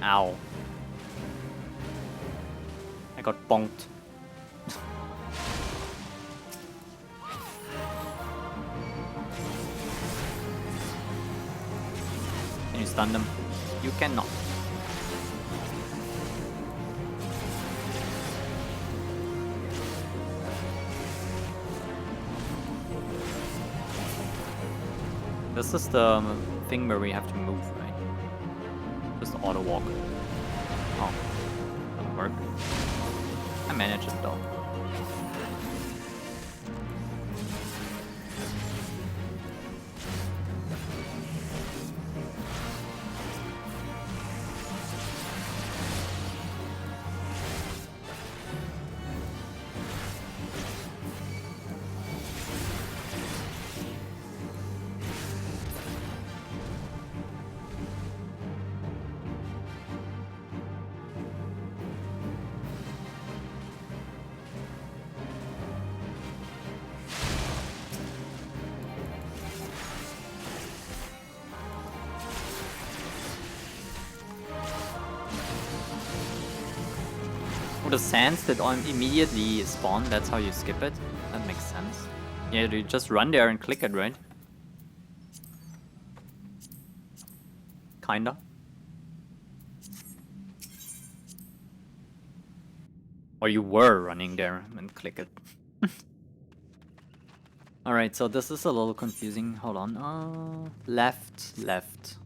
Ow. I got bonked. Can you stun them? You cannot. This is the thing where we have to move, right? Just auto walk. Oh, doesn't work. I manage it though. The sands that immediately spawn, that's how you skip it. That makes sense. Yeah, you just run there and click it, right? Kinda. Or you were running there and click it. Alright, so this is a little confusing. Hold on. Left, left.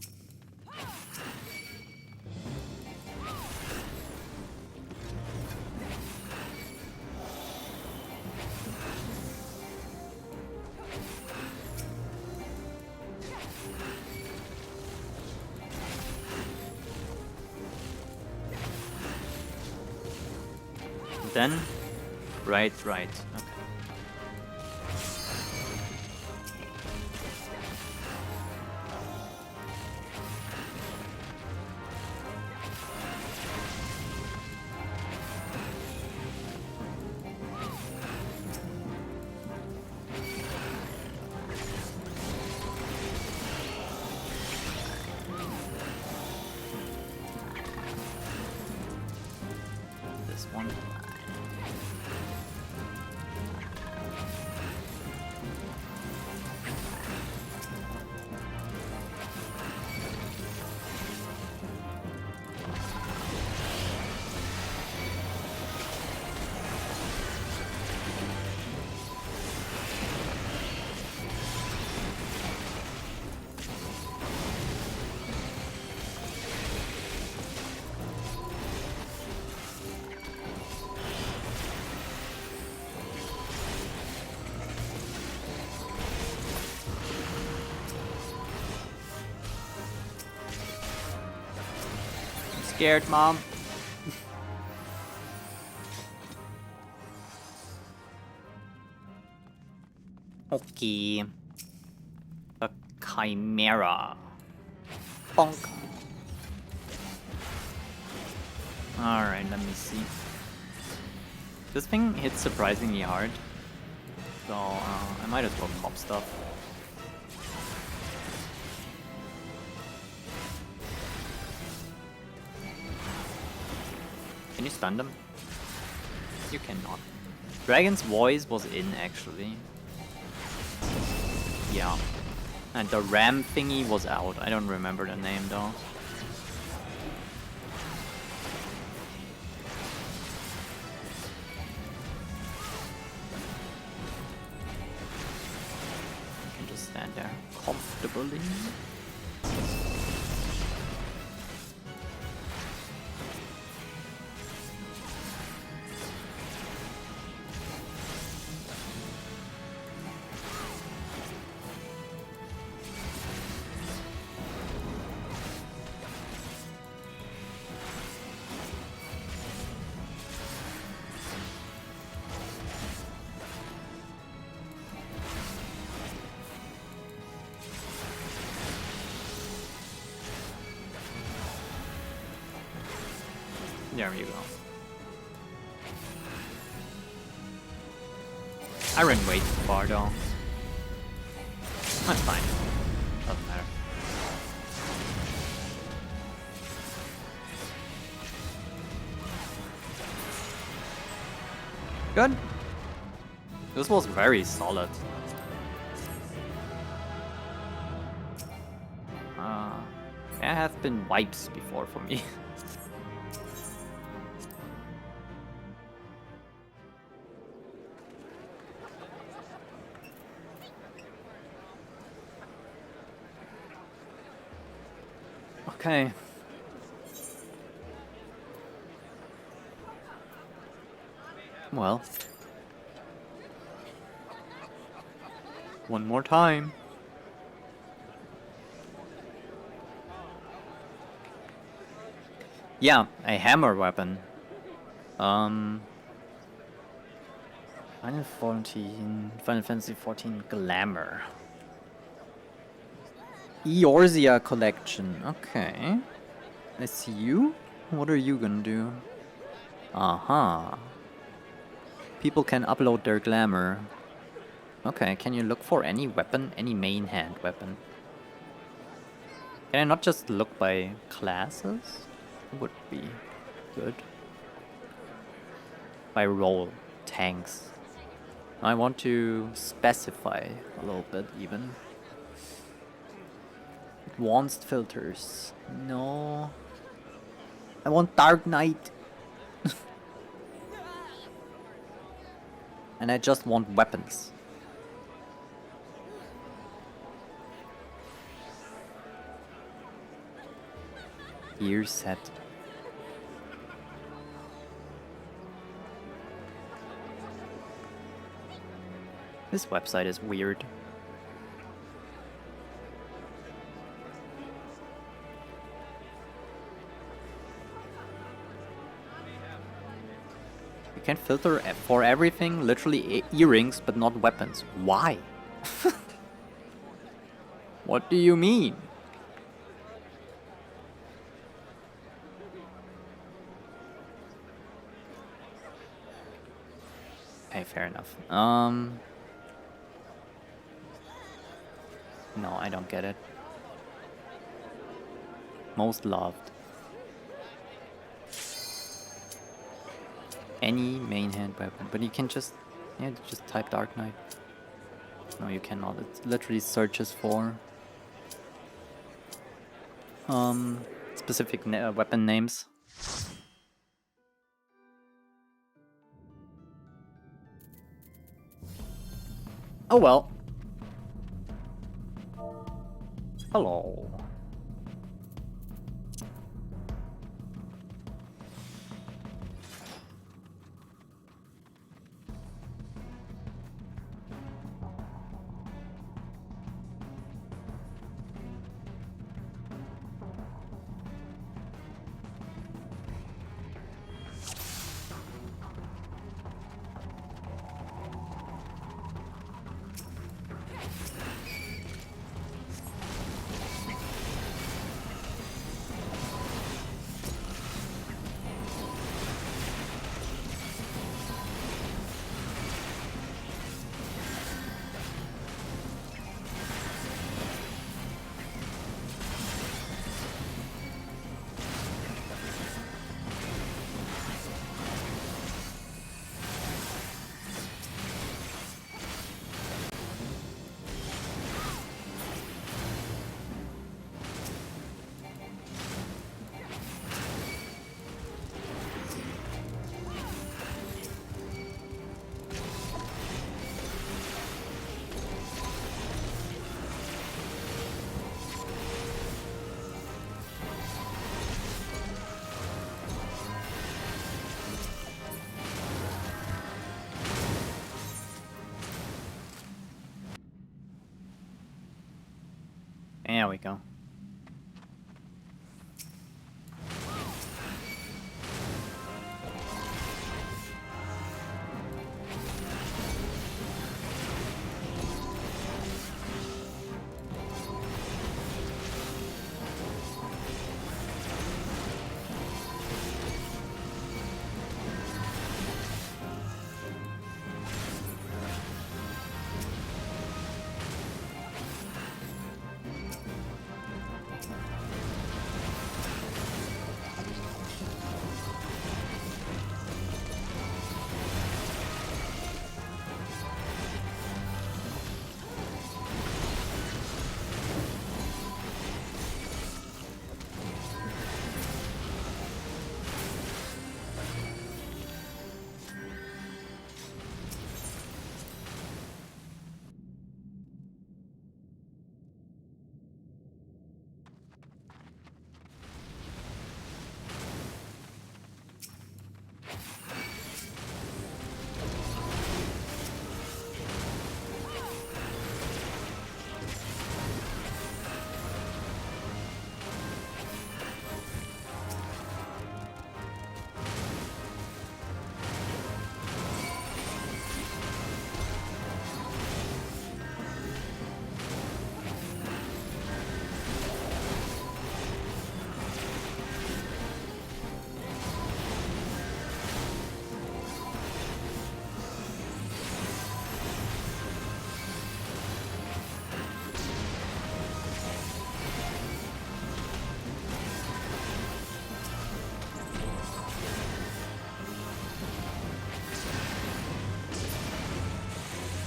Then, right. Okay. This one. Scared, Mom. Okay. The Chimera. Bonk. Alright, let me see. This thing hits surprisingly hard. So I might as well pop stuff. Can you stun them? You cannot. Dragon's Voice was in actually. Yeah. And the ram thingy was out. I don't remember the name though. You can just stand there comfortably. There you go. I ran way too far though. That's fine. Doesn't matter. Good. This was very solid. There have been wipes before for me. Okay. Well. One more time. Yeah, a hammer weapon. Final Fantasy 14 Glamour. Eorzea collection. Okay. I see you. What are you gonna do? Aha. People can upload their glamour. Okay, can you look for any weapon? Any main hand weapon? Can I not just look by classes? Would be good. By role. Tanks. I want to specify a little bit even. Advanced filters. No. I want Dark Knight. And I just want weapons. Gear set. This website is weird. You can filter for everything, literally earrings, but not weapons. Why? What do you mean? Okay, fair enough. No, I don't get it. Most loved. Any main hand weapon, but you can just, yeah, just type Dark Knight. No, you cannot. It literally searches for specific weapon names. Oh well. Hello. There we go.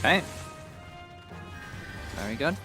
Okay. Very good.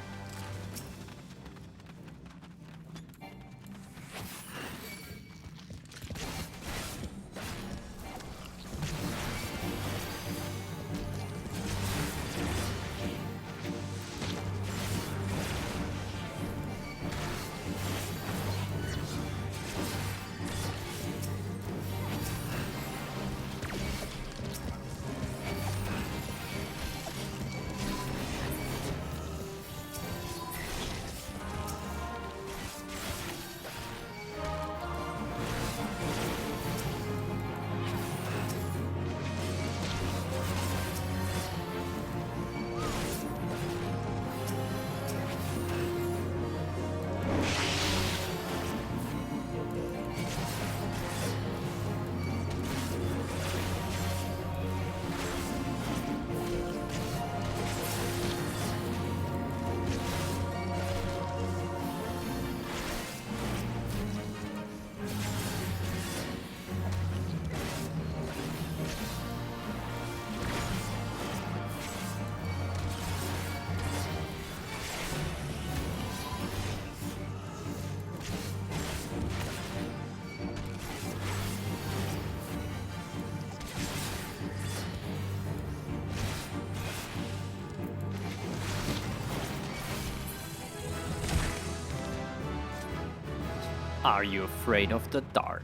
Are you afraid of the dark?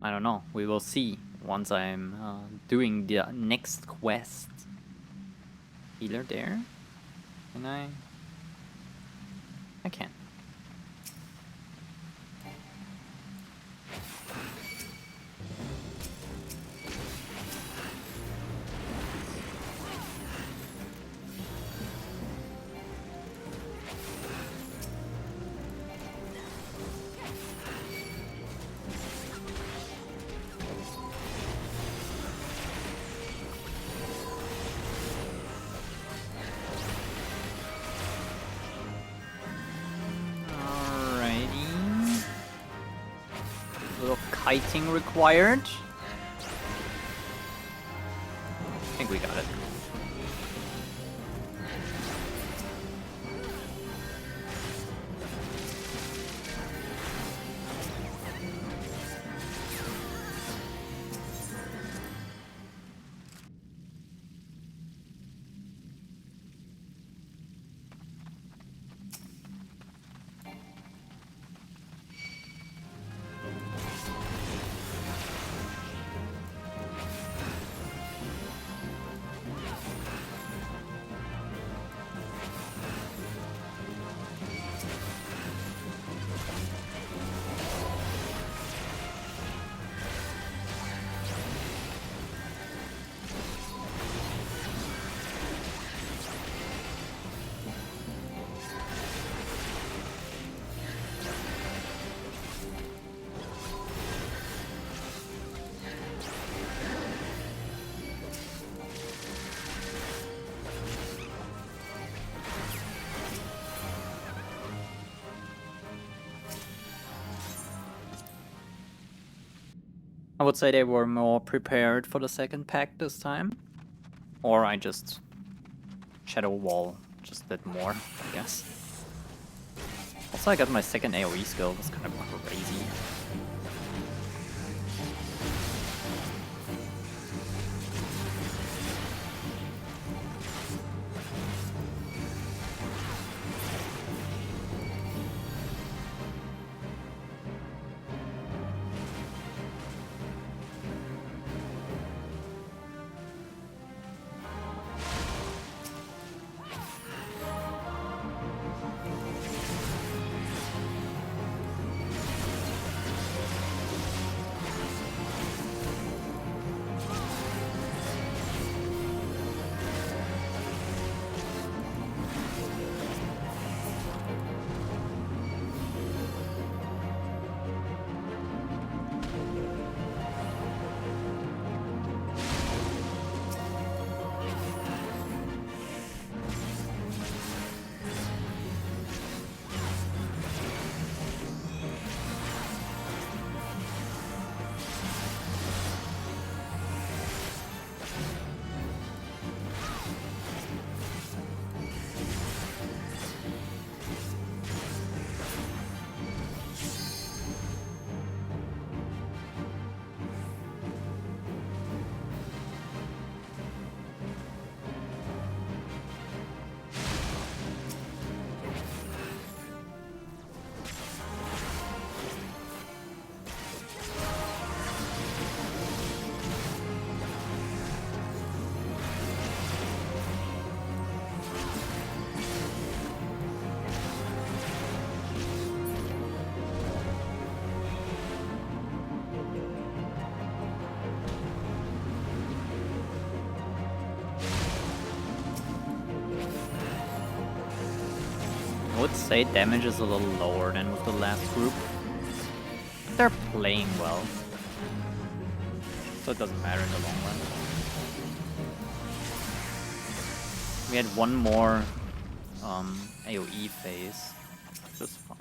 I don't know. We will see once I'm doing the next quest. Healer there? Can I? I can. Kiting required. I think we got it. would say they were more prepared for the second pack this time. Or I just Shadow Wall just did more, I guess. Also, I got my second AoE skill, that's kind of crazy. I would say damage is a little lower than with the last group. But they're playing well, so it doesn't matter in the long run. We had one more AoE phase, which is fine.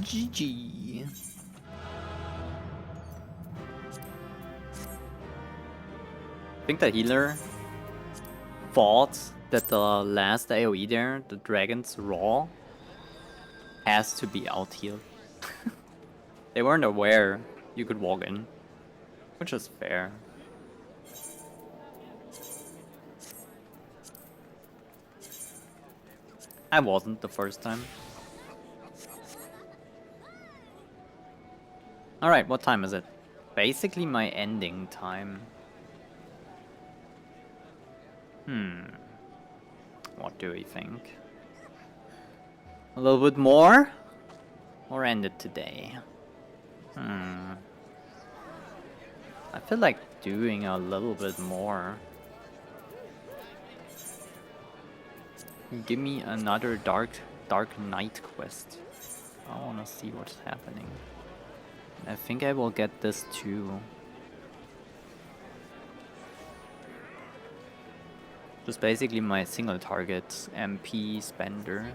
GG. I think the healer thought that the last AoE there, the dragon's raw, has to be out healed. They weren't aware you could walk in, which is fair. I wasn't the first time. Alright, what time is it? Basically my ending time. What do we think? A little bit more? Or end it today? I feel like doing a little bit more. Give me another Dark Knight quest. I wanna see what's happening. I think I will get this too. Just basically my single target MP spender.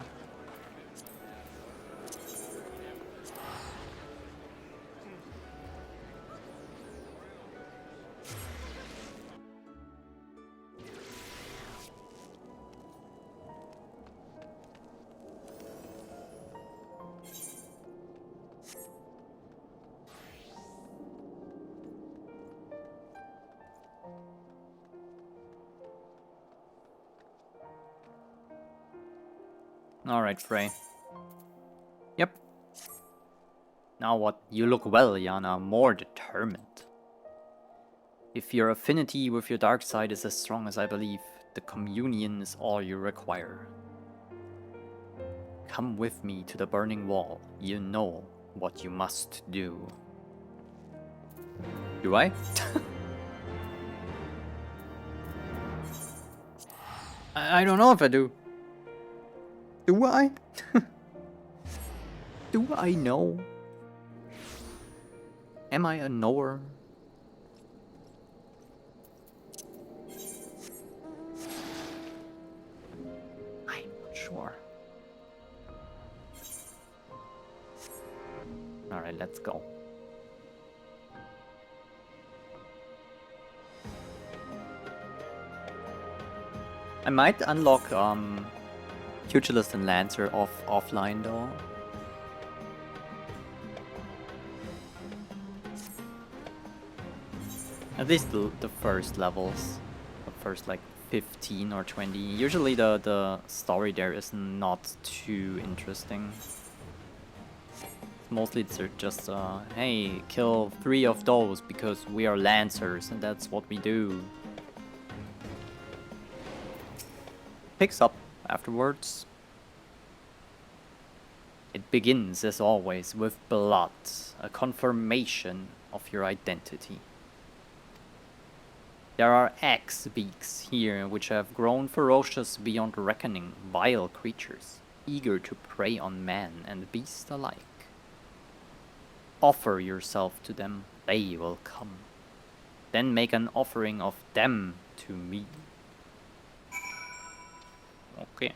Alright, Frey. Yep. Now what? You look well, Yana, more determined. If your affinity with your dark side is as strong as I believe, the communion is all you require. Come with me to the burning wall. You know what you must do. Do I? I don't know if I do. Do I? Do I know? Am I a knower? I'm not sure. Alright, let's go. I might unlock Pugilist and Lancer offline though. At least the first levels. The first like 15 or 20. Usually the story there is not too interesting. Mostly it's just hey, kill 3 of those because we are Lancers and that's what we do. Picks up afterwards. It begins, as always, with blood, a confirmation of your identity. There are axe-beaks here, which have grown ferocious beyond reckoning, vile creatures, eager to prey on man and beast alike. Offer yourself to them, they will come. Then make an offering of them to me. Okay.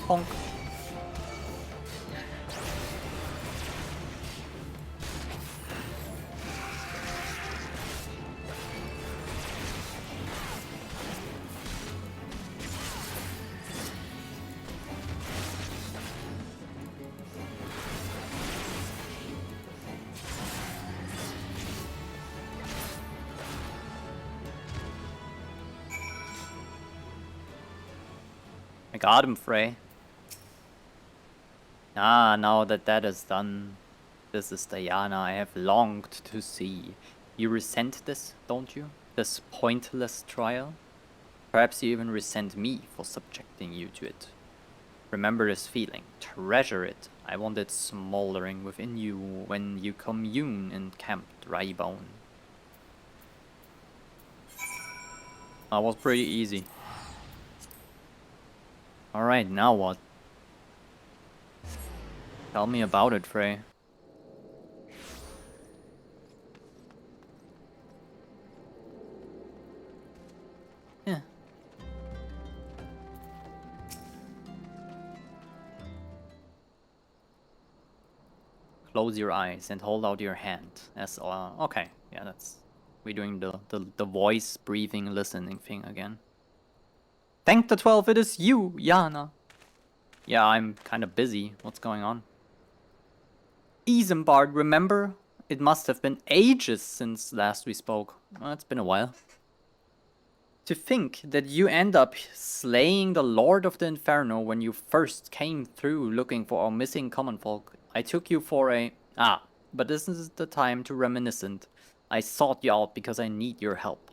Honk. I got him, Frey. Ah, now that that is done, this is Diana I have longed to see. You resent this, don't you? This pointless trial? Perhaps you even resent me for subjecting you to it. Remember this feeling, treasure it. I want it smoldering within you when you commune in Camp Drybone. That was pretty easy. Alright, now what? Tell me about it, Frey. close your eyes and hold out your hand. As okay, yeah, that's we're doing the voice breathing listening thing again. Thank the 12, it is you, Yana. Yeah, I'm kind of busy. What's going on? Isambard, remember? It must have been ages since last we spoke. Well, it's been a while. To think that you end up slaying the Lord of the Inferno when you first came through looking for our missing common folk. I took you for a... but this is the time to reminiscent. I sought you out because I need your help.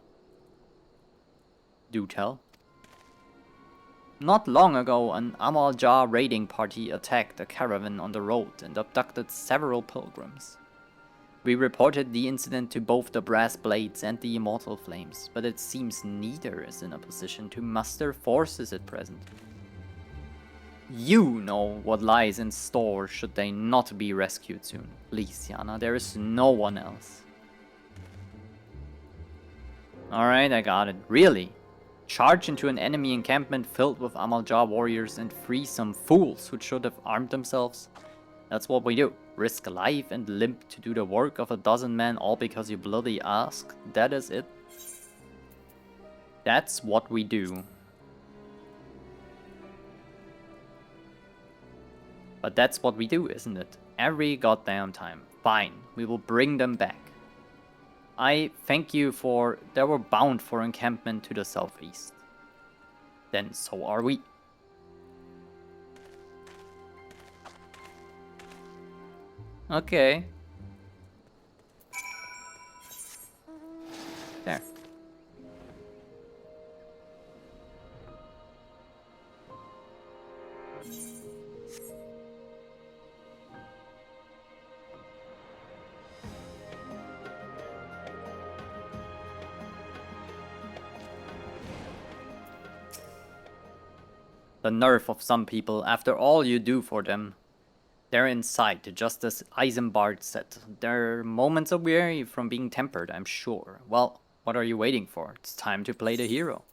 Do tell. Not long ago, an Amal Jah raiding party attacked a caravan on the road and abducted several pilgrims. We reported the incident to both the Brass Blades and the Immortal Flames, but it seems neither is in a position to muster forces at present. You know what lies in store should they not be rescued soon. Please, Yana, there is no one else. Alright, I got it. Really? Charge into an enemy encampment filled with Amal Jah warriors and free some fools who should have armed themselves? That's what we do. Risk life and limb to do the work of a dozen men all because you bloody ask? That is it? That's what we do. But that's what we do, isn't it? Every goddamn time. Fine, we will bring them back. I thank you for... They were bound for encampment to the southeast. Then so are we. Okay. There. The nerve of some people, after all you do for them. They're inside, just as Isambard said. Their moments are weary from being tempered, I'm sure. Well, what are you waiting for? It's time to play the hero.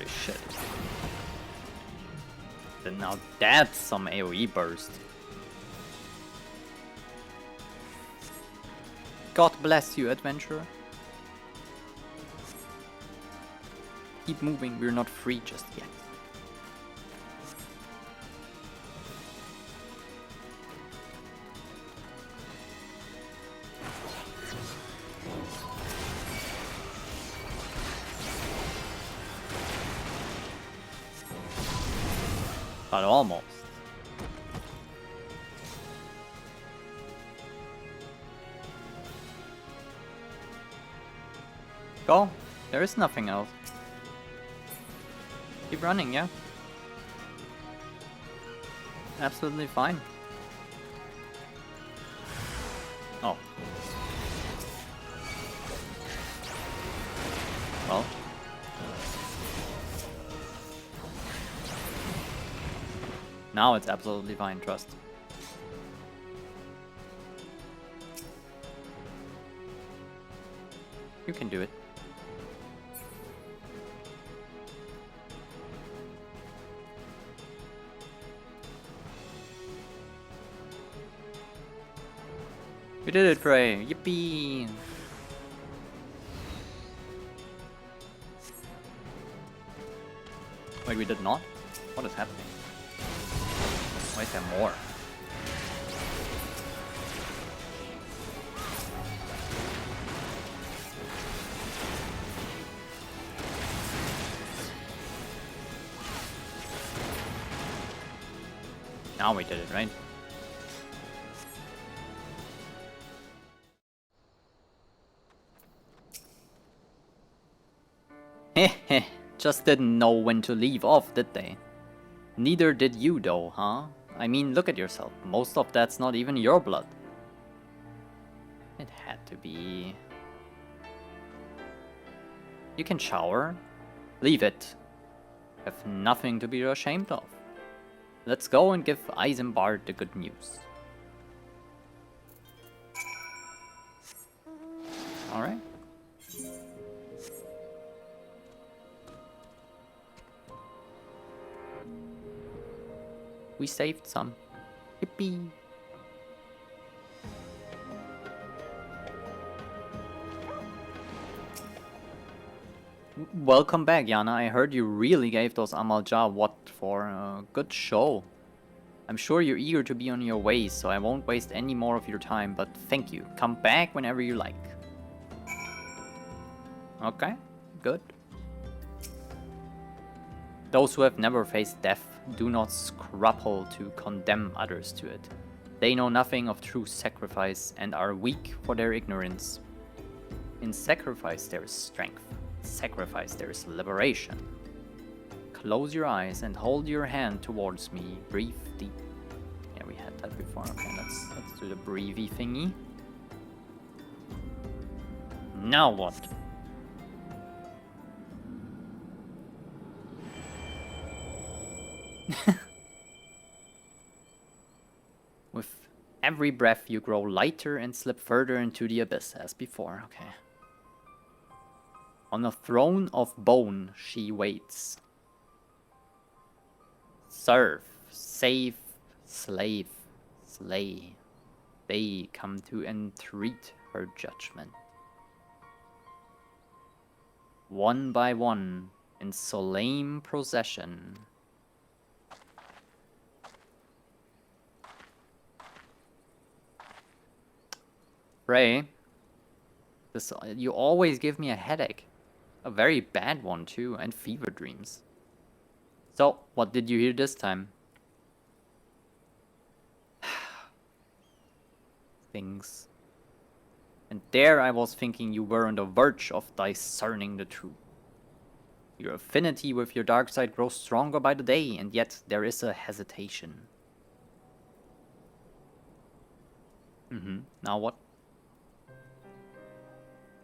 Shit. Then now that's some AoE burst. God bless you, adventurer. Keep moving, we're not free just yet. But almost. Go. There is nothing else. Keep running, yeah? Absolutely fine. Oh. Well. Now it's absolutely fine, trust. You can do it. We did it, Prey! Yippee! Wait, we did not? What is happening? Why is there more? Now we did it, right? Heh, just didn't know when to leave off, did they? Neither did you though, huh? I mean, look at yourself. Most of that's not even your blood. It had to be... You can shower. Leave it. Have nothing to be ashamed of. Let's go and give Isambard the good news. Alright. We saved some. Yippee! Welcome back, Yana. I heard you really gave those Amalja what for a good show. I'm sure you're eager to be on your way, so I won't waste any more of your time, but thank you. Come back whenever you like. Okay, good. Those who have never faced death do not scruple to condemn others to it. They know nothing of true sacrifice and are weak for their ignorance. In sacrifice there is strength. Sacrifice there is liberation. Close your eyes and hold your hand towards me. Breathe deep. Yeah, we had that before. Okay, let's do the breathy thingy. Now what? With every breath you grow lighter and slip further into the abyss as before. Okay. On a throne of bone she waits. Serve, save, slave, slay. They come to entreat her judgment. One by one, in solemn procession. Frey, you always give me a headache. A very bad one too, and fever dreams. So, what did you hear this time? Things. And there I was thinking you were on the verge of discerning the truth. Your affinity with your dark side grows stronger by the day, and yet there is a hesitation. Now what?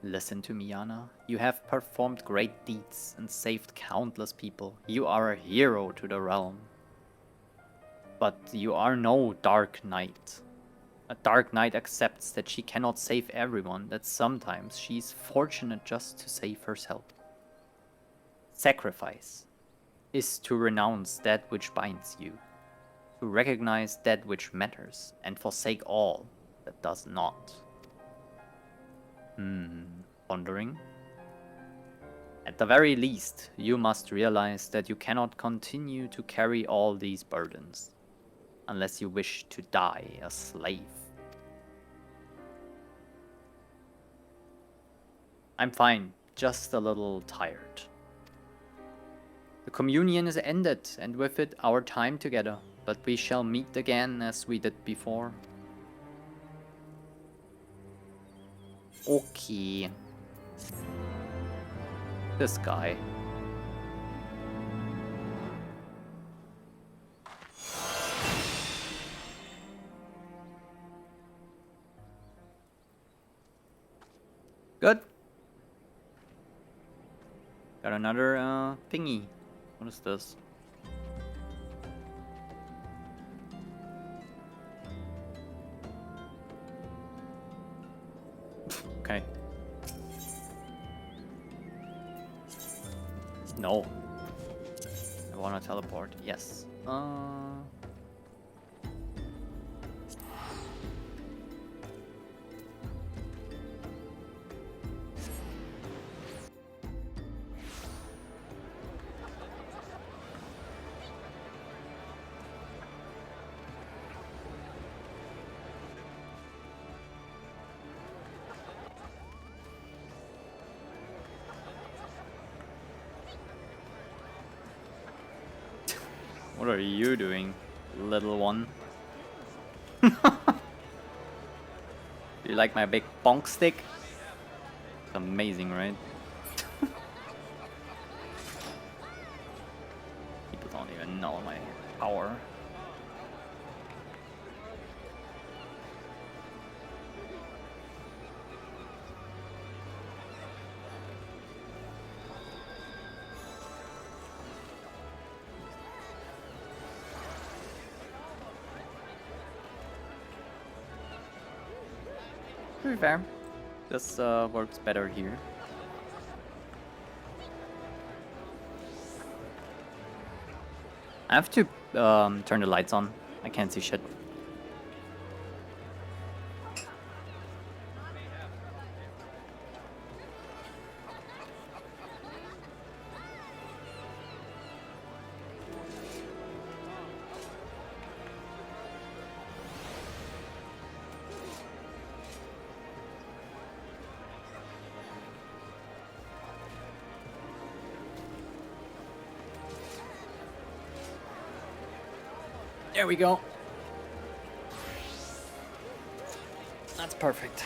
Listen to me, Yana. You have performed great deeds and saved countless people. You are a hero to the realm. But you are no Dark Knight. A Dark Knight accepts that she cannot save everyone, that sometimes she is fortunate just to save herself. Sacrifice is to renounce that which binds you, to recognize that which matters, and forsake all that does not. Pondering. At the very least, you must realize that you cannot continue to carry all these burdens, unless you wish to die a slave. I'm fine, just a little tired. The communion is ended, and with it our time together, but we shall meet again as we did before. Okay. This guy. Good. Got another thingy. What is this? Okay. No. I wanna teleport. Yes. What are you doing, little one? You like my big bonk stick? It's amazing, right? People don't even know my power. To be fair, this works better here. I have to turn the lights on. I can't see shit. There we go. That's perfect.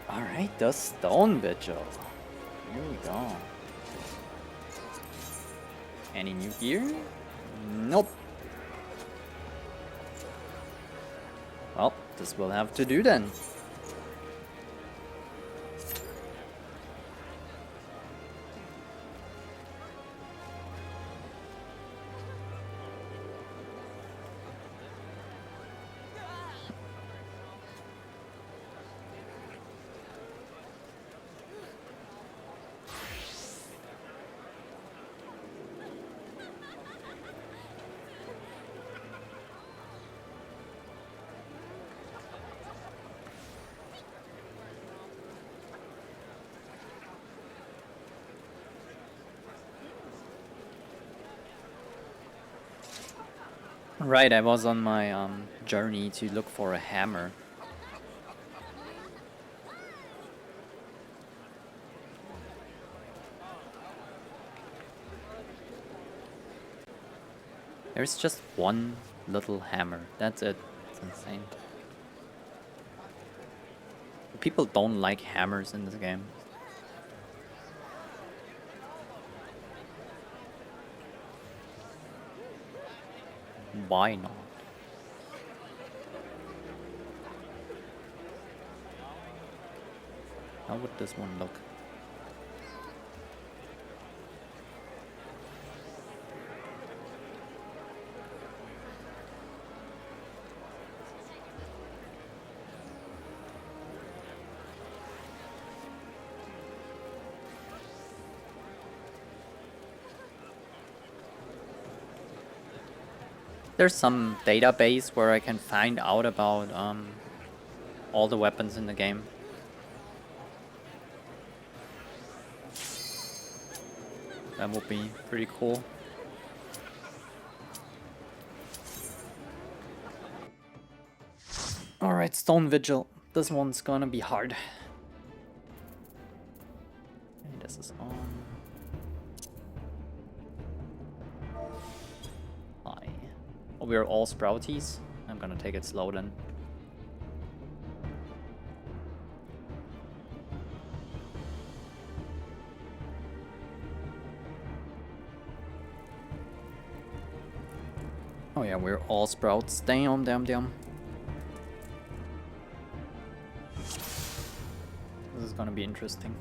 Alright, the Stone Vigil. Here we go. Any new gear? Nope. Well, this will have to do then. Right, I was on my journey to look for a hammer. There's just one little hammer. That's it. It's insane. People don't like hammers in this game. Why not? How would this one look? There's some database where I can find out about all the weapons in the game. That would be pretty cool. Alright, Stone Vigil. This one's gonna be hard. Okay, this is on. Hi. Oh, we're all sprouties. I'm gonna take it slow then. Oh yeah, we're all sprouts. Damn, damn, damn. This is gonna be interesting.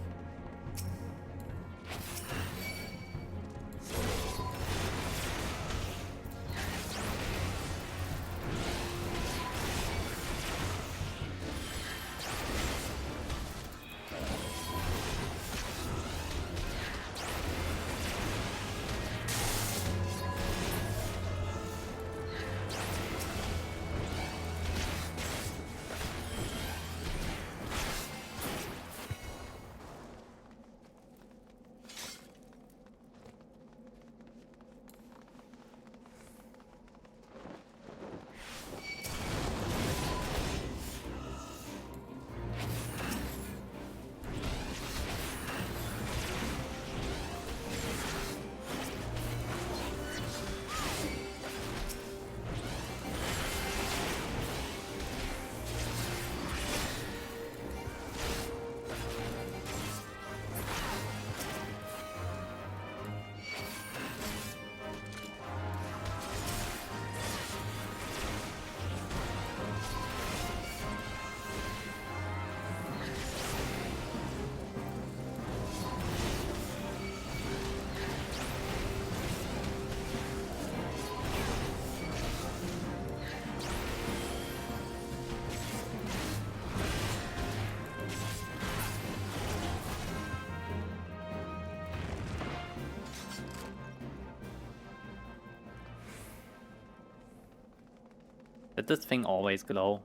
Did this thing always glow?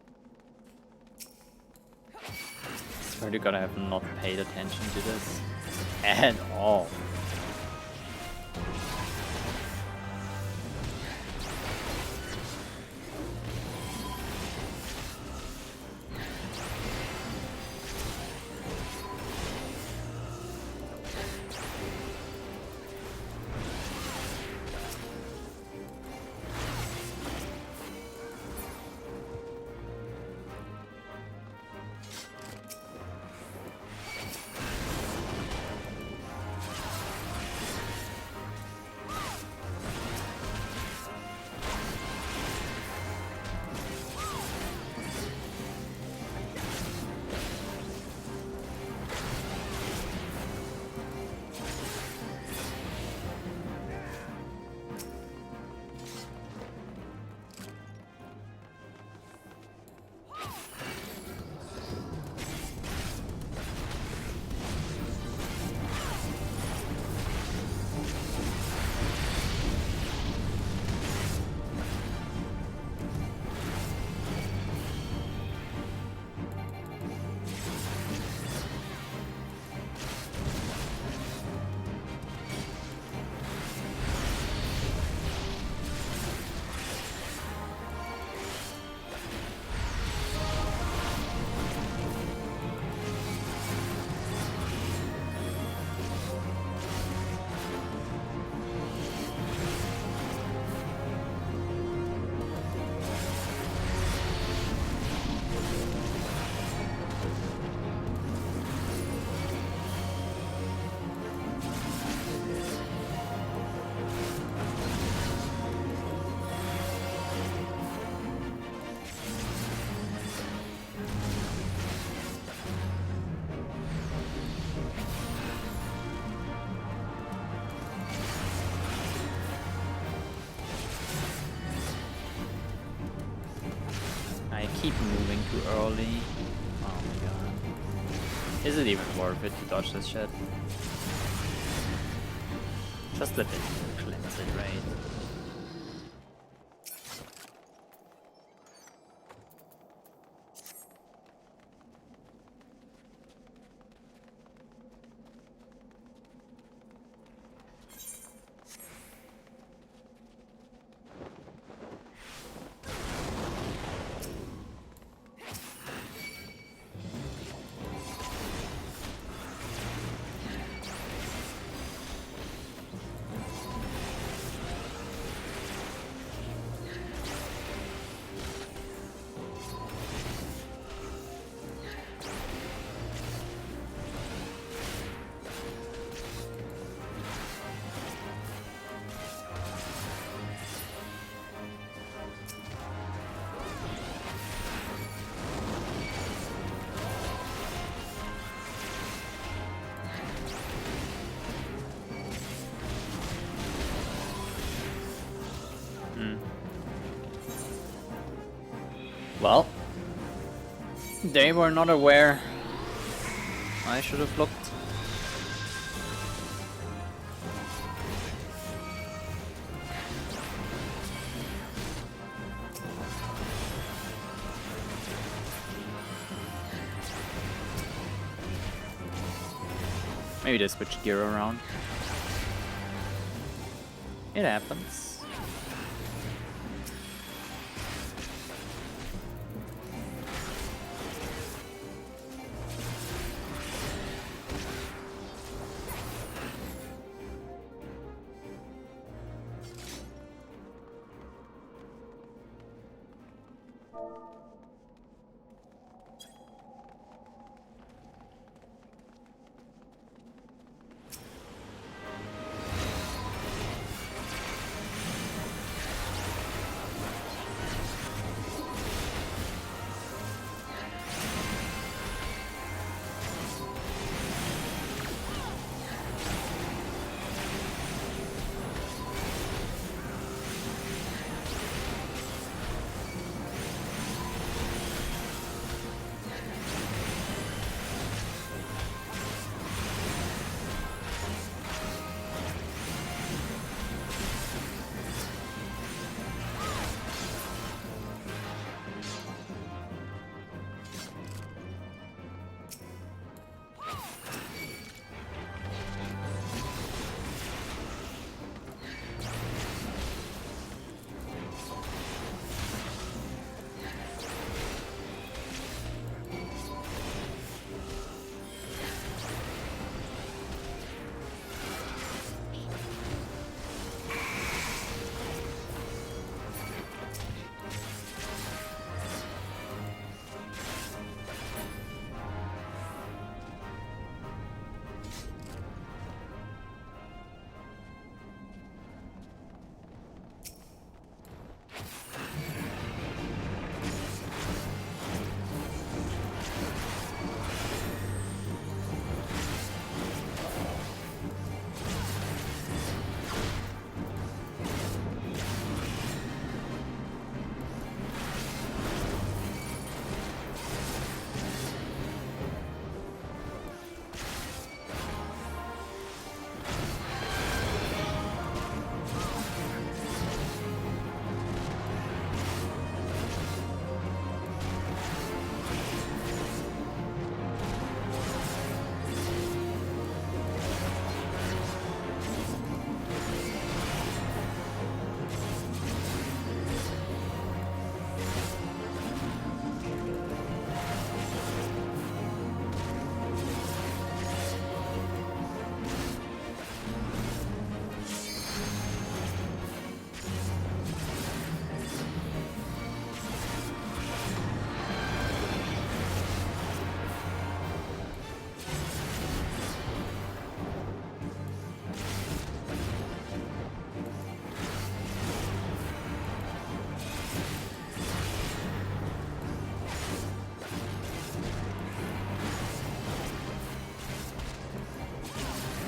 Swear to God, I have not paid attention to this at all. I keep moving too early. Oh my god. Is it even worth it to dodge this shit? Just let it cleanse it, right? Well, they were not aware. I should have looked. Maybe they switched gear around. It happens.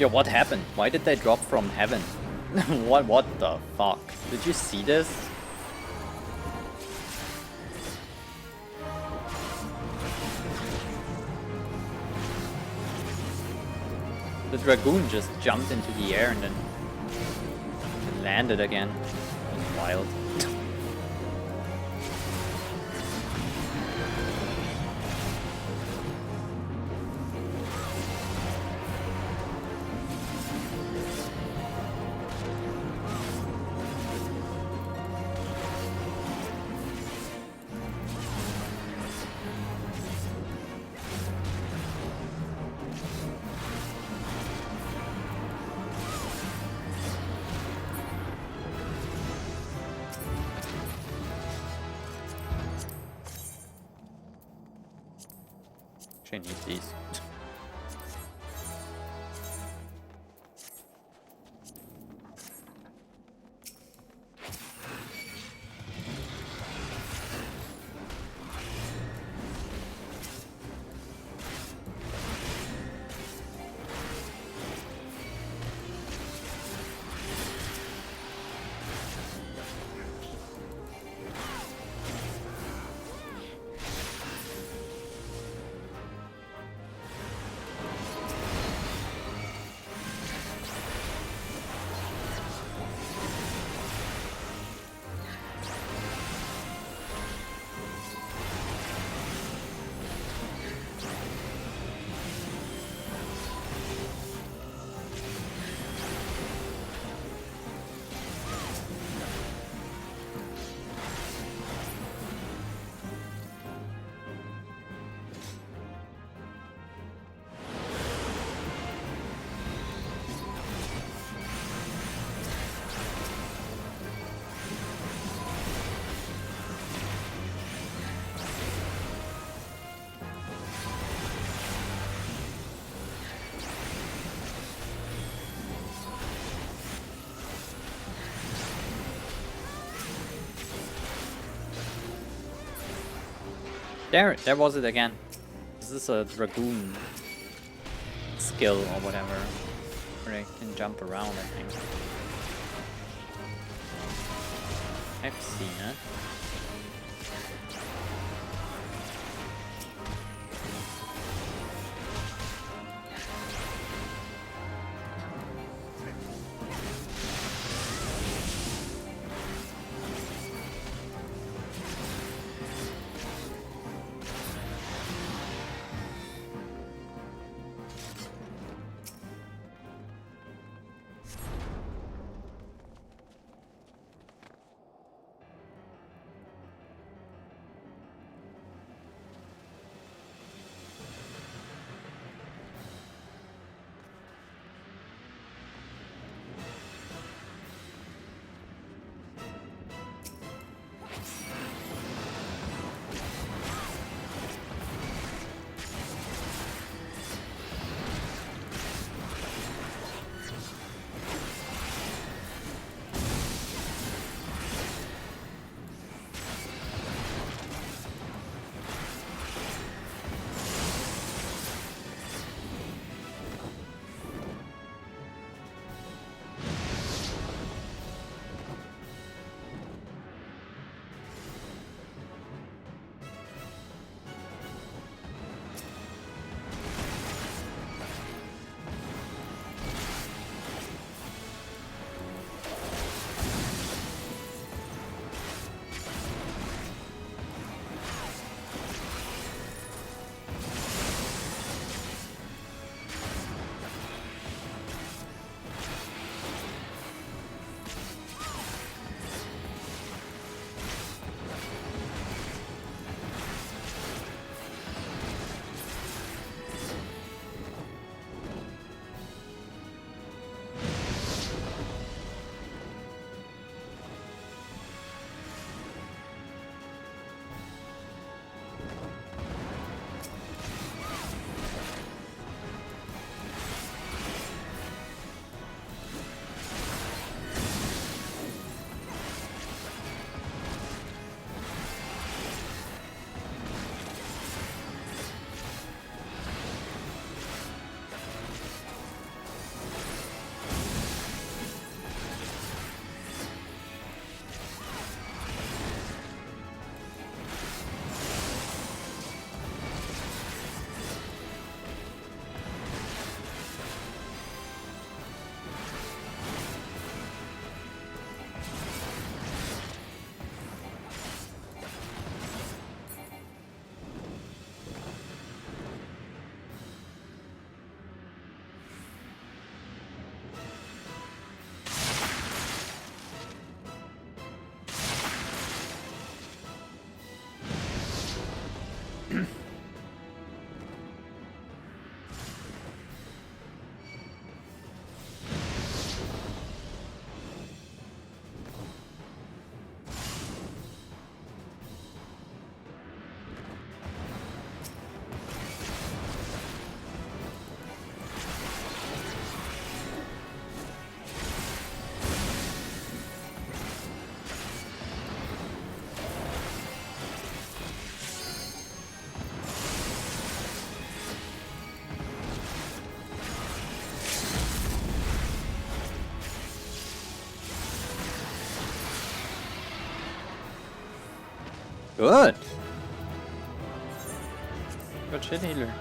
Yo, what happened? Why did they drop from heaven? What the fuck? Did you see this? The Dragoon just jumped into the air and then landed again. It was wild. I need these. There was it again. This is a Dragoon skill or whatever, where they can jump around, I think. I've seen it. Good. Good shit, healer.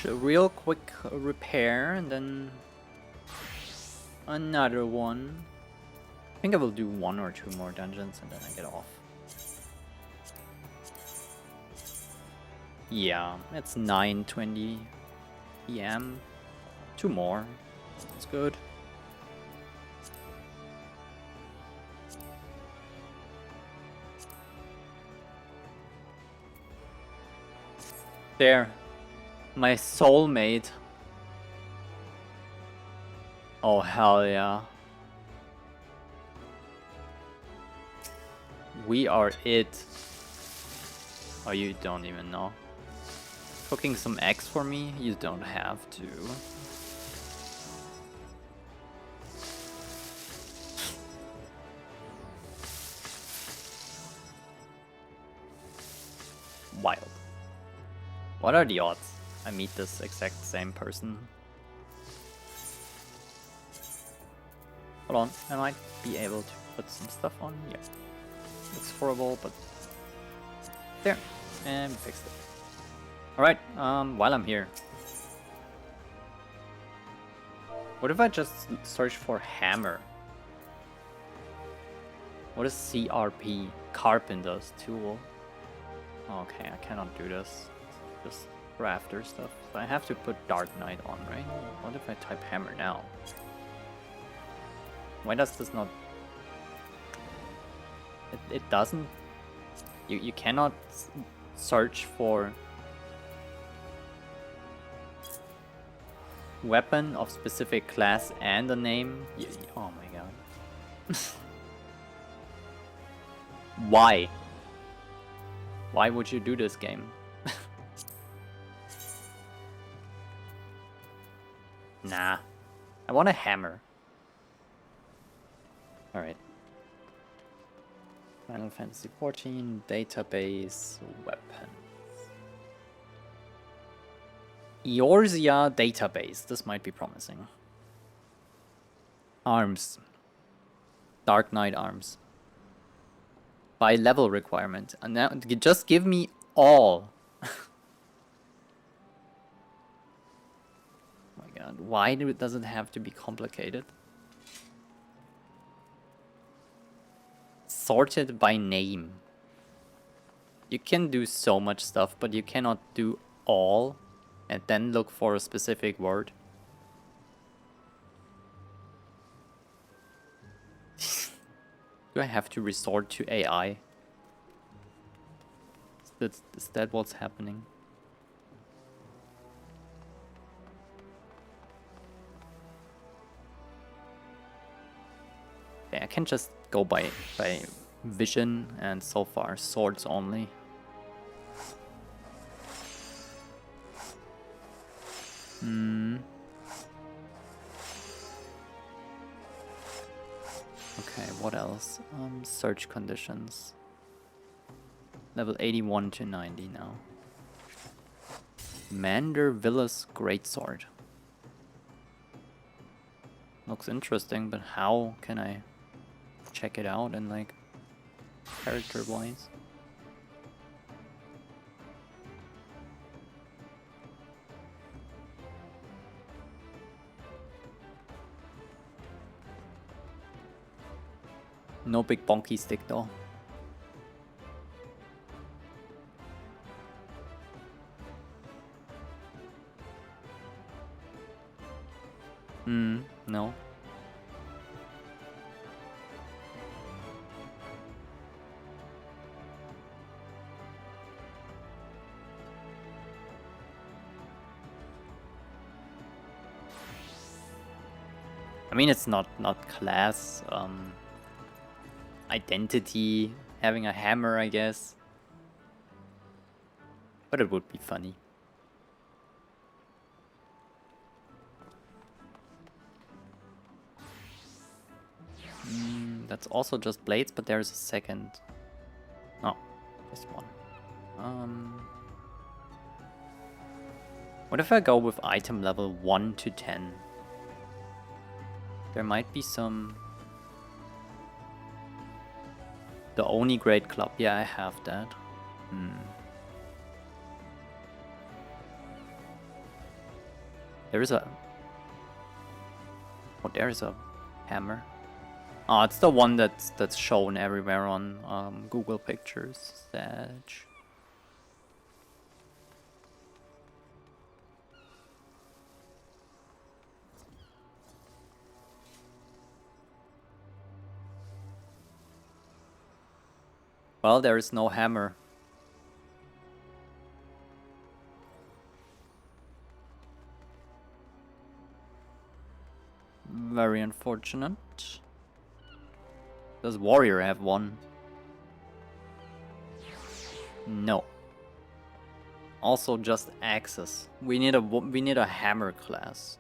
Real quick repair, and then another one. I think I will do 1 or 2 more dungeons, and then I get off. Yeah, it's 9:20 p.m. 2 more. That's good. There. My soulmate. Oh, hell yeah. We are it. Oh, you don't even know. Cooking some eggs for me? You don't have to. Wild. What are the odds I meet this exact same person? Hold on, I might be able to put some stuff on. Yeah. Looks horrible, but there. And we fixed it. Alright, while I'm here. What if I just search for hammer? What is CRP? Carpenter's tool. Okay, I cannot do this. Just crafter stuff. So I have to put Dark Knight on, right? What if I type hammer now? Why does this not... It doesn't... You cannot search for weapon of specific class and a name. Oh my god. Why? Why would you do this game? Nah. I want a hammer. Alright. Final Fantasy XIV, database, weapons. Eorzea database. This might be promising. Arms. Dark Knight arms. By level requirement. And now just give me all. Oh my god. Why does it have to be complicated? Sorted by name. You can do so much stuff, but you cannot do all and then look for a specific word. Do I have to resort to AI? Is that what's happening? Okay, I can just go by vision, and so far swords only. Okay, what else? Search conditions. Level 81 to 90 now. Mander Villas Greatsword. Looks interesting, but how can I check it out and like character wise? No big bonky stick though. No. I mean, it's not class, identity, having a hammer, I guess. But it would be funny. That's also just blades, but there's a second. No, just one. What if I go with item level 1 to 10? There might be some... The Oni Great Club, yeah, I have that. There is a... Oh, there is a hammer. Oh, it's the one that's shown everywhere on Google Pictures. Sag. Well, there is no hammer. Very unfortunate. Does warrior have one? No. Also just axes. We need a hammer class.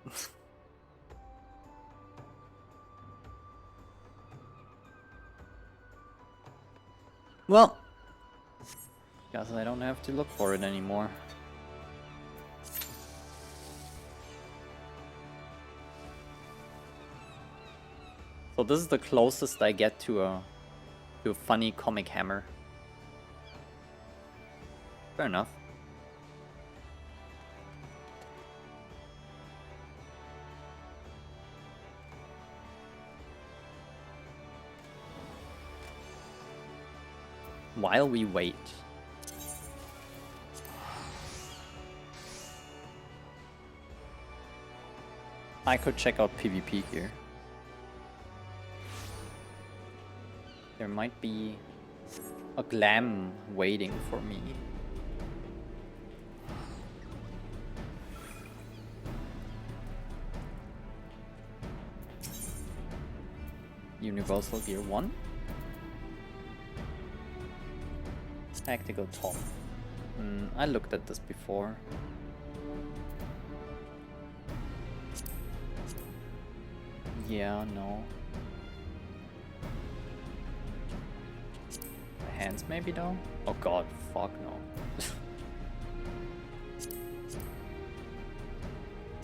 Well, guess I don't have to look for it anymore. So this is the closest I get to a funny comic hammer. Fair enough. While we wait. I could check out PvP here. There might be a glam waiting for me. Universal Gear 1. Tactical top. I looked at this before. Yeah, no. The hands maybe though? Oh god, fuck no.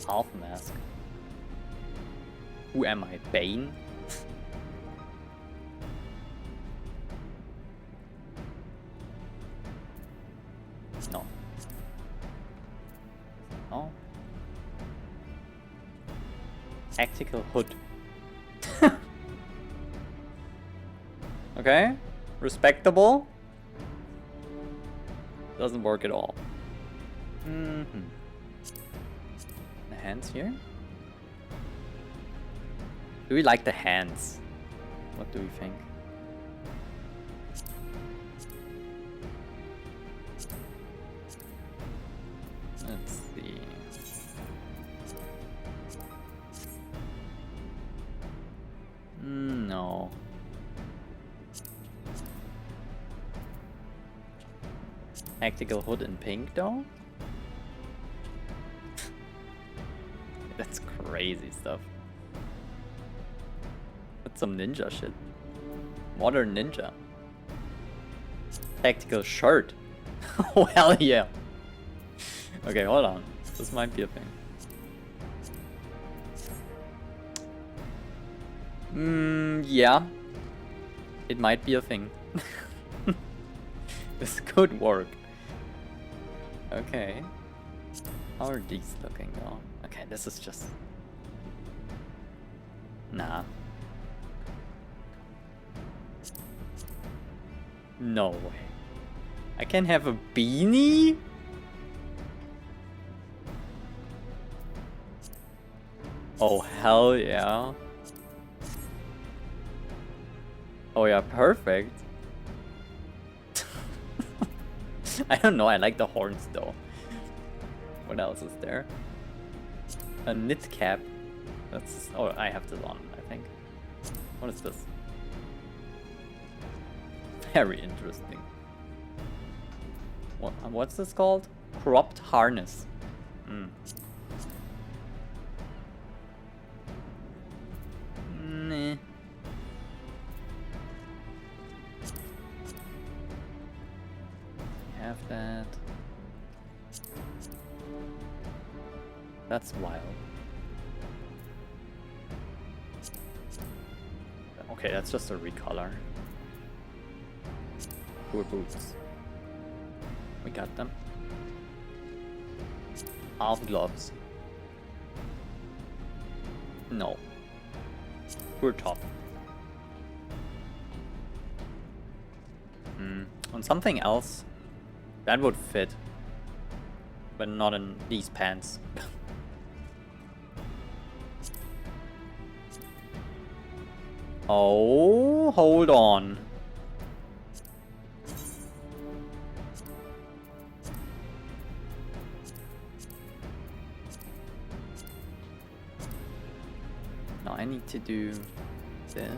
Half mask. Who am I? Bane? No. No. Tactical hood. Okay. Respectable. Doesn't work at all. The hands here? Do we like the hands? What do we think? Let's see. No. Tactical hood in pink though? That's crazy stuff. That's some ninja shit. Modern ninja. Tactical shirt. Oh hell yeah. Okay, hold on. This might be a thing. Yeah. It might be a thing. This could work. Okay. How are these looking though? Okay, this is just... Nah. No way. I can have a beanie? Oh hell yeah. Oh yeah, perfect. I don't know, I like the horns though. What else is there? A knit cap. That's... Oh, I have this on, I think. What is this? Very interesting. What's this called? Cropped harness. Nah. Have that. That's wild. Okay, that's just a recolor. Poor boots. We got them. Half gloves. No. Poor top. On something else, that would fit. But not in these pants. Oh, hold on. Now I need to do this.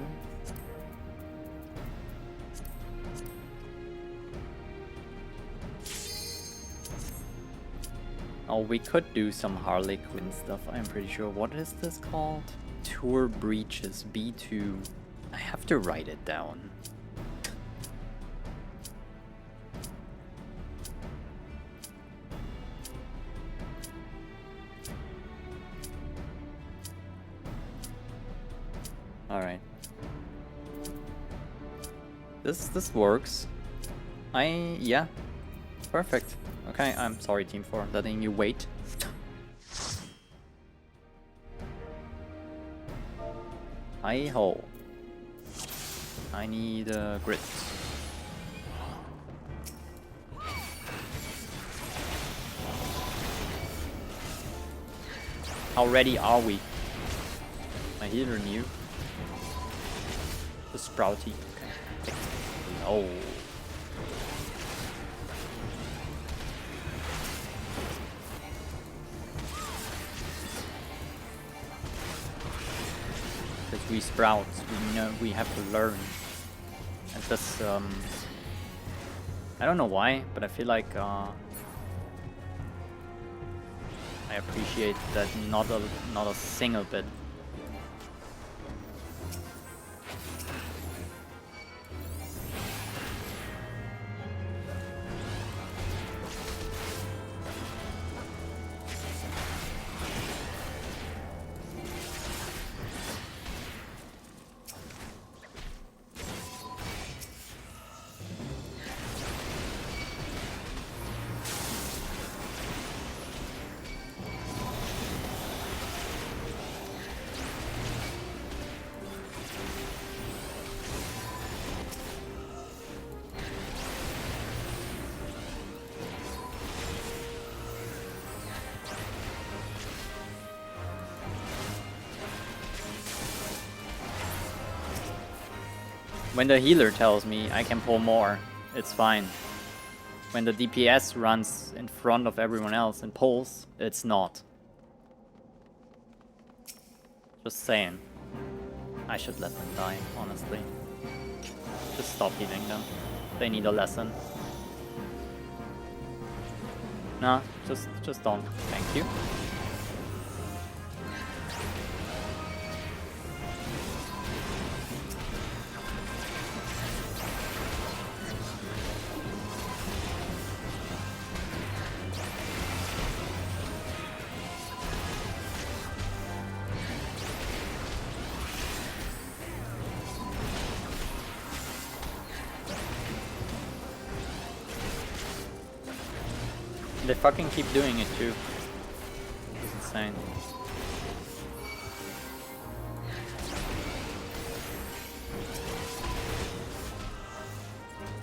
Oh, we could do some Harley Quinn stuff, I'm pretty sure. What is this called? Tour Breaches B2. I have to write it down. Alright. This works. Yeah. Perfect. Okay, I'm sorry team for letting you wait. Hi-ho. I need grit. How ready are we? My healer new. The Sprouty. Okay. No. Because we sprouts, we know we have to learn. And this, I don't know why, but I feel like I appreciate that not a single bit. When the healer tells me I can pull more, it's fine. When the DPS runs in front of everyone else and pulls, it's not. Just saying. I should let them die, honestly. Just stop healing them. They need a lesson. Nah, just don't. Thank you. They fucking keep doing it too. It's insane.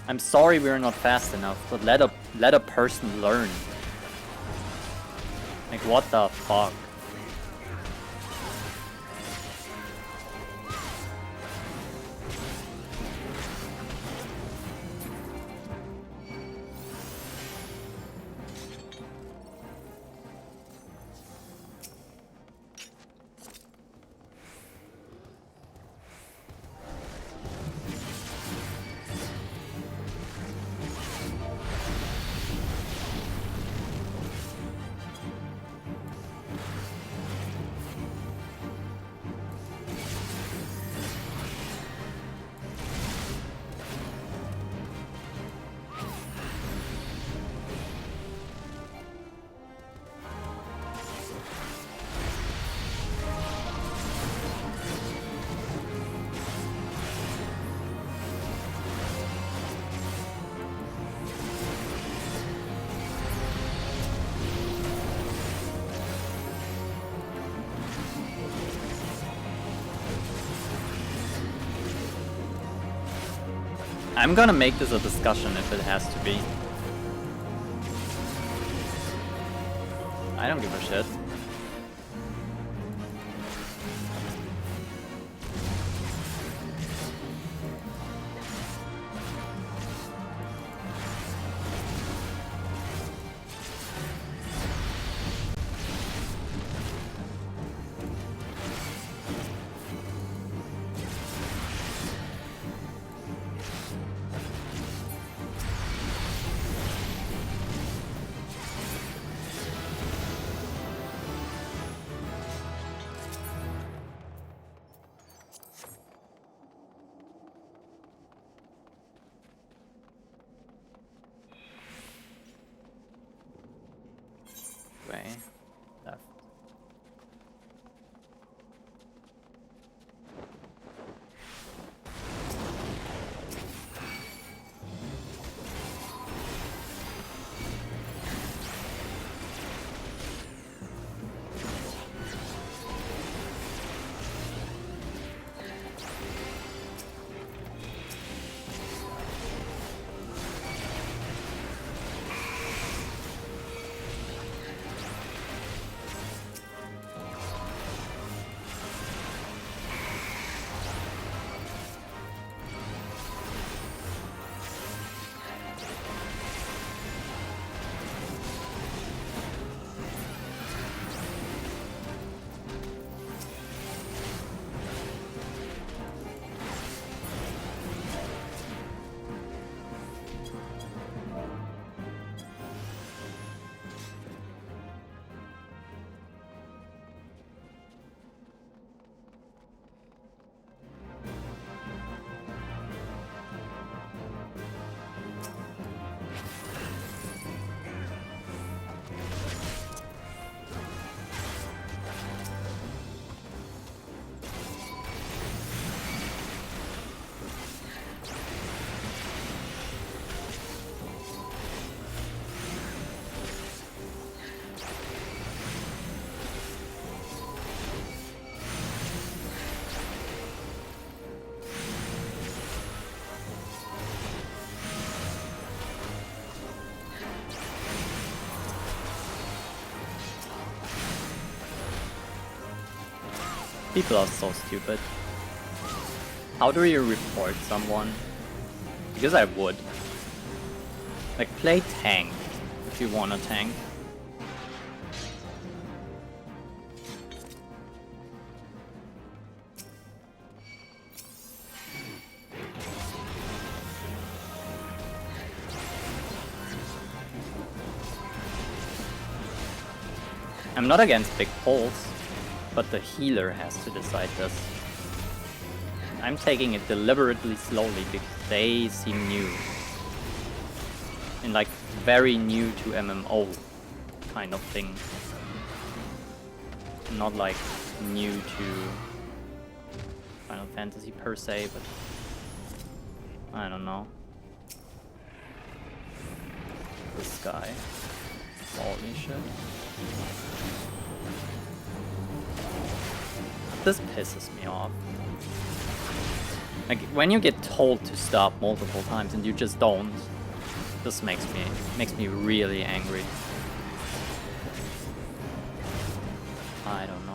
I'm sorry we're not fast enough, but let a person learn. Like what the fuck? I'm gonna make this a discussion if it has to be. I don't give a shit. Way left. People are so stupid. How do you report someone? Because I would. Like, play tank if you wanna tank. I'm not against big pulls, but the healer has to decide this. I'm taking it deliberately slowly because they seem new. And like very new to MMO kind of thing. Not like new to Final Fantasy per se, but I don't know. This guy. Holy shit. This pisses me off. Like, when you get told to stop multiple times and you just don't, this makes me really angry. I don't know.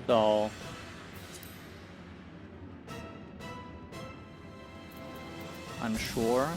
So unsure.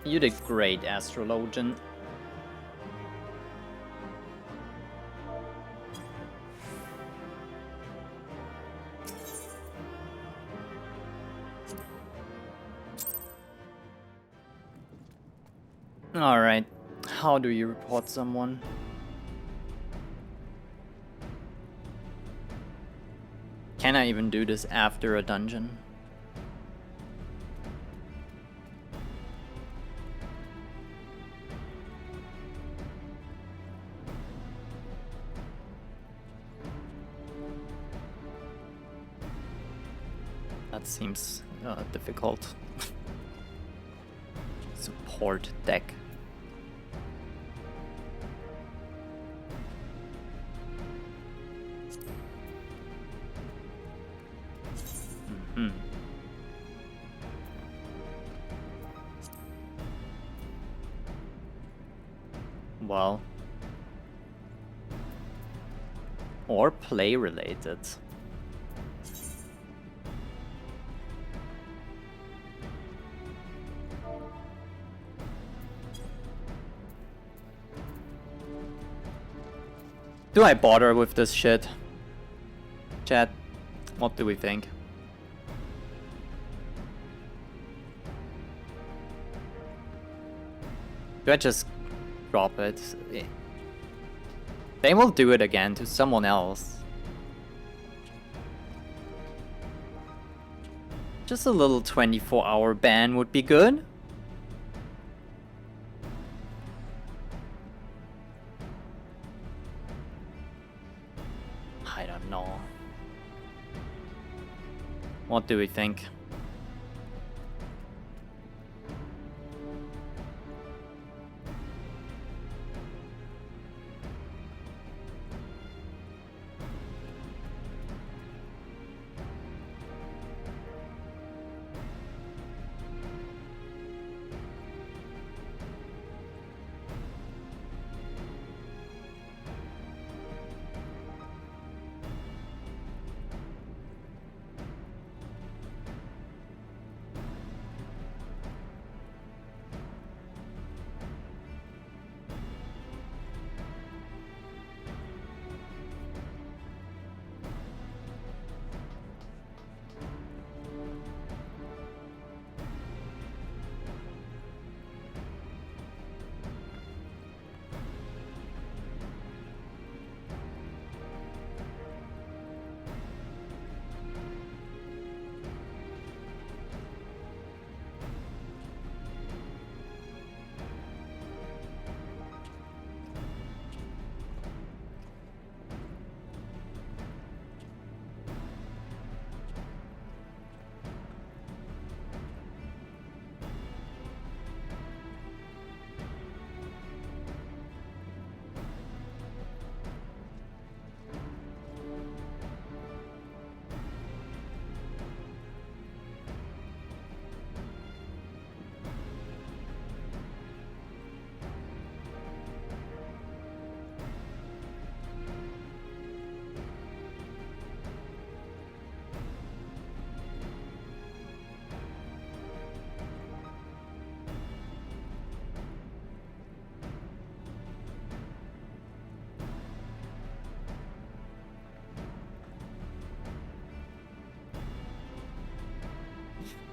You did great, Astrologian. Alright, how do you report someone? Can I even do this after a dungeon? That seems difficult. Support deck. Well, or play related. Do I bother with this shit? Chat, what do we think? Do I just drop it? They will do it again to someone else. Just a little 24-hour ban would be good. I don't know. What do we think?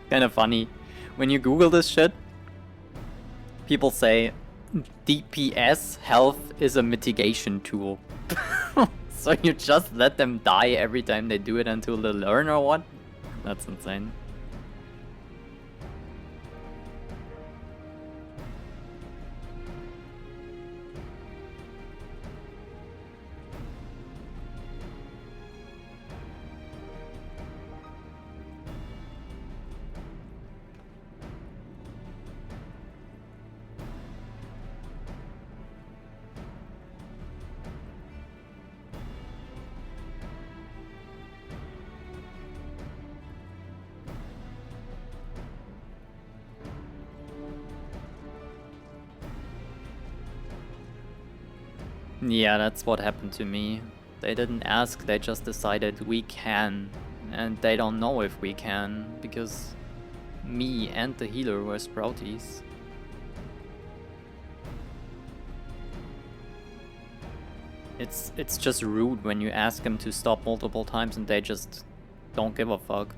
Kind of funny. When you Google this shit, people say DPS health is a mitigation tool. So you just let them die every time they do it until they learn or what? That's insane. Yeah, that's what happened to me. They didn't ask, they just decided we can. And they don't know if we can, because me and the healer were Sprouties. It's just rude when you ask them to stop multiple times and they just don't give a fuck.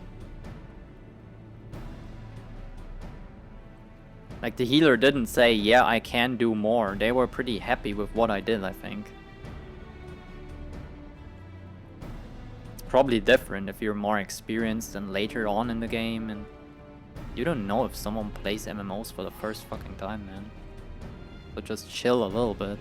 Like, the healer didn't say, yeah, I can do more. They were pretty happy with what I did, I think. It's probably different if you're more experienced and later on in the game, and you don't know if someone plays MMOs for the first fucking time, man. So just chill a little bit.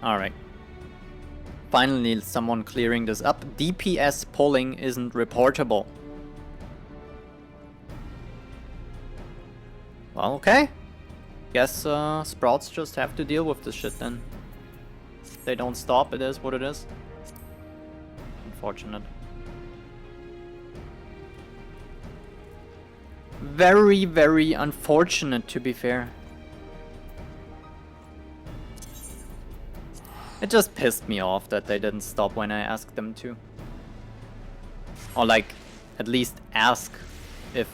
Alright. Finally, someone clearing this up. DPS polling isn't reportable. Well, okay. Guess Sprouts just have to deal with this shit then. If they don't stop, it is what it is. Unfortunate. Very, very unfortunate, to be fair. It just pissed me off that they didn't stop when I asked them to. Or like, at least ask if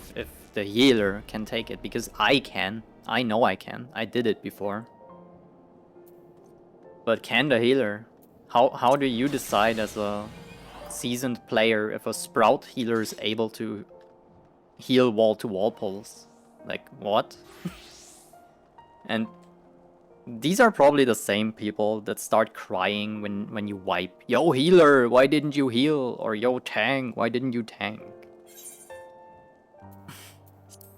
the healer can take it, because I can. I know I can. I did it before. But can the healer? How do you decide as a seasoned player if a Sprout healer is able to heal wall-to-wall pulls? Like, what? And these are probably the same people that start crying when you wipe. Yo healer, why didn't you heal? Or yo tank, why didn't you tank?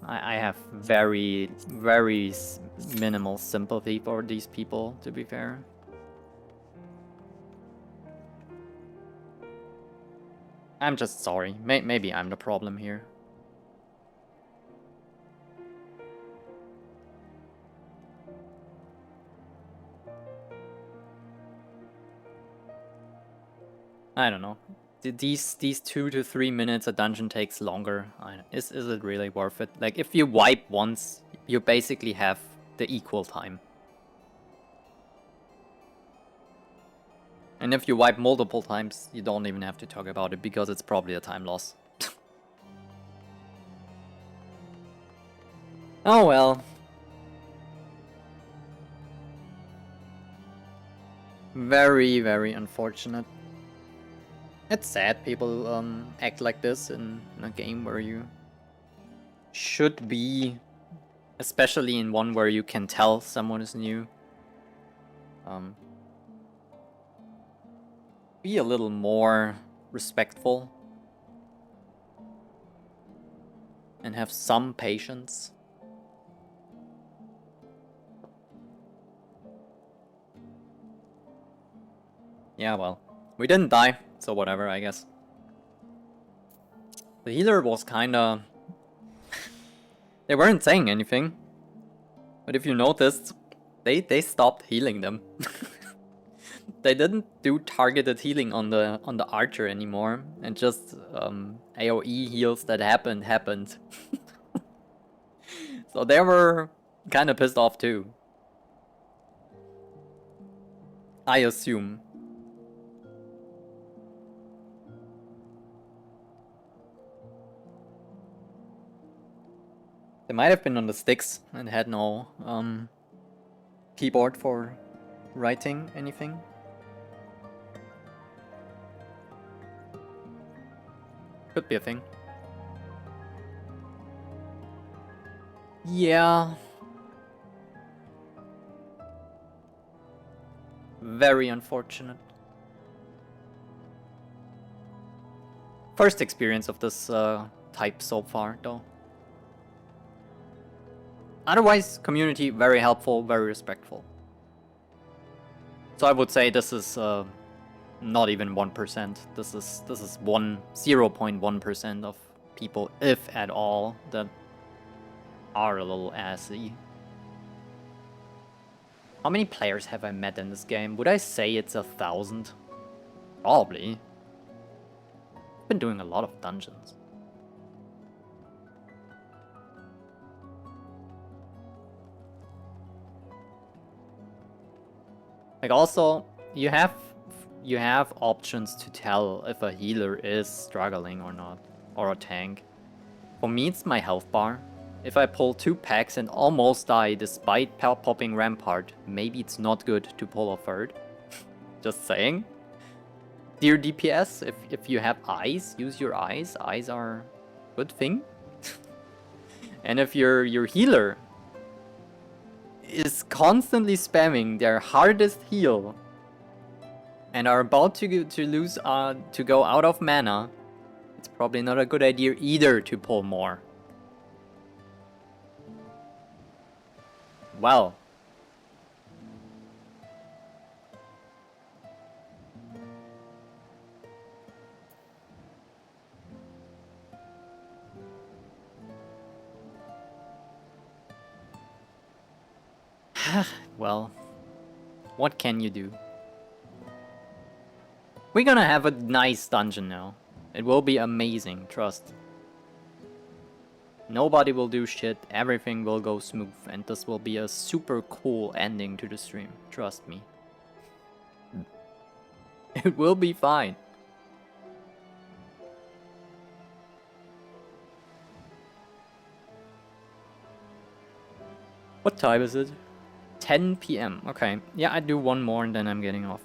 I have very, very minimal sympathy for these people, to be fair. I'm just sorry. Maybe I'm the problem here. I don't know. These 2 to 3 minutes a dungeon takes longer. Is it really worth it? Like, if you wipe once, you basically have the equal time. And if you wipe multiple times, you don't even have to talk about it, because it's probably a time loss. Oh well. Very, very unfortunate. It's sad people act like this in a game where you should be, especially in one where you can tell someone is new. Be a little more respectful and have some patience. Yeah, well, we didn't die, so whatever, I guess. The healer was kinda... They weren't saying anything. But if you noticed, they stopped healing them. They didn't do targeted healing on the archer anymore, and just AoE heals that happened. So they were kinda pissed off too. I assume. They might have been on the sticks and had no keyboard for writing anything. Could be a thing. Yeah. Very unfortunate. First experience of this type so far, though. Otherwise, community very helpful, very respectful. So I would say this is not even 1%. This is 0.1% of people, if at all, that are a little assy. How many players have I met in this game? Would I say it's 1,000? Probably. I've been doing a lot of dungeons. Like, also, you have options to tell if a healer is struggling or not, or a tank. For me, it's my health bar. If I pull 2 packs and almost die despite popping Rampart, maybe it's not good to pull a third. Just saying. Dear DPS, if you have eyes, use your eyes. Eyes are a good thing. And if your healer is constantly spamming their hardest heal and are about to lose to go out of mana, it's probably not a good idea either to pull more. Well. Well, what can you do? We're gonna have a nice dungeon now. It will be amazing, trust. Nobody will do shit, everything will go smooth, and this will be a super cool ending to the stream, trust me. It will be fine. What time is it? 10 p.m. Okay. Yeah, I do one more and then I'm getting off.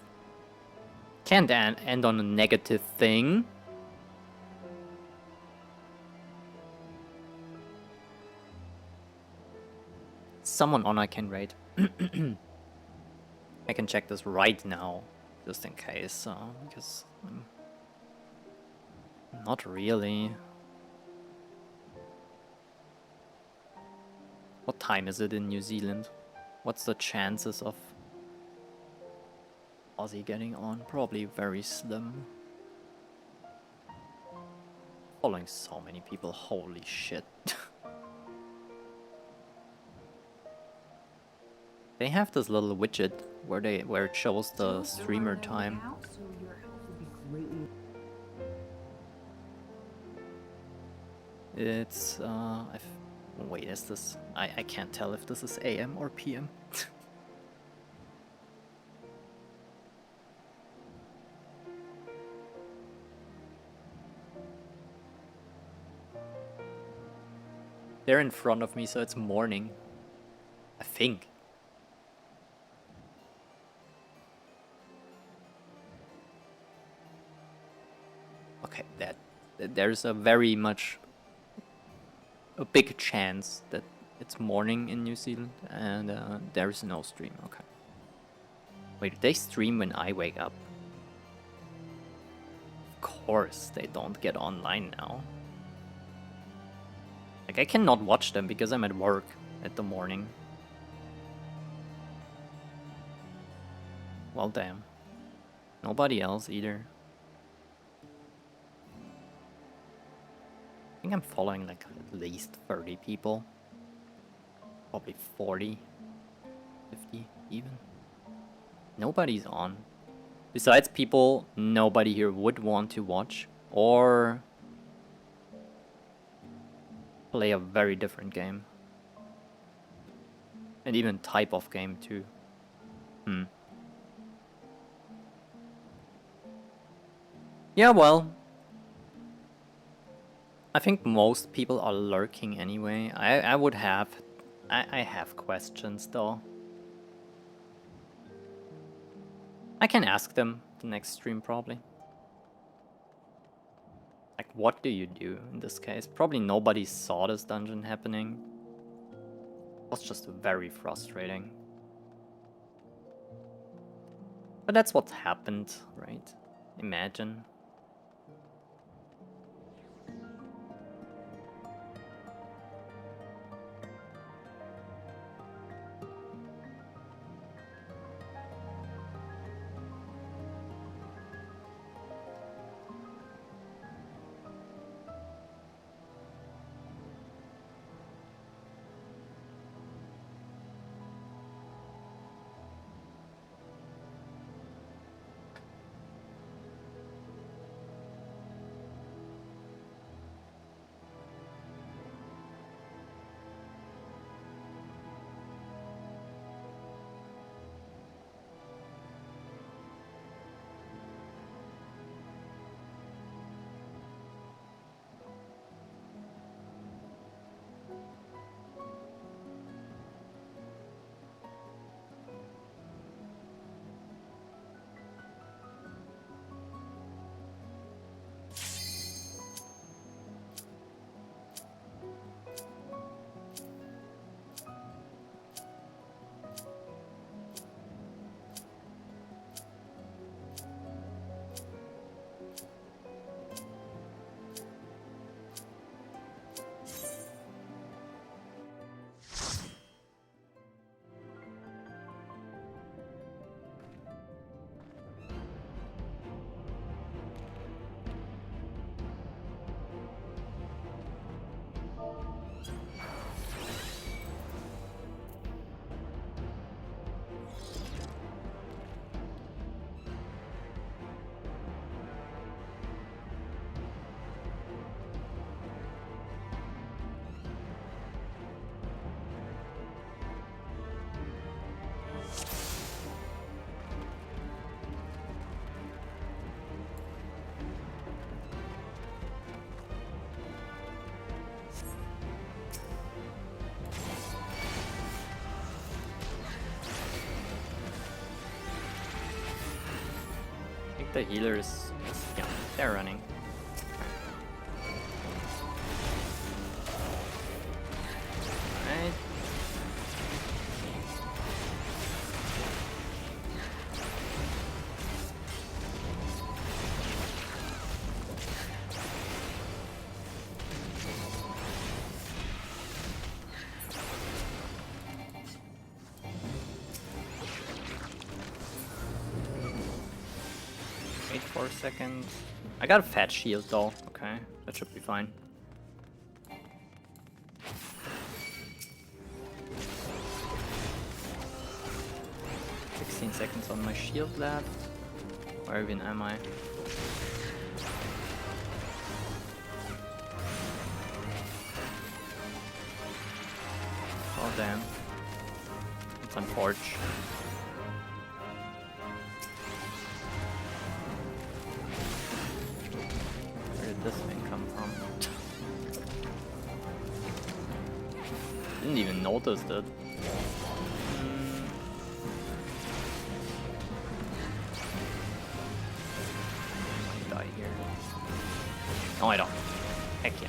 Can't end on a negative thing. Someone on I can raid. I can check this right now, just in case, because not really. What time is it in New Zealand? What's the chances of Aussie getting on? Probably very slim. Following so many people, holy shit. They have this little widget where it shows the streamer time. It's wait, is this? I can't tell if this is AM or PM. They're in front of me, so it's morning. I think. Okay, there's a big chance that it's morning in New Zealand and there's no stream. Okay. Wait, they stream when I wake up? Of course, they don't get online now. Like, I cannot watch them because I'm at work at the morning. Well, damn. Nobody else either. I think I'm following like at least 30 people. Probably 40, 50 even. Nobody's on. Besides people nobody here would want to watch or play a very different game. And even type of game too. Yeah, well, I think most people are lurking anyway. I would have... I have questions though. I can ask them the next stream probably. Like, what do you do in this case? Probably nobody saw this dungeon happening. It was just very frustrating. But that's what happened, right? Imagine. think the healers, yeah, they're running. Alright. Wait for a second. I got a fat shield though. Okay, that should be fine. Seconds on my shield left. Where even am I? Oh damn. It's unfortunate. Where did this thing come from? Didn't even notice that. No, I don't. Heck yeah.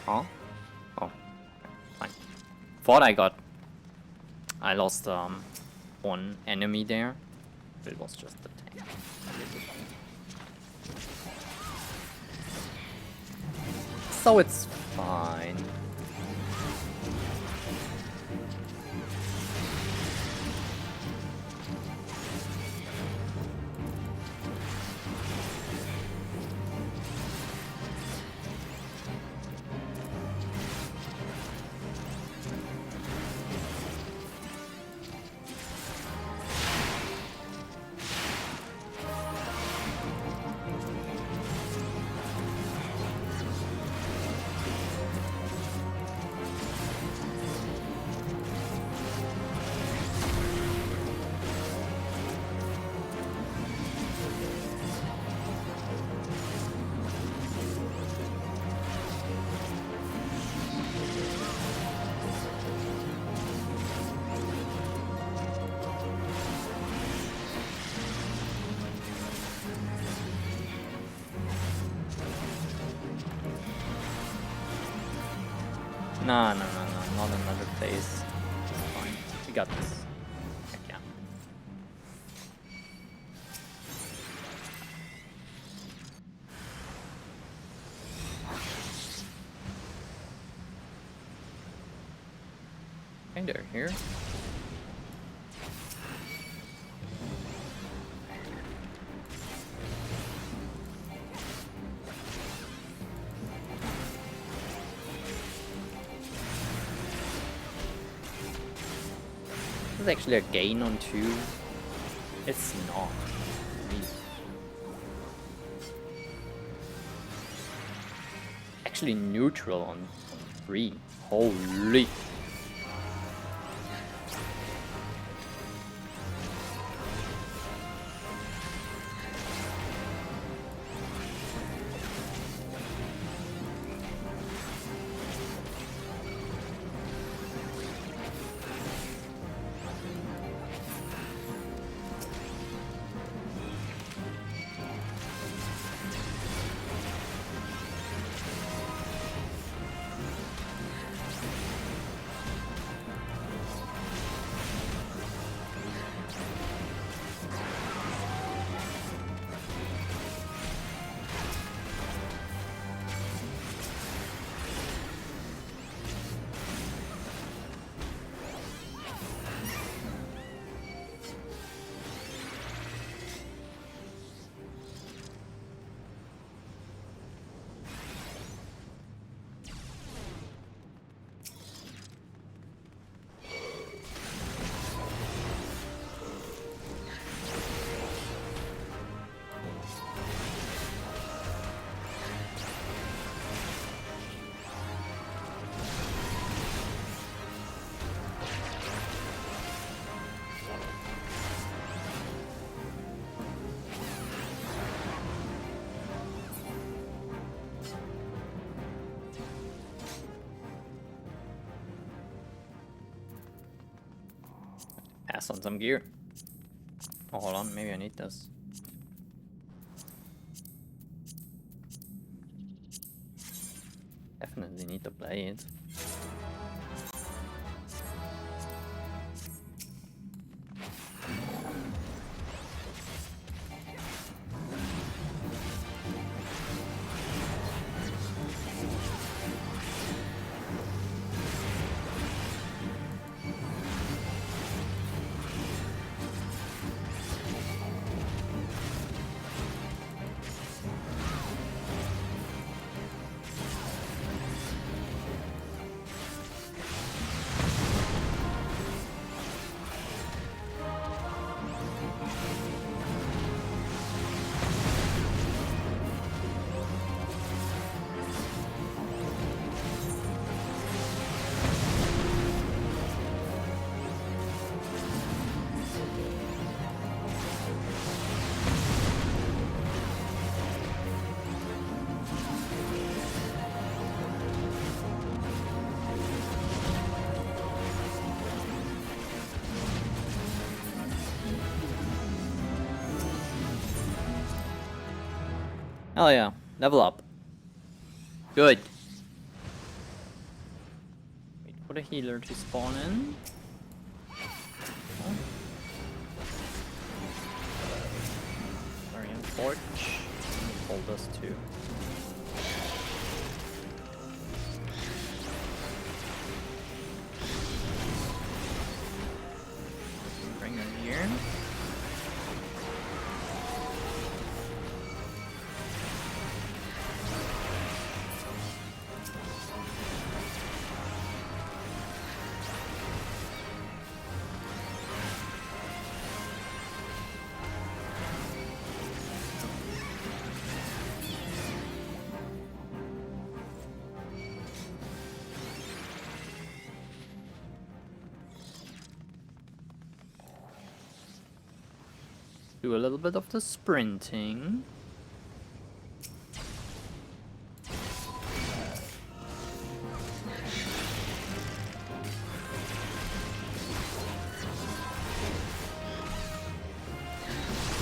Oh? Oh. Fine. Thought I lost one enemy there. But it was just the tank. So it's fine. No, not another phase. It's fine. We got this. Heck yeah. Okay, they're here. This is actually a gain on 2. It's not. Really. Actually neutral on 3. Holy. Pass on some gear. Oh, hold on, maybe I need this. Definitely need to play it. Oh yeah, level up. Good. Wait for the healer to spawn in. Oh. Varian Forge. Hold us too. Bring her here. Do a little bit of the sprinting.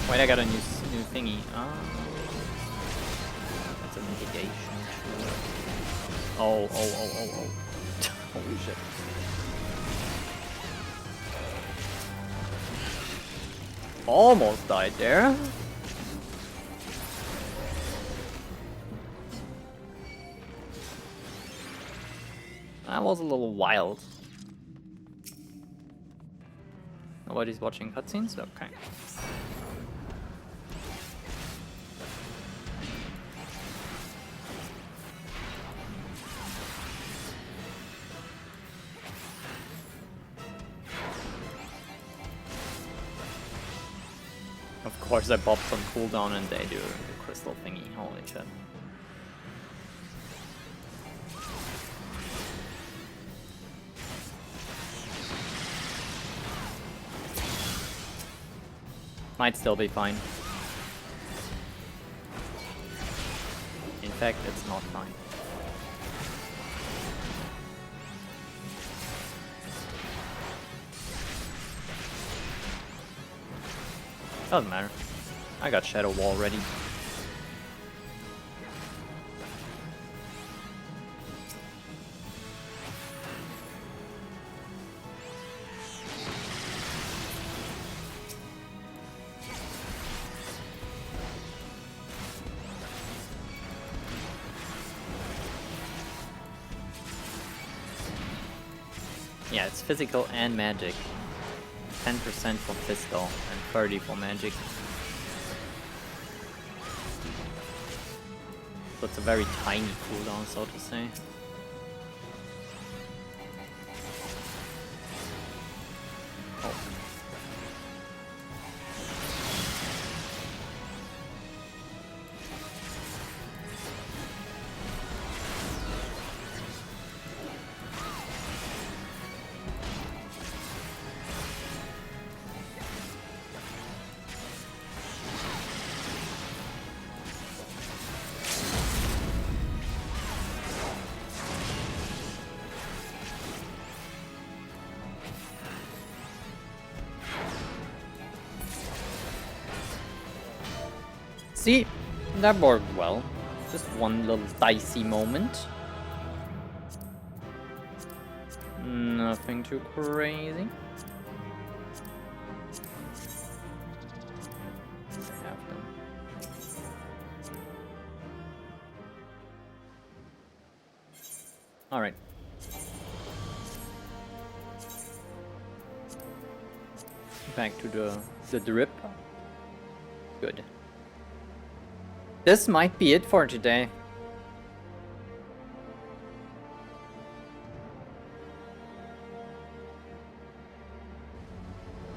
Wait, I got a new thingy. Oh, that's a mitigation. Oh. Holy shit. Almost died there. That was a little wild. Nobody's watching cutscenes? Okay. Of course I popped on cooldown and they do the crystal thingy, holy shit. Might still be fine. In fact, it's not fine. Doesn't matter. I got Shadow Wall ready. Yeah, it's physical and magic. 10% for physical and 30 for magic. So it's a very tiny cooldown, so to say. Oh. See, that worked well. Just one little dicey moment. Nothing too crazy. All right. Back to the drip. Good. This might be it for today.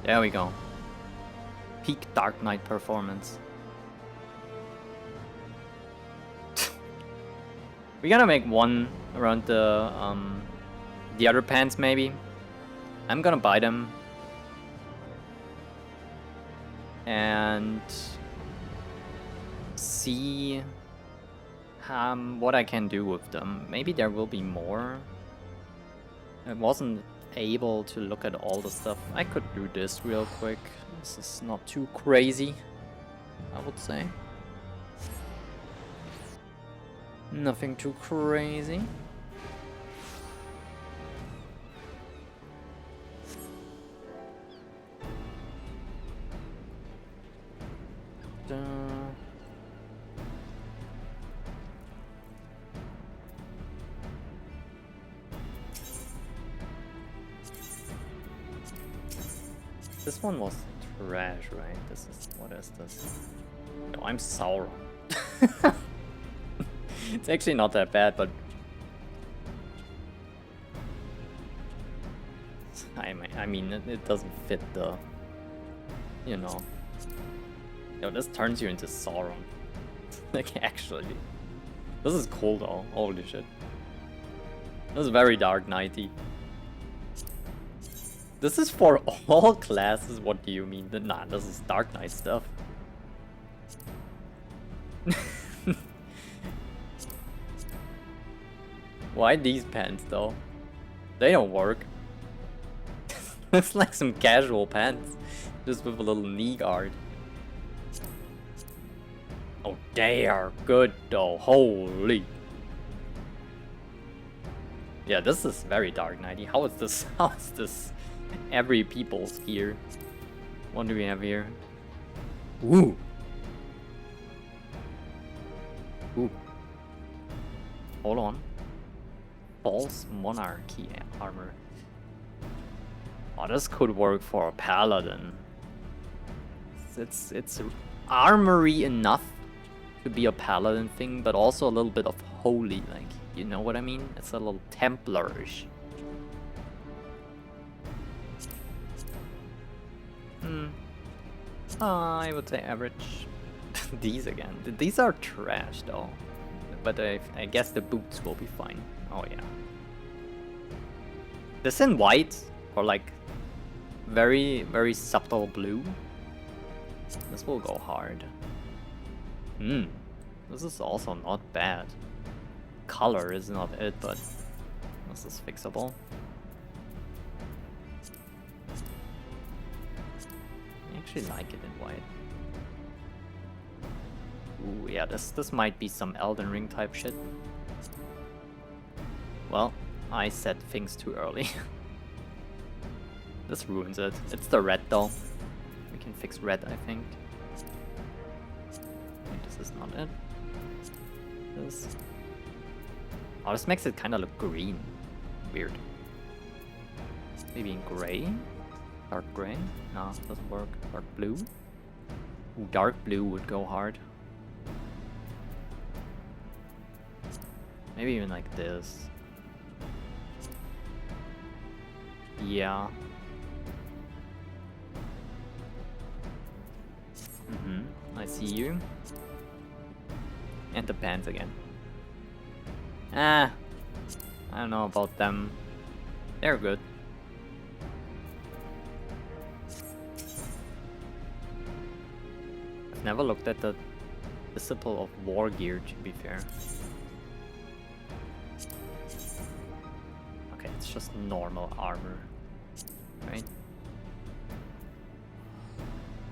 There we go. Peak Dark Knight performance. We gotta make one around the other pants maybe. I'm gonna buy them. And see what I can do with them. Maybe there will be more. I wasn't able to look at all the stuff. I could do this real quick. This is not too crazy, I would say. Nothing too crazy. This one was trash, right? This is, what is this? No, I'm Sauron. It's actually not that bad, but I mean, it doesn't fit the, you know. Yo, this turns you into Sauron. Like, actually. This is cool though, holy shit. This is very Dark Knighty. This is for all classes, what do you mean? Nah, this is Dark Knight stuff. Why these pants though? They don't work. Looks like some casual pants, just with a little knee guard. Oh, they are good though, holy. Yeah, this is very Dark Knighty. How is this? How is this every people's gear? What do we have here? Ooh. Ooh. Hold on. False Monarchy armor. Oh, this could work for a paladin. It's armory enough to be a paladin thing, but also a little bit of holy, like, you know what I mean? It's a little Templarish. I would say average. These again. These are trash though. But I guess the boots will be fine. Oh yeah. This in white or like very, very subtle blue. This will go hard. This is also not bad. Color is not it, but this is fixable. I actually like it in white. Ooh, yeah, this might be some Elden Ring type shit. Well, I said things too early. This ruins it. It's the red though. We can fix red, I think. Wait, this is not it. This. Oh, this makes it kind of look green. Weird. Maybe in gray? Dark gray? No, doesn't work. Dark blue? Ooh, dark blue would go hard. Maybe even like this. Yeah. I see you. And the pants again. I don't know about them. They're good. I've never looked at the Disciple of War gear, to be fair. Okay, it's just normal armor, right?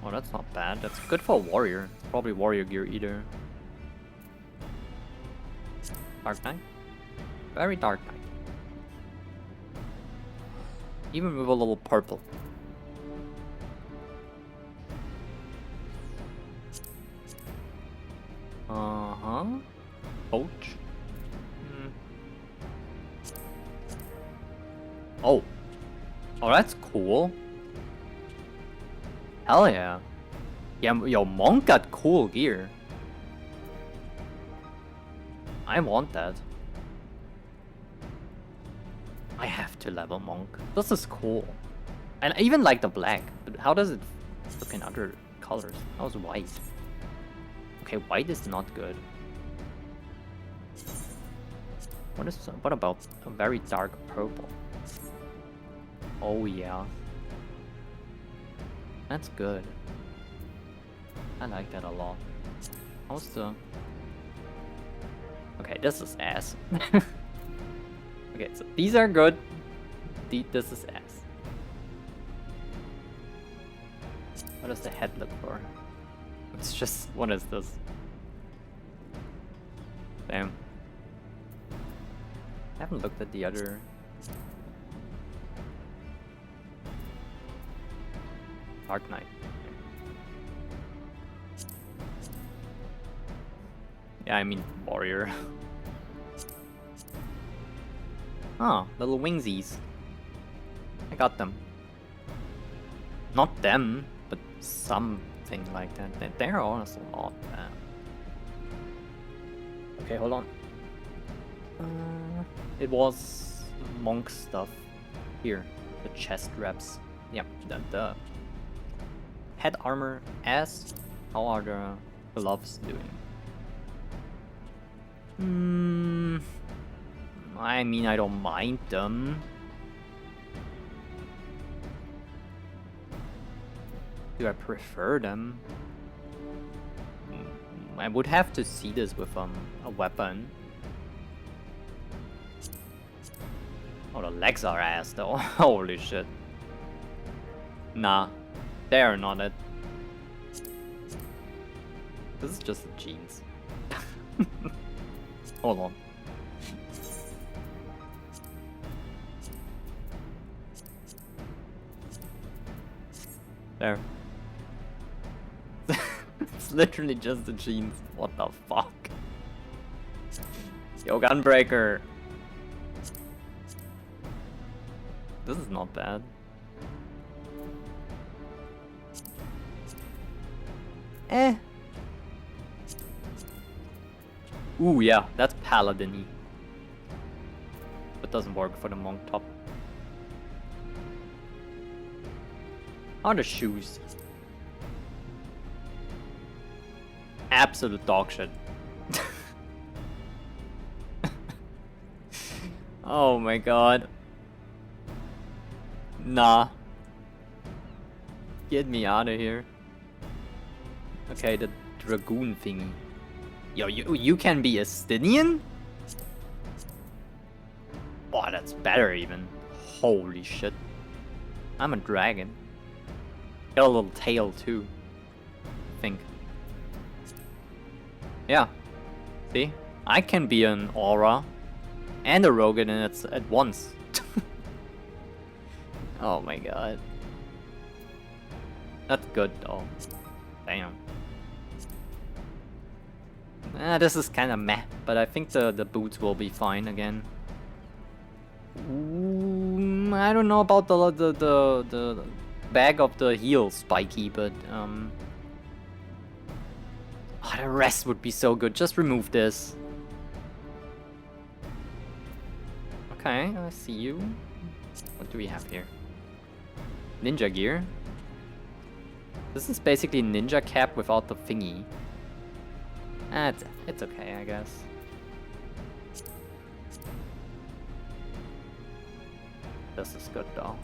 Oh, that's not bad. That's good for a warrior. It's probably warrior gear either. Dark Knight? Very Dark Knight. Even with a little purple. Uh-huh. Poach. Oh. Oh, that's cool. Hell yeah. Yeah, yo, Monk got cool gear. I want that. I have to level Monk. This is cool. And I even like the black. But how does it look in other colors? How's white? Okay, white is not good. What about a very dark purple? Oh yeah. That's good. I like that a lot. How's the... Okay, this is ass. Okay, so these are good. This is ass. What does the head look for? It's just... What is this? Damn. I haven't looked at the other... Dark Knight. Yeah, I mean warrior. Oh, little wingsies. I got them. Not them, but something like that. They're honestly not bad. Okay, hold on. It was monk stuff. Here, the chest reps. Yep, the head armor S. How are the gloves doing? I mean, I don't mind them. Do I prefer them? I would have to see this with a weapon. Oh, the legs are ass though. Holy shit. Nah, they're not it. This is just the jeans. Hold on. There. It's literally just the jeans. What the fuck? Yo, Gunbreaker. This is not bad. Eh. Ooh, yeah, that's paladin-y. But doesn't work for the monk top. How are the shoes? Absolute dog shit. Oh my god. Nah. Get me out of here. Okay, the dragoon thingy. Yo, you can be a Stynian? Oh, that's better even. Holy shit. I'm a dragon. Got a little tail too, I think. Yeah. See? I can be an aura and a rogue at once. Oh my god. That's good though. Damn. This is kind of meh, but I think the boots will be fine again. Ooh, I don't know about the bag of the heels, spiky, but oh, the rest would be so good. Just remove this. Okay, I see you. What do we have here? Ninja gear. This is basically ninja cap without the thingy. It's okay, I guess. This is good though.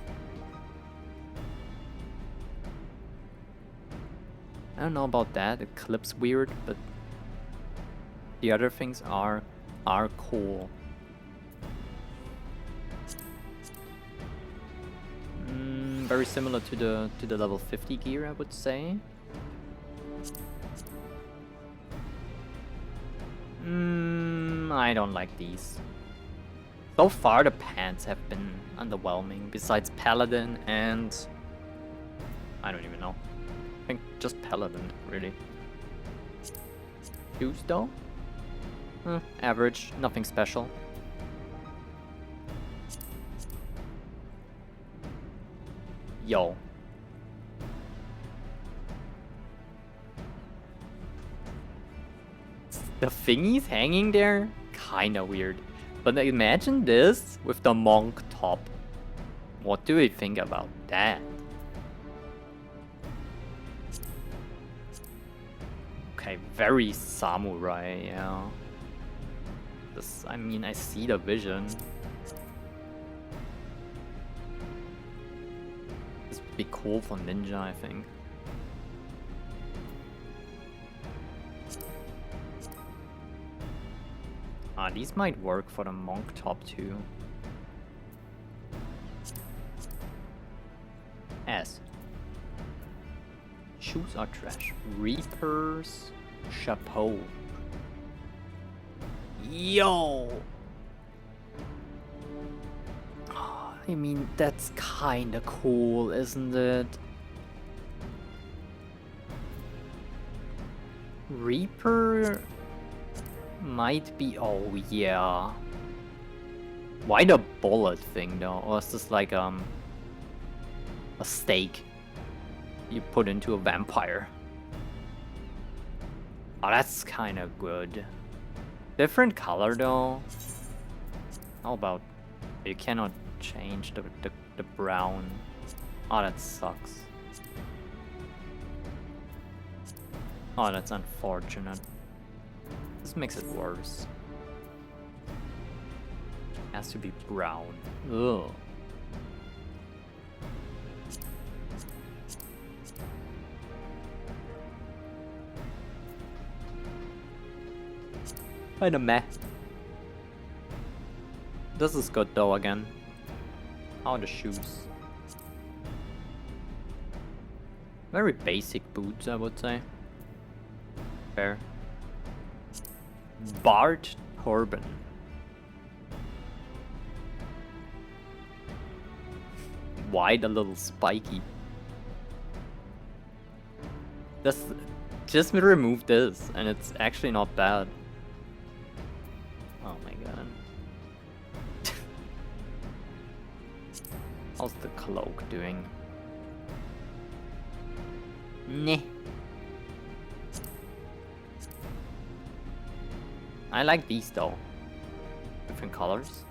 I don't know about that. It clips weird, but the other things are cool. very similar to the level 50 gear, I would say. I don't like these. So far the pants have been underwhelming, besides Paladin and... I don't even know. I think just Paladin, really. Shoes though? Average, nothing special. Yo. The thingies hanging there? Kinda weird. But imagine this with the monk top. What do we think about that? Okay, very samurai, yeah. This, I mean, I see the vision. This would be cool for ninja, I think. These might work for the monk top too. S. Shoes are trash. Reaper's chapeau. Yo! I mean, that's kinda cool, isn't it? Reaper might be... oh yeah. Why the bullet thing though? Or is this like a stake you put into a vampire? Oh, that's kinda good. Different color though. How about... you cannot change the brown. Oh, that sucks. Oh, that's unfortunate. This makes it worse. Has to be brown. Ugh. Kinda meh. This is good though again. How are the shoes? Very basic boots, I would say. Fair. Bart Torben. Why the little spiky? Just remove this and it's actually not bad. Oh my god. How's the cloak doing? Nah. I like these though. Different colors.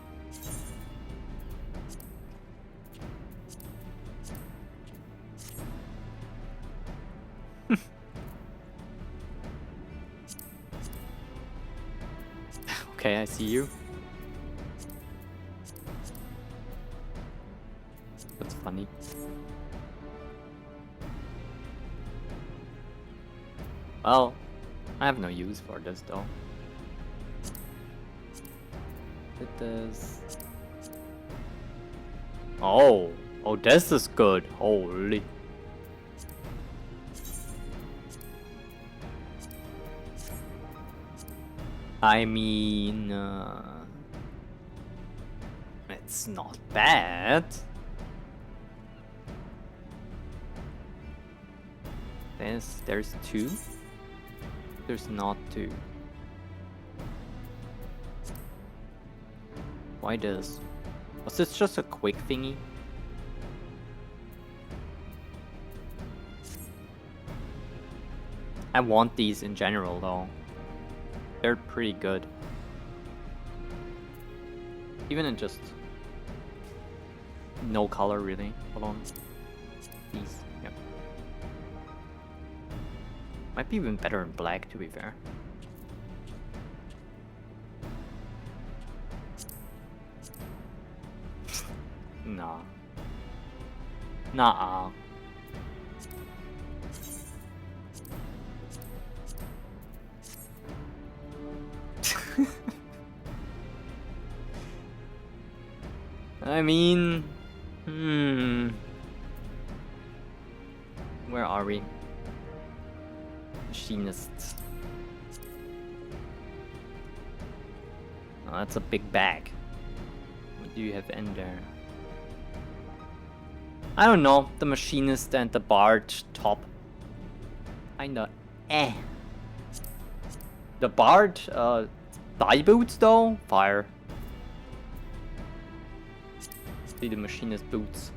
Okay, I see you. That's funny. Well, I have no use for this though. It does. Oh, this is good. Holy. I mean, it's not bad. There's two. There's not two. Why this? Was this just a quick thingy? I want these in general though. They're pretty good. Even in just no color really. Hold on. These, yep. Might be even better in black to be fair. Nah. Nah. I mean, Where are we? Machinists. Oh, that's a big bag. What do you have in there? I don't know. The machinist and the bard top. Kinda eh. The bard, thigh boots though? Fire. See the machinist boots.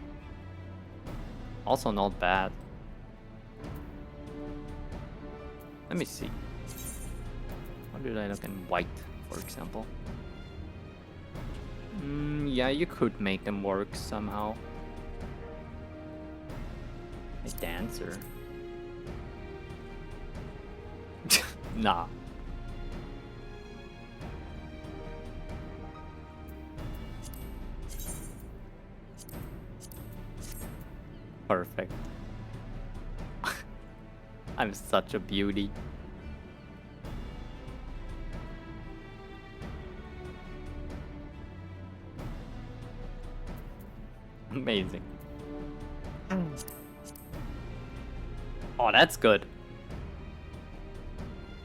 Also not bad. Let me see. How did I look in white, for example? Yeah, you could make them work somehow. A dancer. Nah. Perfect. I'm such a beauty. Amazing. Oh, that's good.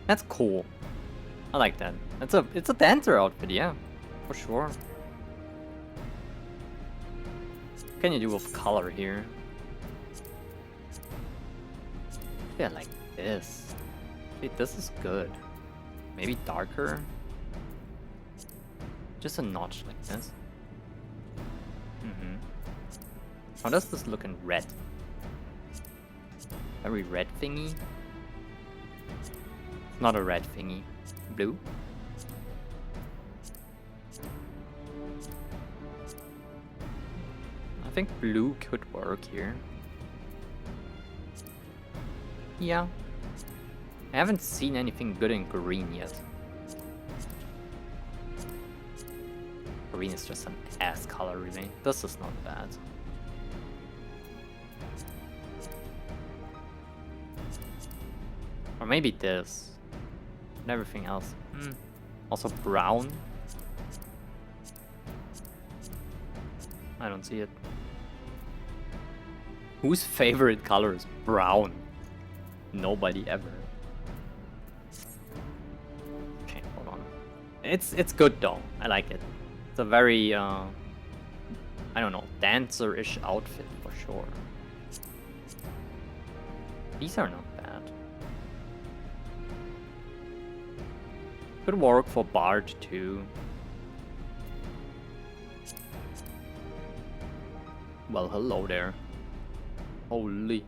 That's cool. I like that. It's a dancer outfit, yeah, for sure. What can you do with color here? Yeah, like this. See, this is good. Maybe darker. Just a notch like this. How does this look in red? Very red thingy. It's not a red thingy. Blue. I think blue could work here. Yeah. I haven't seen anything good in green yet. Green is just an ass color, really. This is not bad. Or maybe this. And everything else. Also brown. I don't see it. Whose favorite color is brown? Nobody ever. Okay, hold on. It's good though. I like it. It's a very I don't know, dancer-ish outfit for sure. These are not bad. Could work for Bard too. Well, hello there. Holy.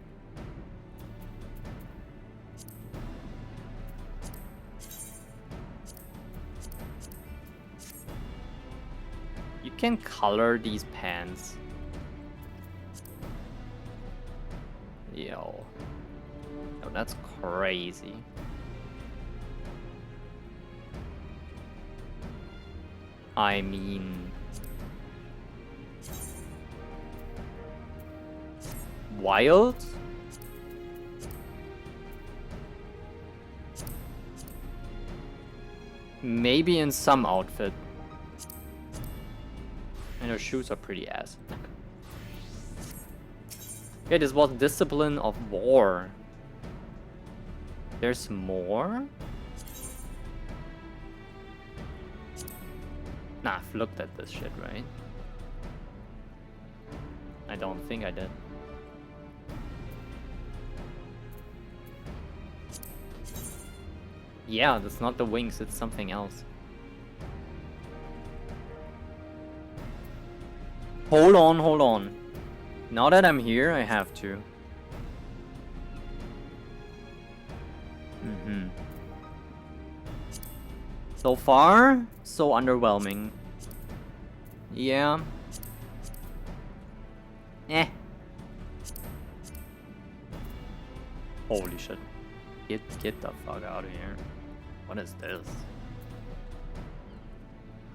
You can color these pants. Yo. Oh, that's crazy. I mean... wild? Maybe in some outfit. And her shoes are pretty ass. Okay, this was Discipline of War. There's more? Nah, I've looked at this shit, right? I don't think I did. Yeah, that's not the wings, it's something else. Hold on, hold on. Now that I'm here, I have to. So far, so underwhelming. Yeah. Eh. Holy shit. Get the fuck out of here. What is this?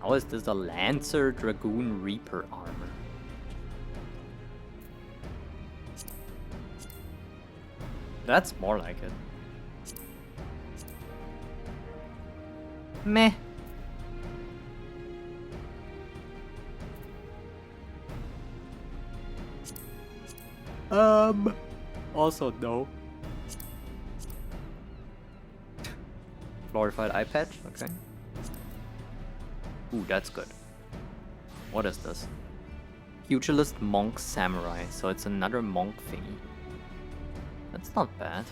How is this a Lancer Dragoon Reaper armor? That's more like it. Meh. Also no. Glorified eye patch, okay. Ooh, that's good. What is this? Pugilist Monk Samurai, so it's another monk thingy. That's not bad.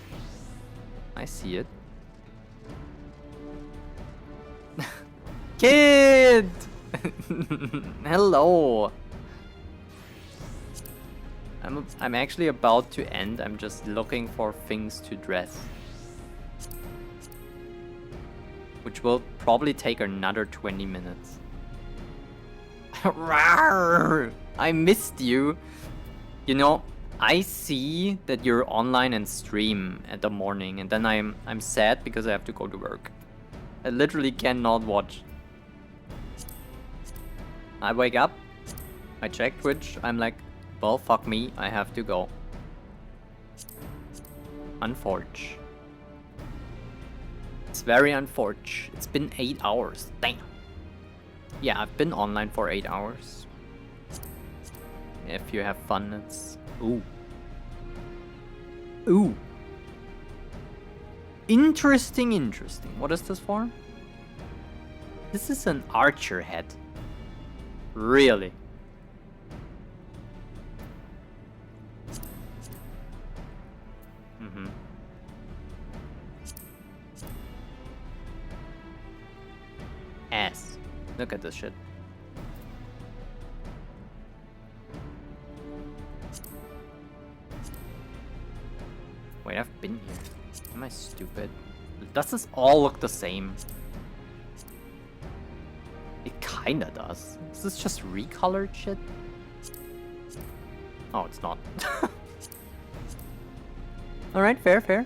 I see it. Kid! Hello! I'm actually about to end. I'm just looking for things to dress. Which will probably take another 20 minutes. Rawr! I missed you. You know, I see that you're online and stream at the morning, and then I'm sad because I have to go to work. I literally cannot watch. I wake up, I check Twitch, I'm like, well, fuck me, I have to go. Unforge. It's very unforge. It's been 8 hours. Damn. Yeah, I've been online for 8 hours. If you have fun, it's... Ooh. Ooh. Interesting, interesting. What is this for? This is an archer head. Really? Mm-hmm. Ass. Look at this shit. Wait, I've been here. Am I stupid? Does this all look the same? It kinda does. Is this just recolored shit? Oh, it's not. Alright, fair, fair.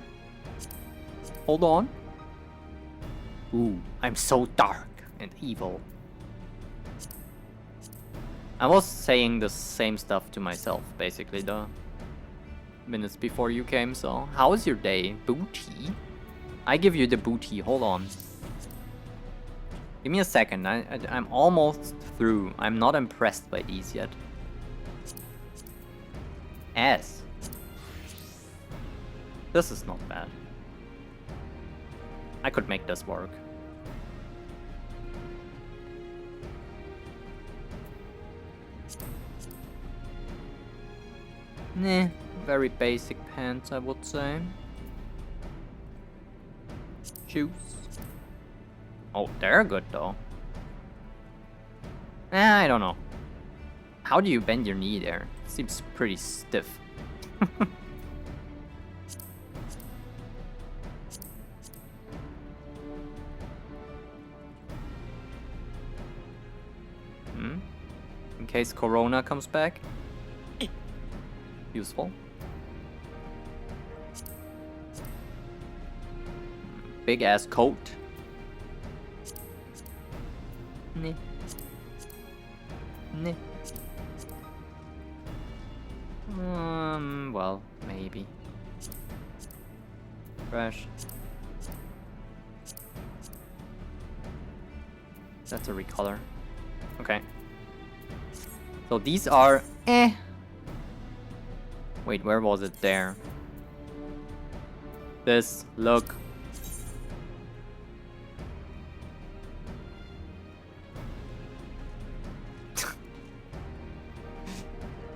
Hold on. Ooh, I'm so dark and evil. I was saying the same stuff to myself, basically, the minutes before you came, so... How was your day? Booty? I give you the booty, hold on. Give me a second, I'm almost through. I'm not impressed by these yet. Ass. This is not bad. I could make this work. Nah, very basic pants, I would say. Shoes. Oh, they're good though. I don't know. How do you bend your knee there? Seems pretty stiff. In case Corona comes back. Useful. Big ass coat. Nah. Nah. Well, maybe. Fresh. That's a recolor. Okay. So these are Wait, where was it? There. This, look.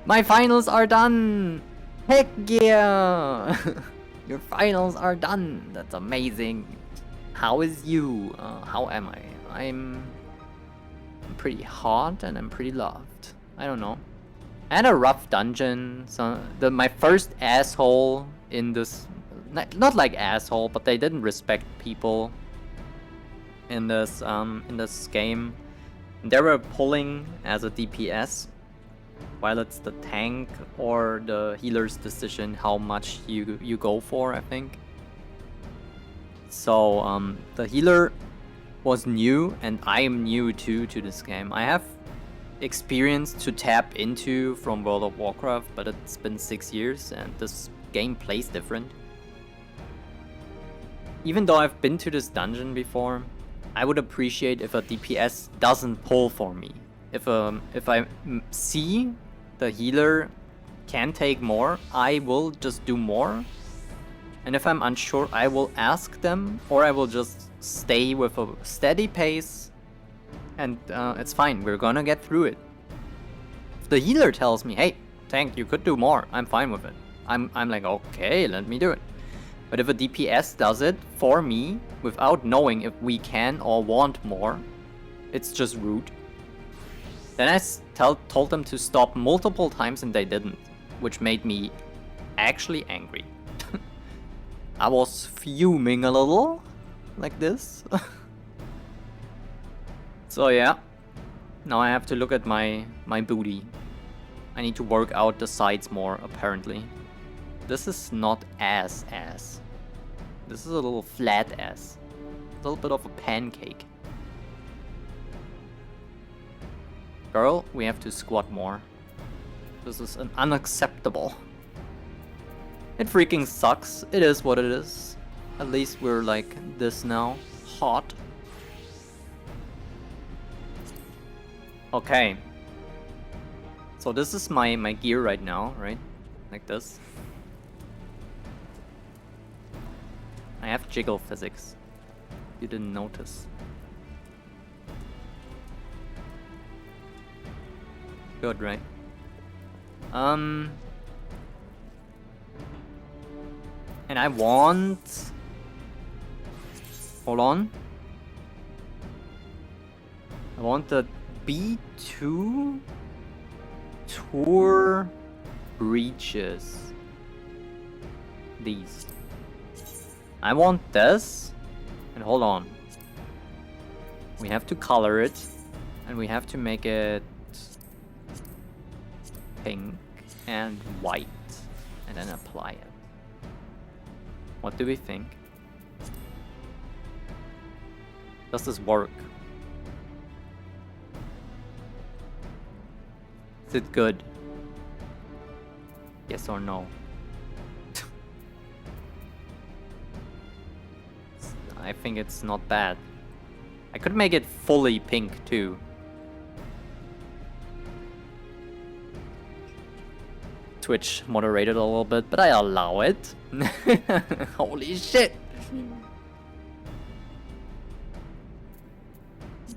My finals are done! Heck yeah! Your finals are done! That's amazing! How is you? How am I? I'm pretty hot and I'm pretty loved. I don't know. I had a rough dungeon. So my first asshole in this... Not like asshole, but they didn't respect people in this game. They were pulling as a DPS, while it's the tank or the healer's decision how much you go for, I think. So the healer was new, and I am new too to this game. I have experience to tap into from World of Warcraft, but it's been 6 years and this game plays different. Even though I've been to this dungeon before, I would appreciate if a DPS doesn't pull for me. If I see the healer can take more, I will just do more. And if I'm unsure, I will ask them, or I will just stay with a steady pace. And it's fine, we're gonna get through it. If the healer tells me, hey, tank, you could do more, I'm fine with it. I'm like, okay, let me do it. But if a DPS does it for me, without knowing if we can or want more, it's just rude. Then I told them to stop multiple times and they didn't, which made me actually angry. I was fuming a little, like this. So yeah, now I have to look at my booty. I need to work out the sides more, apparently. This is not ass. This is a little flat ass. A little bit of a pancake. Girl, we have to squat more. This is unacceptable. It freaking sucks. It is what it is. At least we're like this now. Hot. Okay. So this is my gear right now, right? Like this. I have jiggle physics. You didn't notice. Good, right? And I want... Hold on. I want the B2 Tour breeches. These. I want this. And hold on. We have to color it. And we have to make it pink and white. And then apply it. What do we think? Does this work? Is it good? Yes or no? I think it's not bad. I could make it fully pink too. Twitch moderated a little bit, but I allow it. Holy shit!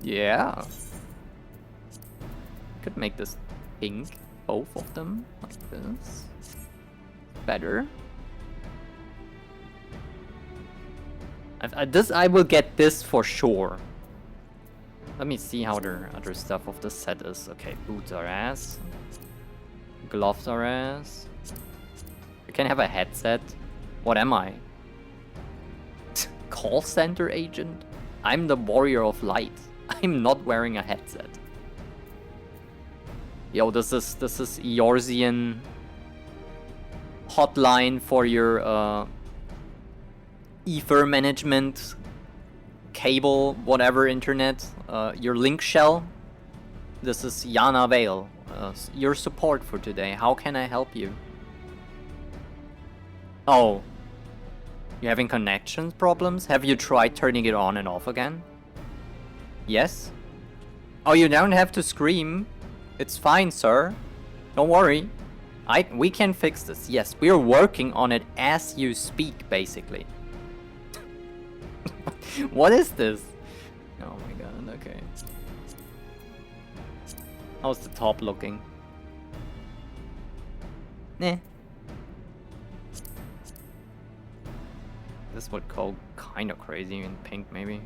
Yeah. Could make this pink, both of them, like this. Better. I will get this for sure. Let me see how the other stuff of the set is. Okay, boots are ass. Gloves are ass. You can have a headset. What am I? Call center agent? I'm the warrior of light. I'm not wearing a headset. Yo, this is Eorzean hotline for your ether management, cable, whatever internet, your link shell. This is Yana Vale, your support for today. How can I help you? Oh, you having connection problems? Have you tried turning it on and off again? Yes? Oh, you don't have to scream. It's fine, sir. Don't worry. We can fix this. Yes, we're working on it as you speak, basically. What is this? Oh my god, okay. How's the top looking? Nah. This would go kind of crazy in pink, maybe.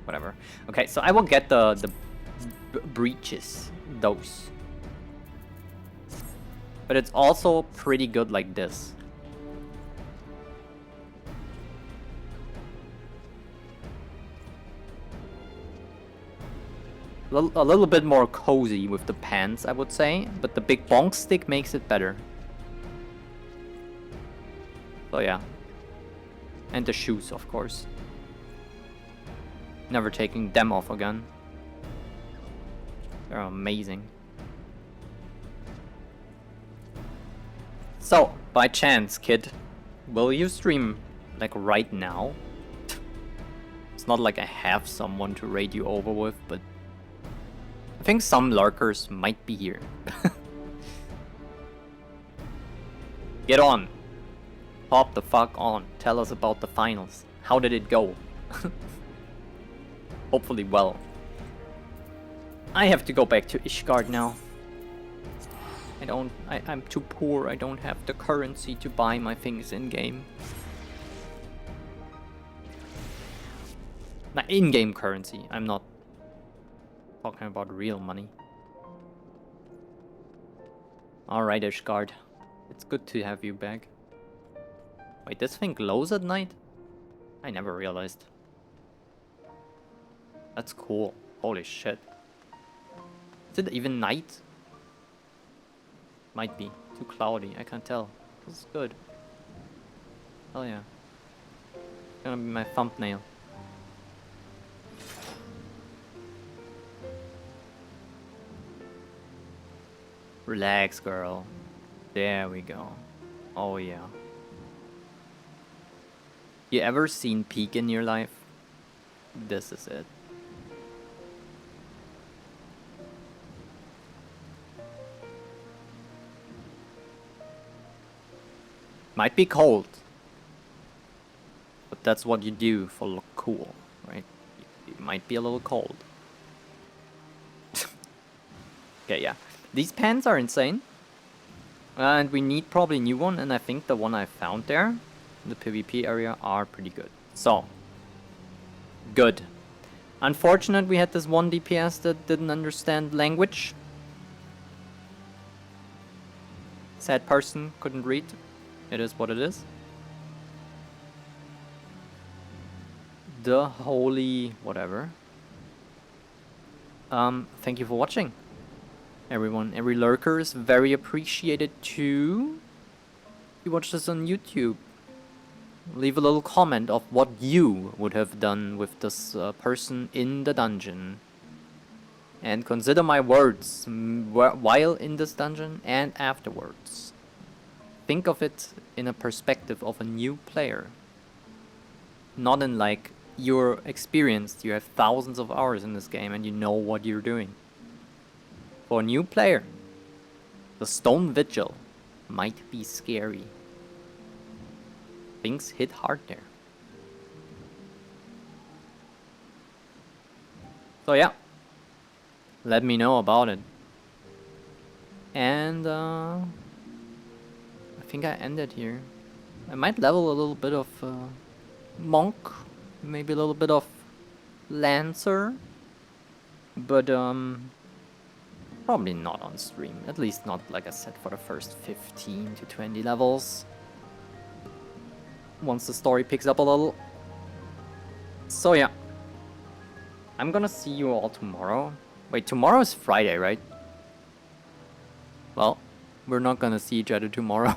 Whatever. Okay, so I will get the breeches. Those. But it's also pretty good like this. A little bit more cozy with the pants, I would say, but the big bonk stick makes it better. So yeah. And the shoes, of course. Never taking them off again. They're amazing. So, by chance, kid, will you stream like right now? It's not like I have someone to raid you over with, but I think some lurkers might be here. Get on. Hop the fuck on. Tell us about the finals. How did it go? Hopefully well. I have to go back to Ishgard now. I'm too poor. I don't have the currency to buy my things in-game. Not in-game currency. I'm not talking about real money. Alright, Ishgard. It's good to have you back. Wait, this thing glows at night? I never realized. That's cool. Holy shit. Is it even night? Might be. Too cloudy. I can't tell. This is good. Hell yeah. It's gonna be my thumbnail. Relax, girl. There we go. Oh yeah. You ever seen peak in your life? This is it. Might be cold, but that's what you do for look cool, right? It might be a little cold. Okay, yeah. These pants are insane. And we need probably a new one, and I think the one I found there in the PvP area are pretty good. So, good. Unfortunate we had this one DPS that didn't understand language. Sad person, couldn't read. It is what it is. The holy whatever. Thank you for watching, everyone. Every lurker is very appreciated too. If you watch this on YouTube, leave a little comment of what you would have done with this person in the dungeon. And consider my words while in this dungeon and afterwards. Think of it in a perspective of a new player. Not in like, you're experienced, you have thousands of hours in this game and you know what you're doing. For a new player, the Stone Vigil might be scary. Things hit hard there. So yeah, let me know about it. And I think I ended here. I might level a little bit of Monk, maybe a little bit of Lancer, but probably not on stream. At least not, like I said, for the first 15 to 20 levels. Once the story picks up a little. So yeah, I'm gonna see you all tomorrow. Wait, tomorrow is Friday, right? Well, we're not gonna see each other tomorrow.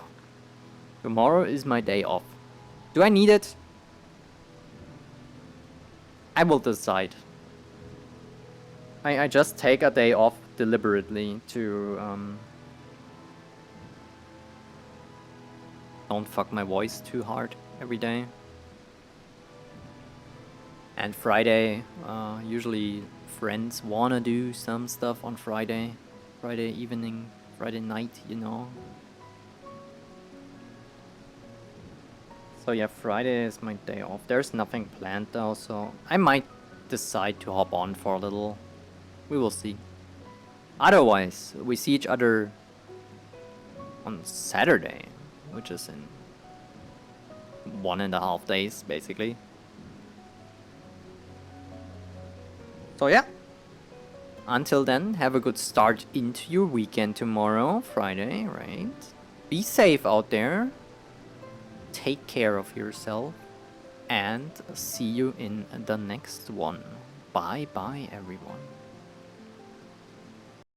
Tomorrow is my day off. Do I need it? I will decide. I just take a day off deliberately to don't fuck my voice too hard every day. And Friday, usually friends wanna do some stuff on Friday. Friday evening, Friday night, you know. So yeah, Friday is my day off. There's nothing planned though, so I might decide to hop on for a little. We will see. Otherwise, we see each other on Saturday, which is in 1.5 days, basically. So yeah. Until then, have a good start into your weekend tomorrow, Friday, right? Be safe out there. Take care of yourself. And see you in the next one. Bye bye, everyone.